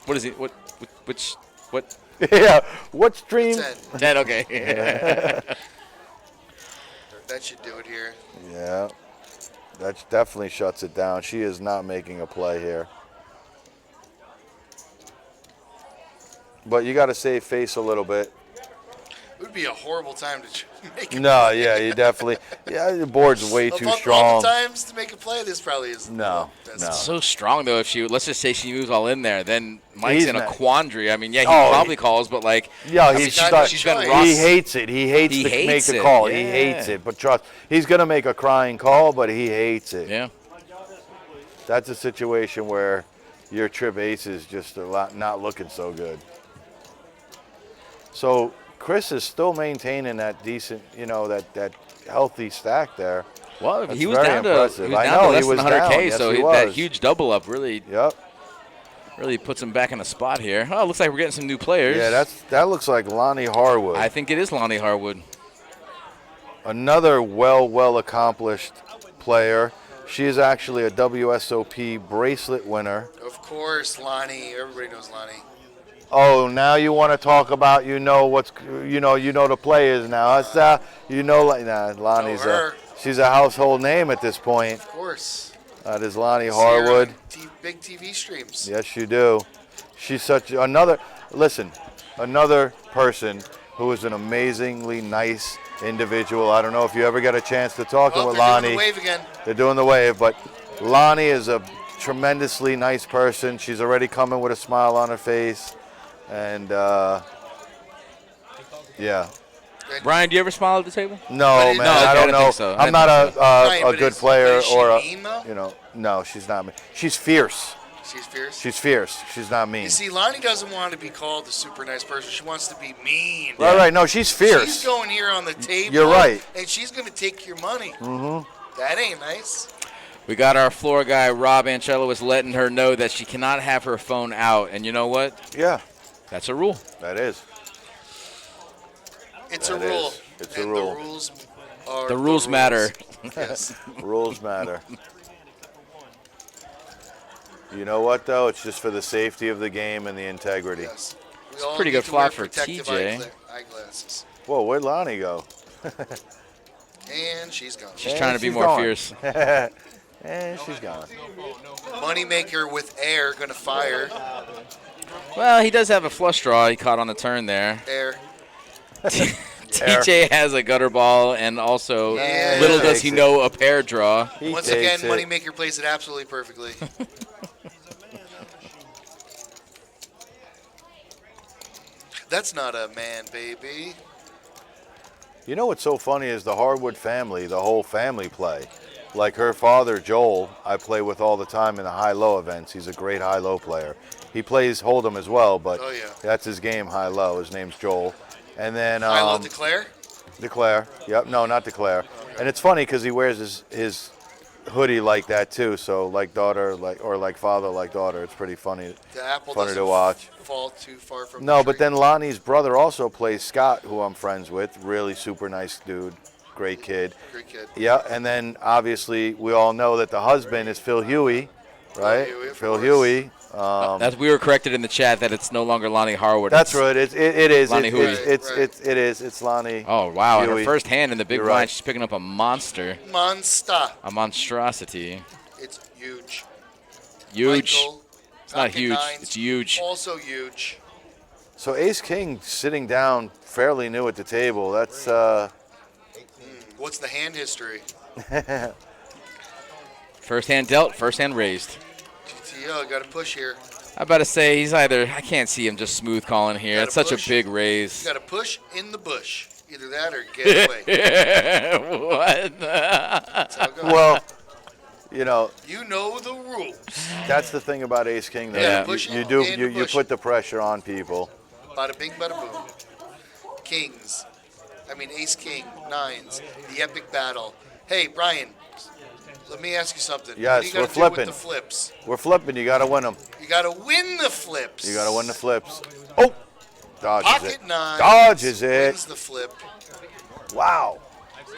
What is it? What? Yeah, what stream? 10, okay. That should do it here. Yeah, that definitely shuts it down. She is not making a play here. But you got to save face a little bit. It would be a horrible time to make a No, play. yeah, you definitely. Yeah, the board's way Of too all strong. the times to make a play, this probably is. No, That's no. So strong, though. If she, let's just say she moves all in there, then Mike's He's in a not- quandary. I mean, yeah, he Oh, probably calls, but like, Yeah, I mean, he's she's stuck. been Ross. He hates it. He hates to make hates the it, call. He yeah. hates it. But trust, he's gonna make a crying call, but he hates it. Yeah. That's a situation where your trip ace is just not looking so good. So Chris is still maintaining that decent, that healthy stack there. Well, That's he was very down to, impressive. he was I down know, to he less was than 100K, down. Yes, so he that was. huge double up really, really puts him back in a spot here. Oh, looks like we're getting some new players. Yeah, that looks like Lonnie Harwood. I think it is Lonnie Harwood. Another well accomplished player. She is actually a WSOP bracelet winner. Of course, Lonnie. Everybody knows Lonnie. Oh, now you want to talk about the players now. It's Lonnie's her. she's a household name at this point. Of course. That is Lonnie See her Harwood. on big TV streams. Yes, you do. She's such another person who is an amazingly nice individual. I don't know if you ever get a chance to talk with They're Lonnie. doing the wave again. They're doing the wave, but Lonnie is a tremendously nice person. She's already coming with a smile on her face, and yeah. Brian, do you ever smile at the table? No, man, I don't know. think so. I'm not a but good is- player but is she or mean, though? no, she's not mean. She's fierce. She's fierce. She's fierce. She's not mean. You see, Lonnie doesn't want to be called a super nice person. She wants to be mean. Right. No, she's fierce. She's going here on the table. You're right. And she's going to take your money. Mm-hmm. That ain't nice. We got our floor guy, Rob Ancello, is letting her know that she cannot have her phone out. And you know what? Yeah. That's a rule. That is. It's That a rule. is. It's and a rule. The rules are The rules matter. Yes. Rules matter. You know what, though? It's just for the safety of the game and the integrity. Yes. We It's all pretty need good to wear flop for protective TJ. Eyeglasses. Whoa, where'd Lonnie go? And she's gone. She's trying to be she's more gone. fierce. And she's gone. Moneymaker with air going to fire. Well, he does have a flush draw he caught on the turn there. Air. TJ has a gutter ball, and also Yeah. little does he know a pair draw. Once again, Moneymaker plays it absolutely perfectly. That's not a man, baby. You know what's so funny is the Harwood family, the whole family play. Like her father, Joel, I play with all the time in the high-low events. He's a great high-low player. He plays Hold'em as well, but Oh, yeah. that's his game, high-low. His name's Joel. And then I declare. Declare. Yep. No, not Declare. And it's funny because he wears his hoodie like that too. So like daughter, like father, like daughter. It's pretty funny. The apple funny doesn't to watch. fall too far from No, the but tree. then Lonnie's brother also plays Scott, who I'm friends with. Really super nice dude, great kid. Great kid. Yeah, and then obviously we all know that the husband is Phil Huey, right? Phil Huey. As we were corrected in the chat that it's no longer Lonnie Harwood. That's it's right. It is. Lonnie Huey. It's Lonnie. Oh wow! And her Huey. first hand in the big You're blind, right. she's picking up a monster. Monster. A monstrosity. It's huge. Huge. Michael, It's not pocket huge. nines, It's huge. Also huge. So Ace King sitting down, fairly new at the table. That's. What's the hand history? First hand dealt, first hand raised. GTO, got to push here. I'm about to say he's either. I can't see him just smooth calling here. It's such push. a big raise. You got to push in the bush. Either that or get away. What? That's how it goes. Well, you know. You know the rules. That's the thing about Ace King, though. Yeah, You- push you it do. and You push put the pressure on people. Bada bing, bada boom. Kings. I mean, ace, king, nines. The epic battle. Hey, Brian, let me ask you something. Yes, what do you we're gotta do with flipping. the flips? We're flipping. You got to win them. You got to win the flips. You got to win the flips. Oh, dodges Pocket it. nines. Dodges it. Wins the flip. Wow.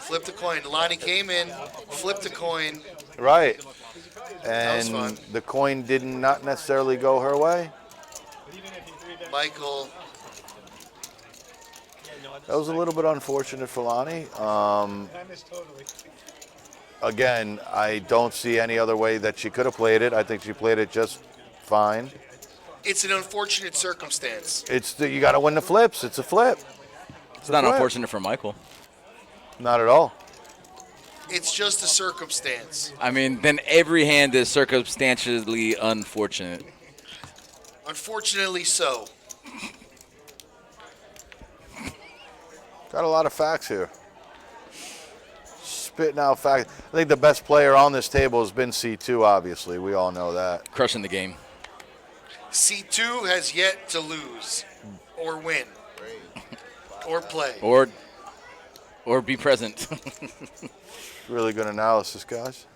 Flip the coin. Lonnie came in, flipped the coin. Right. That was And fun. the coin did not necessarily go her way. Michael. That was a little bit unfortunate for Lonnie. Again, I don't see any other way that she could have played it. I think she played it just fine. It's an unfortunate circumstance. You got to win the flips. It's a flip. It's not unfortunate for Michael. Not at all. It's just a circumstance. I mean, then every hand is circumstantially unfortunate. Unfortunately so. Got a lot of facts here. Spitting out facts. I think the best player on this table has been C2, obviously. We all know that. Crushing the game. C2 has yet to lose or win or play. Or be present. Really good analysis, guys.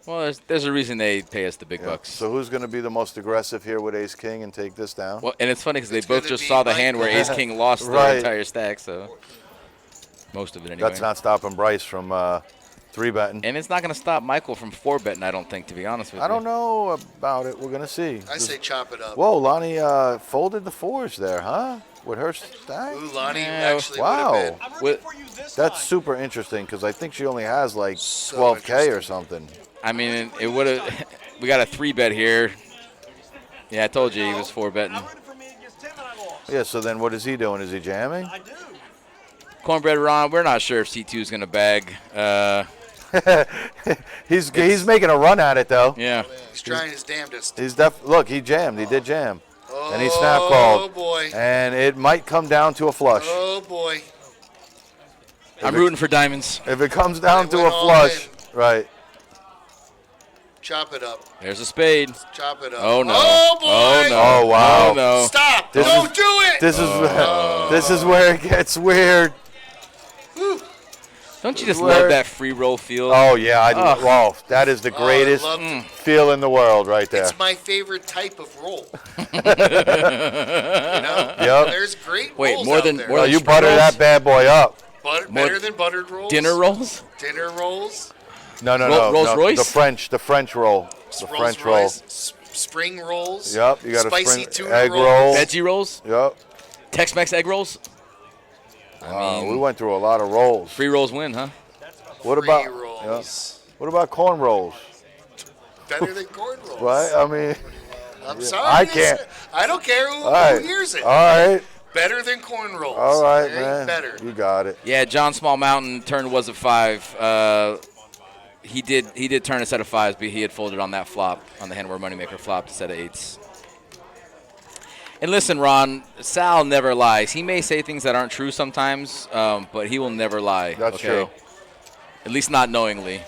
Well, there's a reason they pay us the big bucks. So who's going to be the most aggressive here with Ace King and take this down? Well, and it's funny because they both just saw the hand where Ace King lost Right. the entire stack, so most of it anyway. That's not stopping Bryce from 3-betting. And it's not going to stop Michael from 4-betting, I don't think, to be honest with you. I don't know about it. We're going to see. I say chop it up. Whoa, Lonnie folded the fours there, huh? With her stack? Ooh, Lonnie actually Wow. would have been. That's super interesting because I think she only has like 12K or something. I mean, it would have. We got a 3-bet here. Yeah, I told you he was 4-betting. Yeah, so then what is he doing? Is he jamming? Cornbread Ron, we're not sure if C2 is going to bag. He's making a run at it though. Yeah. He's trying his damnedest. Look, he jammed. He did jam. And he snap called. Oh, boy. And it might come down to a flush. Oh, boy. I'm rooting for diamonds. If it comes down to went a all flush, right. Chop it up. There's a spade. Chop it up. Oh, no. Oh, boy. Oh, no. Oh, wow. Oh, no. Stop. This Don't is- do it. This is where it gets weird. Don't you just Where- love that free roll feel? Oh, yeah. Ugh. Wow, that is the I greatest love it. feel in the world right there. It's my favorite type of roll. You know? Yep. There's great Wait, rolls more out than- there. more Oh, than you spring butter rolls? that bad boy up. Better than buttered rolls. Dinner rolls? Dinner rolls. No, Rolls no. Royce? The French roll. The Rolls French roll. Royce, spring rolls. Yep, you got a spicy spring tuna egg rolls. roll. Veggie rolls? Yep. Tex-Mex egg rolls? Wow, we went through a lot of rolls. Free rolls win, huh? What Free about rolls. What about corn rolls? Better than corn rolls. Right? I mean, I'm sorry. I can't. I don't care who, All right. who hears it. All right. Better than corn rolls. All right, Okay? man. Better. You got it. Yeah, John Small Mountain turn was a 5. He did turn a set of 5s, but he had folded on that flop, on the hand where Moneymaker flopped a set of 8s. And listen, Ron, Sal never lies. He may say things that aren't true sometimes, but he will never lie. That's okay? true. At least not knowingly.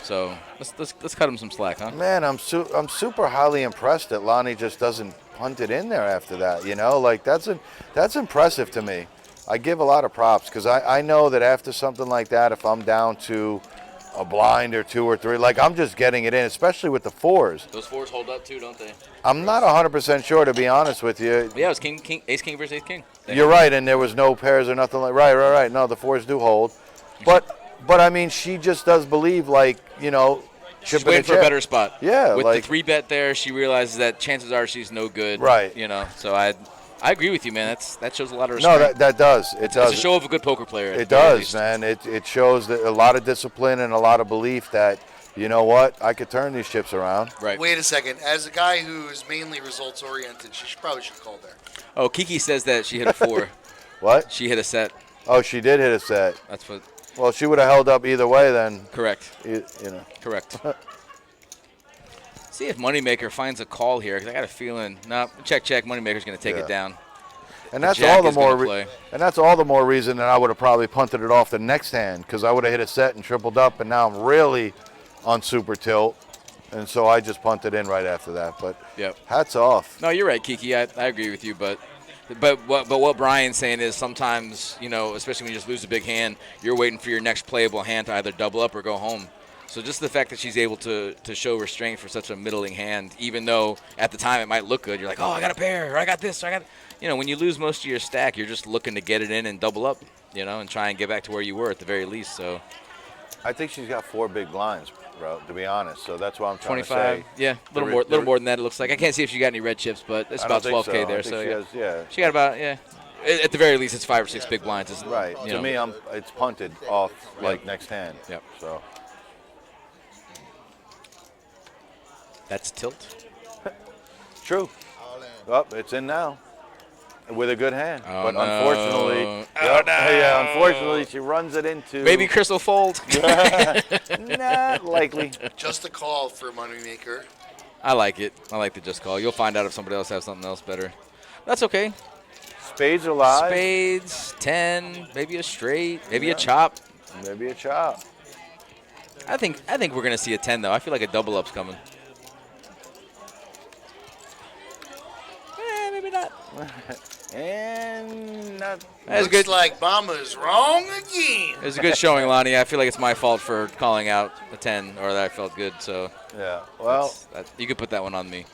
So let's cut him some slack, huh? Man, I'm super highly impressed that Lonnie just doesn't punt it in there after that. You know, like that's impressive to me. I give a lot of props because I know that after something like that, if I'm down to a blind or 2 or 3. Like, I'm just getting it in, especially with the 4s. Those 4s hold up too, don't they? I'm not 100% sure, to be honest with you. Yeah, it was ace king versus ace king. You're right, and there was no pairs or nothing like. Right. No, the 4s do hold, but I mean, she just does believe, like, you know, She's waiting for a better spot. Yeah, with like the 3-bet there, she realizes that chances are she's no good. Right. You know, so I agree with you, man. That shows a lot of no, respect. that does. It does. It's a show of a good poker player. It does, man. It shows that a lot of discipline and a lot of belief that, you know what, I could turn these chips around. Right. Wait a second. As a guy who is mainly results oriented, she probably should call there. Oh, Kiki says that she hit a 4. What? She hit a set. Oh, she did hit a set. That's what. Well, she would have held up either way then. Correct. You know. Correct. See if Moneymaker finds a call here, because I got a feeling. No, check. Moneymaker's going to take it down. And that's all the more. And that's all the more reason that I would have probably punted it off the next hand, because I would have hit a set and tripled up, and now I'm really on super tilt, and so I just punted in right after that. But hats off. No, you're right, Kiki. I agree with you, but what Brian's saying is sometimes, you know, especially when you just lose a big hand, you're waiting for your next playable hand to either double up or go home. So just the fact that she's able to show restraint for such a middling hand, even though at the time it might look good, you're like, oh, I got a pair, or I got this, or I got, you know, when you lose most of your stack, you're just looking to get it in and double up, you know, and try and get back to where you were at the very least. So I think she's got 4 big blinds, bro, to be honest. So that's what I'm trying 25, to say. yeah, a little more than that. It looks like. I can't see if she got any red chips, but it's I about don't think 12K so. there. I think So she has, yeah. she got about At the very least, it's 5 or 6 big blinds. Isn't Right. You To know. me, it's punted off like next hand. Yep. So that's tilt. True. Oh, it's in now. With a good hand. Oh, But no. unfortunately, Oh, no. yeah, unfortunately she runs it into Maybe Chris will fold. Not likely. Just a call for Moneymaker. I like it. I like the just call. You'll find out if somebody else has something else better. That's okay. Spades are live. Spades, 10, maybe a straight, maybe a chop. Maybe a chop. I think we're gonna see a 10 though. I feel like a double up's coming. Maybe not. And not. That's Looks good. like Mama's wrong again. It was a good showing, Lonnie. I feel like it's my fault for calling out a 10, or that I felt good. So yeah, well, you could put that one on me.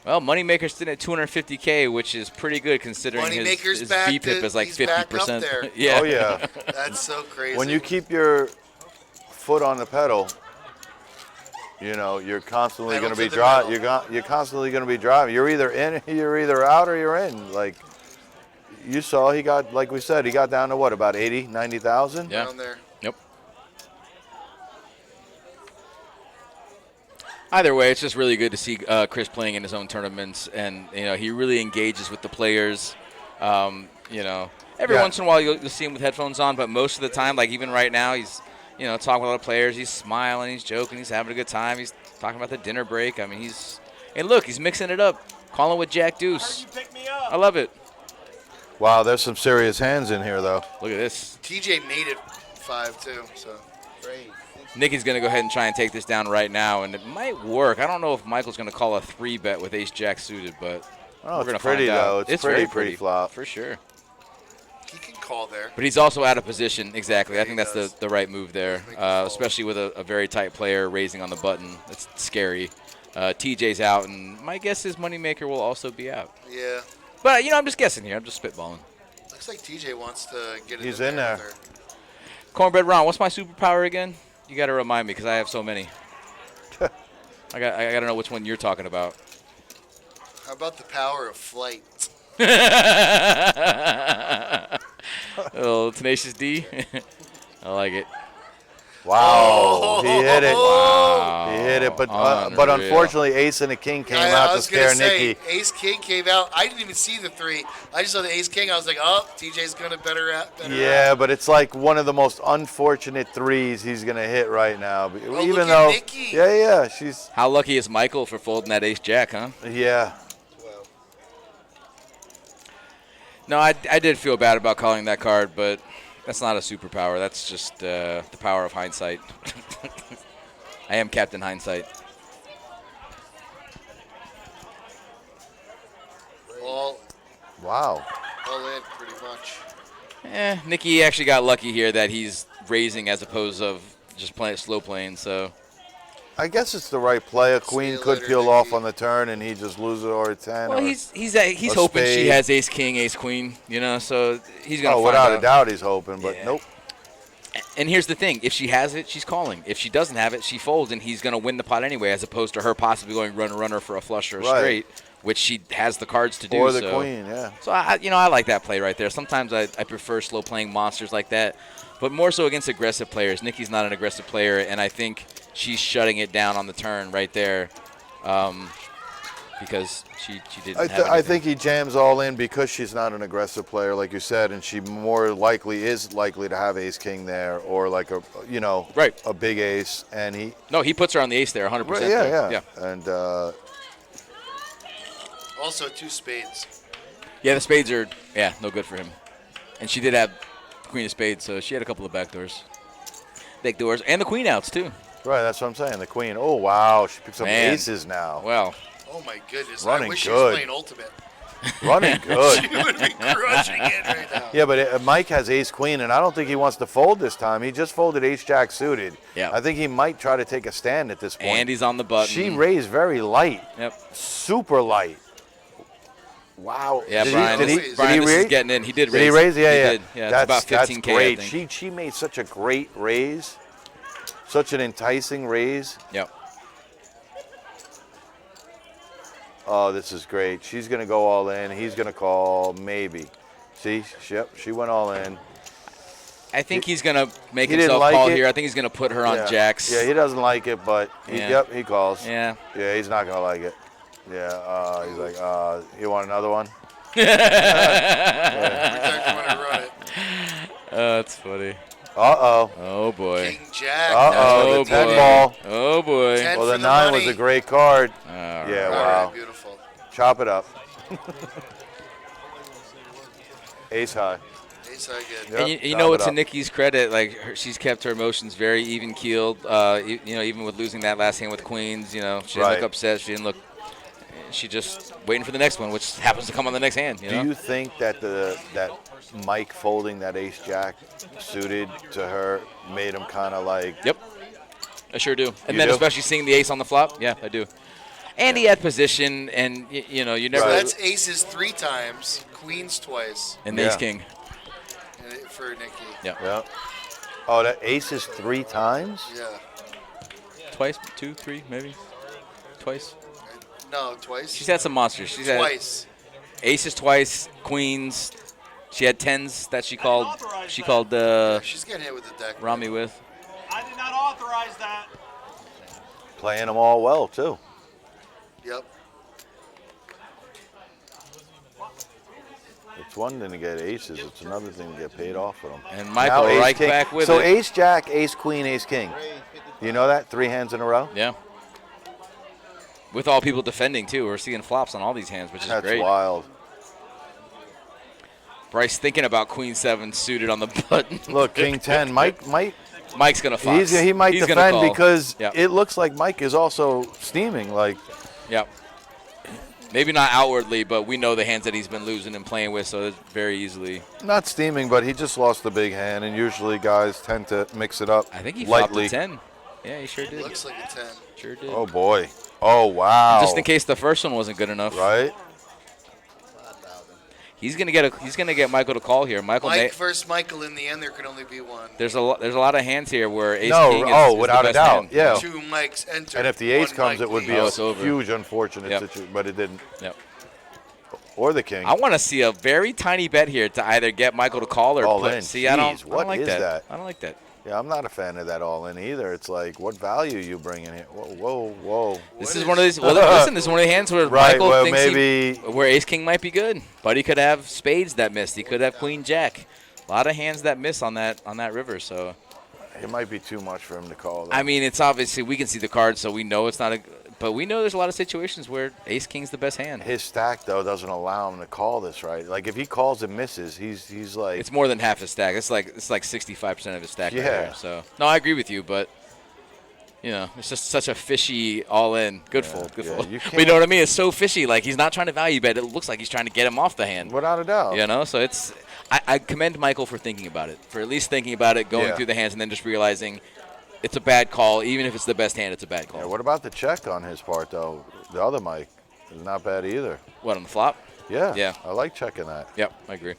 Well, Moneymaker's sitting at 250K, which is pretty good considering Moneymaker's his back VPIP is like he's back 50%. up there. Yeah. Oh yeah. That's so crazy. When you keep your foot on the pedal, you know, you're constantly Pedal going to be to the driving. metal. You're constantly going to be driving. You're either in, you're either out, or you're in. Like you saw, he got, like we said, he got down to what, about 80, 90,000? Yeah. Down there. Yep. Either way, it's just really good to see Chris playing in his own tournaments, and you know he really engages with the players. You know, every once in a while you'll see him with headphones on, but most of the time, like even right now, he's talking with other players. He's smiling, he's joking, he's having a good time. He's talking about the dinner break. I mean, he's mixing it up, calling with Jack Deuce. I love it. Wow, there's some serious hands in here, though. Look at this. TJ made it 5 too, so great. Nicky's going to go ahead and try and take this down right now, and it might work. I don't know if Michael's going to call a 3-bet with ace-jack suited, but Oh, we're it's going to pretty, find though. out. It's very pretty pretty flop. for sure. He can call there. But he's also out of position. Exactly. I think that's the right move there, especially with a very tight player raising on the button. It's scary. TJ's out, and my guess is Moneymaker will also be out. Yeah. But, I'm just guessing here. I'm just spitballing. Looks like TJ wants to get it He's in in there. with her. Cornbread Ron, what's my superpower again? You got to remind me because I have so many. I got to know which one you're talking about. How about the power of flight? Oh, Tenacious D. I like it. Wow, he hit it. Wow. He hit it, but Unreal. unfortunately, Ace and the King came out to scare Nicky. Ace King came out. I didn't even see the 3. I just saw the Ace King. I was like, oh, TJ's gonna better out. Yeah, but it's like one of the most unfortunate 3s he's gonna hit right now. Oh, Even look though, at Nikki. yeah, she's. How lucky is Michael for folding that ace-jack, huh? Yeah. No, I did feel bad about calling that card, but that's not a superpower. That's just the power of hindsight. I am Captain Hindsight. All Wow. in, pretty much. Nikki actually got lucky here that he's raising as opposed of just slow playing. So I guess it's the right play. A queen could later, peel off on the turn, and he just loses or a 10. well, or he's a hoping she spade. has ace king, ace queen. So he's gonna. Oh, find without out. a doubt, he's hoping, but nope. And here's the thing: if she has it, she's calling. If she doesn't have it, she folds, and he's gonna win the pot anyway, as opposed to her possibly going runner for a flush or a Right. straight, which she has the cards to do. Or the so. queen, yeah. So I like that play right there. Sometimes I prefer slow playing monsters like that, but more so against aggressive players. Nikki's not an aggressive player, and I think she's shutting it down on the turn right there, because she didn't. I think he jams all in because she's not an aggressive player, like you said, and she more likely is likely to have ace king there, or like a a big ace, and he. No, he puts her on the ace there, 100%. Right, yeah. And Also 2 spades. yeah, the spades are no good for him, and she did have queen of spades, so she had a couple of backdoors, and the queen outs too. Right, that's what I'm saying. The queen. Oh wow, she picks up Man. aces now. Well. Oh my goodness! Running I wish good. she was playing ultimate. Running good. She would be crushing it right now. Yeah, but Mike has ace queen, and I don't think he wants to fold this time. He just folded ace jack suited. Yeah. I think he might try to take a stand at this point. And he's on the button. She raised very light. Yep. Super light. Wow. Yeah, Did Brian, he this raise? is getting in. He did raise. Did he raise? Yeah, He yeah. did. Yeah, it's about 15K, That's great. I think. She made such a great raise. Such an enticing raise. Yep. Oh, this is great. She's going to go all in. He's going to call, maybe. See? Yep, she went all in. I think he's going to make He didn't himself like call it. here. I think he's going to put her on Yeah. jacks. Yeah, he doesn't like it, but he calls. Yeah. Yeah, he's not going to like it. Yeah, he's like, you want another one? That's funny. Uh-oh. Oh, boy. King Jack. Uh-oh, the 10 ball. Oh, boy. 10 Well, for the the 9 was money. a great card. Yeah, Yeah, All wow. right, beautiful. Chop it up. Ace high. Ace high good. Yep, And you chop know, it it's to up. Nikki's credit. Like she's kept her emotions very even keeled. Even with losing that last hand with queens, she didn't Right. look upset. She didn't look. She just waiting for the next one, which happens to come on the next hand. Do you think that that Mike folding that ace jack suited to her made him kind of like? Yep, I sure do. And You then do? especially seeing the ace on the flop, yeah, I do. And he had position, and you never. So that's aces 3 times, queens twice. And ace king. For Nikki. Yeah. Oh, that ace is 3 times? Yeah. Twice, 2, 3, maybe. Twice. No, twice. She's had some monsters. She's Twice. had aces twice, queens. She had 10s that she called. She called. She's getting hit with the deck. Rami with. I did not authorize that. Playing them all well, too. Yep. It's one thing to get aces. It's another thing to get paid off with them. And Michael Now, ace right king. back with so it. ace jack, ace queen, ace king. You know that? 3 hands in a row? Yeah. With all people defending, too. We're seeing flops on all these hands, which is That's great. wild. Bryce thinking about queen 7 suited on the button. Look, king 10. Mike's going to fox. He might He's gonna defend call. because Yep. it looks like Mike is also steaming. Like, Yep. Maybe not outwardly, but we know the hands that he's been losing and playing with, so it's very easily. not steaming, but he just lost the big hand, and usually guys tend to mix it up I think he lightly. flopped a 10. Yeah, he sure did. Looks like a 10. Sure did. Oh, boy. Oh, wow. Just in case the first one wasn't good enough. Right? He's gonna get Michael to call here. Michael Mike versus Michael. In the end, there can only be one. there's a lot of hands here where ace No, king is, oh, is without the a best doubt, hand. yeah. 2 Mikes enter. And if the ace one comes, Mike it would be leaves. a over. huge unfortunate Yep. situation, but it didn't. Yep. Or the king. I want to see a very tiny bet here to either get Michael to call or All put. in. See, I don't Jeez, what like is that. that? I don't like that. Yeah, I'm not a fan of that all in either. It's like, what value you bringing here? Whoa, whoa. This is one of these. Well, listen, this is one of the hands where Right, Michael well, thinks maybe- where ace king might be good, but he could have spades that missed. He could have queen jack. A lot of hands that miss on that river. So It might be too much for him to call. Though. I mean, it's obviously we can see the cards, so we know it's not a. But we know there's a lot of situations where ace king's the best hand. His stack though doesn't allow him to call this right. Like if he calls and misses, he's like. It's more than half his stack. It's like 65% of his stack. Right Yeah. there, so no, I agree with you, but You know, it's just such a fishy all-in. Good fold, good fold. you But you know what I mean? It's so fishy. Like, he's not trying to value bet. It looks like he's trying to get him off the hand. Without a doubt. You know, so it's I commend Michael for thinking about it, for at least thinking about it, going through the hands, and then just realizing it's a bad call. Even if it's the best hand, it's a bad call. Yeah, what about the check on his part, though? The other Mike is not bad either. What, on the flop? Yeah. Yeah. I like checking that. Yep, I agree.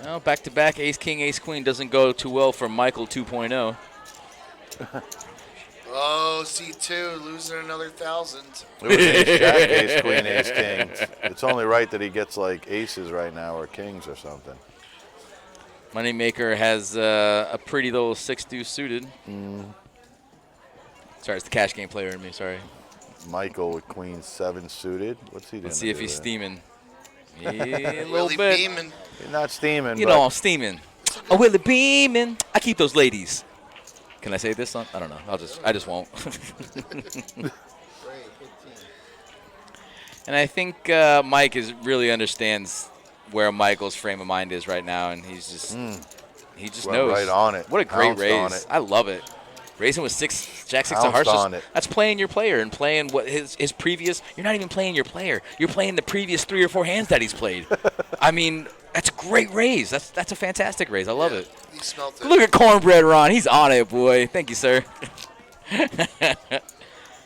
Well, back-to-back ace-king, ace-queen doesn't go too well for Michael 2.0. Oh, C2 losing another 1,000. It was ace jack, ace queen, ace king. It's only right that he gets like aces right now or kings or something. Moneymaker has a pretty little 6-2 suited. Sorry, it's the cash game player in me. Sorry. Michael with queen 7 suited. What's he doing? Let's see if he's steaming. Yeah, a little Willie bit. beaming. He's not steaming. You but know, I'm steaming. Oh, Willie beaming. I keep those ladies. Can I say this on? I don't know. I just won't. And I think Mike really understands where Michael's frame of mind is right now, and he just Well, knows. right on it. What a great Pounced on raise! it. I love it. Raising with Jack 6 of Pounced hearts. on it. That's playing your player and playing what his previous. You're not even playing your player. You're playing the previous 3 or 4 hands that he's played. I mean, that's a great raise. That's a fantastic raise. I love it. He smelt it. Look at Cornbread Ron. He's on it, boy. Thank you, sir.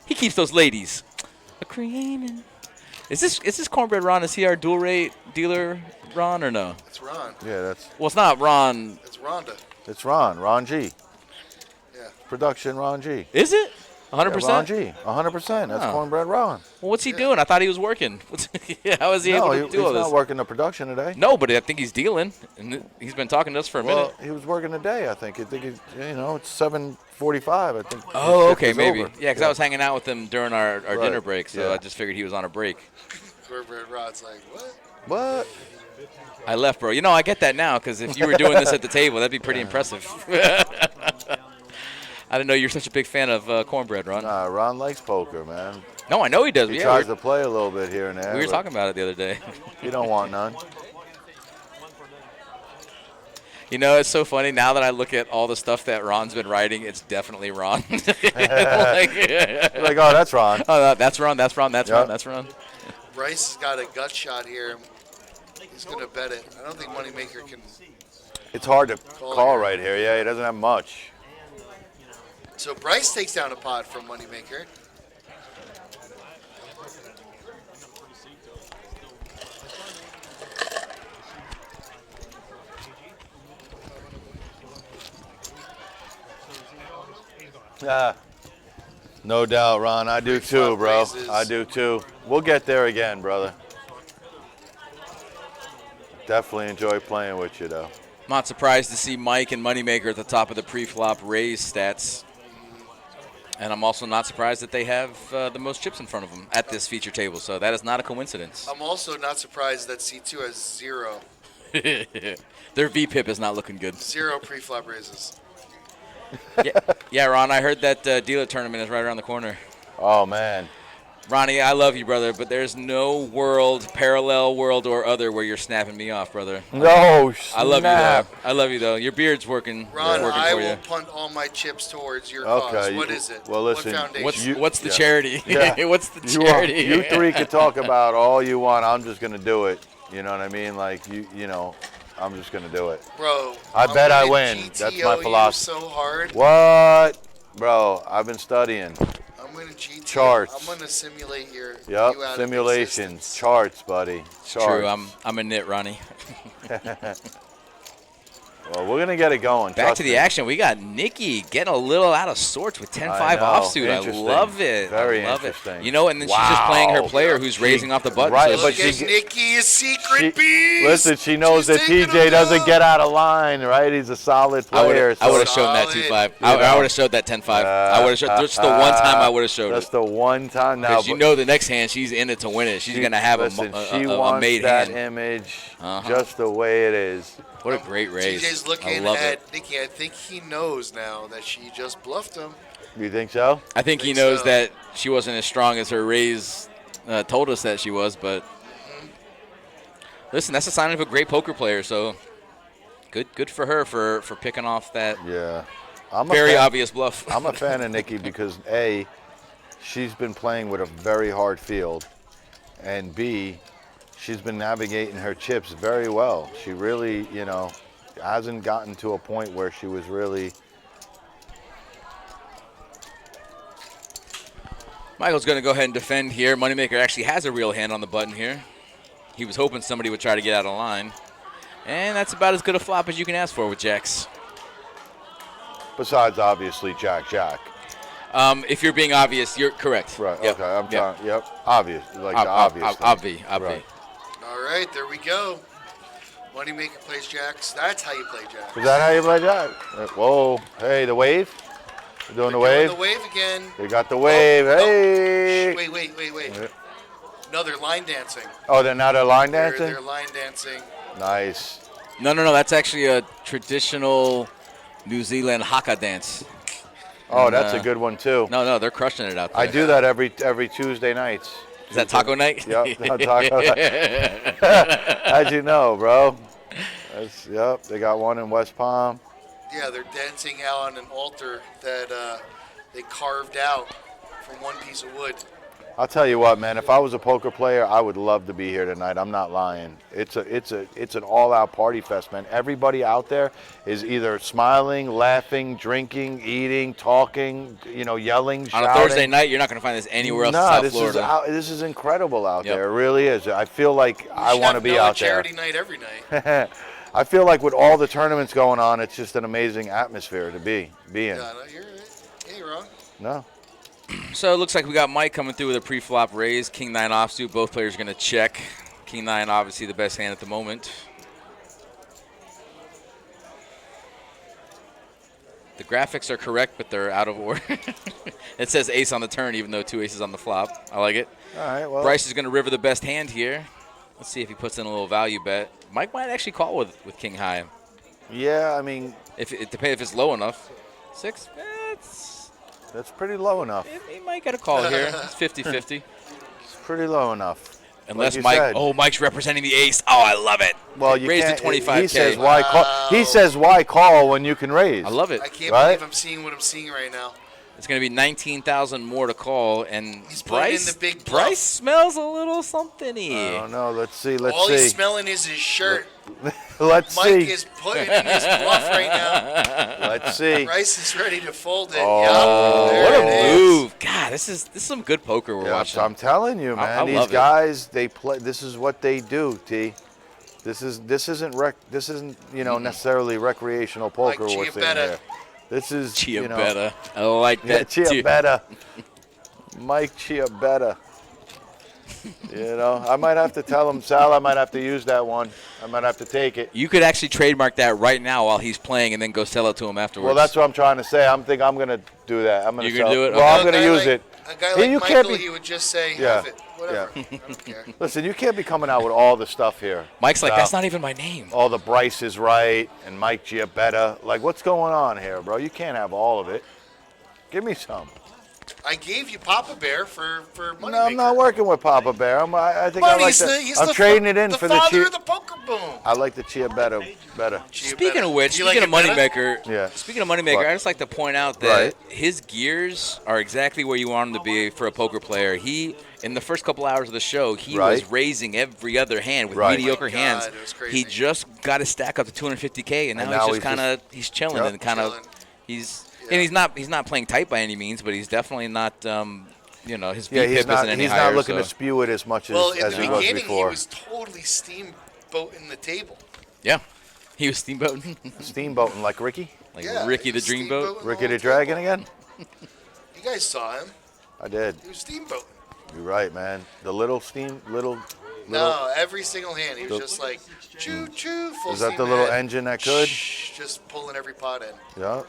He keeps those ladies a creaming. Is this Cornbread Ron? Is he our dual rate dealer, Ron, or no? It's Ron. Yeah, that's. Well, it's not Ron. It's Rhonda. It's Ron G. Yeah. Production Ron G. Is it? 100%? Yeah, Ron G. 100%. That's Oh. Cornbread Ron. Well, what's he doing? I thought he was working. How is he able to do all he's this? not working the production today. No, but I think he's dealing. And he's been talking to us for a minute. He was working today, I think. It's 7:45, I think. Oh, his shift okay, is maybe. over. Yeah, because I was hanging out with him during our Right. dinner break, so Yeah. I just figured he was on a break. Cornbread Rod's like, what? What? I left, bro. You know, I get that now, because if you were doing this at the table, that'd be pretty impressive. I didn't know you're such a big fan of Cornbread, Ron. Nah, Ron likes poker, man. No, I know he does. He Yeah, tries to play a little bit here and there. we were but talking about it the other day. You don't want none. You know, it's so funny. Now that I look at all the stuff that Ron's been writing, it's definitely Ron. like, oh, that's Ron. Oh, that's Ron. That's Ron. That's Ron. That's Ron. Bryce has got a gut shot here. He's going to bet it. I don't think Moneymaker can. It's hard to call right here. Yeah, he doesn't have much. So Bryce takes down a pot from Moneymaker. No doubt, Ron. I do too, bro. raises. I do too. We'll get there again, brother. Definitely enjoy playing with you, though. I'm not surprised to see Mike and Moneymaker at the top of the pre-flop raise stats. And I'm also not surprised that they have the most chips in front of them at this feature table. So that is not a coincidence. I'm also not surprised that C2 has 0. Their VPIP is not looking good. 0 pre-flop raises. Yeah, Ron, I heard that dealer tournament is right around the corner. Oh, man. Ronnie, I love you, brother, but there's no world, parallel world or other where you're snapping me off, brother. No, I love snap. you, though. I love you, though. Your beard's working. Ron, working I for will you. punt all my chips towards your Okay, cause. you- What is it? well, listen, What foundation? What's the Yeah. charity? Yeah. What's the You charity? you three can talk about all you want. I'm just going to do it. You know what I mean? Like, you know, I'm just going to do it. Bro, I I'm bet I gonna win. GTO That's my you philosophy. so hard. What? Bro, I've been studying. I'm going to GTO. Charts. I'm going to simulate you Yep, out of simulations, charts, buddy. Charts. True, I'm a nit, Ronnie. Well, we're gonna get it going. Back trust to the me. action. We got Nikki getting a little out of sorts with 10-5 I know. offsuit. I Interesting. love it. Very I love interesting. It. You know, and then she's just playing her Wow. player who's raising off the button. Right, so but she's- she- Nikki is secret beast. Listen, she knows that TJ doesn't get out of line, right? He's a solid I player. would have shown that 2-5. I would have showed that 10-5. I would have showed. That's the one time I would have showed That's it. the one time now. Because you know the next hand she's in it to win it. She's going to have listen, she a wants made that hand. image Uh-huh. just the way it is. What a great raise. TJ's I looking love at it. Nikki. I think he knows now that she just bluffed him. You think so? I think he knows that she wasn't as strong as her raise told us that she was, but listen, that's a sign of a great poker player, so Good for her for picking off that. Yeah. Very obvious bluff. I'm a fan of Nikki because A, she's been playing with a very hard field, and B, she's been navigating her chips very well. She really, hasn't gotten to a point where she was really. Michael's going to go ahead and defend here. Moneymaker actually has a real hand on the button here. He was hoping somebody would try to get out of line. And that's about as good a flop as you can ask for with jacks. Besides, obviously, Jack. If you're being obvious, you're correct. Right, Yep. okay, I'm Yep. trying, yep, obvious, like the obvious thing. Obvi. Right. All right, there we go. Moneymaker plays jacks. That's how you play jacks. Is that how you play Jack? Whoa, hey, the wave? We're doing the wave? The wave again. They got the wave, hey! Wait. No, they're line dancing. Oh, they're not a line dancing? They're line dancing. Nice. No. That's actually a traditional New Zealand haka dance. Oh, And, that's a good one, too. No, they're crushing it out there. I do that every Tuesday nights. Is that taco night? Yep, taco night. How'd you know, bro? Yep, they got one in West Palm. Yeah, they're dancing out on an altar that they carved out from one piece of wood. I'll tell you what, man. If I was a poker player, I would love to be here tonight. I'm not lying. It's an all-out party fest, man. Everybody out there is either smiling, laughing, drinking, eating, talking, yelling, shouting. On a Thursday night, you're not going to find this anywhere else in South Florida. This is incredible out there. It really is. I feel like I want to be out there. Charity night every night. I feel like with all the tournaments going on, it's just an amazing atmosphere to be in. Yeah, no, you ain't wrong. No. So it looks like we got Mike coming through with a pre-flop raise. King 9 offsuit. Both players are going to check. King 9 obviously the best hand at the moment. The graphics are correct, but they're out of order. It says ace on the turn, even though 2 aces on the flop. I like it. All right, well. Bryce is going to river the best hand here. Let's see if he puts in a little value bet. Mike might actually call with King High. Yeah, I mean. It depends if it's low enough. 6? That's pretty low enough. He might get a call here. It's 50-50. It's pretty low enough. Unless like Mike, said. Mike's representing the ace. Oh, I love it. Well, you raised can't. to 25K. He says why call. He says why call when you can raise. I love it. I can't believe I'm seeing what I'm seeing right now. It's going to be 19,000 more to call, and He's putting in Bryce. the big bluff. Bryce smells a little something-y. I don't know. Let's see. All he's smelling is his shirt. Let's Mike see. is putting in his bluff right now. Let's see. Bryce is ready to fold it. Oh, Yep, What there a it is. move! God, this is some good poker we're watching. I'm telling you, man. I These love it. guys, they play. This is what they do, T. This isn't necessarily recreational poker. Like we're seeing Chiabetta. here. This is Chiabetta. I like that. Yeah, Chiabetta. Mike Chiabetta. I might have to tell him, Sal, I might have to use that one. I might have to take it. You could actually trademark that right now while he's playing and then go sell it to him afterwards. Well, that's what I'm trying to say. I'm going to do that. I'm going to You're gonna do it? Well, Okay. I'm going to use it. A guy Hey, like you Michael, can't be- he would just say, Yeah. have it. Whatever. Yeah. I don't care. Listen, you can't be coming out with all the stuff here. Mike's like, Sal. that's not even my name. All the Bryce is right and Mike Giabetta. Like, what's going on here, bro? You can't have all of it. Give me some. I gave you Papa Bear for money. No, I'm not working with Papa Bear. I think But I like he's that. the I'm trading it in the for the father Chia. of the poker boom. I like the Chiabetta better. Speaking of which, You like speaking of it better? Moneymaker, Yeah. speaking of Moneymaker, What? I just like to point out that Right. his gears are exactly where you want him to be for a poker player. He, in the first couple hours of the show, he Right. was raising every other hand with Right. mediocre Oh my hands. God, it was crazy. He just got his stack up to 250K, and now, And now he's he's just kind of he's chilling Yep. and kind of Chilling. and he's not playing tight by any means, but he's definitely not his Yeah, VPIP he's not. isn't any He's higher. not looking so. to spew it as much Well, as in the he was beginning, he before. was totally steamboating the table. Yeah, he was steamboating. Steamboating like Ricky. Like Yeah, Ricky he the was Dreamboat. steamboating Ricky the the Dragon again. You guys saw him. I did. He was steamboating. You're right, man. The little. No, every single hand. He was just like, choo choo, full Is that steam the little ahead. engine that could? Just pulling every pot in. Yeah.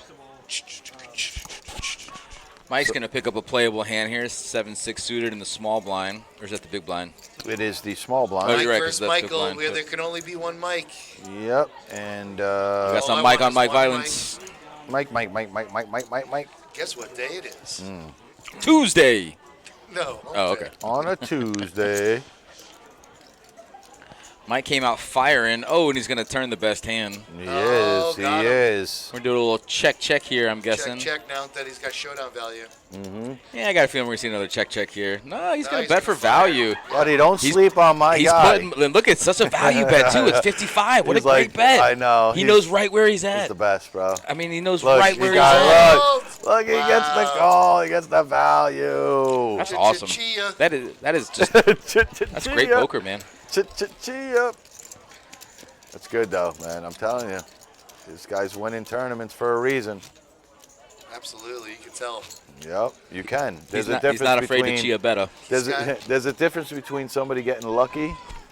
Mike's going to pick up a playable hand here, 7-6 suited in the small blind. Or is that the big blind? It is the small blind. Oh, Mike you're right, 'cause versus that's big Michael, blind, where but- there can only be one Mike. Yep. And We got All some I Mike want on is Mike one violence. Mike. Guess what day it is? Tuesday. No. Oh, okay. On a Tuesday. Mike came out firing. Oh, and he's going to turn the best hand. He is. He is. We're doing a little check here, I'm guessing. Check now that he's got showdown value. Mm-hmm. Yeah, I got a feeling we're going to see another check here. No, he's going to bet for value. Buddy, don't sleep on my guy. Look, it's such a value bet, too. It's 55. What a great bet. I know. He knows right where he's at. He's the best, bro. I mean, he knows Look, right where he's at. Look, he gets the call. He gets the value. That's awesome. That is just that's great poker, man. Chia. That's good, though, man. I'm telling you. This guy's winning tournaments for a reason. Absolutely. You can tell. Yep, you can. He's not afraid to chia better. There's a difference between somebody getting lucky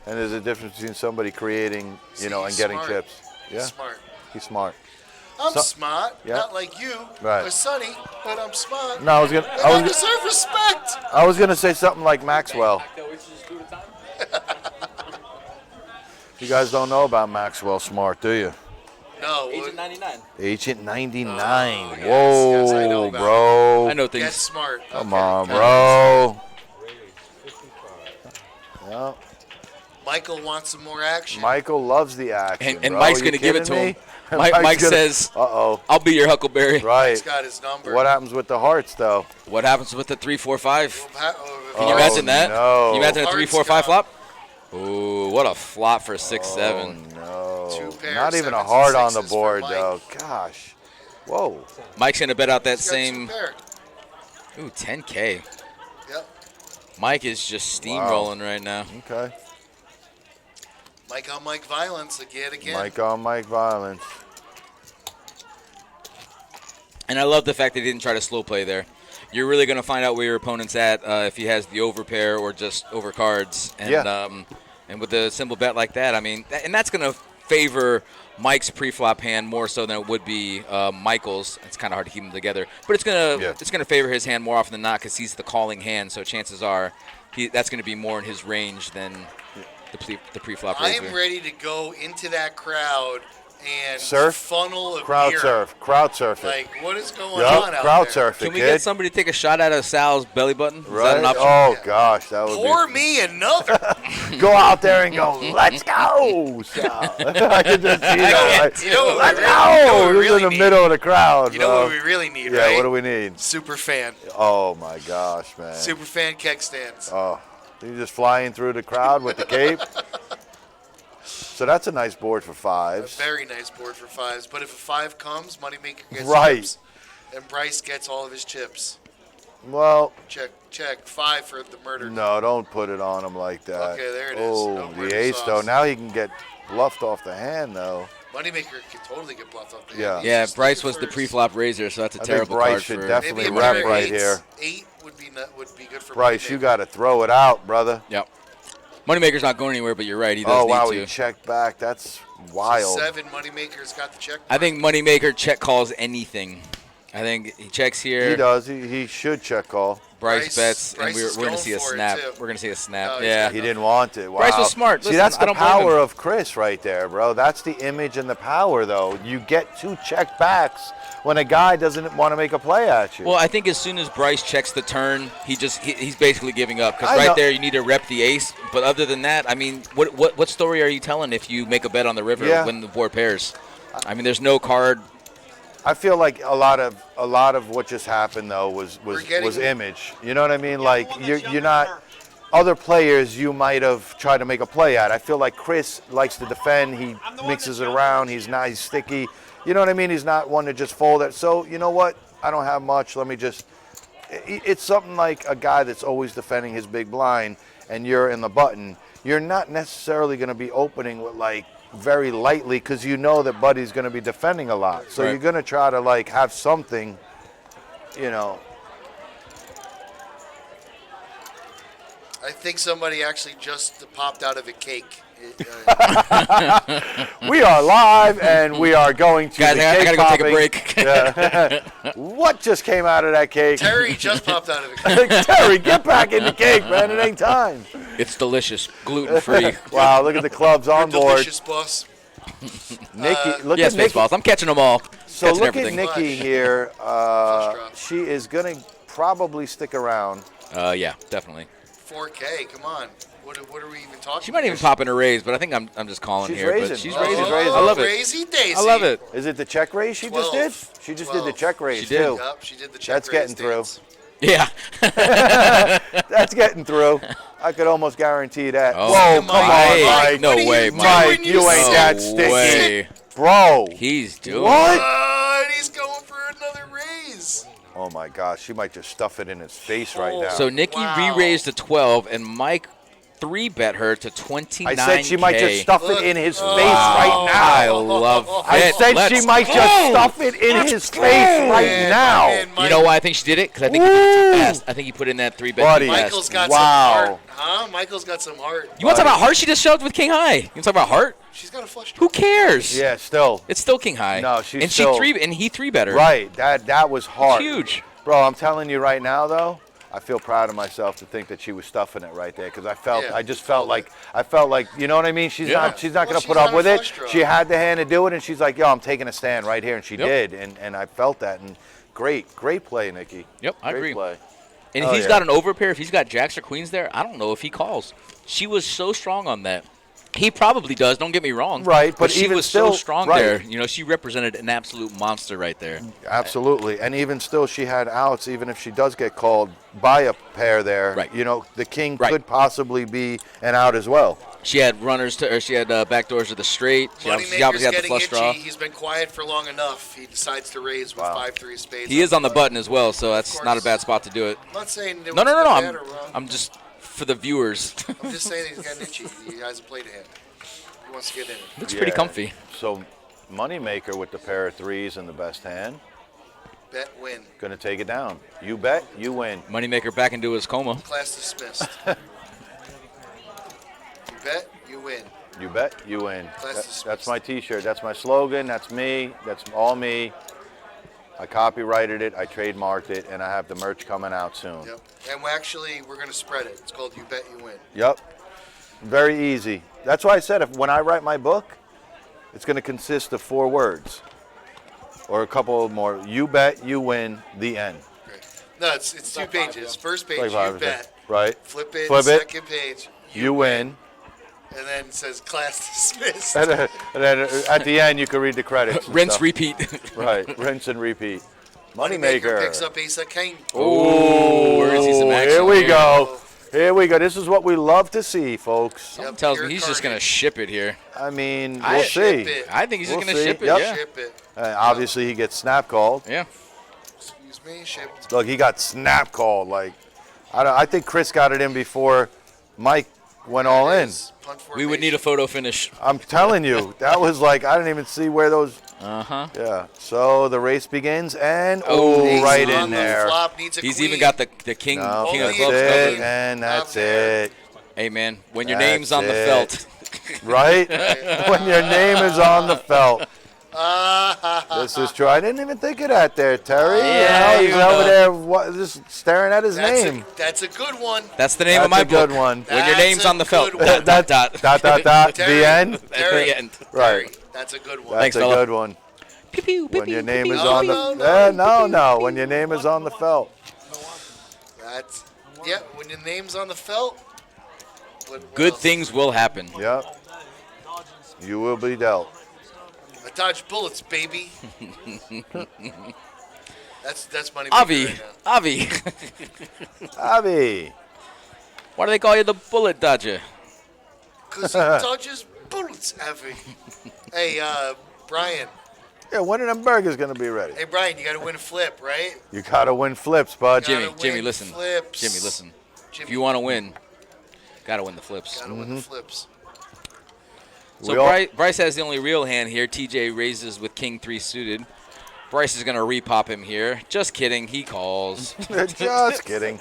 and there's a difference between somebody creating, and getting chips. Yeah. He's smart. He's smart. I'm smart, yeah. not like you Right. or Sonny, but I'm smart. No, I deserve respect. I was gonna say something like Maxwell. You guys don't know about Maxwell Smart, do you? No. Agent 99. Agent 99. yes, Whoa, I know about bro. I know things. Get smart. Come Okay, on, got bro. Yep. Michael wants some more action. Michael loves the action. And bro. Mike's You going to give it to kidding him. me? Mike says, "Uh-oh, I'll be your Huckleberry." Right. He's got his number. What happens with the hearts, though? What happens with the 3-4-5? Can you Oh, imagine that? no. Can you imagine a Hearts 3-4-5 flop? Ooh, what a flop for 6-7. No. Two pairs, Not even a sevens and heart on the sixes for board, Mike. though. Gosh. Whoa. Mike's going to bet out that He's got same. two pair. Ooh, 10K. Yep. Mike is just steamrolling right now. Okay. Mike on Mike violence again. Mike on Mike violence. And I love the fact that he didn't try to slow play there. You're really going to find out where your opponent's at if he has the overpair or just over cards. And, and with the simple bet like that, I mean, and that's going to favor Mike's pre-flop hand more so than it would be Michael's. It's kind of hard to keep them together, but it's gonna favor his hand more often than not because he's the calling hand. So chances are that's going to be more in his range than the pre-flop I raiser. am ready to go into that crowd and Surf? funnel a Crowd beer. surf. Crowd surf it. Like, what is going on out crowd there? surf it, Can we kid. get somebody to take a shot out of Sal's belly button? Is that Right? an option? Oh, gosh. That would Pour me another. Go out there and go, let's go. Sal. I can just see that. Like, You know what let's we really- you know go. what we He's really in the need? middle of the crowd. You know bro. what we really need, Yeah, right? what do we need? Super fan. Oh, my gosh, man. Super fan keg stands. Oh, you just flying through the crowd with the cape. So that's a nice board for A fives. very nice board for fives. But if a five comes, Moneymaker gets Right. chips. And Bryce gets all of his chips. Well, Check. 5 for the murder. no, don't put it on him like that. Okay, there it is. Oh, No the murder ace, sauce. though. Now he can get bluffed off the hand, though. Moneymaker can totally get bluffed off the Yeah. hand. Yeah, He's Bryce looking was for the his- pre-flop raiser, so that's a I terrible think Bryce card should for. definitely Maybe a rep pair of right eights. here. 8 would be good for Bryce, Moneymaker. you got to throw it out, brother. Yep. Moneymaker's not going anywhere, but you're right. He does Oh, need wow, to. he checked back. That's wild. 7, Moneymaker's got the check. I think Moneymaker check calls anything. I think he checks here. He does. He should check call. Bryce bets, and Bryce we're is going to going see a for it, snap. too. We're going to see a snap. No, he's yeah. He didn't want it. Wow. Bryce was smart. See, Listen, that's I the don't blame power him. of Chris right there, bro. That's the image and the power, though. You get 2 check backs when a guy doesn't want to make a play at you. Well, I think as soon as Bryce checks the turn, he's basically giving up because I know. right there you need to rep the ace. But other than that, I mean, what story are you telling if you make a bet on the river when the board pairs? I mean, there's no card. I feel like a lot of what just happened though was image. You know what I mean? Like you're not other players you might have tried to make a play at. I feel like Chris likes to defend. He mixes it around. He's sticky. You know what I mean? He's not one to just fold it. So you know what? I don't have much. Let me just. It's something like a guy that's always defending his big blind, and you're in the button. You're not necessarily going to be opening with like very lightly because you know that Buddy's going to be defending a lot. So Right. you're going to try to like have something, you know. I think somebody actually just popped out of a cake. We are live and we are going to Guys, the I cake gotta go take a popping. break. Yeah. What just came out of that cake? Terry just popped out of a cake. Terry, get back in the cake, man. It ain't time. It's delicious, gluten-free. Wow, look at the clubs on board. Delicious, boss. Nikki, look yes, at Nikki. Spaceballs. I'm catching them all. So Catching look everything. at Nikki here. She is going to probably stick around. Yeah, definitely. 4K, come on. What are we even talking? She might even pop in a raise, but I think I'm just calling She's here. raising. But she's Oh, raising. she's raising. I love it. Crazy daisy. I love it. Is it the check raise she just 12. did? She just did the check raise, She did. too. Yep, she did the check That's raise getting through. dance. Yeah. That's getting through. I could almost guarantee that. Oh, Whoa, come on, Mike. No way, Mike. Mike, you ain't that sticky. Way. Bro. He's doing What? And he's going for another raise. Oh, my gosh. She might just stuff it in his face right now. So Nikki re-raised to 12, and Mike 3-bet her to 29K. I said she might just stuff it in his face right now. I love it. I said she might just stuff it in his face right now. You know why I think she did it? Because I think he put it too fast. I think he put in that 3-bet Buddy. too fast. Michael's got some heart. Huh? Michael's got some heart. You want to talk about heart? She just shoved with King High. You want to talk about heart? She's got a flush draw. Who cares? Yeah, still. It's still King High. No, she's and still. He 3-bet her. Right. That was hard. Huge. Bro, I'm telling you right now, though, I feel proud of myself to think that she was stuffing it right there because I just felt like, you know what I mean? She's not going to put up with it. She had the hand to do it, and she's like, yo, I'm taking a stand right here, and she did, and I felt that, and great play, Nikki. Yep, I agree. Great play. And if he's got an overpair, if he's got jacks or queens there, I don't know if he calls. She was so strong on that. He probably does. Don't get me wrong. Right, but she even was still, so strong there. You know, she represented an absolute monster right there. Absolutely, and even still, she had outs. Even if she does get called by a pair there, Right. you know, the king could possibly be an out as well. She had runners to, or she had backdoors to the straight. She obviously had the getting flush itchy. draw. He's been quiet for long enough. He decides to raise with 5-3 spades. He is on the button as well, so that's not a bad spot to do it. I'm not saying No. bad or wrong. I'm just for the viewers. I'm just saying he's getting itchy. He hasn't played a hand. He wants to get in it. Looks pretty comfy. So, Moneymaker with the pair of threes and the best hand. Bet, win. Gonna take it down. You bet, you win. Moneymaker back into his coma. Class dismissed. You bet, you win. You bet, you win. Class dismissed. That's my T-shirt. That's my slogan. That's me. That's all me. I copyrighted it. I trademarked it, and I have the merch coming out soon. Yep. And we're going to spread it. It's called You Bet, You Win. Yep. Very easy. That's why I said when I write my book, it's going to consist of 4 words or a couple more. You bet, you win, the end. No, it's 2 pages. First page, Like you 5%. bet. Right. Flip it. Flip it. Second page, You win. and then it says class dismissed. And then at the end, you can read the credits. and Rinse, stuff. repeat. Right. Rinse and repeat. Moneymaker Moneymaker. picks up ace of king. Oh, where is he some action here we here? go. Here we go. This is what we love to see, folks. Something tells me he's just going to ship it here. I mean, we'll see. I think he's just We'll going to see. ship it, Yep. yeah. Ship it. Obviously, he gets snap called. Yeah. Excuse me, shipped. Look, he got snap called. Like, I think Chris got it in before Mike went all in. We would need a photo finish. I'm telling you, that was like, I didn't even see where those. Yeah. So the race begins, and right in there. He's even got the king No, king of that's clubs it, covered. and that's it. Hey man, when your That's name's on the it. felt. Right? When your name is on the felt. This is true. I didn't even think of that there, Terry. Yeah, he's over there just staring at his name. That's a good one. That's the name of my That's a good book. one. When your name's on the felt. Dot, dot, dot, Terry, the end. Terry, The end. Right. That's a good one. That's Thanks, a fella. good one. When your name is on the when your name is on the felt. That's when your name's on the felt. What Good else? things will happen. Yep. You will be dealt. I dodge bullets, baby. That's money. Avi. Right Avi. Avi. Why do they call you the bullet dodger? Because he dodges bullets, Avi. Hey, Brian. Yeah, when are them burgers going to be ready? Hey, Brian, you got to win a flip, right? You got to win flips, bud. Jimmy, listen. Flips. Jimmy, listen. If you want to win, gotta win the flips. Got to win the flips. So Bryce has the only real hand here. TJ raises with king 3 suited. Bryce is gonna repop him here. Just kidding. He calls. Just kidding.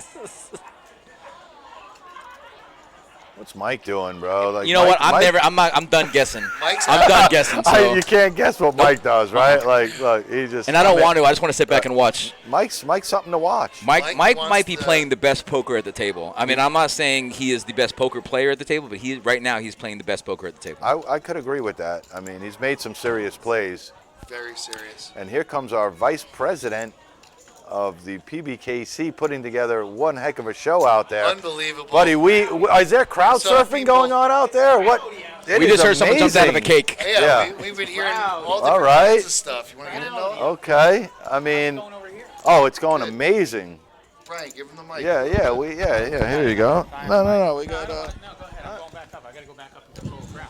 What's Mike doing, bro? Like, You know what? I'm done guessing. I'm done guessing. So. You can't guess what Mike does, right? Like, look, he just. And I don't want to. I just want to sit back and watch. Mike's something to watch. Mike might be playing the best poker at the table. I mean, I'm not saying he is the best poker player at the table, but right now he's playing the best poker at the table. I could agree with that. I mean, he's made some serious plays. Very serious. And here comes our vice president of the PBKC putting together one heck of a show out there. Unbelievable. Buddy, is there crowd surfing going on out there? What? We just heard someone jumped out of a cake. Yeah. We've been hearing all different kinds of stuff. You want to get in, Noah? Okay. I mean, oh, it's going amazing. Brian, give him the mic. Yeah. Here you go. No. We got. No, go ahead. I'm going back up. I got to go back up and control the crowd.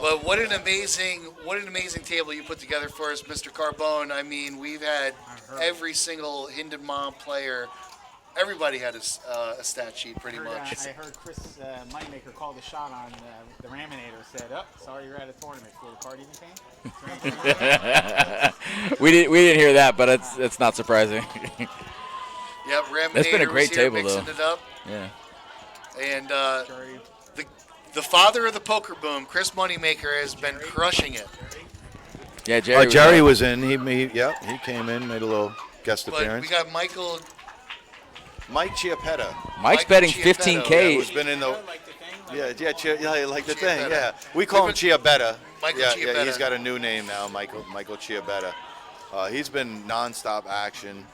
But what an amazing table you put together for us, Mr. Carbone. I mean, we've had every single Hinden Mom player. Everybody had a stat sheet pretty much. I heard Chris Moneymaker call the shot on the Raminator. Said, "Oh, sorry, you're at a tournament. Before the card even came." we didn't hear that, but it's not surprising. Yep, Raminator. That's been a great was here table, mixing though. It up. Yeah. And the father of the poker boom, Chris Moneymaker, has been crushing it. Yeah, Jerry. Jerry was in. He came in, made a little guest But appearance. we got Mike Chiappetta. Mike's betting 15K. Yeah, who's been in the. Yeah, like the thing. Yeah, we call him Chiappetta. Michael Yeah, Chiappetta. he's got a new name now, Michael Chiappetta. He's been nonstop action,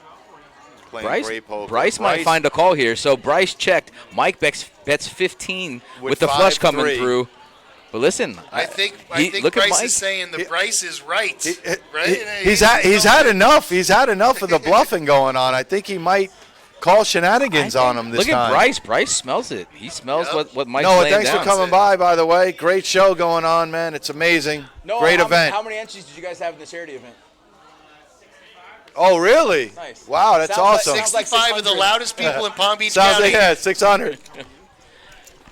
playing great poker. Bryce might find a call here. So Bryce checked. Mike bets 15 with the flush coming 5-3. through. But listen, I think look Bryce at Mike. is saying that Bryce is right. Right? He's had enough. He's had enough of the bluffing going on. I think he might call shenanigans on him this Look time. at Bryce. Bryce smells it. He smells what Mike's Noah, laying thanks down. for coming by the way. Great show going on, man. It's amazing. Great event. How many entries did you guys have in the charity event? Oh, really? Nice. Wow, that's awesome. 65 of the loudest people in Palm Beach Sounds County. like 600.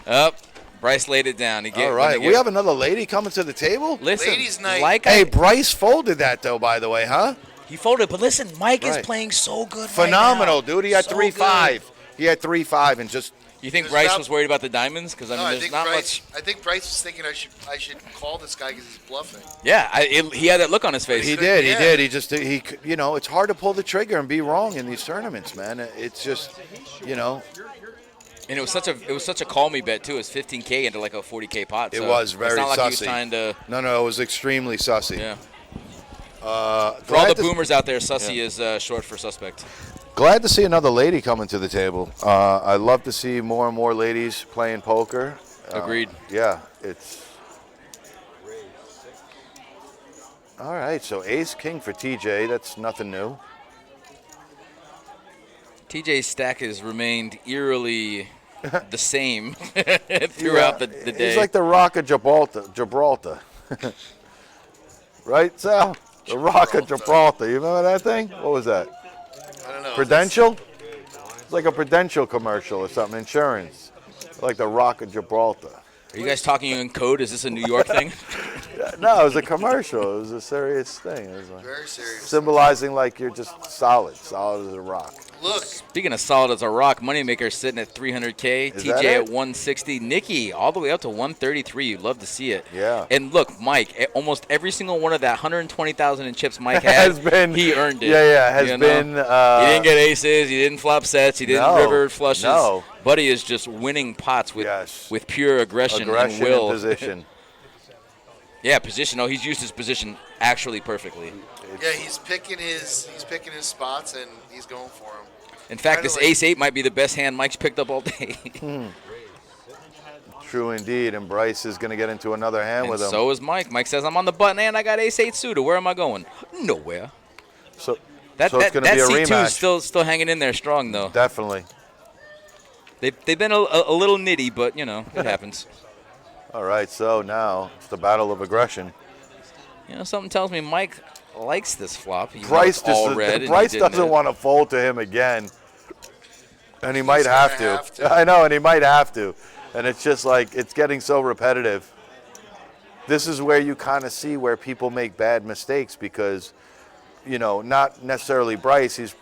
Up. Bryce laid it down. All right. We have another lady coming to the table? Listen, Ladies' night. Hey, Bryce folded that, though, by the way, huh? He folded, but listen, Mike is Right. playing so good Phenomenal, right now. dude. He had So 3-5. He had 3-5 and just. You think There's Bryce not- was worried about the diamonds? Because I mean, No, there's not much. I think Bryce was thinking I should call this guy because he's bluffing. Yeah, he had that look on his face. He did. He just it's hard to pull the trigger and be wrong in these tournaments, man. It's just, And it was such a call me bet too. It was 15K into like a 40K pot. It so was very it's not like sussy. he was trying to. No, it was extremely sussy. Yeah. For glad all the to- boomers out there, sussy is short for suspect. Glad to see another lady coming to the table. I love to see more and more ladies playing poker. Agreed. Yeah, it's. All right, so ace king for TJ. That's nothing new. TJ's stack has remained eerily the same throughout the day. He's like the Rock of Gibraltar. Right, Sal? The Rock of Gibraltar. You remember that thing? What was that? I don't know. Prudential? It's like a Prudential commercial or something. Insurance. Like the Rock of Gibraltar. Are you guys talking in code? Is this a New York thing? No, it was a commercial. It was a serious thing. It was like Very serious. symbolizing like you're just solid as a rock. Look. Speaking of solid as a rock, Moneymaker sitting at 300K, Is that TJ it? at 160, Nikki all the way up to 133. You'd love to see it. Yeah. And look, Mike, almost every single one of that 120,000 in chips Mike had, Has been- he earned it. has you know? been, he didn't get aces, he didn't flop sets, he didn't No, river flushes. no. Buddy is just winning pots with pure aggression and will. and position. Yeah, position. No, he's used his position actually perfectly. Yeah, he's picking his spots and he's going for them. In fact, Kinda this like- ace-8 might be the best hand Mike's picked up all day. True indeed. And Bryce is going to get into another hand And with him. so is Mike. Mike says, I'm on the button and I got ace-8 suited. Where am I going? Nowhere. So it's going to be a C2 rematch. is still hanging in there strong, though. Definitely. They've been a little nitty, but, you know, it happens. All right, so now it's the battle of aggression. You know, something tells me Mike likes this flop. Even though Bryce it's all red and he Bryce didn't doesn't hit. want to fold to him again. And he might gonna have to. have to. I know, and he might have to. And it's just like, it's getting so repetitive. This is where you kind of see where people make bad mistakes because, you know, not necessarily Bryce. He's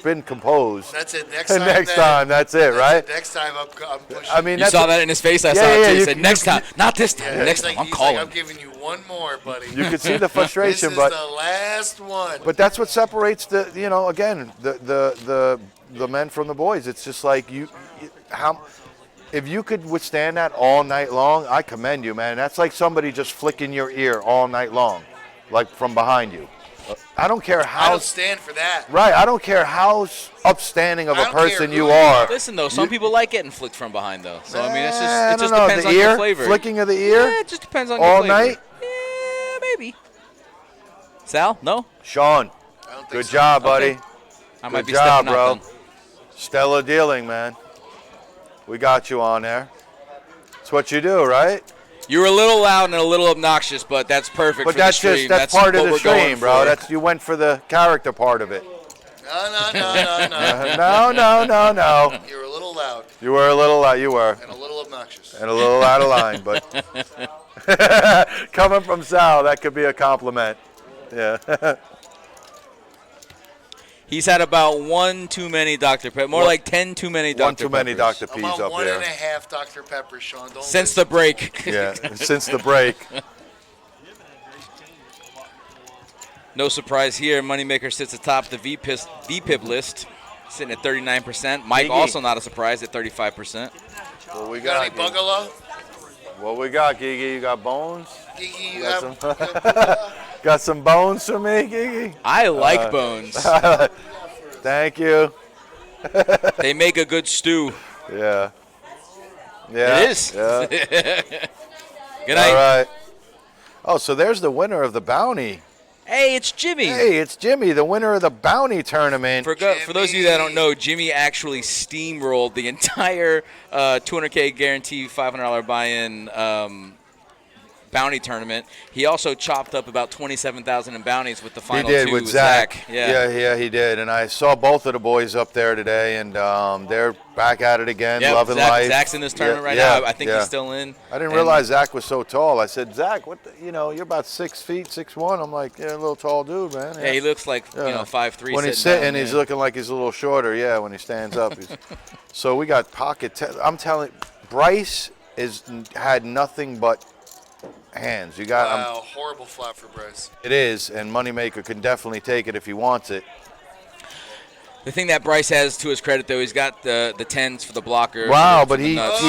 been composed. That's it. Next And time. next time, that's it, right? Next time I'm pushing. I mean, You that's saw what- that in his face? I Yeah, saw it yeah, too. He you- said, next time. Not this time. Yeah, Next he's time. like- I'm he's calling. Like, I'm giving you one more, buddy. You could see the frustration, this but is the last one. But that's what separates the, you know, again, the men from the boys. It's just like if you could withstand that all night long, I commend you, man. That's like somebody just flicking your ear all night long, like from behind you. I don't care how. I don't stand for that. Right. I don't care how upstanding of I a don't care person who you you are. Listen though, some people like getting flicked from behind though. So I mean, it's just I it just don't know, depends the on ear, your flavor. flicking of the ear. Yeah, it just depends on all your flavor. night. Yeah, maybe. Sal, no. Sean, good job, buddy. Okay. I might Good be job, stepping out bro. then. Stellar dealing, man. We got you on there. It's what you do, right? You were a little loud and a little obnoxious, but that's perfect But for that's the stream. that's part of what the we're going stream, bro. for. That's you went for the character part of it. No. No. You were a little loud. You were a little loud. You were. And a little obnoxious. And a little out of line, but coming from Sal, that could be a compliment. Yeah. He's had about one too many Dr. Pepper, more like 10 too many Dr. One too many Peppers. Dr. P's I'm on up there. 1.5 Dr. Peppers, Sean. Don't Since the break. Yeah, since the break. No surprise here. Moneymaker sits atop the VPIP list, sitting at 39%. Mike Gigi. also not a surprise at 35%. What we got got? any bungalow? What we got, Gigi? You got bones? Gigi, you Got have got some bones for me, Gigi? I like bones. Thank you. They make a good stew. Yeah. Yeah. It is. Yeah. Good night. All right. Oh, so there's the winner of the bounty. Hey, it's Jimmy. Hey, it's Jimmy, the winner of the bounty tournament. For those of you that don't know, Jimmy actually steamrolled the entire $200K guarantee $500 buy-in bounty tournament. He also chopped up about $27,000 in bounties with the final He did two with Zach. Yeah. He did. And I saw both of the boys up there today, and they're back at it again, Yeah, loving Zach- life. Zach's in this tournament right Yeah, now. I think he's still in. I didn't And- realize Zach was so tall. I said, Zach, what? You're about 6 feet, 6'1". I'm like, yeah, a little tall dude, man. Yeah, he looks like 5'3". When he's sitting, he's looking like he's a little shorter. Yeah, when he stands up. So we got pocket. I'm telling, Bryce had nothing but hands. You got. wow, horrible flop for Bryce. It is, and Moneymaker can definitely take it if he wants it. The thing that Bryce has to his credit, though, he's got the 10s for the blocker. Wow, for but the he nuts.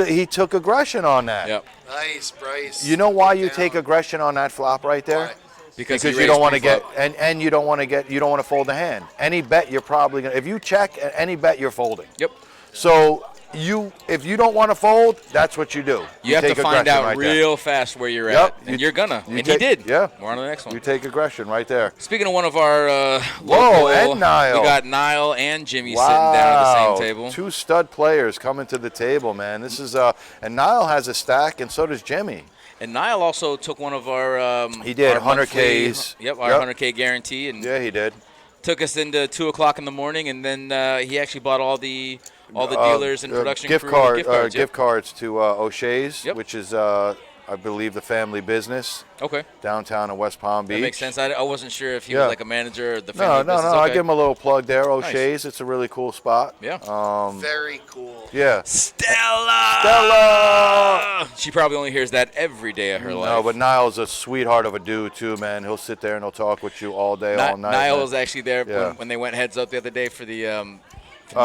he took aggression on that. Yep. Nice, Bryce. You know why you take aggression on that flop right there? Why? Because you don't want to get and you don't want to fold the hand. Any bet you're probably gonna, if you check any bet you're folding. Yep. So if you don't want to fold, that's what you do. You have to take find aggression out right there. real fast where you're Yep. at, and you're gonna. And he take- did. Yeah. We're on to the next one. You take aggression right there. Speaking of one of our Whoa, local, and Niall. we got Niall and Jimmy sitting down at the Wow, same table. two stud players coming to the table, man. This is and Niall has a stack, and so does Jimmy. And Niall also took one of our He did, our 100Ks. Yep, our Yep. 100K guarantee, and Yeah, he did. took us into 2:00 in the morning, and then he actually bought all the dealers and production gift crew card, gift cards. gift cards to O'Shea's, Yep. which is I believe the family business. Okay. Downtown in West Palm Beach. That makes sense. I wasn't sure if he Yeah. was like a manager or the family No, business. I Okay. give him a little plug there. Nice. O'Shea's, it's a really cool spot. Yeah. Very cool. Yeah. Stella! She probably only hears that every day of her life. No, but Niall's a sweetheart of a dude too, man. He'll sit there and he'll talk with you all day, all night. Niall man. was actually there Yeah. when they went heads up the other day for the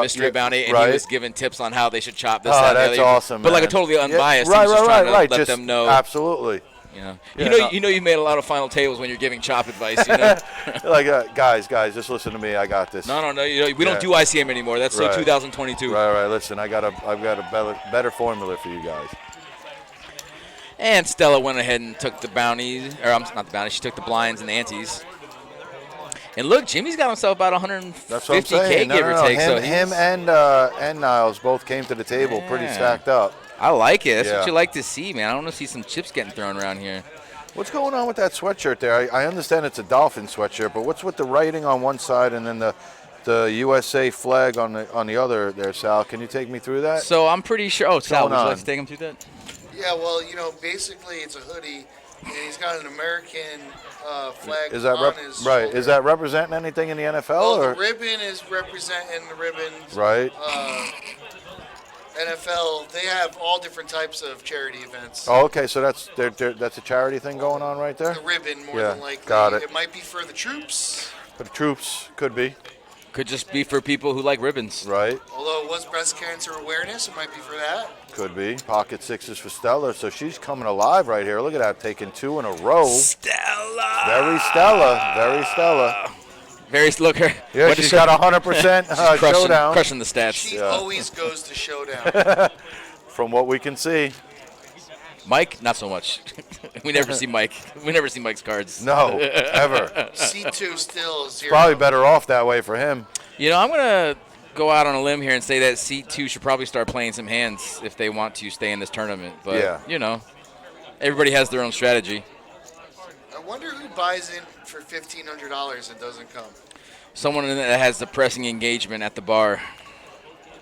mystery yeah, bounty, and right. he was giving tips on how they should chop this. Oh, that, and the that's other. awesome, But like a man. totally Yeah, unbiased. right, he was just trying to right. let Just them know. Absolutely. You know, Yeah, you know, you made a lot of final tables when you're giving chop advice. You know, like guys, just listen to me. I got this. no. You know, we don't do ICM anymore. That's Right. 2022. Right. Listen, I've got a better formula for you guys. And Stella went ahead and took the bounties, or not the bounties. She took the blinds and the antes. And look, Jimmy's got himself about 150K, That's what I'm saying. give or take. Him and Niles both came to the table pretty stacked up. I like it. That's Yeah. what you like to see, man. I want to see some chips getting thrown around here. What's going on with that sweatshirt there? I understand it's a Dolphin sweatshirt, but what's with the writing on one side and then the USA flag on the other there, Sal? Can you take me through that? So I'm pretty sure. Oh, Sal, going would you like on? to take him through that? Yeah, well, basically it's a hoodie, and he's got an American flag Is that on his right? shoulder. Is that representing anything in the NFL Well, or the ribbon is representing the ribbons. right? NFL, they have all different types of charity events. Oh, okay. So that's a charity thing going on right there. The ribbon, more Yeah, than likely. got it. It might be for the troops. For the troops, could be. Could just be for people who like ribbons. Right. Although it was breast cancer awareness, it might be for that. Could be. Pocket sixes for Stella. So she's coming alive right here. Look at that, taking two in a row. Stella! Stella. Very Stella. Very Stella. Very look her. Yeah, she's got 100% showdown. Crushing the stats. She always goes to showdown. From what we can see. Mike, not so much. We never see Mike. We never see Mike's cards. No, ever. C2 still 0. Probably better off that way for him. You know, I'm gonna go out on a limb here and say that Seat 2 should probably start playing some hands if they want to stay in this tournament. But you know, everybody has their own strategy. I wonder who buys in for $1,500 and doesn't come. Someone that has the pressing engagement at the bar.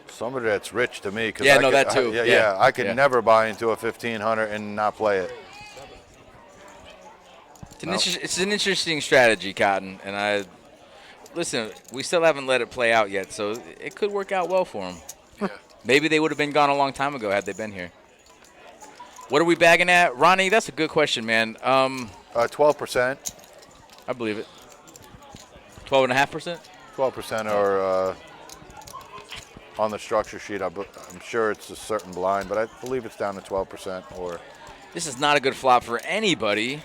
Somebody that's rich to me. Cause Yeah, I no, could, that too. I could never buy into a 1,500 and not play it. It's an interesting strategy, Cotton. And listen, we still haven't let it play out yet, so it could work out well for them. Yeah. Maybe they would have been gone a long time ago had they been here. What are we bagging at? Ronnie, that's a good question, man. 12%. I believe it. 12.5%? 12% or on the structure sheet. I'm sure it's a certain blind, but I believe it's down to 12% or. This is not a good flop for anybody.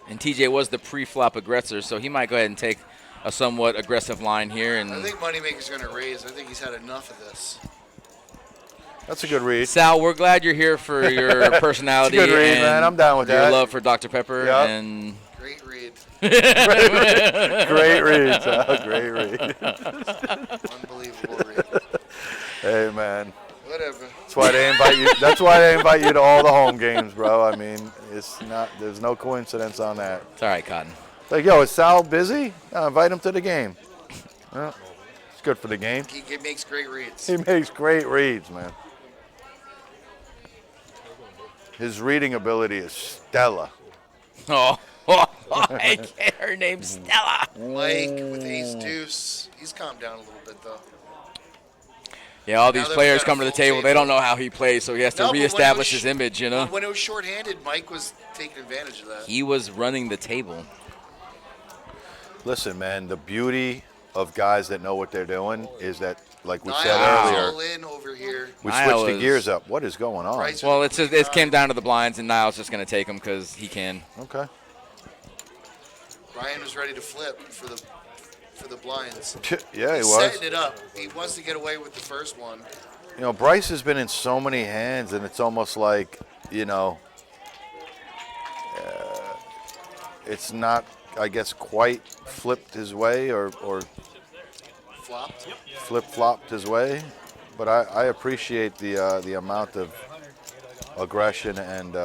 And TJ was the pre-flop aggressor, so he might go ahead and take a somewhat aggressive line here. And I think Moneymaker's going to raise. I think he's had enough of this. That's a good read. Sal, we're glad you're here for your personality. It's a good read, and man. I'm down with your that. love for Dr. Pepper. Yep. And great read. Great read, Sal. Great read. Unbelievable read. Hey, man. Whatever. That's why they invite you. That's why they invite you to all the home games, bro. I mean, it's not. There's no coincidence on that. It's all right, Cotton. Like, yo, is Sal busy? Invite him to the game. Well, it's good for the game. He makes great reads. He makes great reads, man. His reading ability is stellar. Her name's Stella. Mike with ace deuce. He's calmed down a little bit, though. Yeah, all these Now that players we got a come to the full table. table. They don't know how he plays, so he has to No, but when it reestablish was his image, you know? When it was shorthanded, Mike was taking advantage of that. He was running the table. Listen, man, the beauty of guys that know what they're doing is that, like we Niall said is earlier, all in over here. we Niall switched the is- gears up. What is going on? Price Well, it came down to the blinds, and Niall's just going to take them because he can. Okay. Brian was ready to flip for the blinds. Yeah, he He's was. setting it up. He wants to get away with the first one. You know, Bryce has been in so many hands, and it's almost like, you know, it's not, I guess, quite flipped his way or Flopped. flip-flopped his way. But I appreciate the amount of aggression, and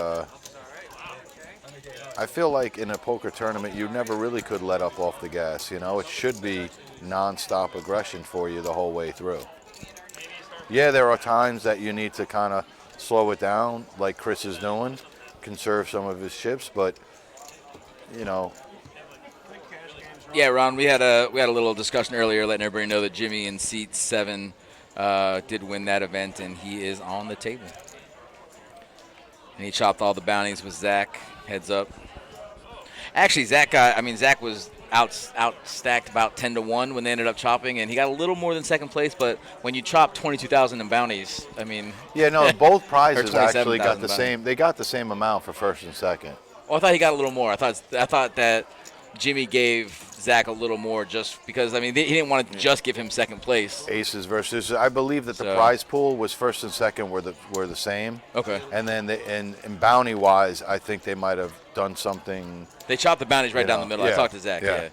I feel like in a poker tournament, you never really could let up off the gas. You know, it should be non-stop aggression for you the whole way through. Yeah, there are times that you need to kind of slow it down, like Chris is doing, conserve some of his chips, but you know. Yeah, Ron, we had a little discussion earlier, letting everybody know that Jimmy in seat 7 did win that event, and he is on the table. And he chopped all the bounties with Zach. Heads up. Actually, Zach was outstacked about 10-1 when they ended up chopping, and he got a little more than second place. But when you chop 22,000 in bounties, I mean. Yeah, no, both prizes or actually got the 27,000 same. They got the same amount for first and second. Oh, I thought he got a little more. I thought that Jimmy gave Zach a little more just because, I mean, he didn't want to just give him second place. Aces versus, I believe that the prize pool was first and second were the same. Okay. And then in bounty wise, I think they might have done something. They chopped the bounties right down the middle. Yeah, I talked to Zach. Yeah.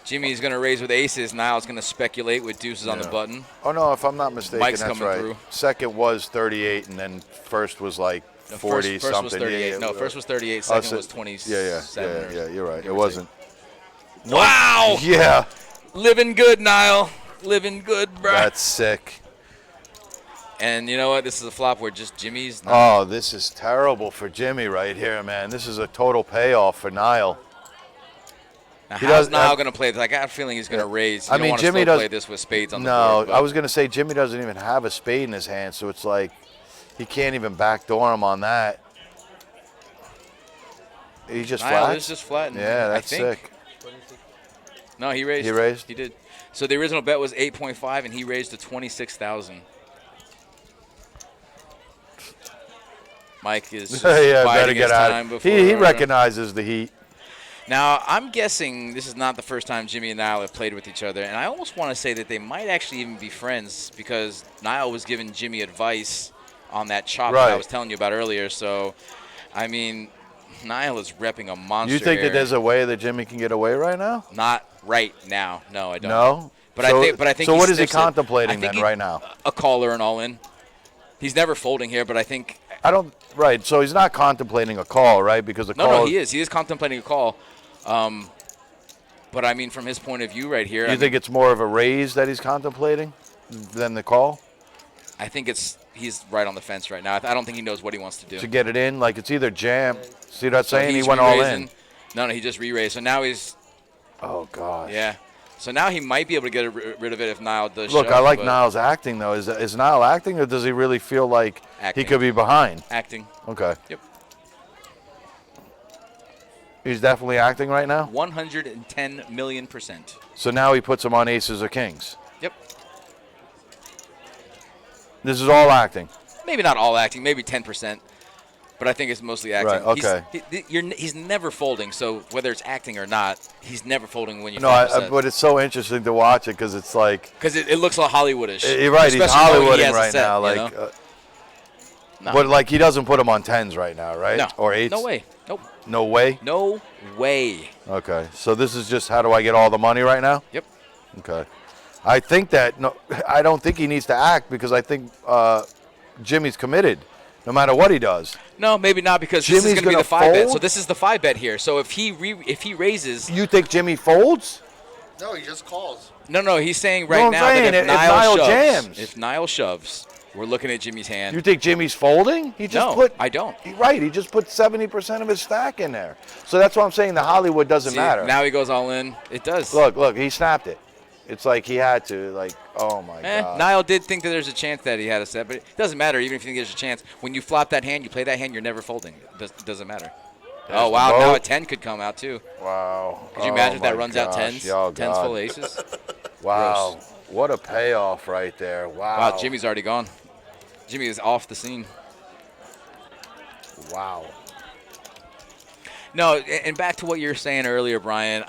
Jimmy's going to raise with aces. Niall's going to speculate with deuces on the button. Oh no, if I'm not mistaken, Mike's that's coming right. through. Second was 38, and then first was like 40 first something. was 38. Yeah, No, first was 38. Second was 27. Yeah. You're right. It wasn't. Wow. Yeah. Living good, Niall. Living good, bro. That's sick. And you know what? This is a flop where just Jimmy's. Oh, this is terrible for Jimmy right here, man. This is a total payoff for Niall. Now, how's Niall going to play this? I got a feeling he's going to raise. You don't want to Jimmy slow does play this with spades on the No, board. I was going to say Jimmy doesn't even have a spade in his hand, so it's like he can't even backdoor him on that. He just Niall flat. is just flattened. Yeah, that's I think. sick. No, he raised. He raised? He did. So the original bet was 8.5, and he raised to 26,000. Mike is just yeah, better biding get his out. time before. He recognizes the heat. Now, I'm guessing this is not the first time Jimmy and Niall have played with each other, and I almost want to say that they might actually even be friends because Niall was giving Jimmy advice on that chop that I Right. was telling you about earlier. So, I mean, Niall is repping a monster. You think here. that there's a way that Jimmy can get away right now? Not right now. No, I don't. No? But So- I think. so he what is he sniffs it. contemplating I think then right now? A caller and all in. He's never folding here, but I think. I don't. Right. So he's not contemplating a call, right? Because the call. No, he is. He is contemplating a call. But I mean, from his point of view, right here. You think it's more of a raise that he's contemplating than the call? I think he's right on the fence right now. I don't think he knows what he wants to do. To get it in, like it's either jam. See what I'm So saying? He he's went all in. re-raising. No, he just re-raised. So now he's. Oh gosh. Yeah. So now he might be able to get rid of it if Niall does. Look, shove, I like but Niall's acting though. Is Niall acting, or does he really feel like Acting. he could be behind? Acting. Okay. Yep. He's definitely acting right now. 110 million%. So now he puts him on aces or kings. Yep. This is all acting. Maybe not all acting. Maybe 10%. But I think it's mostly acting. Right, okay. He's never folding. So whether it's acting or not, he's never folding when you. No, but it's so interesting to watch it because it's like. Because it looks all Hollywoodish. You're right. He's Especially knowing he Hollywooding has a right set, now. you Like, know? No. but like he doesn't put him on tens right now, right? No. Or eights. No way. Nope. No way. No way. Okay. So this is just how do I get all the money right now? Yep. Okay. I think that I don't think he needs to act because I think Jimmy's committed, no matter what he does. No, maybe not because this is Jimmy's going to be the gonna 5 bet. fold? So this is the 5 bet here. So if he raises. You think Jimmy folds? No, he just calls. No. He's saying right I'm now saying, that if if Niall Niall shoves, jams. if Niall shoves, we're looking at Jimmy's hand. You think Jimmy's folding? He just No, put. I don't. Right. He just put 70% of his stack in there. So that's why I'm saying the Hollywood doesn't See, matter. Now he goes all in. It does. Look, he snapped it. It's like he had to. Like, oh my God. Niall did think that there's a chance that he had a set, but it doesn't matter. Even if you think there's a chance, when you flop that hand, you play that hand, you're never folding. It doesn't matter. There's Oh, the wow. vote. Now a 10 could come out, too. Wow. Could you imagine if that my runs out gosh. 10s? Oh, 10s God. full aces? Wow. Gross. What a payoff right there. Wow. Wow, Jimmy's already gone. Jimmy is off the scene. Wow. No, and back to what you were saying earlier, Brian.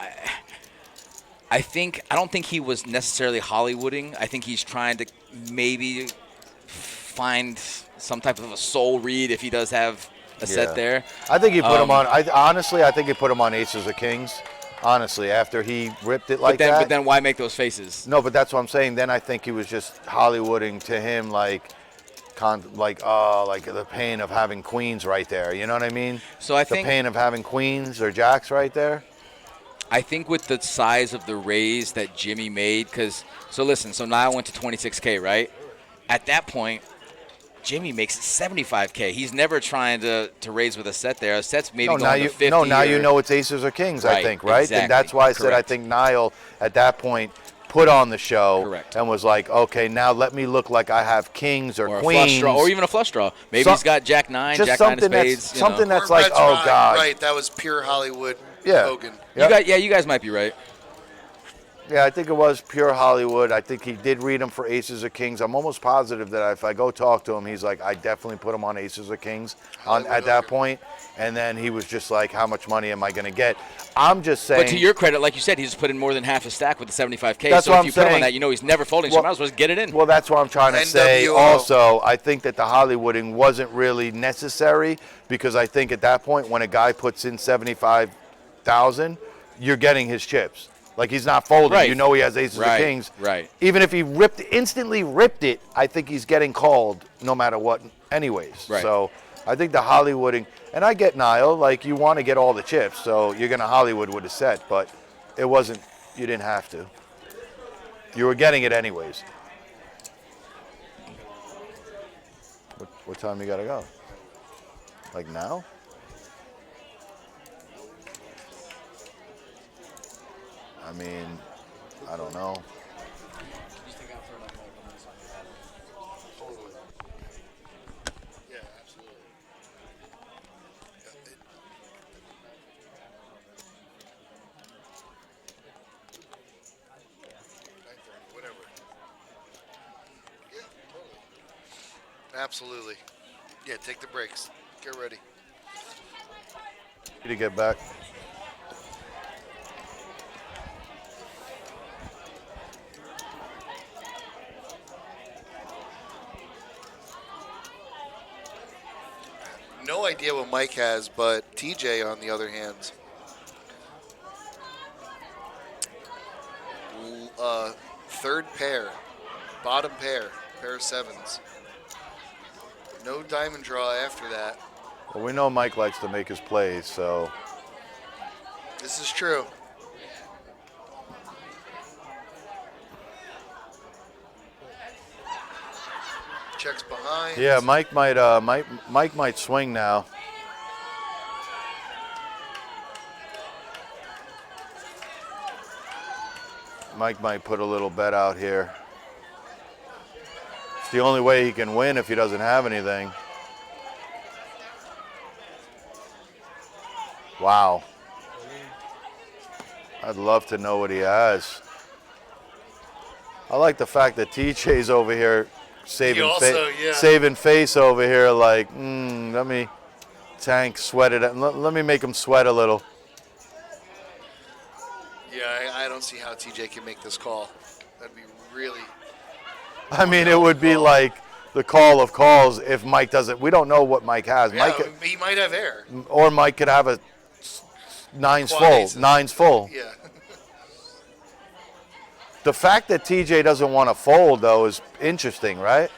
I don't think he was necessarily Hollywooding. I think he's trying to maybe find some type of a soul read if he does have a set there. I think he put him on. Honestly, I think he put him on aces or kings. Honestly, after he ripped it like that. But then why make those faces? No, but that's what I'm saying. Then I think he was just Hollywooding to him like the pain of having queens right there. You know what I mean? So I the think pain of having queens or jacks right there. I think with the size of the raise that Jimmy made, so Niall went to 26K, right? At that point, Jimmy makes 75K. He's never trying to raise with a set there. A set's maybe going to 50. Now you know it's aces or kings, I think, right? Exactly. And that's why I said I Correct. think Niall at that point put on the show Correct. and was like, okay, now let me look like I have kings or Or a queens. flush draw, or even a flush draw. Maybe Some- he's got Jack 9, just Jack 9 of something that's- spades. something that's Or like, Brett's oh, right, God. Right, that was pure Hollywood. Yeah. Hogan. Yep. You guys might be right. Yeah, I think it was pure Hollywood. I think he did read him for aces or kings. I'm almost positive that if I go talk to him, he's like, I definitely put him on aces or kings at that point. And then he was just like, how much money am I going to get? I'm just saying. But to your credit, like you said, he just put in more than half his stack with the 75K. That's so what if I'm you put him on saying. that, you know he's never folding, so Well- might as well just get it in. Well, that's what I'm trying to say. NWO. Also, I think that the Hollywooding wasn't really necessary because I think at that point when a guy puts in 75,000, you're getting his chips. Like he's not folding. Right. You know he has aces or Right, kings. right. Even if he instantly ripped it, I think he's getting called no matter what anyways. Right. So I think the Hollywooding, and I get Niall, like you want to get all the chips, so you're going to Hollywood with a set, but it wasn't, you didn't have to. You were getting it anyways. What time you got to go? Like now? I mean, I don't know. Yeah, absolutely. Whatever. Yeah, totally. Absolutely. Yeah, take the breaks. Get ready. To get back. No idea what Mike has, but TJ, on the other hand, third pair, bottom pair of sevens. No diamond draw after that. Well, we know Mike likes to make his plays, so. This is true. Checks behind. Yeah, Mike might swing now. Mike might put a little bet out here. It's the only way he can win if he doesn't have anything. Wow. I'd love to know what he has. I like the fact that TJ's over here saving face over here like, let me tank, sweat it. Let me make him sweat a little. Yeah, I don't see how TJ can make this call. That'd be really... I mean, it would be like the call of calls if Mike doesn't. We don't know what Mike has. Yeah, Mike, he might have air. or Mike could have a nines Quad full. aces. Nines full. Yeah. The fact that TJ doesn't want to fold, though, is interesting, right?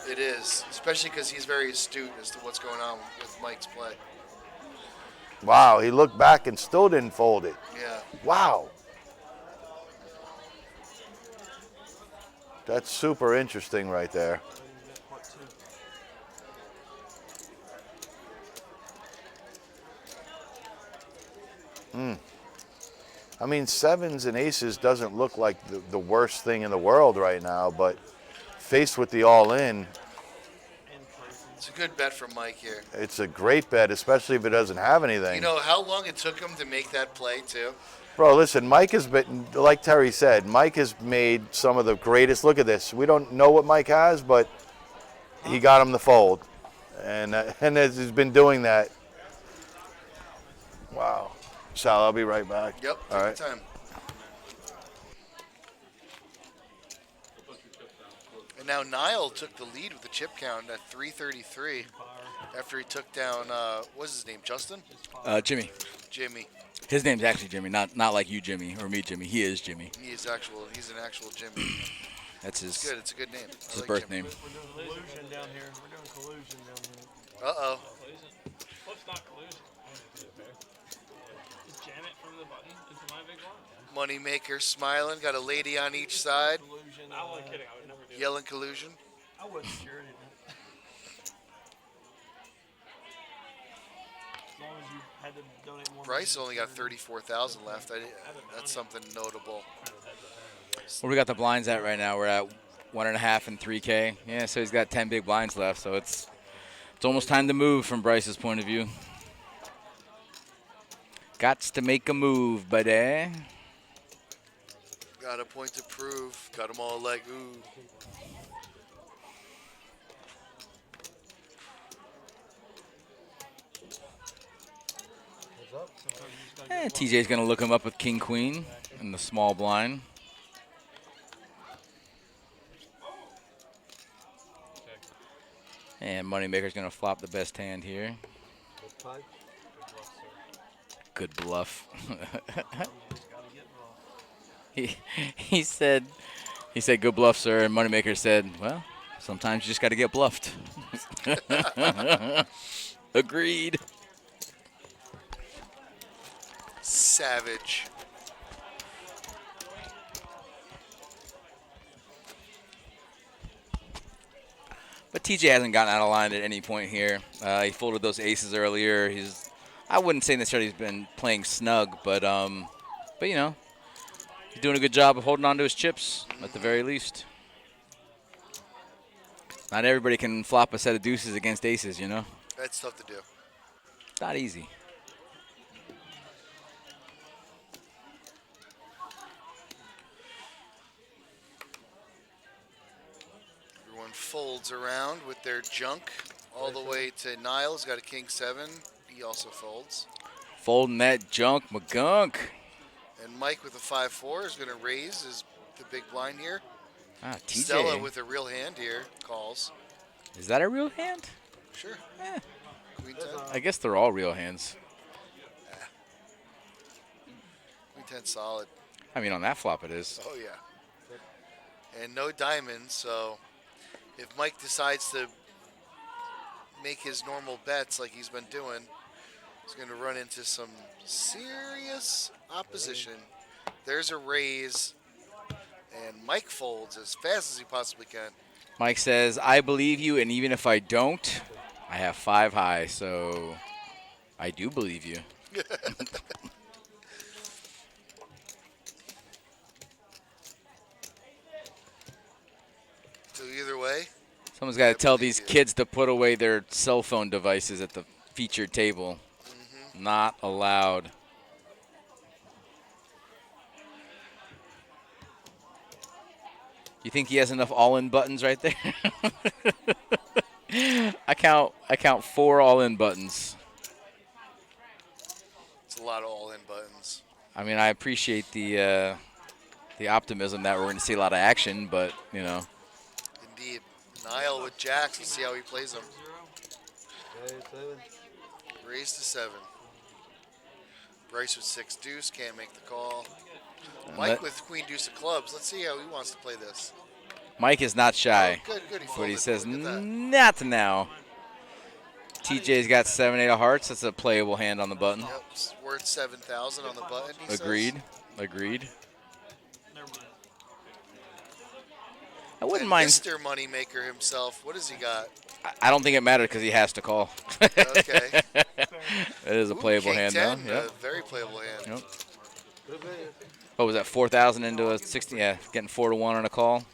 It is, especially because he's very astute as to what's going on with Mike's play. Wow, he looked back and still didn't fold it. Yeah. Wow. That's super interesting right there. I mean, sevens and aces doesn't look like the worst thing in the world right now, but faced with the all-in, It's a good bet from Mike here. it's a great bet, especially if it doesn't have anything. You know how long it took him to make that play, too? Bro, listen, Mike has been, like Terry said, Mike has made some of the greatest. Look at this. We don't know what Mike has, but he got him the fold. And he's been doing that. Wow. Sal, I'll be right back. Yep, All right. take your time. And now Niall took the lead with the chip count at 333 after he took down, what's his name, Justin? Jimmy. Jimmy. His name's actually Jimmy, not like you, Jimmy, or me, Jimmy. He is Jimmy. He's an actual Jimmy. That's his. It's good. It's a good name. It's his birth name. We're doing collusion down here. We're doing collusion down here. Uh-oh. What's not collusion? Is Janet from the button into my big one? Moneymaker smiling. Got a lady on each side. I wasn't kidding. I would never do that. Yelling collusion. I wasn't sure. As long as you had to donate more. Bryce only got 34,000 left. That's something notable. Where we got the blinds at right now? We're at 1.5 and 3K. Yeah, so he's got 10 big blinds left. So it's almost time to move from Bryce's point of view. Gots to make a move, buddy. Got a point to prove. Got them all like, ooh. TJ's going to look him up with King Queen in the small blind. And Moneymaker's going to flop the best hand here. Good bluff. he said good bluff, sir, and Moneymaker said, well, sometimes you just got to get bluffed. Agreed. Savage. But TJ hasn't gotten out of line at any point here. He folded those aces earlier. I wouldn't say necessarily he's been playing snug, but you know, he's doing a good job of holding on to his chips at the very least. Not everybody can flop a set of deuces against aces, you know. That's tough to do. It's not easy. Everyone folds around with their junk All the way to Niles, got a king 7. He also folds. Folding that junk McGunk. And Mike with a 5-4 is going to raise the big blind here. Ah, TJ. Stella with a real hand here calls. Is that a real hand? Sure. Queen 10. I guess they're all real hands. Queen 10 solid. I mean, on that flop it is. Oh, yeah. And no diamonds, so if Mike decides to make his normal bets like he's been doing, he's going to run into some serious opposition. There's a raise, and Mike folds as fast as he possibly can. Mike says, I believe you, and even if I don't, I have 5 high, so I do believe you. So either way, Someone's got to tell these kids to put away their cell phone devices at the featured table. Not allowed. You think he has enough all-in buttons right there? I count 4 all-in buttons. it's a lot of all-in buttons. I mean, I appreciate the optimism that we're going to see a lot of action, but you know. Indeed. Nile with jacks. Let's see how he plays them. Raise to 7. Bryce with 6 deuce. Can't make the call. Mike with queen deuce of clubs. Let's see how he wants to play this. Mike is not shy. Oh, good. He But he folded. says, Look at that. not now. TJ's got 7-8 of hearts. That's a playable hand on the button. Yep, it's worth 7,000 on the button. He Agreed. Says. Agreed. I wouldn't mind. Mr. Moneymaker himself. What has he got? I don't think it mattered because he has to call. Okay. It is a playable King hand, 10, though. Yep. a very playable hand. Yep. What was that? 4,000 into a 60. Yeah, getting 4-1 on a call.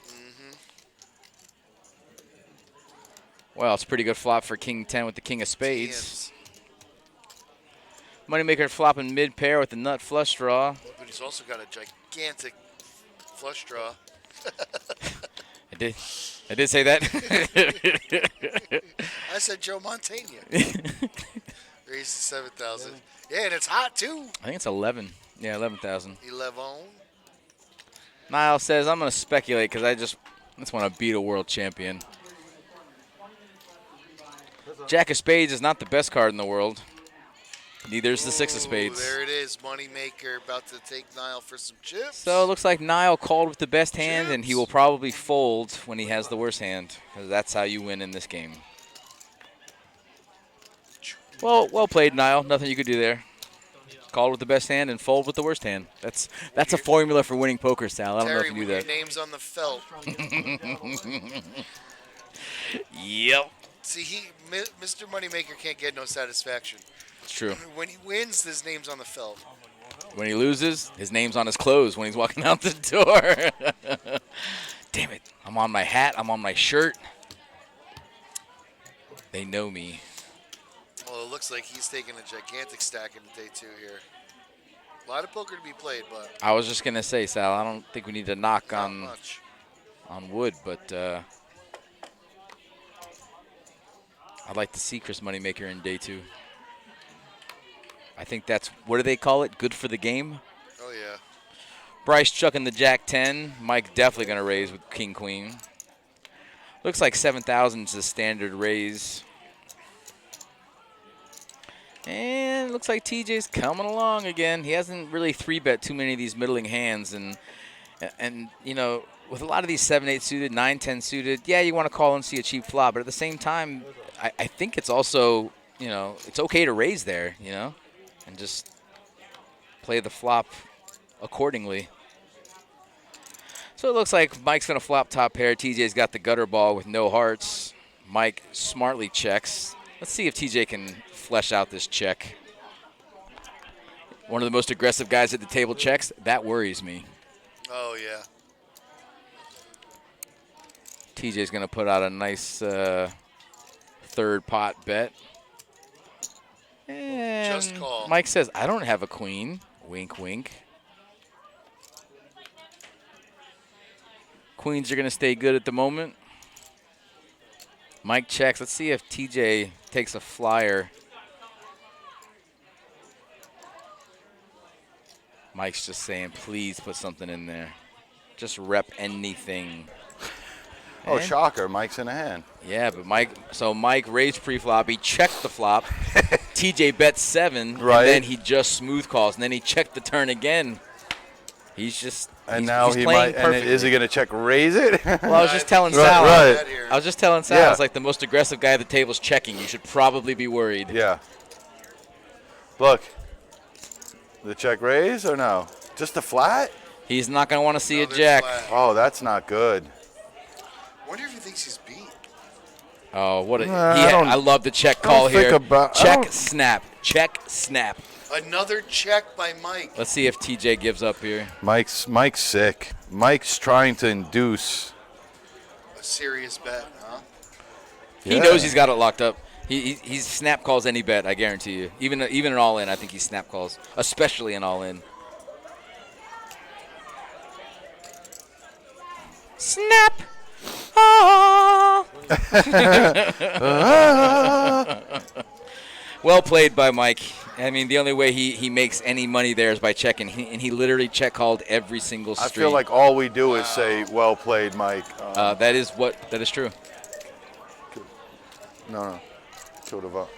Well, it's a pretty good flop for King 10 with the King of Spades. Moneymaker flopping mid pair with the nut flush draw. But he's also got a gigantic flush draw. I did say that. I said Joe Montaigne. Raised to 7,000. Yeah, and it's hot too. I think it's 11. Yeah, 11,000. 11. Niall says, I'm going to speculate because I just want to beat a world champion. Jack of Spades is not the best card in the world. Neither is the 6 of Spades. There it is. Moneymaker about to take Niall for some chips. So it looks like Niall called with the best hand, and he will probably fold when he has the worst hand, because that's how you win in this game. Well played, Niall. Nothing you could do there. Call with the best hand and fold with the worst hand. That's a formula for winning poker, Sal. I don't know if you knew that. Your name's on the felt. Yep. See, Mr. Moneymaker can't get no satisfaction. It's true. When he wins, his name's on the felt. When he loses, his name's on his clothes when he's walking out the door. Damn it. I'm on my hat. I'm on my shirt. They know me. Well, it looks like he's taking a gigantic stack in day 2 here. A lot of poker to be played, but I was just going to say, Sal, I don't think we need to knock on much. On wood, but I'd like to see Chris Moneymaker in day 2. I think that's, what do they call it? Good for the game? Oh, yeah. Bryce chucking the Jack 10. Mike definitely going to raise with King Queen. Looks like 7,000 is the standard raise. And looks like TJ's coming along again. He hasn't really 3-bet too many of these middling hands. And you know, with a lot of these 7-8 suited, 9-10 suited, yeah, you want to call and see a cheap flop. But at the same time, I think it's also, you know, it's okay to raise there, you know, and just play the flop accordingly. So it looks like Mike's going to flop top pair. TJ's got the gutter ball with no hearts. Mike smartly checks. Let's see if TJ can flesh out this check. One of the most aggressive guys at the table checks. That worries me. Oh, yeah. TJ's going to put out a nice third pot bet. And Just call. Mike says, I don't have a queen. Wink, wink. Queens are going to stay good at the moment. Mike checks. Let's see if TJ takes a flyer. Mike's just saying, please put something in there. Just rep anything. Oh, And- shocker. Mike's in the hand. Yeah, but Mike raised pre-flop. He checked the flop. TJ bet 7, Right. and then he just smooth calls, and then he checked the turn again. He's just And now he's he playing might. And perfectly. is he going to check raise it? Well, I was just telling Right, Sal. right. I was just telling Sal. Yeah. I was like, the most aggressive guy at the table is checking. You should probably be worried. Yeah. Look. The check raise or no? Just a flat? He's not going to want to see a jack. Oh, that's not good. Wonder if he thinks he's beat. Oh, what a! I I love the check I don't call think here. about- I Check, don't- snap. Check, snap. Another check by Mike. Let's see if TJ gives up here. Mike's sick. Mike's trying to induce. A serious bet, huh? He knows he's got it locked up. He snap calls any bet, I guarantee you. Even an all in, I think he snap calls, especially an all in. Snap. Ah. Well played by Mike. I mean, the only way he makes any money there is by checking, and he literally check called every single street. I feel like all we do is say, "Well played, Mike." that is true. No. Sort of up.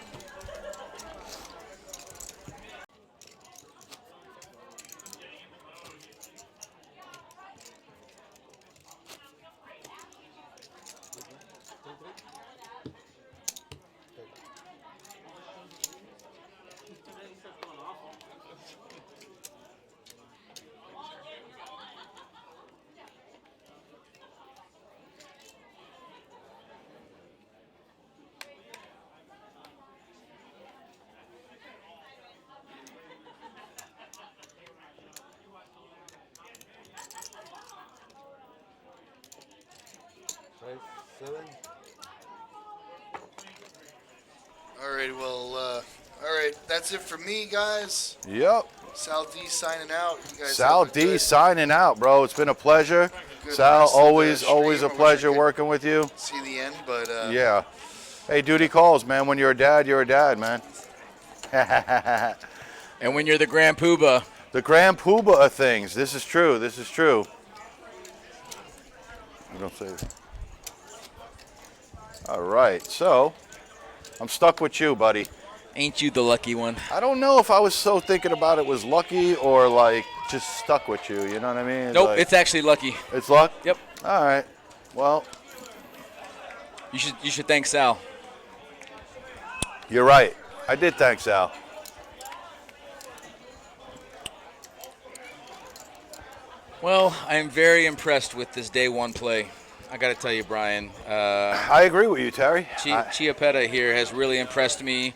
All right, that's it for me, guys. Yep. Sal D signing out. You guys Sal have a D good- signing out, bro. It's been a pleasure. Good Sal, rest of the always stream. a I wish I pleasure could working with you. See the end, but Yeah. Hey, duty calls, man. When you're a dad, you're a dad, man. And when you're the Grand Poobah. The Grand Poobah of things. This is true. This is true. You don't say it. All right. So, I'm stuck with you, buddy. Ain't you the lucky one? I don't know if I was so thinking about it was lucky or like just stuck with you. You know what I mean? Nope, Like- it's actually lucky. It's luck? Yep. All right. Well, You should thank Sal. you're right. I did thank Sal. Well, I am very impressed with this day one play. I got to tell you, Brian. I agree with you, Terry. Chiapetta here has really impressed me.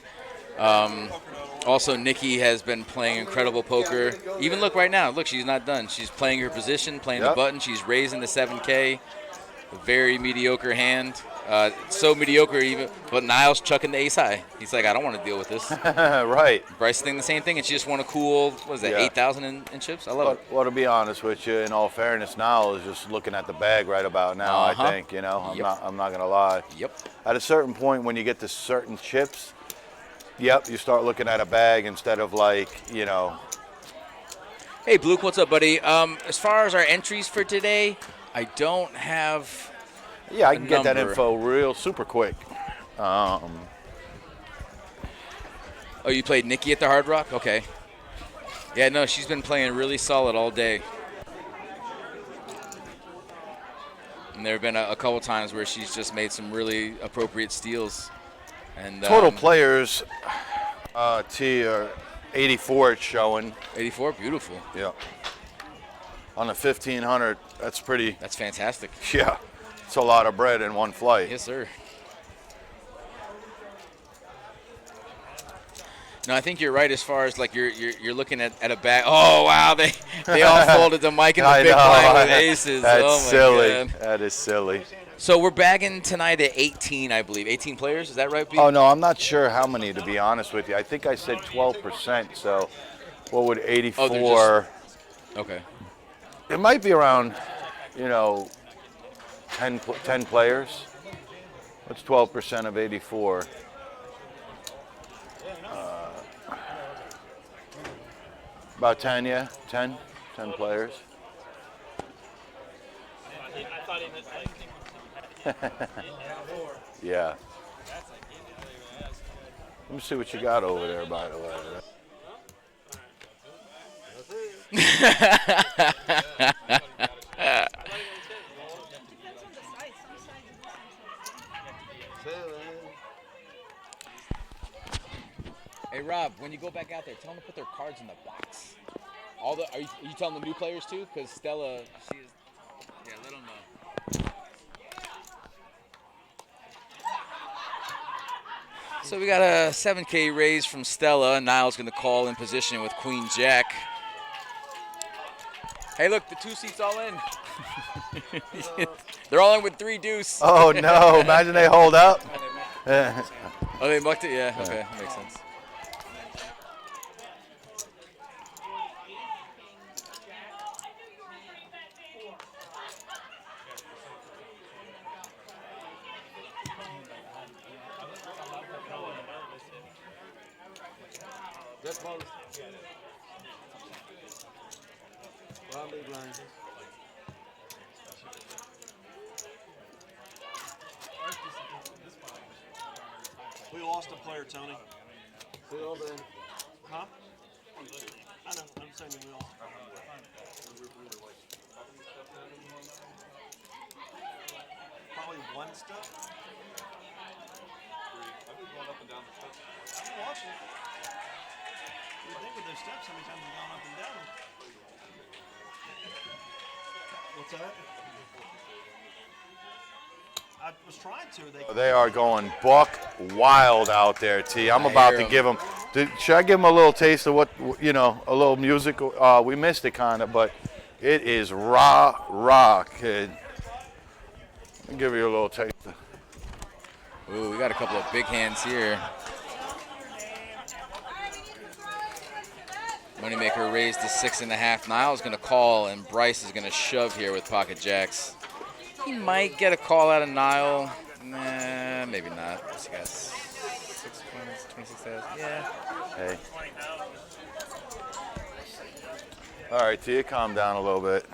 Also, Nikki has been playing incredible poker. Even look right now. Look, she's not done. She's playing her position, playing the Yep. button. She's raising the 7K. A very mediocre hand. So mediocre even. But Niles chucking the ace high. He's like, I don't want to deal with this. Right. Bryce thing the same thing, and she just won a cool, what is that, Yeah. 8,000 in chips? I love it. Well, to be honest with you, in all fairness, now is just looking at the bag right about now. Uh-huh. I think I'm Yep. not gonna lie. Yep. At a certain point, when you get to certain chips, you start looking at a bag instead of Hey, Bluke, what's up, buddy? As far as our entries for today, I don't have. Yeah, I a can get that number. info real super quick. Oh, you played Nikki at the Hard Rock? Okay. Yeah, no, she's been playing really solid all day. And there have been a couple times where she's just made some really appropriate steals. And Total players, T, 84 it's showing. 84, beautiful. Yeah. On the 1,500, that's pretty. That's fantastic. Yeah. It's a lot of bread in one flight. Yes, sir. No, I think you're right as far as like you're looking at a bag. Oh wow, they all folded to Mike in the I big know. blind with aces. That's oh my silly. God. That is silly. So we're bagging tonight at 18, I believe. 18 players, is that right, Pete? Oh, no, I'm not sure how many, to be honest with you. I think I said 12%, so what would 84... Oh, okay. It might be around, 10 players. What's 12% of 84? About 10, yeah, 10 players. I thought he meant Yeah. Let me see what you got over there, by the way. Hey Rob, when you go back out there, tell them to put their cards in the box. All the are you telling the new players too? Because Stella, she is. Yeah, let them know. So we got a 7K raise from Stella. Niall's going to call in position with Queen Jack. Hey, look, the 2 seats all in. They're all in with 3 deuce. Oh no! Imagine they hold up. Oh, they mucked it. Yeah. Okay, that makes sense. Just close. Round big line. We lost a player, Tony. Still there. Huh? I know. I'm saying we lost. Probably 1 step. I've been going up and down the steps. I've been watching. You think with those steps, how many times you've gone up and down? What's that? I was trying to. They are going buck wild out there, T. I'm about to give them. Should I give them a little taste of what, a little music? We missed it kind of, but it is raw, kid. I'll give you a little taste. Ooh, we got a couple of big hands here. Moneymaker raised to 6.5. Niall's going to call, and Bryce is going to shove here with pocket jacks. He might get a call out of Niall. Nah, maybe not. What's he got? 6 points, 26,000. Yeah. Hey. All right, Tia, calm down a little bit.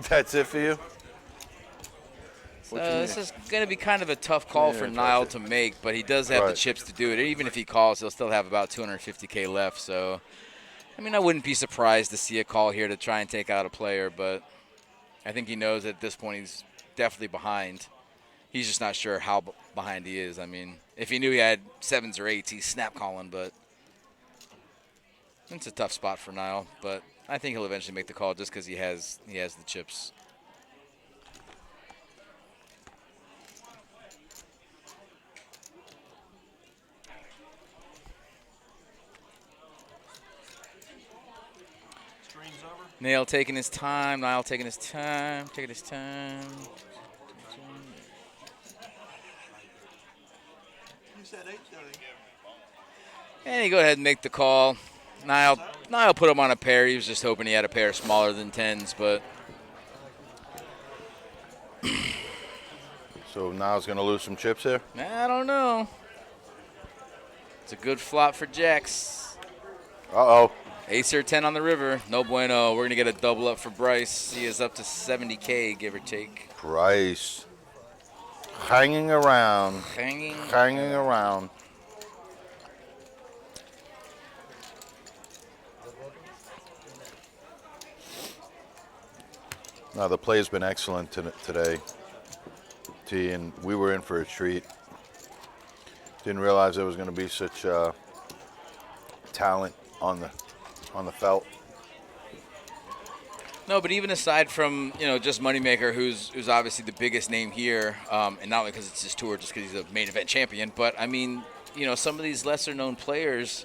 That's it for you? So this is going to be kind of a tough call for Niall to make, but he does have the chips to do it. Even if he calls, he'll still have about 250K left. So, I mean, I wouldn't be surprised to see a call here to try and take out a player, but I think he knows at this point he's definitely behind. He's just not sure how behind he is. I mean, if he knew he had 7s or 8s, he's snap calling, but it's a tough spot for Niall. But I think he'll eventually make the call just because he has the chips. Niall taking his time. Niall taking his time. Taking his time. You said 8:30. And he go ahead and make the call. Niall put him on a pair. He was just hoping he had a pair smaller than 10s, but. So Niall's going to lose some chips here? I don't know. It's a good flop for jacks. Uh-oh. Ace or 10 on the river. No bueno. We're going to get a double up for Bryce. He is up to 70K, give or take. Bryce. Hanging around. Hanging around. Now, the play's been excellent today, T, and we were in for a treat. Didn't realize there was going to be such talent on the felt. No, but even aside from, just Moneymaker, who's obviously the biggest name here, and not only because it's his tour, just because he's a main event champion, but, I mean, some of these lesser-known players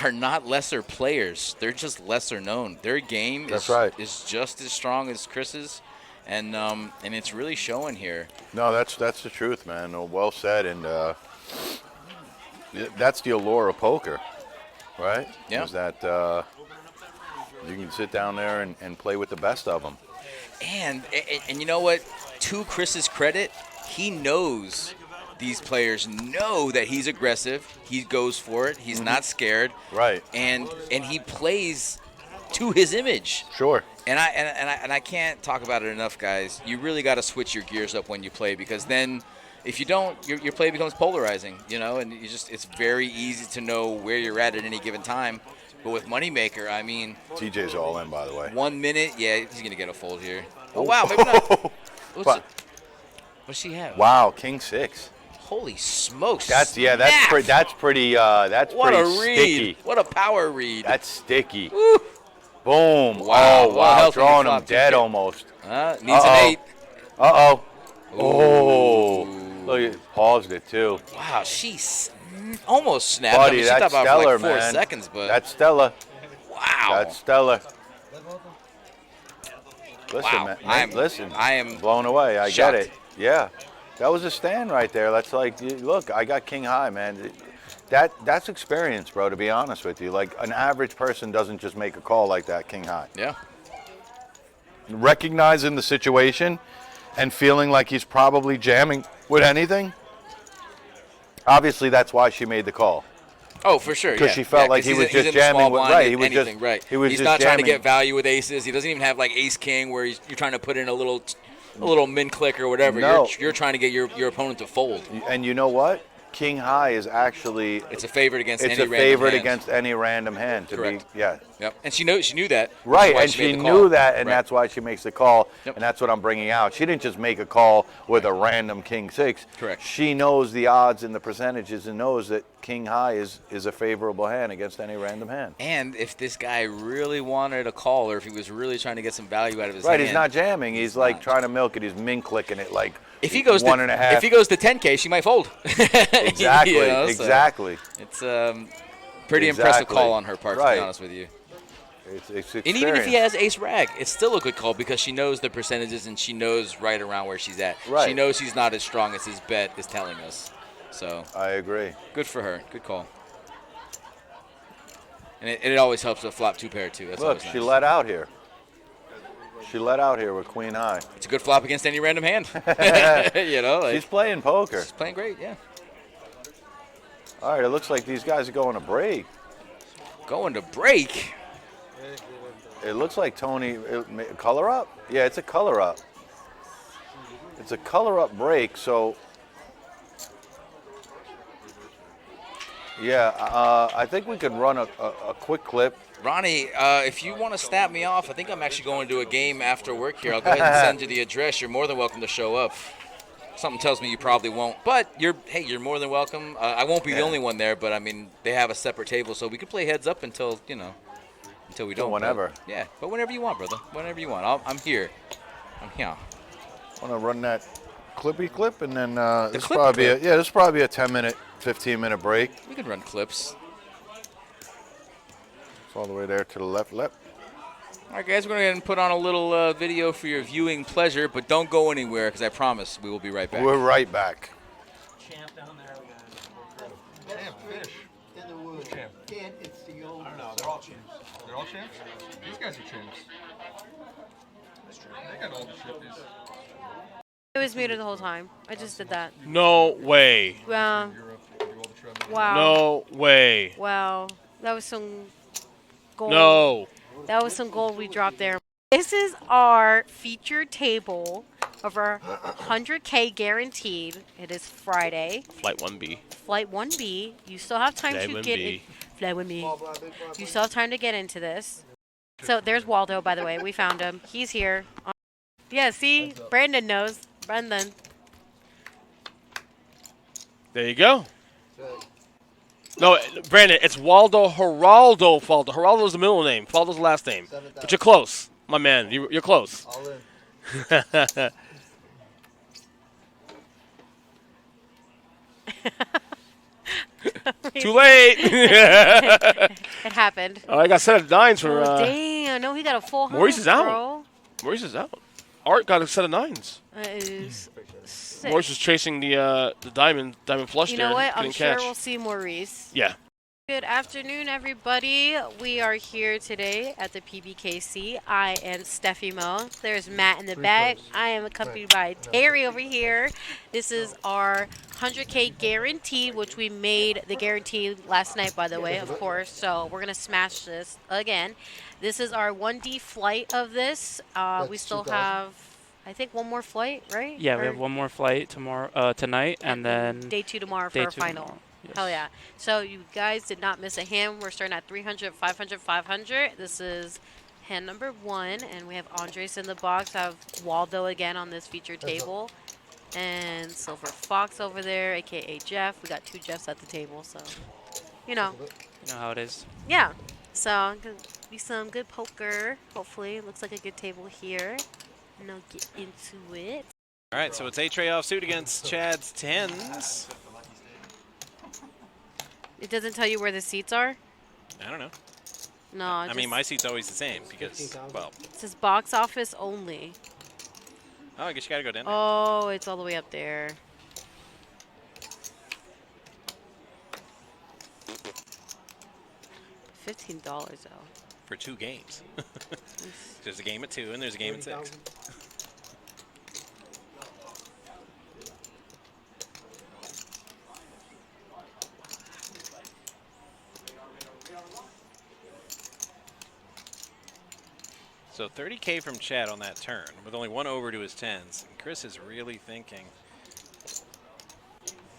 are not lesser players. They're just lesser known. Their game is just as strong as Chris's, and it's really showing here. No, that's the truth, man. Well said, and that's the allure of poker, right? Yeah. Is that you can sit down there and play with the best of them. And you know what? To Chris's credit, he knows these players know that he's aggressive. He goes for it. He's not scared. Right. And he plays to his image. Sure. And I can't talk about it enough, guys. You really got to switch your gears up when you play, because then if you don't, your play becomes polarizing, and it's very easy to know where you're at any given time. But with Moneymaker, I mean, TJ's all in, by the way. 1 minute, yeah, he's gonna get a fold here. Oh wow, maybe not. What's she have? Wow, King 6. Holy smokes! That's pretty. That's what pretty a read! sticky. What a power read! That's sticky. Woo. Boom! Wow! Oh wow! Drawing him dead almost. Needs an 8. Oh! Look, it paused it too. Wow, she's almost snapped. Buddy, she that's stopped out stellar, for like 4 man. seconds, but That's stellar. Wow! That's stellar. Listen, Wow. man. Listen. I am blown away. I shocked. get it. Yeah, that was a stand right there. That's like, look, I got king high, man. That's experience, bro. To be honest with you, like an average person doesn't just make a call like that, king high. Yeah. Recognizing the situation and feeling like he's probably jamming with anything. Obviously, that's why she made the call. Oh, for sure. Because she felt like he was just jamming with right. He was anything, just right. He was He's just not trying to jamming. get value with aces. He doesn't even have like ace king where you're trying to put in a little min click or whatever. No. You're trying to get your opponent to fold. And you know what? King high is actually It's a favorite against any it's a random favorite hand. against any random hand. To Correct. be yeah. Yep. And she knew that. Right, That's why and she made the call. knew that, and Right. that's why she makes the call, Yep. and that's what I'm bringing out. She didn't just make a call with a random king 6. Correct. She knows the odds and the percentages and knows that king high is a favorable hand against any random hand. And if this guy really wanted a call, or if he was really trying to get some value out of his Right, hand, he's not jamming. He's like trying to milk it. He's min clicking it like if he goes 1.5. if he goes to 10K, she might fold. Exactly, So exactly. it's pretty impressive Exactly. call on her part, to Right. be honest with you. It's And even if he has ace rag, it's still a good call because she knows the percentages and she knows right around where she's at. Right. She knows he's not as strong as his bet is telling us. So I agree. Good for her. Good call. And it always helps to flop 2-pair too. That's Look, always she nice. let out here. She let out here with queen high. It's a good flop against any random hand. She's playing poker. She's playing great, yeah. All right, it looks like these guys are going to break. Going to break? It looks like Tony, color up? Yeah, it's a color up. It's a color up break, so. Yeah, I think we could run a quick clip. Ronnie, if you want to snap me off, I think I'm actually going to a game after work here. I'll go ahead and send you the address. You're more than welcome to show up. Something tells me you probably won't, but you're more than welcome. I won't be the only one there, but I mean they have a separate table, so we could play heads up until we don't. Whenever. But, yeah, but whenever you want, brother. Whenever you want. I'm here. I'm here. Want to run that clippy clip, and then this clip probably clip? this probably a 10-minute, 15-minute break. We can run clips. It's all the way there to the left. All right, guys, we're going to go ahead and put on a little video for your viewing pleasure, but don't go anywhere because I promise we will be right back. We're right back. Champ down there. Champ, fish. In the woods. Champ. It's the old. I don't know. They're all champs. They're all champs? These guys are champs. They got all the shippies. It was muted the whole time. I just did that. No way. Wow. Wow. No way. Wow. That was some gold. No. That was some gold we dropped there. This is our featured table of our 100K guaranteed. It is Friday. Flight 1B. Flight 1B. You still have time Flight to 1B. get in. Flight 1B. You still have time to get into this. So there's Waldo, by the way. We found him. He's here. Yeah, see? Brandon knows. Brendan. There you go. No, Brandon, it's Waldo Geraldo Faldo. Geraldo's the middle name. Faldo's the last name. But you're close, my man. You're close. All in. Too late. It happened. Oh, I got set of nines for. Damn, no, he got a full house, Maurice is out. bro. Maurice is out. Art got a set of nines. That is sick. Maurice was chasing the diamond flush You there. know what? I'm Couldn't sure catch. we'll see Maurice. Yeah. Good afternoon, everybody. We are here today at the PBKC. I am Steffi Mo. There's Matt in the back. I am accompanied by Terry over here. This is our 100K guarantee, which we made the guarantee last night, by the way, of course. So we're going to smash this again. This is our 1D flight of this. We still have, I think, one more flight, right? Yeah, we have one more flight tomorrow, tonight, and then day 2 tomorrow for day our 2 final. tomorrow. Yes. Hell yeah. So you guys did not miss a hand. We're starting at 300, 500, 500. This is hand number 1, and we have Andres in the box. I have Waldo again on this feature table. And Silver Fox over there, a.k.a. Jeff. We got 2 Jeffs at the table, so, you know. You know how it is. Yeah. So, gonna be some good poker, hopefully. Looks like a good table here. And I'll get into it. All right, so it's a tray offsuit against Chad's 10s. It doesn't tell you where the seats are? I don't know. No, I mean, my seat's always the same because, well. It says box office only. Oh, I guess you got to go down there. Oh, it's all the way up there. $15 though. For 2 games. There's a game at 2 and there's a game at 6. So 30K from Chad on that turn, with only 1 over to his 10s. And Chris is really thinking.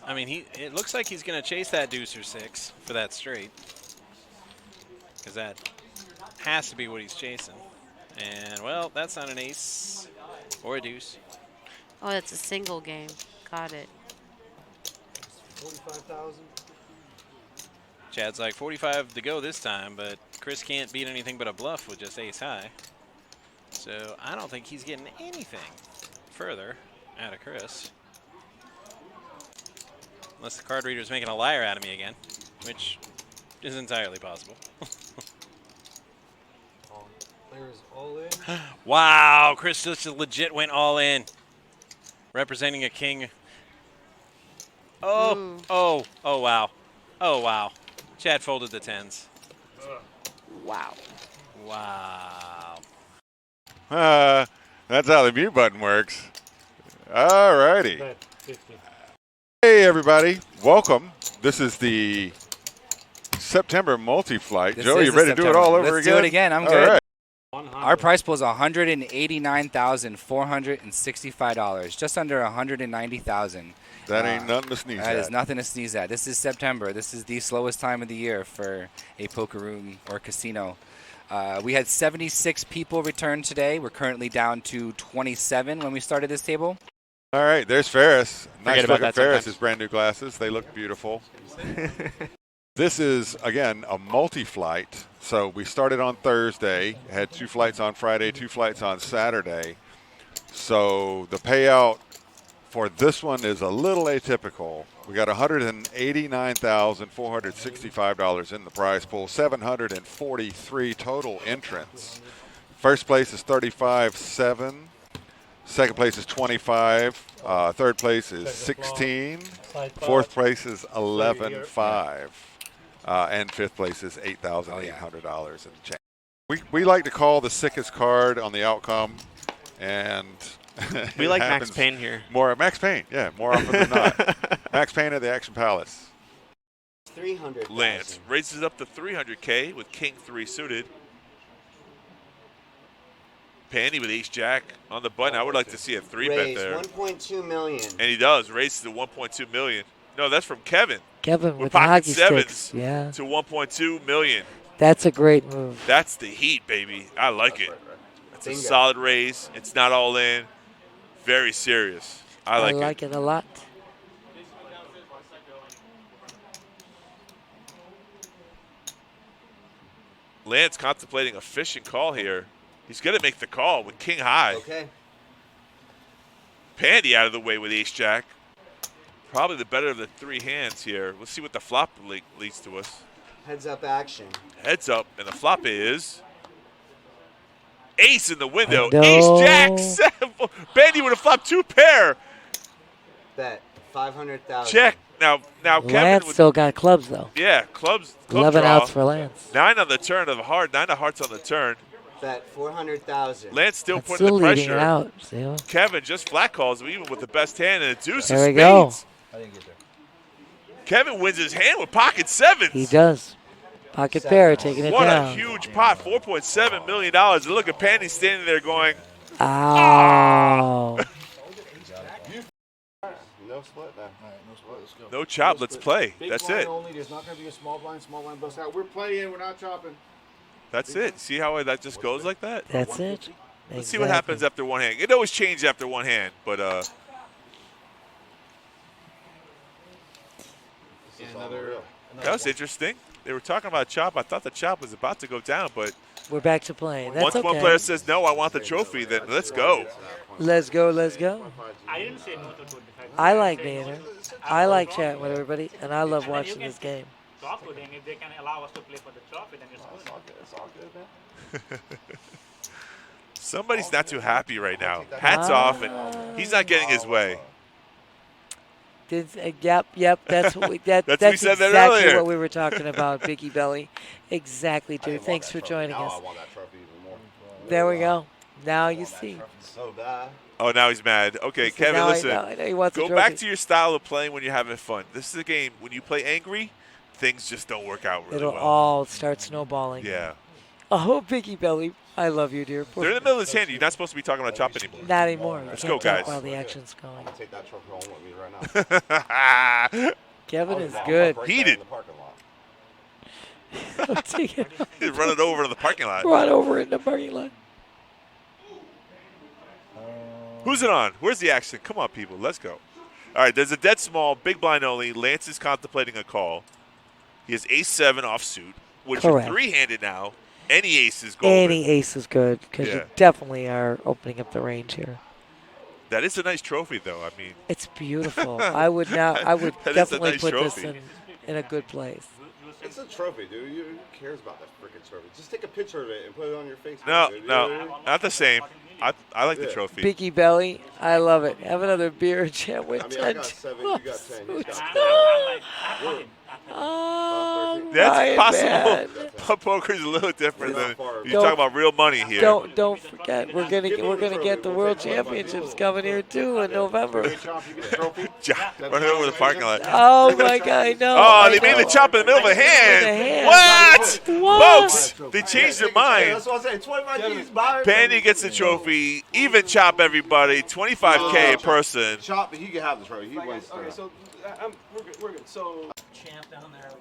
I mean, it looks like he's going to chase that deuce or 6 for that straight. Because that has to be what he's chasing. And, well, that's not an ace or a deuce. Oh, that's a single game. Got it. 45,000. Chad's like 45 to go this time, but Chris can't beat anything but a bluff with just ace high. So I don't think he's getting anything further out of Chris. Unless the card reader's making a liar out of me again, which is entirely possible. Players all in. Wow, Chris just legit went all in. Representing a king. Oh, oh, oh, wow. Oh, wow. Chad folded the 10s. Wow. Wow. That's how the mute button works. All righty. Hey, everybody. Welcome. This is the September multi-flight. Joe, you ready to do it all over again? Let's do it again. I'm all good. Right. Our price pool is $189,465. Just under $190,000. That ain't nothing to sneeze at. That is nothing to sneeze at. This is September. This is the slowest time of the year for a poker room or casino. We had 76 people return today. We're currently down to 27 when we started this table. All right, there's Ferris. Nice about look at that Ferris' sometimes. brand new glasses. They look beautiful. This is, again, a multi-flight. So we started on Thursday, had 2 flights on Friday, 2 flights on Saturday. So the payout for this one is a little atypical. We got $189,465 in the prize pool, 743 total entrants. First place is 35-7. Second place is 25. Third place is 16. Fourth place is 11-5. And fifth place is $8,800 in change. We like to call the sickest card on the outcome, and we like Max Payne here. More Max Payne, yeah, more often than not. Max Payne at the Action Palace. 300. Lance raises up to 300K with King 3 suited. Pandy with Ace Jack on the button. I would like to see a 3-bet there. 1.2 million. And he does. Raises to 1.2 million. No, that's from Kevin. Kevin We're with the pocket hockey sevens sticks. Yeah. to 1.2 million. That's a great move. That's the heat, baby. I like it. That's a Bingo. solid raise. It's not all in. Very serious. I like it a lot. Lance contemplating a fishing call here. He's going to make the call with King High. Okay. Pandy out of the way with Ace Jack. Probably the better of the 3 hands here. Let's see what the flop leads to us. Heads up action. Heads up, and the flop is ace in the window. No. Ace Jack 7. Pandy would have flopped 2 pair. Bet 500,000. Check. Now Kevin Lance would, still got clubs, though. yeah, club 11 draw. outs for Lance. 9 on the turn of a heart. 9 of hearts on the turn. Bet 400,000. Lance still That's putting still the leading pressure. it out. See what? Kevin just flat calls him, even with the best hand, and a deuce There of we go. spades. Kevin wins his hand with pocket sevens. He does. Pocket pair taking it What down. a huge pot, $4.7 million. And look at Pandy standing there going, Ow. No split now. All right, no split. Let's go. no chop, let's play. Big That's blind it. only. There's not going to be a small blind bust out. We're playing. We're not chopping. That's it. See how that just goes like that? That's it. Let's see what happens after one hand. It always changes after one hand, but that was interesting. They were talking about chop. I thought the chop was about to go down, but We're back to playing. That's once okay. one player says, no, I want the trophy, then let's go. Let's go, let's go. I didn't say no to 25. I like Vader. I like chatting with everybody, and I love watching this game. Talk to them. If they can allow us to play for the trophy, then it's good. It's all good, man. Somebody's not too happy right now. Hats off, and he's not getting his way. Yep. That's what we, that's we said that exactly earlier. what we were talking about, Biggie Belly. Exactly, dude. Thanks for joining us. I want that trophy even more. There we go. Now you see. So bad. Oh, now he's mad. Okay, Kevin, now listen. I know he wants a Go back trophy. to your style of playing when you're having fun. This is a game. When you play angry, things just don't work out really It'll well. all start snowballing. Yeah. Oh, Biggie Belly. I love you, dear. They're in the middle of this hand. You're not supposed to be talking about chop anymore. Not anymore. Let's Can't go, talk guys. While the action's going. Take that trophy home with me right now. Kevin is good. Heated. Take it. Run it over to the parking lot. Run over in the parking lot. Who's it on? Where's the action? Come on, people. Let's go. All right, there's a dead small, big blind only. Lance is contemplating a call. He has ace-7 offsuit, which Correct. is three-handed now. Any ace is golden. Any ace is good because Yeah. you definitely are opening up the range here. That is a nice trophy, though. I mean, It's beautiful. I would That is a definitely nice put trophy. this in a good place. It's a trophy, dude. Who cares about that freaking trophy? Just take a picture of it and put it on your Facebook. No, dude. no, not the same. I like the Yeah. trophy. Biggie Belly, I love it. Have another beer and chat with I mean, I got 7, you got 10. He's got 10. Oh, That's Ryan, possible. man. Poker is a little different than you're Don't- talking about real money here. Don't forget we're gonna get the World Championships coming here too in November. Run it over the parking lot. Oh my God, no! Oh, they made the chop in the middle of a hand. What? What? Folks, they changed their mind. That's what I'm saying. 25 G's, buy it. Pandy gets the trophy. Even chop, everybody. 25K a person. Chop, he can have the trophy. He wins. Okay, so we're good. We're good. So champ down there.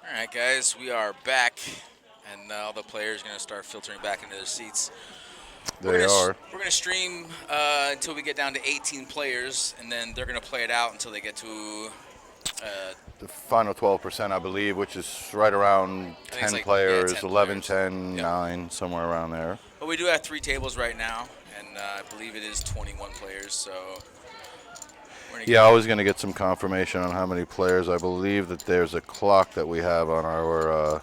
All right, guys, we are back, and all the players are going to start filtering back into their seats. They are. We're going to stream until we get down to 18 players, and then they're going to play it out until they get to The final 12%, I believe, which is right around think it's 10 like, players, yeah, 10 11, players. 10, 9, somewhere around there. But we do have 3 tables right now, and I believe it is 21 players, so we're gonna Yeah, I was going to get some confirmation on how many players. I believe that there's a clock that we have on our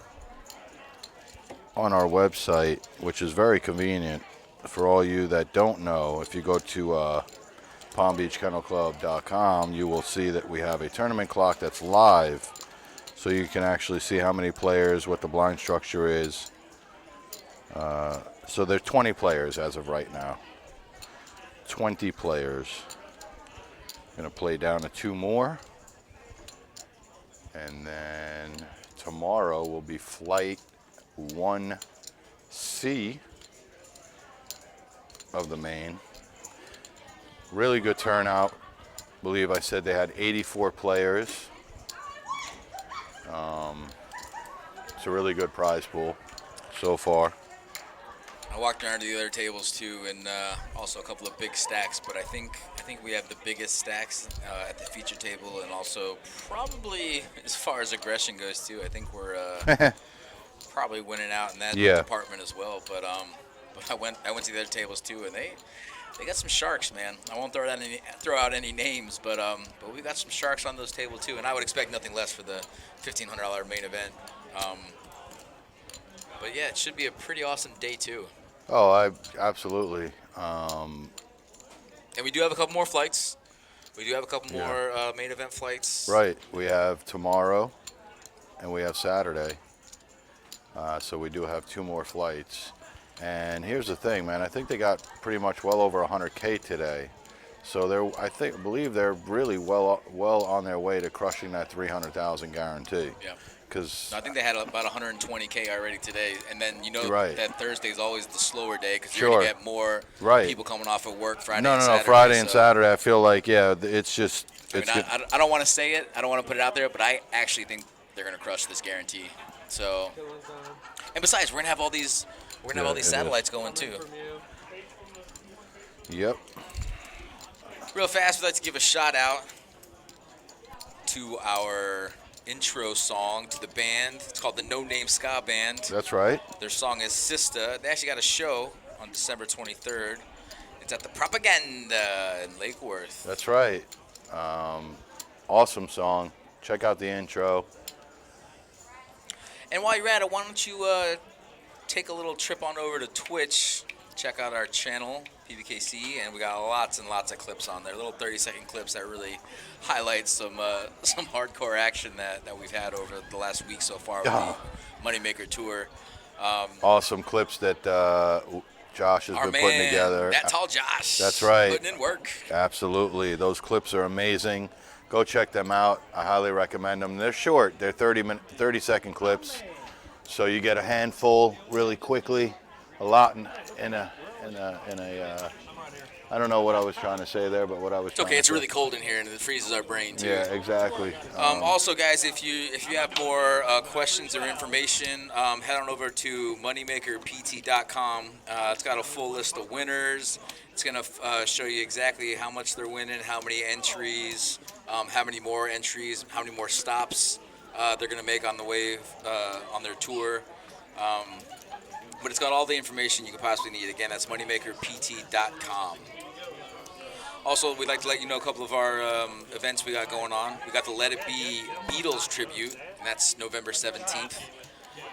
website, which is very convenient for all you that don't know. If you go to PalmBeachKennelClub.com, you will see that we have a tournament clock that's live, so you can actually see how many players, what the blind structure is. So there are 20 players as of right now. 20 players. Going to play down to 2 more. And then tomorrow will be flight 1C of the main. Really good turnout. I believe I said they had 84 players. It's a really good prize pool so far. I walked around to the other tables too, and also a couple of big stacks. But I think we have the biggest stacks at the feature table, and also probably as far as aggression goes too. I think we're probably winning out in that department as well. But I went to the other tables too, and they got some sharks, man. I won't throw out any names, but we got some sharks on those tables too, and I would expect nothing less for the $1,500 main event. But yeah, it should be a pretty awesome day too. Oh, absolutely. And we do have a couple more flights. We do have a couple more main event flights. Right. We have tomorrow, and we have Saturday. So we do have 2 more flights. And here's the thing, man. I think they got pretty much well over 100K today. So believe they're really well on their way to crushing that 300,000 guarantee. Yeah. Because I think they had about 120K already today, and then Right. that Thursday is always the slower day because Sure. you're gonna get more Right. people coming off of work Friday. No, and Saturday, Friday and so- Saturday. I feel like it's just I it's mean, good. I don't want to say it. I don't want to put it out there, but I actually think they're going to crush this guarantee. So, and besides, we're going to have all these it is. satellites going too. Yep. Real fast, we'd like to give a shout out to our intro song to the band. It's called the No Name Ska Band. That's right. Their song is Sista. They actually got a show on December 23rd. It's at the Propaganda in Lake Worth. That's right. Awesome song. Check out the intro. And while you're at it, why don't you take a little trip on over to Twitch, check out our channel, PBKC, and we got lots and lots of clips on there, little 30-second clips that really highlight some hardcore action that we've had over the last week so far with the Moneymaker tour. Awesome clips that Josh has Our been putting man, together. that tall Josh. That's right. Putting in work. Absolutely. Those clips are amazing. Go check them out. I highly recommend them. They're short. They're 30-second clips. So you get a handful really quickly. A lot in a I don't know what I was trying to say there, but what I was It's trying okay. to It's say. really cold in here, and it freezes our brain too. Yeah, exactly. Also, guys, if you have more questions or information, head on over to moneymakerpt.com. It's got a full list of winners. It's going to show you exactly how much they're winning, how many entries, how many more entries, how many more stops they're going to make on the way on their tour. But it's got all the information you could possibly need. Again, that's moneymakerpt.com. Also, we'd like to let you know a couple of our events we got going on. We got the Let It Be Beatles tribute, and that's November 17th.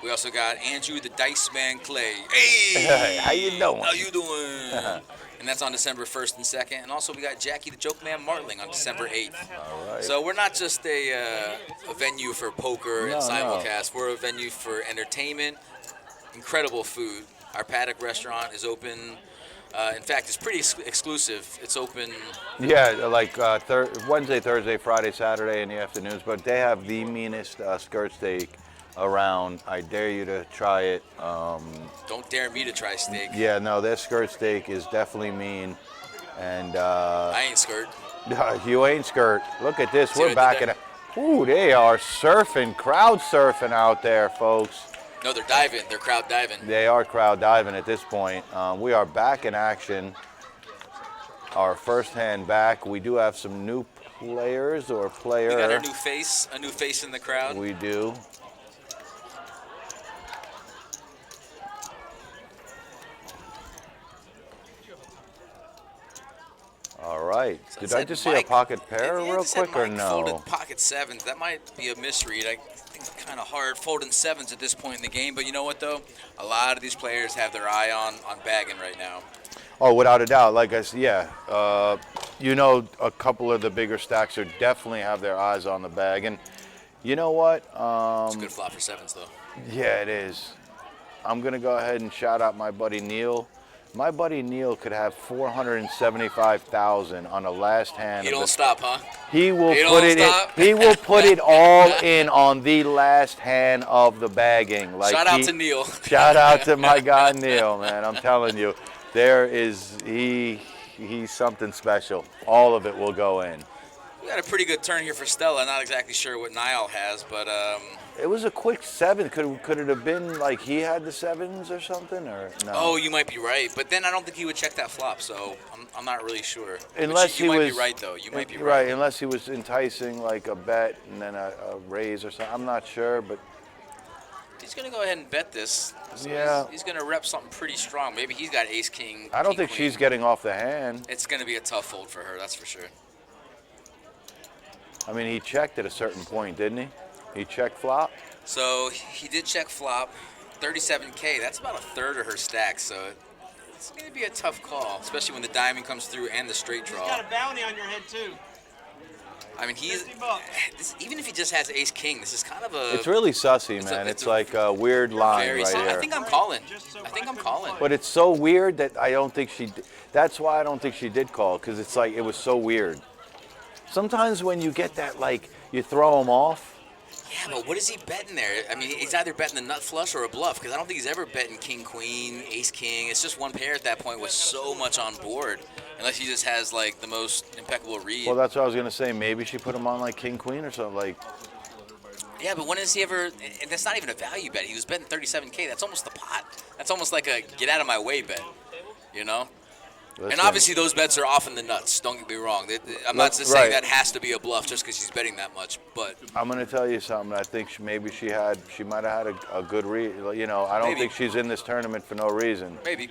We also got Andrew the Dice Man Clay. Hey! How you doing? How you doing? And that's on December 1st and 2nd. And also we got Jackie the Joke Man Martling on December 8th. All right. So we're not just a venue for poker and No, simulcast. We're a venue for entertainment, incredible food. Our Paddock restaurant is open. In fact, it's pretty exclusive. It's open. Yeah, like Wednesday, Thursday, Friday, Saturday in the afternoons. But they have the meanest skirt steak around. I dare you to try it. Don't dare me to try steak. Yeah, no, their skirt steak is definitely mean. And I ain't skirt. You ain't skirt. Look at this. See We're what back I in did it. Ooh, they are surfing, crowd surfing out there, folks. No, they're diving. They're crowd diving. They are crowd diving at this point. We are back in action. Our first hand back. We do have some new players or player. We got a new face in the crowd. We do. All right. So Did it I said just see a Mike- pocket pair it real said quick or Mike no? Folded pocket sevens. That might be a misread. I think it's kind of hard folding sevens at this point in the game. But you know what, though? A lot of these players have their eye on bagging right now. Oh, without a doubt. Like I said, yeah. You know, a couple of the bigger stacks are definitely have their eyes on the bag. And you know what? It's a good flop for sevens, though. Yeah, it is. I'm going to go ahead and shout out my buddy Neil. My buddy Neil could have 475,000 on the last hand. You don't stop, huh? He will You put don't it in, stop? he will put it all in on the last hand of the bagging. Like Shout out to Neil. Shout out to my guy Neil, man. I'm telling you, he's something special. All of it will go in. We got a pretty good turn here for Stella. Not exactly sure what Niall has, but It was a quick seven. Could it have been like he had the sevens or something, or no? oh, you might be right. But then I don't think he would check that flop, so I'm not really sure. Unless but you he might was be right, though. You might be right. Unless he was enticing like a bet and then a raise or something. I'm not sure, but He's going to go ahead and bet this. So Yeah. He's going to rep something pretty strong. Maybe he's got ace king. I don't king, think queen. she's getting off the hand. It's going to be a tough fold for her, that's for sure. I mean, he checked at a certain point, didn't he? He checked flop. So he did check flop. 37K. That's about a third of her stack, so it's going to be a tough call, especially when the diamond comes through and the straight draw. He's got a bounty on your head too. I mean, even if he just has ace king, this is kind of a. It's really sussy, man. It's like a weird line very right sus- here. I think I'm calling. But it's so weird that I don't think she. That's why I don't think she did call, because it's like it was so weird. Sometimes when you get that, like you throw them off. Yeah, but what is he betting there? I mean, he's either betting the nut flush or a bluff, because I don't think he's ever betting king queen, ace king. It's just one pair at that point with so much on board, unless he just has like the most impeccable read. Well, that's what I was gonna say. Maybe she put him on like king queen or something like. Yeah, but when has he ever? And that's not even a value bet. He was betting 37K. That's almost the pot. That's almost like a get out of my way bet. You know. Listen. And obviously those bets are off in the nuts. Don't get me wrong. I'm not just saying that has to be a bluff just because she's betting that much. But I'm going to tell you something. I think she might have had a good read. You know, I don't think she's in this tournament for no reason. Maybe.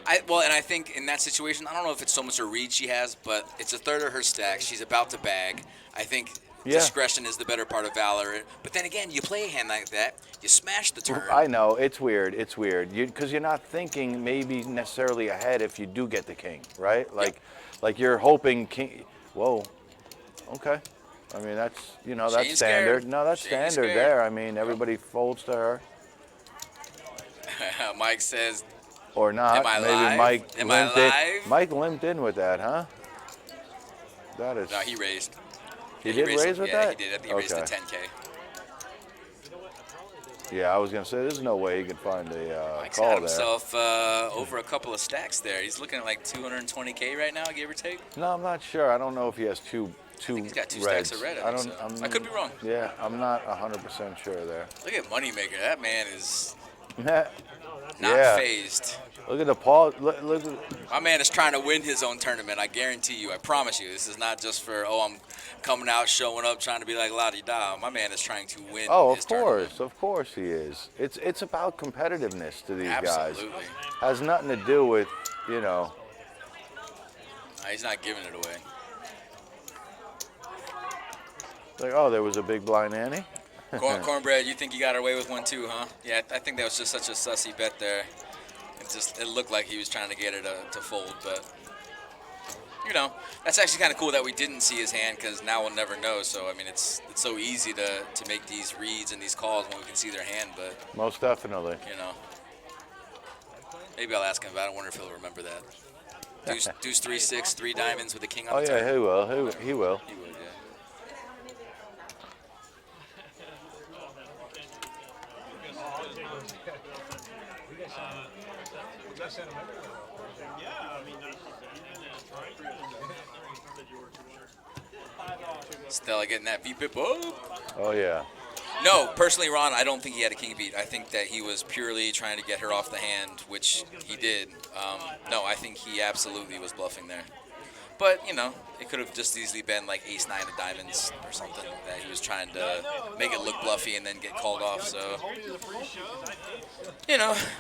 And I think in that situation, I don't know if it's so much a read she has, but it's a third of her stack. She's about to bag. I think discretion is the better part of valor. But then again, you play a hand like that, you smash the turn. I know, it's weird. It's weird. Because you're not thinking maybe necessarily ahead if you do get the king, right? Like you're hoping king. Whoa. Okay. I mean, that's, that's standard. No, that's standard there. I mean, everybody folds to her. Mike says, or not. Am I Maybe live? Mike Am I limped in. live? Mike limped in with that, huh? That is. No, he raised. He did raise with that? Yeah, he did. I think he raised to 10K. Yeah, I was going to say, there's no way he could find a Mike's call got there. himself over a couple of stacks there. He's looking at like 220K right now, give or take. No, I'm not sure. I don't know if he has two he's got two reds. stacks of red. I could be wrong. Yeah, I'm not 100% sure there. Look at Moneymaker. That man is not phased. Look at the paw. Look. My man is trying to win his own tournament. I guarantee you. I promise you. This is not just for, I'm coming out, showing up, trying to be like la-di-da. My man is trying to win his tournament. Of course he is. It's about competitiveness to these Absolutely. guys. Has nothing to do with, No, he's not giving it away. Like, oh, there was a big blind Annie. Cornbread, you think you got away with one too, huh? Yeah, I think that was just such a sussy bet there. It looked like he was trying to get it to fold, but that's actually kind of cool that we didn't see his hand, because now we'll never know. So I mean, it's so easy to make these reads and these calls when we can see their hand, but most definitely. Maybe I'll ask him about it. I wonder if he'll remember that. Deuce 3-6, 3 diamonds with a king on Oh the turn. yeah, he will. He will. He would, yeah. Stella getting that VPIP up. Oh yeah. No, personally, Ron, I don't think he had a king beat. I think that he was purely trying to get her off the hand, which he did. No, I think he absolutely was bluffing there. But, it could have just easily been like ace-9 of diamonds or something that he was trying to make it look bluffy and then get called off. So,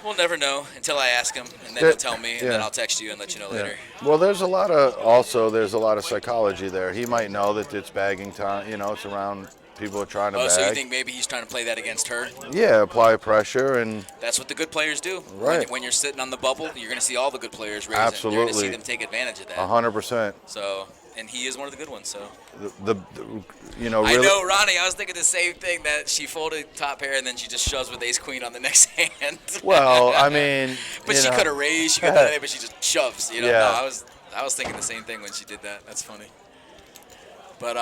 we'll never know until I ask him, and then he'll tell me, and then I'll text you and let you know later. Well, there's a lot of psychology there. He might know that it's bagging time. It's around. People are trying to bag. So you think maybe he's trying to play that against her? Yeah, apply pressure and. That's what the good players do. Right. When you're sitting on the bubble, you're going to see all the good players raising. Absolutely. You're going to see them take advantage of that. 100%. So, and he is one of the good ones. So. Really. I know, Ronnie. I was thinking the same thing, that she folded top pair and then she just shoves with ace queen on the next hand. Well, I mean. But she could have raised. She could have, but she just shoves. Yeah. No, I was thinking the same thing when she did that. That's funny. But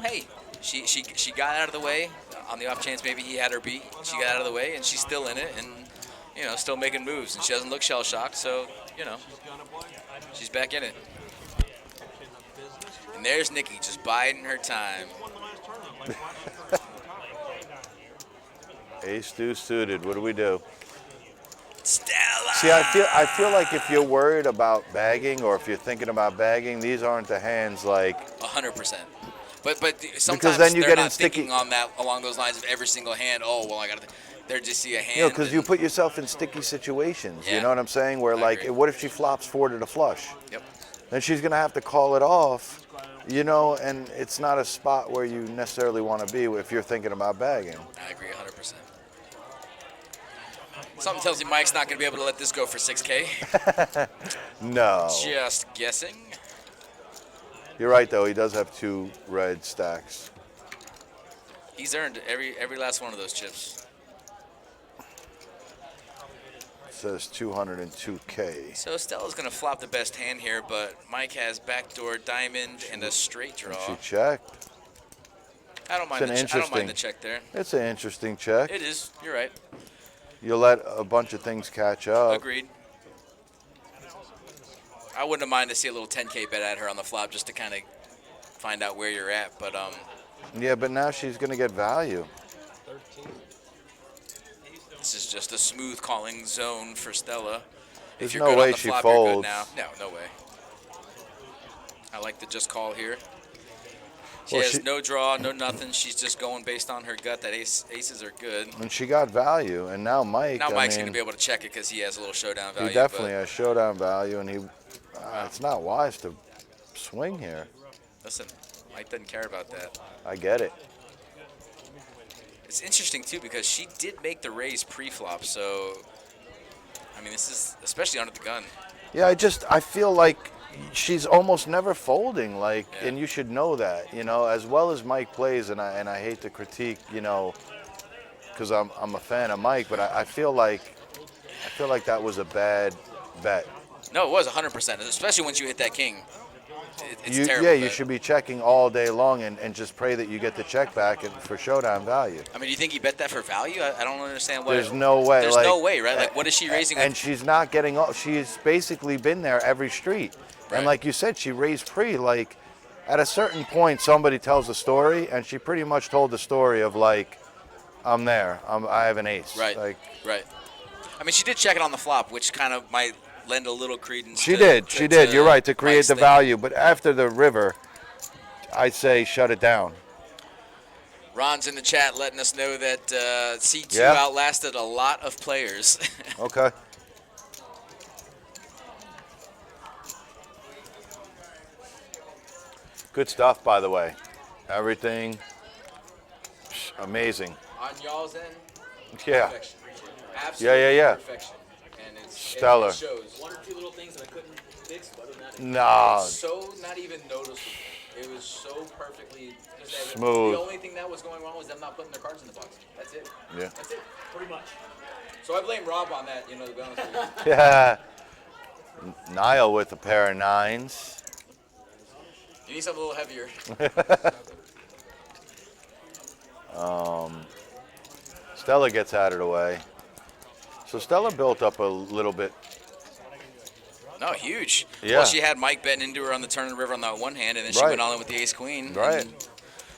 hey. She got out of the way on the off chance maybe he had her beat. She got out of the way, and she's still in it, and still making moves, and she doesn't look shell shocked. So she's back in it. And there's Nikki just biding her time. Ace deuce suited. What do we do? Stella. See, I feel like if you're worried about bagging, or if you're thinking about bagging, these aren't the hands like. 100%. But sometimes because then you they're get not in sticky thinking on that along those lines of every single hand. Oh well, I got to. They're just see a hand. Because you put yourself in sticky situations. Yeah. You know what I'm saying? Where what if she flops 4 to the flush? Yep. Then she's gonna have to call it off. And it's not a spot where you necessarily want to be if you're thinking about bagging. I agree 100%. Something tells me Mike's not going to be able to let this go for 6K. No. Just guessing. You're right, though. He does have 2 red stacks. He's earned every last one of those chips. It says 202K. So Stella's going to flop the best hand here, but Mike has backdoor diamond and a straight draw. She checked. I don't mind the check there. It's an interesting check. It is. You're right. You let a bunch of things catch up. Agreed. I wouldn't have minded to see a little 10K bet at her on the flop just to kind of find out where you're at, but Yeah, but now she's going to get value. this is just a smooth calling zone for Stella. There's If you're no good way on the she flop, you're good folds. now. No way. I like to just call here. She Well, has no draw, no nothing. She's just going based on her gut that aces are good. And she got value, and now Mike. Now Mike's going to mean, be able to check it because he has a little showdown value. He definitely has showdown value, and it's not wise to swing here. Listen, Mike doesn't care about that. I get it. It's interesting, too, because she did make the raise pre-flop, so, I mean, this is especially under the gun. Yeah, I feel like she's almost never folding, and you should know that, as well as Mike plays, and I hate to critique, because I'm a fan of Mike, but I feel like that was a bad bet. No, it was 100%, especially once you hit that king. It's terrible. Yeah, you should be checking all day long and just pray that you get the check back for showdown value. I mean, do you think he bet that for value? I don't understand why. There's no way. There's no way, right? Like, what is she raising? And she's not getting off. She's basically been there every street. Right. And like you said, she raised pre. Like, at a certain point, somebody tells a story, and she pretty much told the story of, like, I'm there. I have an ace. Right. Right. I mean, she did check it on the flop, which kind of might lend a little credence. She did. You're right, to create the value. But after the river, I'd say shut it down. Ron's in the chat letting us know that C2 Yeah. outlasted a lot of players. Okay. Good stuff, by the way. Everything amazing. On y'all's end, Yeah. perfection. Absolute Yeah. perfection. And it's Stellar. It shows. One or two little things that I couldn't fix, but other than that, Nah. it was so not even noticeable. It was so perfectly just that Smooth. The only thing that was going wrong was them not putting their cards in the box. That's it. Yeah. That's it. Pretty much. So I blame Rob on that, to be honest with you. Yeah. Niall with a pair of 9s. You need something a little heavier. Stella gets out of the way. So Stella built up a little bit. No, huge. Yeah. Well, she had Mike betting into her on the turn of the river on that one hand, and then she Right. went all in with the ace queen. Right. And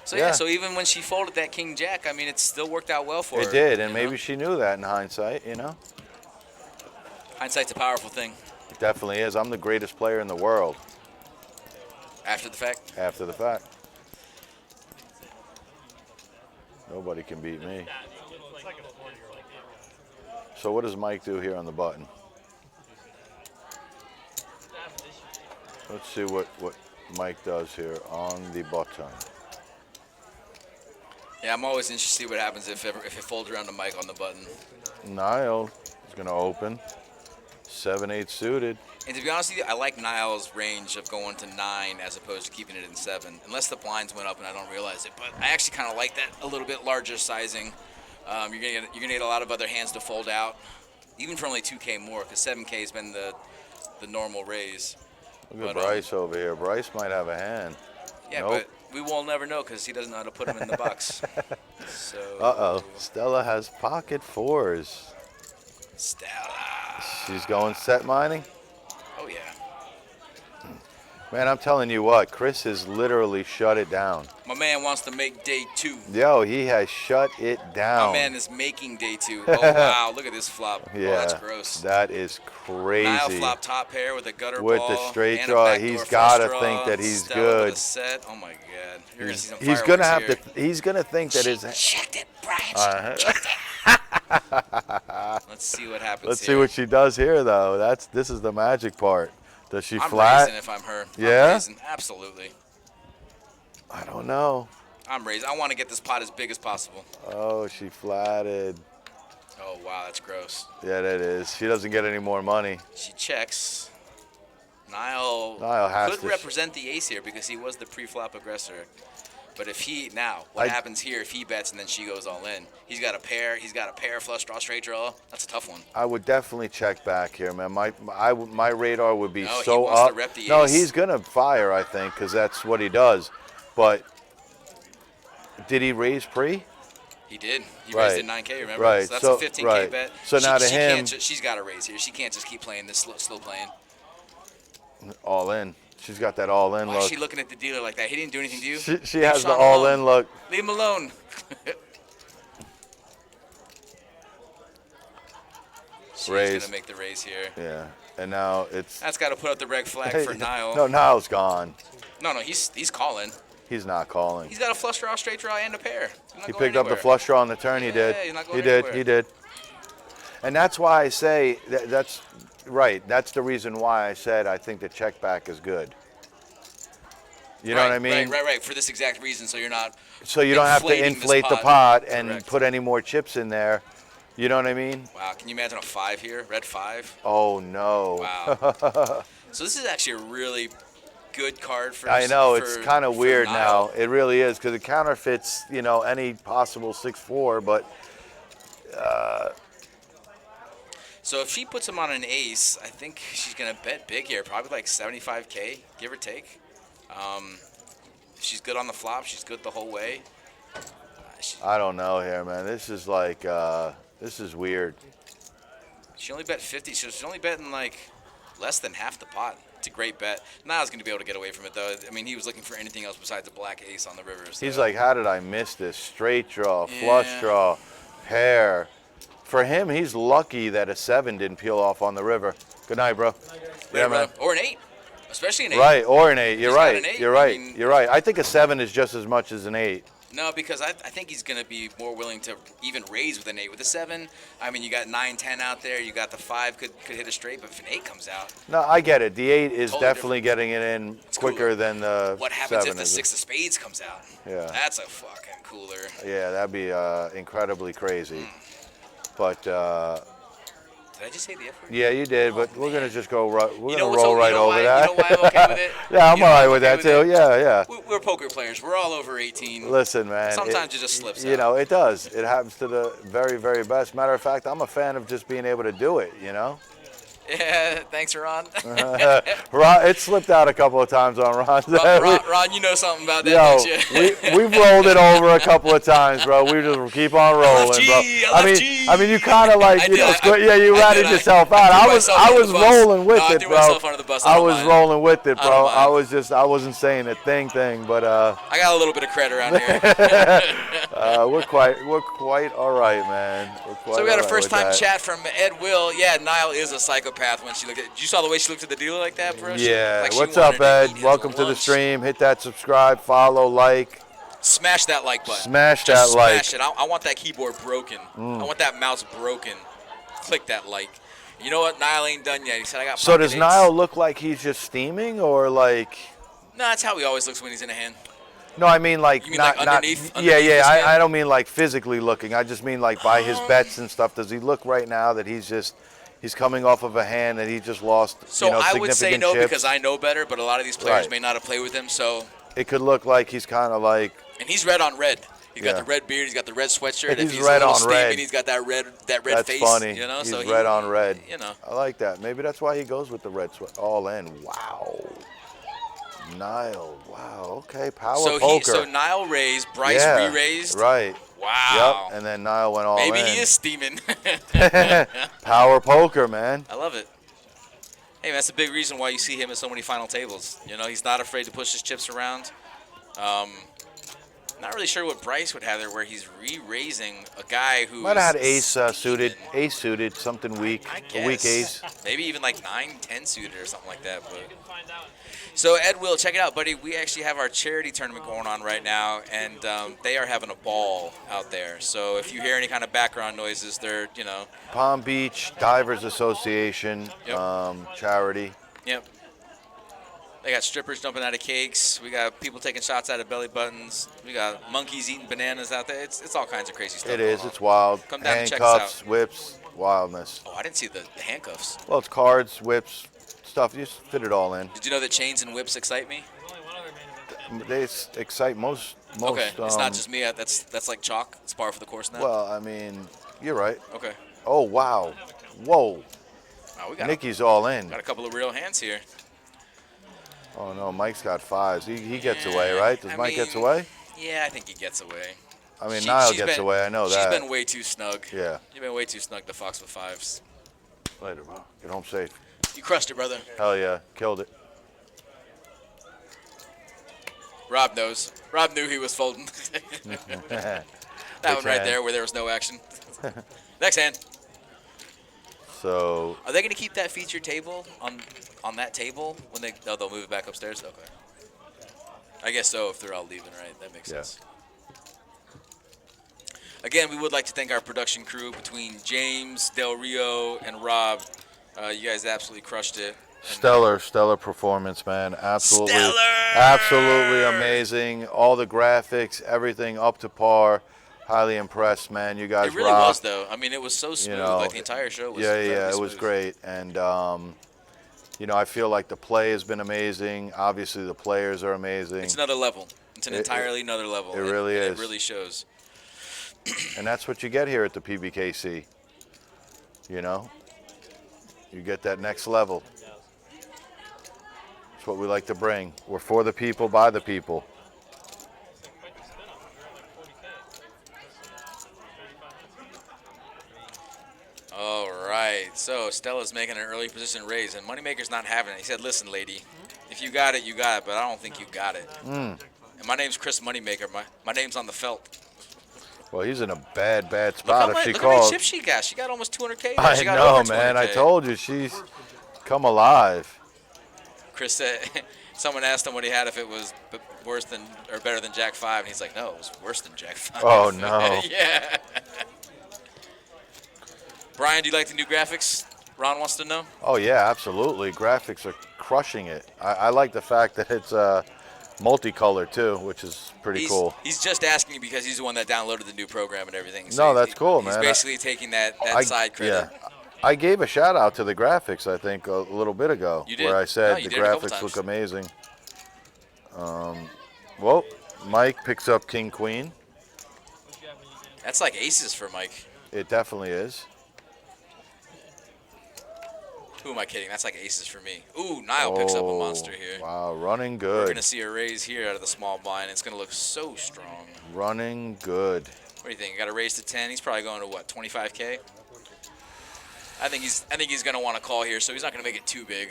so yeah, so even when she folded that king jack, I mean, it still worked out well for her. It did, and you maybe know? she knew that in hindsight, Hindsight's a powerful thing. It definitely is. I'm the greatest player in the world. After the fact. After the fact. Nobody can beat me. So what does Mike do here on the button? Let's see what Mike does here on the button. Yeah, I'm always interested to see what happens if it folds around to Mike on the button. Niall is going to open. 7-8 suited. And to be honest with you, I like Niall's range of going to 9 as opposed to keeping it in 7, unless the blinds went up and I don't realize it. But I actually kind of like that a little bit larger sizing. You're gonna get a lot of other hands to fold out, even for only 2K more, because 7K has been the normal raise. Look at But, Bryce over here. Bryce might have a hand. Yeah, Nope. but we will never know because he doesn't know how to put them in the box. So. Uh-oh. Stella has pocket 4s. Stella. She's going set mining? Oh, yeah. Man, I'm telling you what, Chris has literally shut it down. My man wants to make day 2. Yo, he has shut it down. My man is making day 2. Oh, wow. Look at this flop. Yeah, Oh, that's gross. that is crazy. Niall flop top pair with a gutter with ball. the straight and a draw, backdoor he's flush got to draw. think that he's Stella good. With a set. Oh, my God. You're going to see some He's gonna have fireworks to. He's gonna think that his. Checked it, Brian. Let's Let's see what happens Let's see here. what she does here, though. This is the magic part. Does she I'm flat? raising if I'm her. Yeah. I'm raising. Absolutely. I don't know. I'm raising. I want to get this pot as big as possible. Oh, she flatted. Oh, wow, that's gross. Yeah, that is. She doesn't get any more money. She checks. Nile has could to represent the ace here because he was the pre-flop aggressor. But if he what happens here if he bets and then she goes all in? He's got a pair. He's got a pair, flush draw, straight draw. That's a tough one. I would definitely check back here, man. My radar would be No, so he wants up. to rep the No, ace. he's gonna fire, I think, because that's what he does. But did he raise pre? He did. He Right. raised it 9K, remember? Right. So that's So- a 15K right. bet. So now to him- she's got to raise here. She can't just keep playing this slow playing. All in. She's got that all in Why is look. she looking at the dealer like that? He didn't do anything to you. She Leave has the Sean all alone. in look. Leave him alone. She's Raise. gonna make the raise here. Yeah. And now it's. That's got to put up the red flag for Niall. No, Niall's gone. No, he's calling. He's not calling. He's got a flush draw, straight draw, and a pair. He's not He going picked up the anywhere. flush draw on the turn. He Yeah, did. he's not going He did. anywhere. He did. And that's why I say that's right. That's the reason why I said I think the check back is good. You know what I mean? Right. For this exact reason, so you're not. So you don't have to inflating this inflate the pot. pot and Correct. put any more chips in there. You know what I mean? Wow, can you imagine a 5 here? Red 5? Oh no. Wow. So this is actually a really good card for. I know it's for- kind of for weird Niall. now. It really is because it counterfeits, any possible 6-4. But So if she puts him on an ace, I think she's gonna bet big here, probably like 75K, give or take. She's good on the flop. She's good the whole way. I don't know here, man. This is like this is weird. She only bet 50. So she's only betting like less than half the pot. It's a great bet. Niall's gonna be able to get away from it though. I mean, he was looking for anything else besides a black ace on the river. So. He's like, how did I miss this? Straight draw, flush Yeah. draw, pair. For him, he's lucky that a 7 didn't peel off on the river. Good night, bro. Yeah, man. Or an 8, especially an 8. Right, or an 8. You're He's got right. an 8. You're I right. mean- You're right. I think a 7 is just as much as an 8. No, because I think he's going to be more willing to even raise with an 8. With a 7, I mean, you got 9, 10 out there. You got the 5 could hit a straight, but if an 8 comes out, No, I get it. The 8 is Totally definitely getting it in quicker than the what happens 7 if the is. 6 of spades comes out? Yeah. That's a fucking cooler. Yeah, that'd be incredibly crazy. But Did I just say the F word? yeah, you did. But we're gonna just go. We're You know gonna what's roll o- you right know over why- that. You know why I'm okay with it? Yeah, I'm You know why alright I'm with okay that too. it? Yeah. We're poker players. We're all over 18. Listen, man. Sometimes it just slips You out. know, it does. It happens to the very, very best. Matter of fact, I'm a fan of just being able to do it. You know. Yeah, thanks, Ron. Ron, it slipped out a couple of times on Ron's. Ron, you know something about that, Yo, don't you? we've rolled it over a couple of times, bro. We just keep on rolling, bro. I mean, you kind of like, you ratted yourself out. I was rolling with it, threw bro. myself under the bus. I was rolling with it, I don't bro. mind. I wasn't saying a thing, but I got a little bit of credit around here. we're quite all right, man. So we got a first-time chat from Ed Will. Yeah, Niall is a psychopath when she looked at. You saw the way she looked at the dealer like that, bro? Yeah. Like she What's wanted up, to Ed? eat his Welcome to the lunch. stream. Hit that subscribe, follow, like. Smash that like button. Smash Just that like. Smash it. I want that keyboard broken. Mm. I want that mouse broken. Click that like. You know what? Niall ain't done yet. He said I got. So pocket does eights. Niall look like he's just steaming, or like? No, that's how he always looks when he's in a hand. No, I mean like You mean not like not. underneath Yeah, his hand? I don't mean like physically looking. I just mean like by his bets and stuff. Does he look right now that he's coming off of a hand that he just lost? So I would say significant no chips? because I know better, but a lot of these players Right. may not have played with him. So It could look like he's kind of like. and he's red on red. He's got Yeah. the red beard. He's got the red sweatshirt. He's if red a little on steaming, red. he's got that red That's face. funny. You know, He's so red on red. You know. I like that. Maybe that's why he goes with the red sweat all in. Wow. Niall. Wow. Okay. Power poker. So Niall raised, Bryce Yeah, re-raised. Right. Wow. Yep. And then Niall went all Maybe in. he is steaming. Power poker, man. I love it. Hey, man, that's a big reason why you see him at so many final tables. You know, he's not afraid to push his chips around. Not really sure what Bryce would have there, where he's re-raising a guy who Might have had ace suited, something weak, a weak ace. Maybe even like 9-10 suited or something like that. But so Ed Will, check it out, buddy. We actually have our charity tournament going on right now, and they are having a ball out there. So if you hear any kind of background noises, they're Palm Beach Divers Association Yep. charity. Yep. They got strippers jumping out of cakes. We got people taking shots out of belly buttons. We got monkeys eating bananas out there. It's all kinds of crazy stuff. It is. going It's on. wild. Come down and check us out. Handcuffs, whips, wildness. Oh, I didn't see the handcuffs. Well, it's cards, whips, stuff. You just fit it all in. Did you know that chains and whips excite me? They excite most. Okay, it's not just me. That's like chalk. It's par for the course now. Well, I mean, you're right. Okay. Oh, wow. Whoa. Oh, we got Nikki's all in. Got a couple of real hands here. Oh, no. Mike's got fives. He gets away, right? Does Mike gets away? Yeah, I think he gets away. I mean, Niall gets away. I know that. She's been way too snug. Yeah. You've been way too snug to fox with fives. Later, bro. Get home safe. You crushed it, brother. Hell yeah. Killed it. Rob knows. Rob knew he was folding. That one right there where there was no action. Next hand. So. Are they going to keep that feature table on that table when they? No, they'll move it back upstairs. Okay. I guess so if they're all leaving, right? That makes sense. Again, we would like to thank our production crew between James, Del Rio, and Rob. You guys absolutely crushed it. Stellar performance, man. Absolutely amazing. All the graphics, everything up to par. Highly impressed, man. You guys It really rocked. was, though. I mean, it was so smooth. Like the entire show was it was smooth. great. And, I feel like the play has been amazing. Obviously, the players are amazing. It's another level. It's an entirely another level. It really is. It really shows. And that's what you get here at the PBKC. You get that next level. That's what we like to bring. We're for the people, by the people. All right. So Stella's making an early position raise, and Moneymaker's not having it. He said, "Listen, lady, if you got it, you got it, but I don't think you got it." And my name's Chris Moneymaker. My name's on the felt. Well, he's in a bad Look spot if she look how many calls. chips she got. She got almost 200K. I She got know, over man. 200K. I told you, she's come alive. Chris said, someone asked him what he had if it was worse than or better than Jack 5, and he's like, no, it was worse than Jack 5. Oh, no. Yeah. Brian, do you like the new graphics? Ron wants to know. Oh, yeah, absolutely. Graphics are crushing it. I like the fact that it's multicolor, too, which is pretty cool. He's just asking because he's the one that downloaded the new program and everything. No, that's cool, he's man. He's basically taking that side credit. Yeah. I gave a shout out to the graphics, I think, a little bit ago. You did? Where I said No, you the did it a couple graphics look times. amazing. Well, Mike picks up King Queen. That's like aces for Mike. It definitely is. Who am I kidding? That's like aces for me. Ooh, Niall picks up a monster here. Wow, running We're good. going to see a raise here out of the small blind. It's going to look so strong. Running good. What do you think? You got to raise to 10. He's probably going to what? 25K. I think he's going to want to call here, so he's not going to make it too big.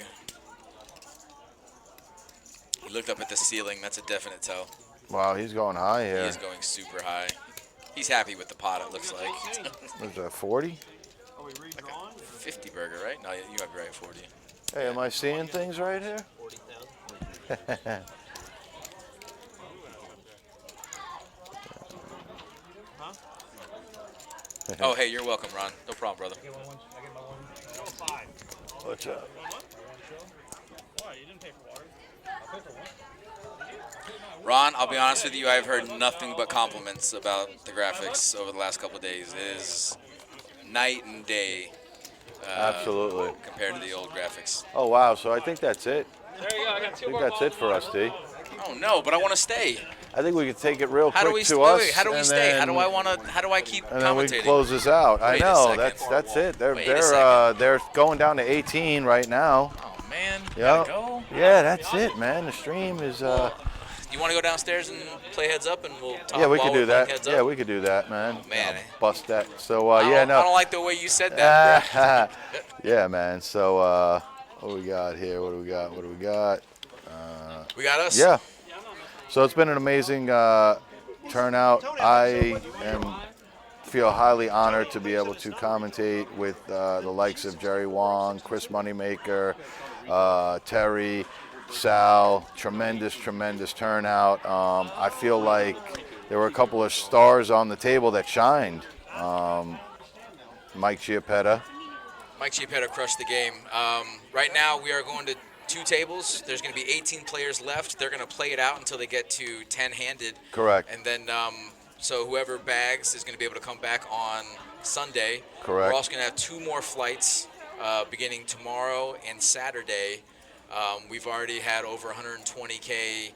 He looked up at the ceiling. That's a definite tell. Wow, he's going high He here. is going super high. He's happy with the pot. It looks like. What's that, 40? Like a 50 burger, right? No, you might be right. 40. Hey, am I seeing things right here? Oh, hey, you're welcome, Ron. No problem, brother. What's up? Ron, I'll be honest with you. I've heard nothing but compliments about the graphics over the last couple of days. It is night and day. Absolutely. Compared to the old graphics. Oh, wow. So I think that's it. There you go. I got I think that's it for us, T. Oh no, but I want to stay. I think we could take it real How quick do we to wait, us. wait, how do we and stay? How then- do I want to? How do I keep And then we commentating? can close this out. I Wait a know. second. That's it. Wait a They're going down to 18 right now. Oh man. Yeah. Gotta go. Yeah, that's it, man. The stream is. You want to go downstairs and play heads up, and we'll talk. Yeah, we while could do we're playing that. Heads Yeah, up? we could do that, man. man. I'll bust that. So I yeah, don't, no. I don't like the way you said that, bro. Yeah, man. So what we got here? What do we got? What do we got? We got us? Yeah. So it's been an amazing turnout. I feel highly honored to be able to commentate with the likes of Jerry Wong, Chris Moneymaker, Terry, Sal. Tremendous turnout. I feel like there were a couple of stars on the table that shined. Mike Chiappetta. Mike Chiappetta crushed the game. Right now, we are going to 2 tables. There's going to be 18 players left. They're going to play it out until they get to 10-handed. Correct. And then, so whoever bags is going to be able to come back on Sunday. Correct. We're also going to have 2 more flights beginning tomorrow and Saturday. We've already had over 120K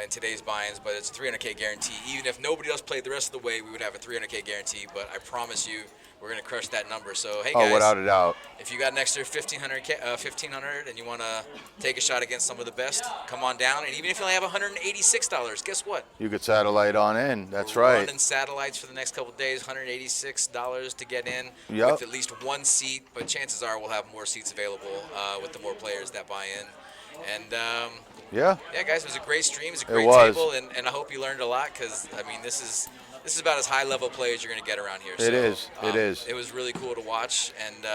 in today's buy-ins, but it's a 300K guarantee. Even if nobody else played the rest of the way, we would have a 300K guarantee. But I promise you, we're going to crush that number. So, hey, guys. Oh, without a doubt. If you got an extra 1,500 and you want to take a shot against some of the best, come on down. And even if you only have $186, guess what? You could satellite on in. That's We're right. running satellites for the next couple of days, $186 to get in Yep. with at least 1 seat. But chances are we'll have more seats available with the more players that buy in. And yeah, guys, it was a great stream. It was a great was. table, and I hope you learned a lot because, I mean, this is about as high-level play as you're going to get around here. It is. It is. It was really cool to watch. And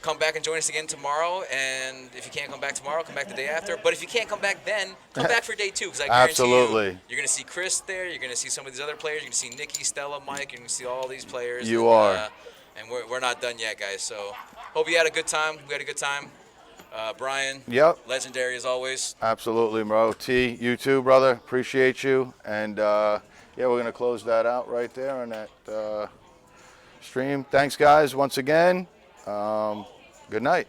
come back and join us again tomorrow. And if you can't come back tomorrow, come back the day after. But if you can't come back then, come back for day 2 because I guarantee Absolutely. you're going to see Chris there. You're going to see some of these other players. You're going to see Nikki, Stella, Mike. You're going to see all these players. You are. And we're not done yet, guys. So hope you had a good time. We had a good time. Brian, Yep. legendary as always. Absolutely, bro. T, you too, brother. Appreciate you. And, yeah, we're going to close that out right there on that stream. Thanks, guys, once again. Good night.